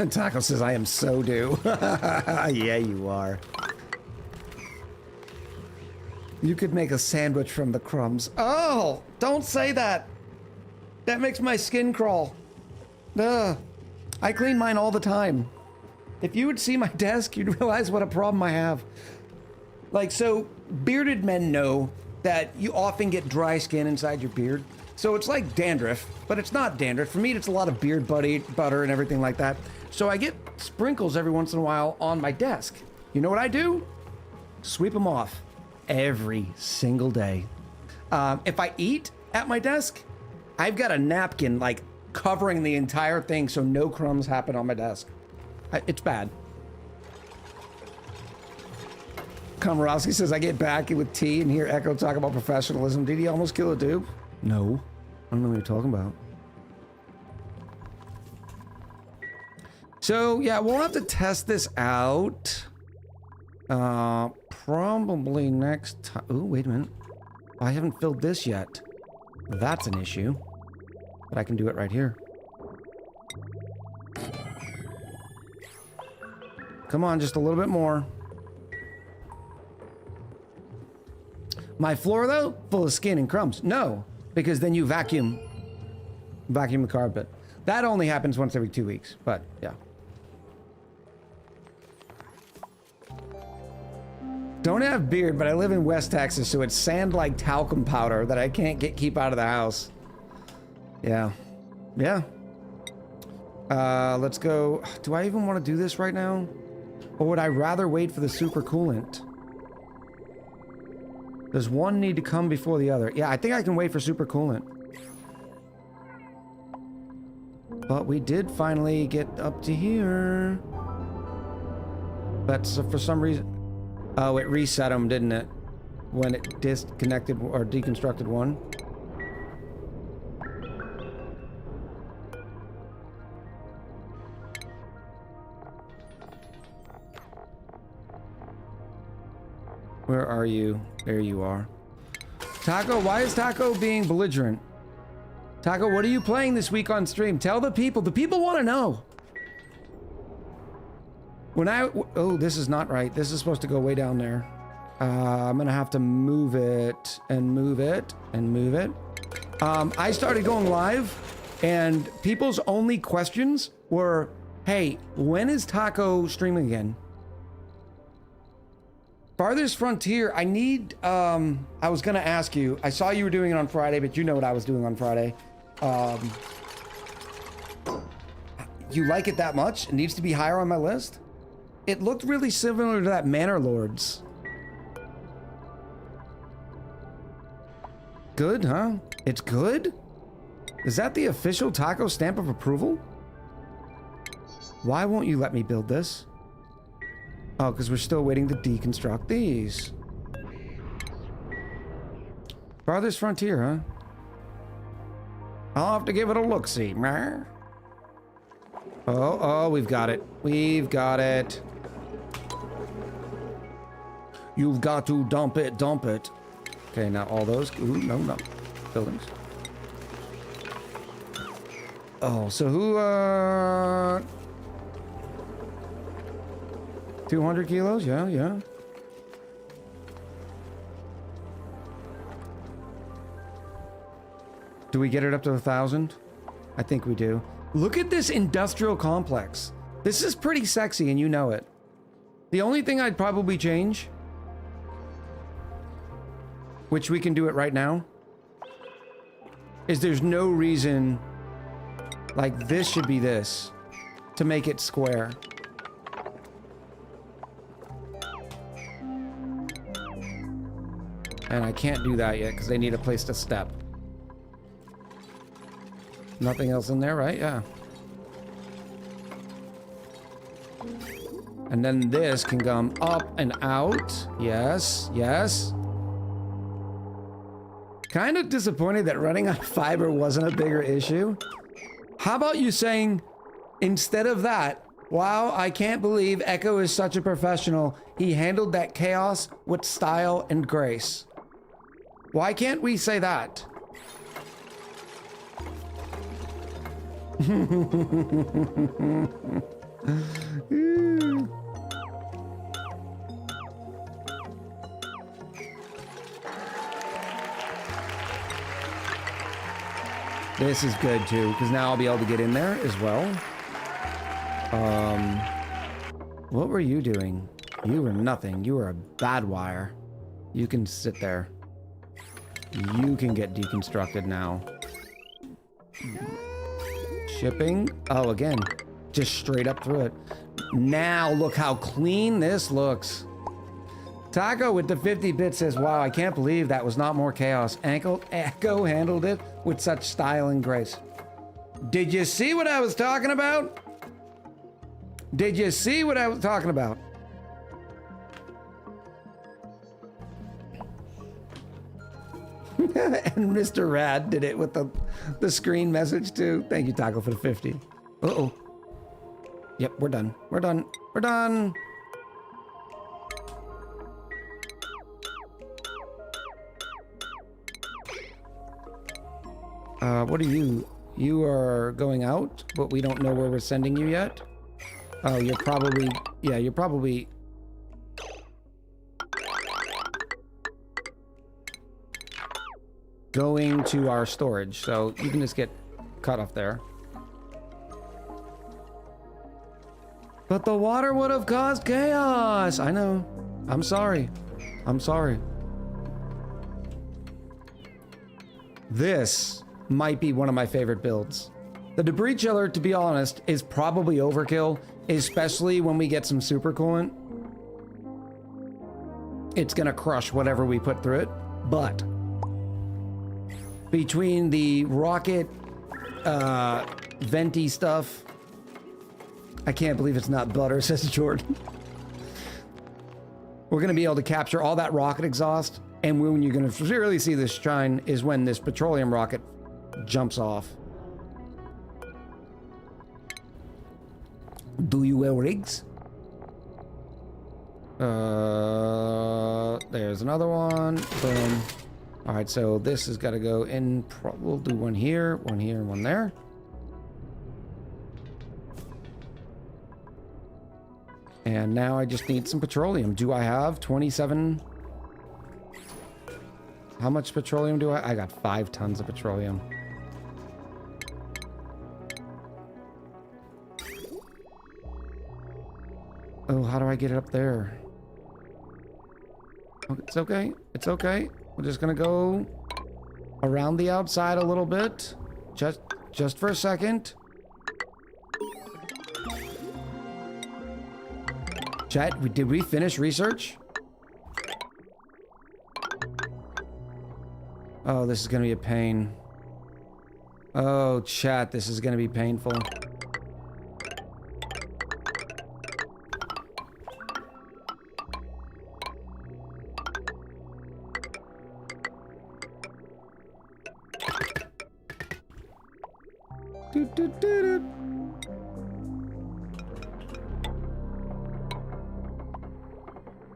Taco says, I am so due. Yeah, you are. You could make a sandwich from the crumbs. Oh, don't say that. That makes my skin crawl. Ugh. I clean mine all the time. If you would see my desk, you'd realize what a problem I have. Like, so bearded men know that you often get dry skin inside your beard. So it's like dandruff, but it's not dandruff. For me, it's a lot of beard butter and everything like that. So I get sprinkles every once in a while on my desk. You know what I do? Sweep them off every single day. If I eat at my desk, I've got a napkin like covering the entire thing so no crumbs happen on my desk. It's bad. Komorowski says, I get back with tea and hear Echo talk about professionalism. Did he almost kill a dude? No. I don't know what you're talking about. So, yeah, we'll have to test this out. Probably next time. Oh, wait a minute. I haven't filled this yet. That's an issue. But I can do it right here. Come on, just a little bit more. My floor, though, full of skin and crumbs. No, because then you vacuum the carpet. That only happens once every 2 weeks, but yeah. Don't have beard, but I live in West Texas, so it's sand like talcum powder that I can't keep out of the house. Yeah. Yeah. Let's go. Do I even want to do this right now? Or would I rather wait for the super coolant? Does one need to come before the other? Yeah, I think I can wait for super coolant. But we did finally get up to here. But for some reason... Oh, it reset them, didn't it? When it disconnected or deconstructed one. Where are you? There you are. Taco, why is Taco being belligerent? Taco, what are you playing this week on stream? Tell the people. The people want to know. Oh, this is not right. This is supposed to go way down there. I'm gonna have to move it and move it and move it. I started going live and people's only questions were, hey, when is Taco streaming again? Farthest Frontier, I need, I was gonna ask you, I saw you were doing it on Friday, but you know what I was doing on Friday. You like it that much? It needs to be higher on my list? It looked really similar to that Manor Lords. Good, huh? It's good? Is that the official Taco stamp of approval? Why won't you let me build this? Oh, because we're still waiting to deconstruct these. Farthest Frontier, huh? I'll have to give it a look-see. Oh, we've got it. We've got it. You've got to dump it, dump it. Okay, now all those. Ooh, no. Buildings. Oh, so who, 200 kilos? Yeah. Do we get it up to 1,000? I think we do. Look at this industrial complex. This is pretty sexy and you know it. The only thing I'd probably change, which we can do it right now, is there's no reason like this should be this to make it square. And I can't do that yet because they need a place to step. Nothing else in there, right? Yeah. And then this can come up and out. Yes. Kind of disappointed that running on fiber wasn't a bigger issue. How about you saying, instead of that, wow, I can't believe Echo is such a professional. He handled that chaos with style and grace. Why can't we say that? This is good too, because now I'll be able to get in there as well. What were you doing? You were nothing. You were a bad wire. You can sit there. You can get deconstructed now. Shipping. Oh, again, just straight up through it. Now look how clean this looks. Taco with the 50 bit says, wow, I can't believe that was not more chaos. Echo handled it with such style and grace. Did you see what I was talking about? Did you see what I was talking about? And Mr. Rad did it with the screen message too. Thank you, Taco, for the 50. Uh-oh. Yep, we're done. We're done. We're done. What are you? You are going out, but we don't know where we're sending you yet. Oh, you're probably, yeah, you're probably. Going to our storage, so you can just get cut off there. But the water would have caused chaos. I know. I'm sorry. I'm sorry. This might be one of my favorite builds. The debris chiller, to be honest, is probably overkill, especially when we get some super coolant. It's gonna crush whatever we put through it, but between the rocket venti stuff, I can't believe it's not butter, says Jordan. We're gonna be able to capture all that rocket exhaust, and when you're gonna really see this shine is when this petroleum rocket jumps off. Do you wear rigs? There's another one. Boom. All right, so this has got to go in. We'll do one here, and one there. And now I just need some petroleum. Do I have 27? How much petroleum do I? I got 5 tons of petroleum. Oh, how do I get it up there? Oh, it's okay. It's okay. We're just gonna go around the outside a little bit. Just for a second. Chat, did we finish research? Oh, this is gonna be a pain. Oh, chat, this is gonna be painful.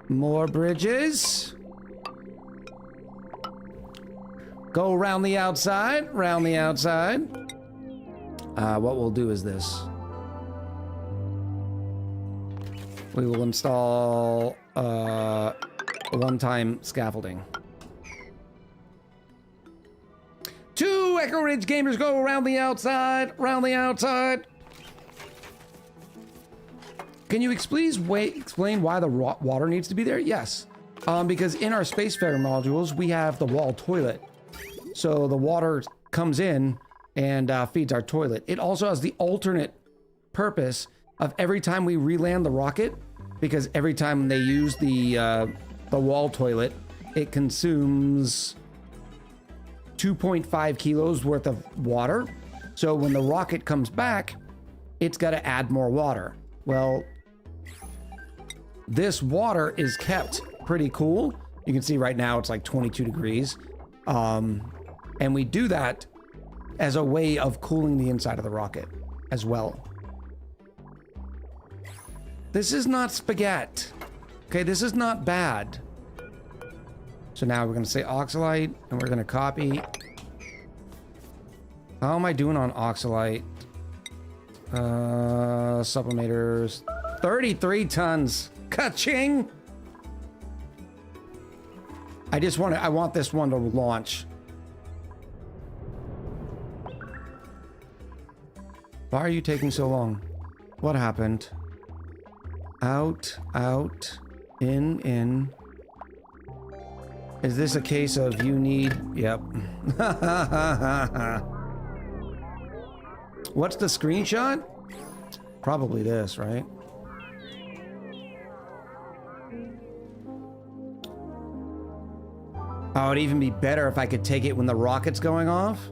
More bridges. Go around the outside, round the outside. What we'll do is this. We will install one-time scaffolding. 2 Echo Ridge gamers go around the outside, round the outside. Can you explain why the water needs to be there? Yes, because in our Spacefarer modules, we have the wall toilet. So the water comes in and feeds our toilet. It also has the alternate purpose of every time we re-land the rocket, because every time they use the wall toilet, it consumes 2.5 kilos worth of water. So when the rocket comes back, it's got to add more water. Well, this water is kept pretty cool. You can see right now it's like 22 degrees. And we do that as a way of cooling the inside of the rocket as well. This is not spaghetti. Okay, this is not bad. So now we're going to say oxalite, and we're going to copy. How am I doing on oxalite? Sublimators. 33 tons. Ka-ching! I want this one to launch. Why are you taking so long? What happened? Out, out, in. Is this a case of you need... Yep. What's the screenshot? Probably this, right? Oh, it'd even be better if I could take it when the rocket's going off.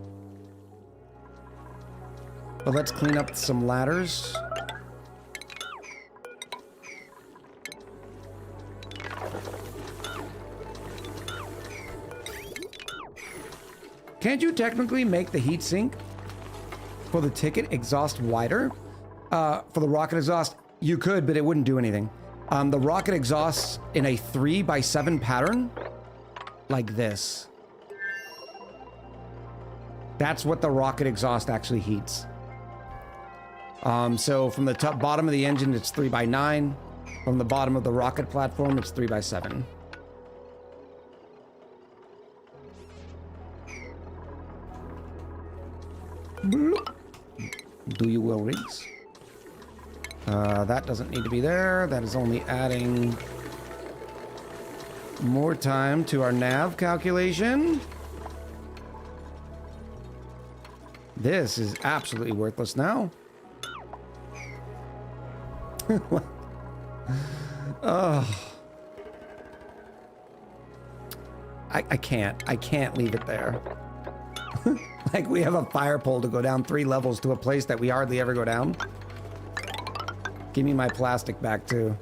But let's clean up some ladders. Can't you technically make the heatsink for the ticket exhaust wider? For the rocket exhaust, you could, but it wouldn't do anything. The rocket exhausts in a 3x7 pattern, like this. That's what the rocket exhaust actually heats. So from the top bottom of the engine, it's 3x9. From the bottom of the rocket platform, it's 3x7. Do you will rigs? That doesn't need to be there. That is only adding more time to our nav calculation. This is absolutely worthless now. Oh. I can't leave it there. Like we have a fire pole to go down 3 levels to a place that we hardly ever go down. Give me my plastic back too.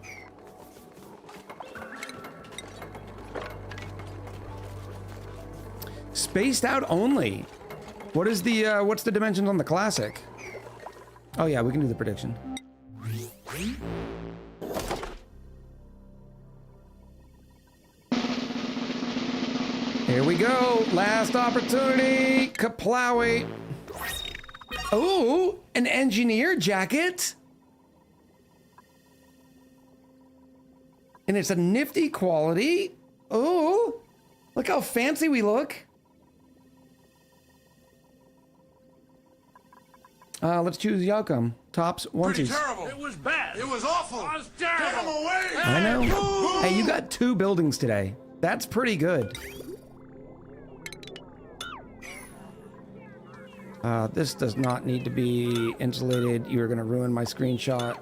Spaced out only. What is the what's the dimensions on the classic? Oh yeah, we can do the prediction. Here we go. Last opportunity. Kaplawi. Ooh, an engineer jacket. And it's a nifty quality. Ooh, look how fancy we look. Let's choose the outcome. Tops, onesies. Terrible. It was bad. It was awful. I was terrible. Get him away. I know. Hey, you got 2 buildings today. That's pretty good. This does not need to be insulated. You're gonna ruin my screenshot.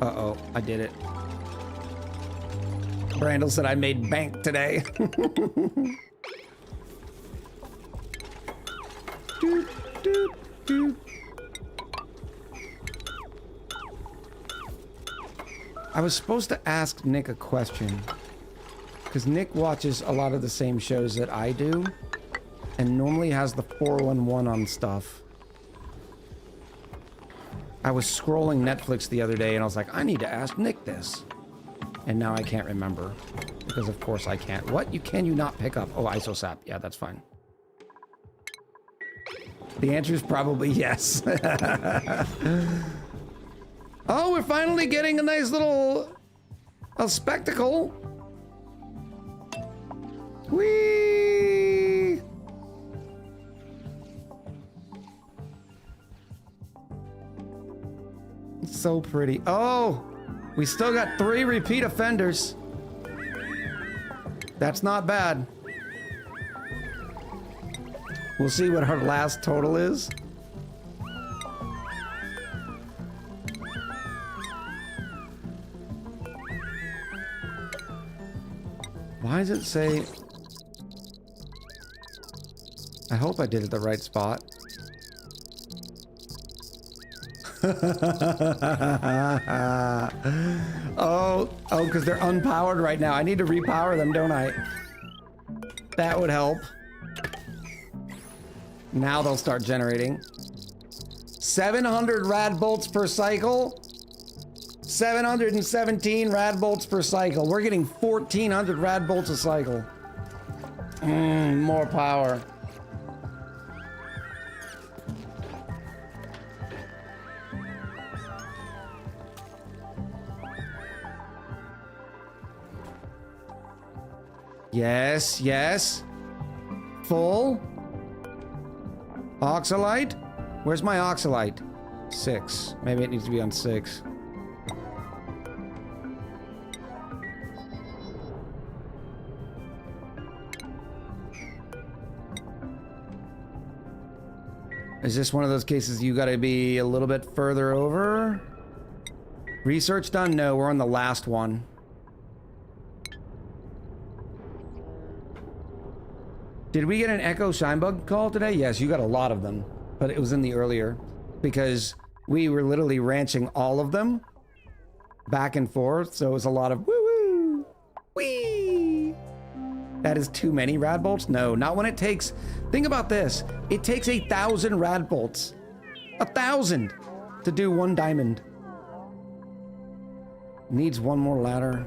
Uh-oh, I did it. Brandel said I made bank today. Doot, doot, doot. I was supposed to ask Nick a question, because Nick watches a lot of the same shows that I do, and normally has the 411 on stuff. I was scrolling Netflix the other day, and I was like, I need to ask Nick this. And now I can't remember, because of course I can't. What? Can you not pick up? Oh, ISOSAP. Yeah, that's fine. The answer is probably yes. Oh, we're finally getting a nice little spectacle. Whee! It's so pretty. Oh, we still got 3 repeat offenders. That's not bad. We'll see what her last total is. Why does it say... I hope I did it the right spot. Oh, because they're unpowered right now. I need to repower them, don't I? That would help. Now they'll start generating. 700 rad bolts per cycle. 717 rad bolts per cycle. We're getting 1,400 rad bolts a cycle. More power. Yes, yes. Full. Oxalite? Where's my oxalite? 6. Maybe it needs to be on 6. Is this one of those cases you gotta be a little bit further over? Research done? No, we're on the last one. Did we get an Echo Shinebug call today? Yes, you got a lot of them, but it was in the earlier because we were literally ranching all of them back and forth, so it was a lot of woo-woo, wee. That is too many rad bolts? No, not when it takes, think about this. It takes 1,000 rad bolts, 1,000 to do 1 diamond. Needs 1 more ladder.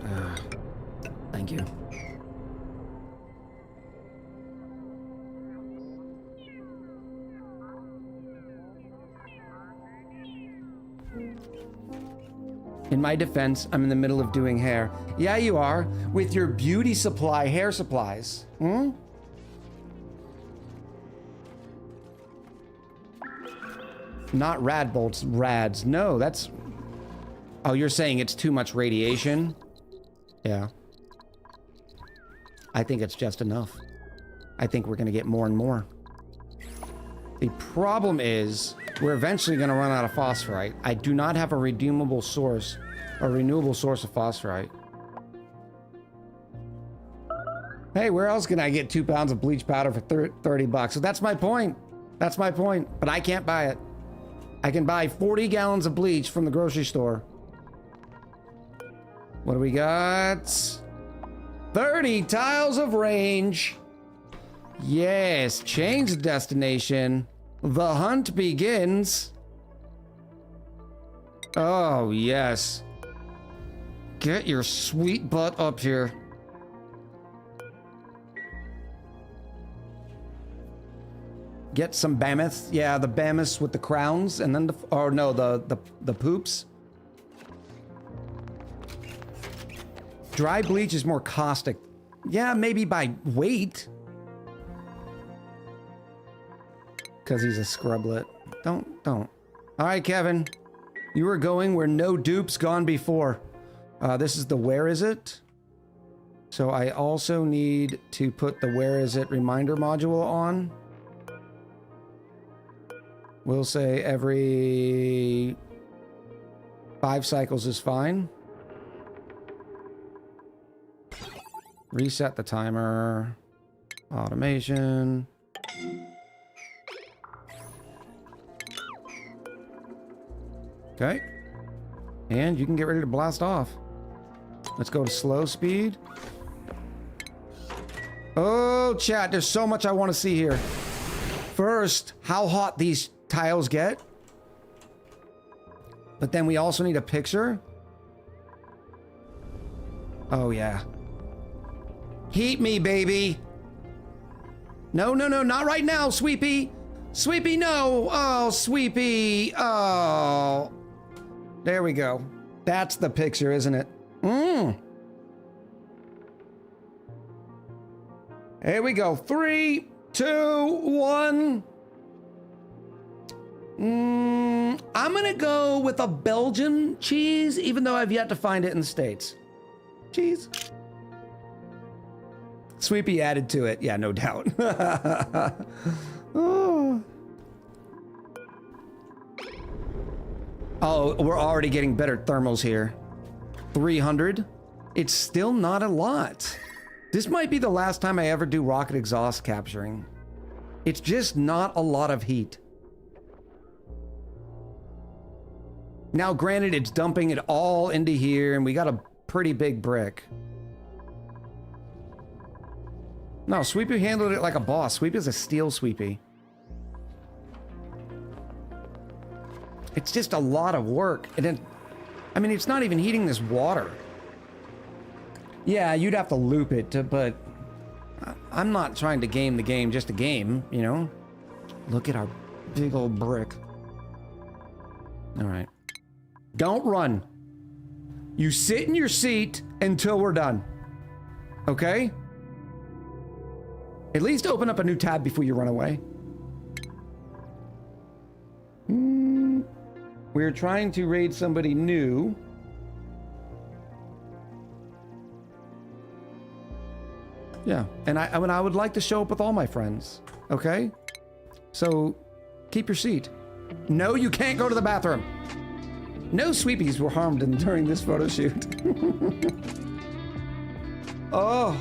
Thank you. In my defense, I'm in the middle of doing hair. Yeah, you are. With your beauty supply hair supplies. Not rad bolts, rads. No, that's... Oh, you're saying it's too much radiation? Yeah. I think it's just enough. I think we're gonna get more and more. The problem is, we're eventually gonna run out of phosphorite. I do not have a redeemable source, a renewable source of phosphorite. Hey, where else can I get 2 pounds of bleach powder for 30 bucks? So that's my point. That's my point, but I can't buy it. I can buy 40 gallons of bleach from the grocery store. What do we got? 30 tiles of range. Yes, change the destination. The hunt begins. Oh, yes. Get your sweet butt up here. Get some mammoths. Yeah, the mammoths with the crowns, and then the the poops. Dry bleach is more caustic. Yeah, maybe by weight. Because he's a scrublet. Don't. All right, Kevin. You were going where no dupe's gone before. This is the where is it? So I also need to put the where is it reminder module on. We'll say every 5 cycles is fine. Reset the timer. Automation. Okay. And you can get ready to blast off. Let's go to slow speed. Oh, chat, there's so much I want to see here. First, how hot these tiles get. But then we also need a picture. Oh, yeah. Heat me, baby. No, not right now, Sweepy. Sweepy, no. Oh, Sweepy. Oh. There we go. That's the picture, isn't it? Here we go. 3, 2, 1. I'm gonna go with a Belgian cheese, even though I've yet to find it in the States. Cheese. Sweepy added to it. Yeah, no doubt. Oh, we're already getting better thermals here. 300. It's still not a lot. This might be the last time I ever do rocket exhaust capturing. It's just not a lot of heat. Now, granted, it's dumping it all into here, and we got a pretty big brick. No, Sweepy handled it like a boss. Sweepy's a steel Sweepy. It's just a lot of work. And then, I mean, it's not even heating this water. Yeah, you'd have to loop it, but I'm not trying to game the game just to game, you know? Look at our big old brick. All right. Don't run. You sit in your seat until we're done. Okay? At least open up a new tab before you run away. We're trying to raid somebody new. Yeah, and I would like to show up with all my friends. Okay? So, keep your seat. No, you can't go to the bathroom. No Sweepies were harmed during this photo shoot. Oh.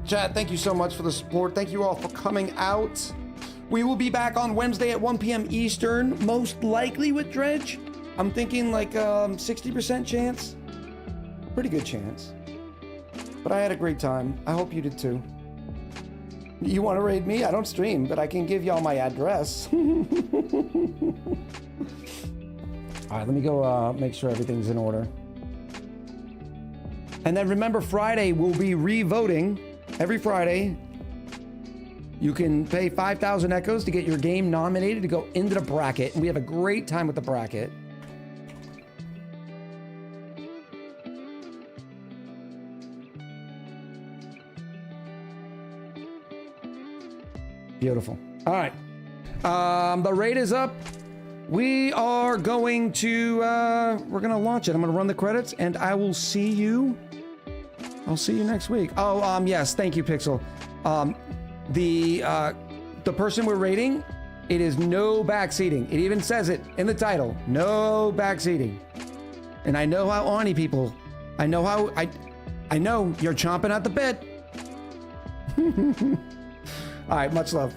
Chat, thank you so much for the support. Thank you all for coming out. We will be back on Wednesday at 1 p.m. Eastern, most likely with Dredge. I'm thinking like 60% chance. Pretty good chance. But I had a great time. I hope you did too. You want to raid me? I don't stream, but I can give y'all my address. All right, let me go make sure everything's in order. And then remember, Friday we'll be re-voting. Every Friday, you can pay 5,000 echoes to get your game nominated to go into the bracket. And we have a great time with the bracket. Beautiful. All right. The raid is up. We are going to, we're going to launch it. I'm going to run the credits and I will see you. I'll see you next week. Oh, yes. Thank you, Pixel. The person we're rating, it is no backseating. It even says it in the title. No backseating. And I know how ONI people, I know you're chomping at the bit. All right, much love.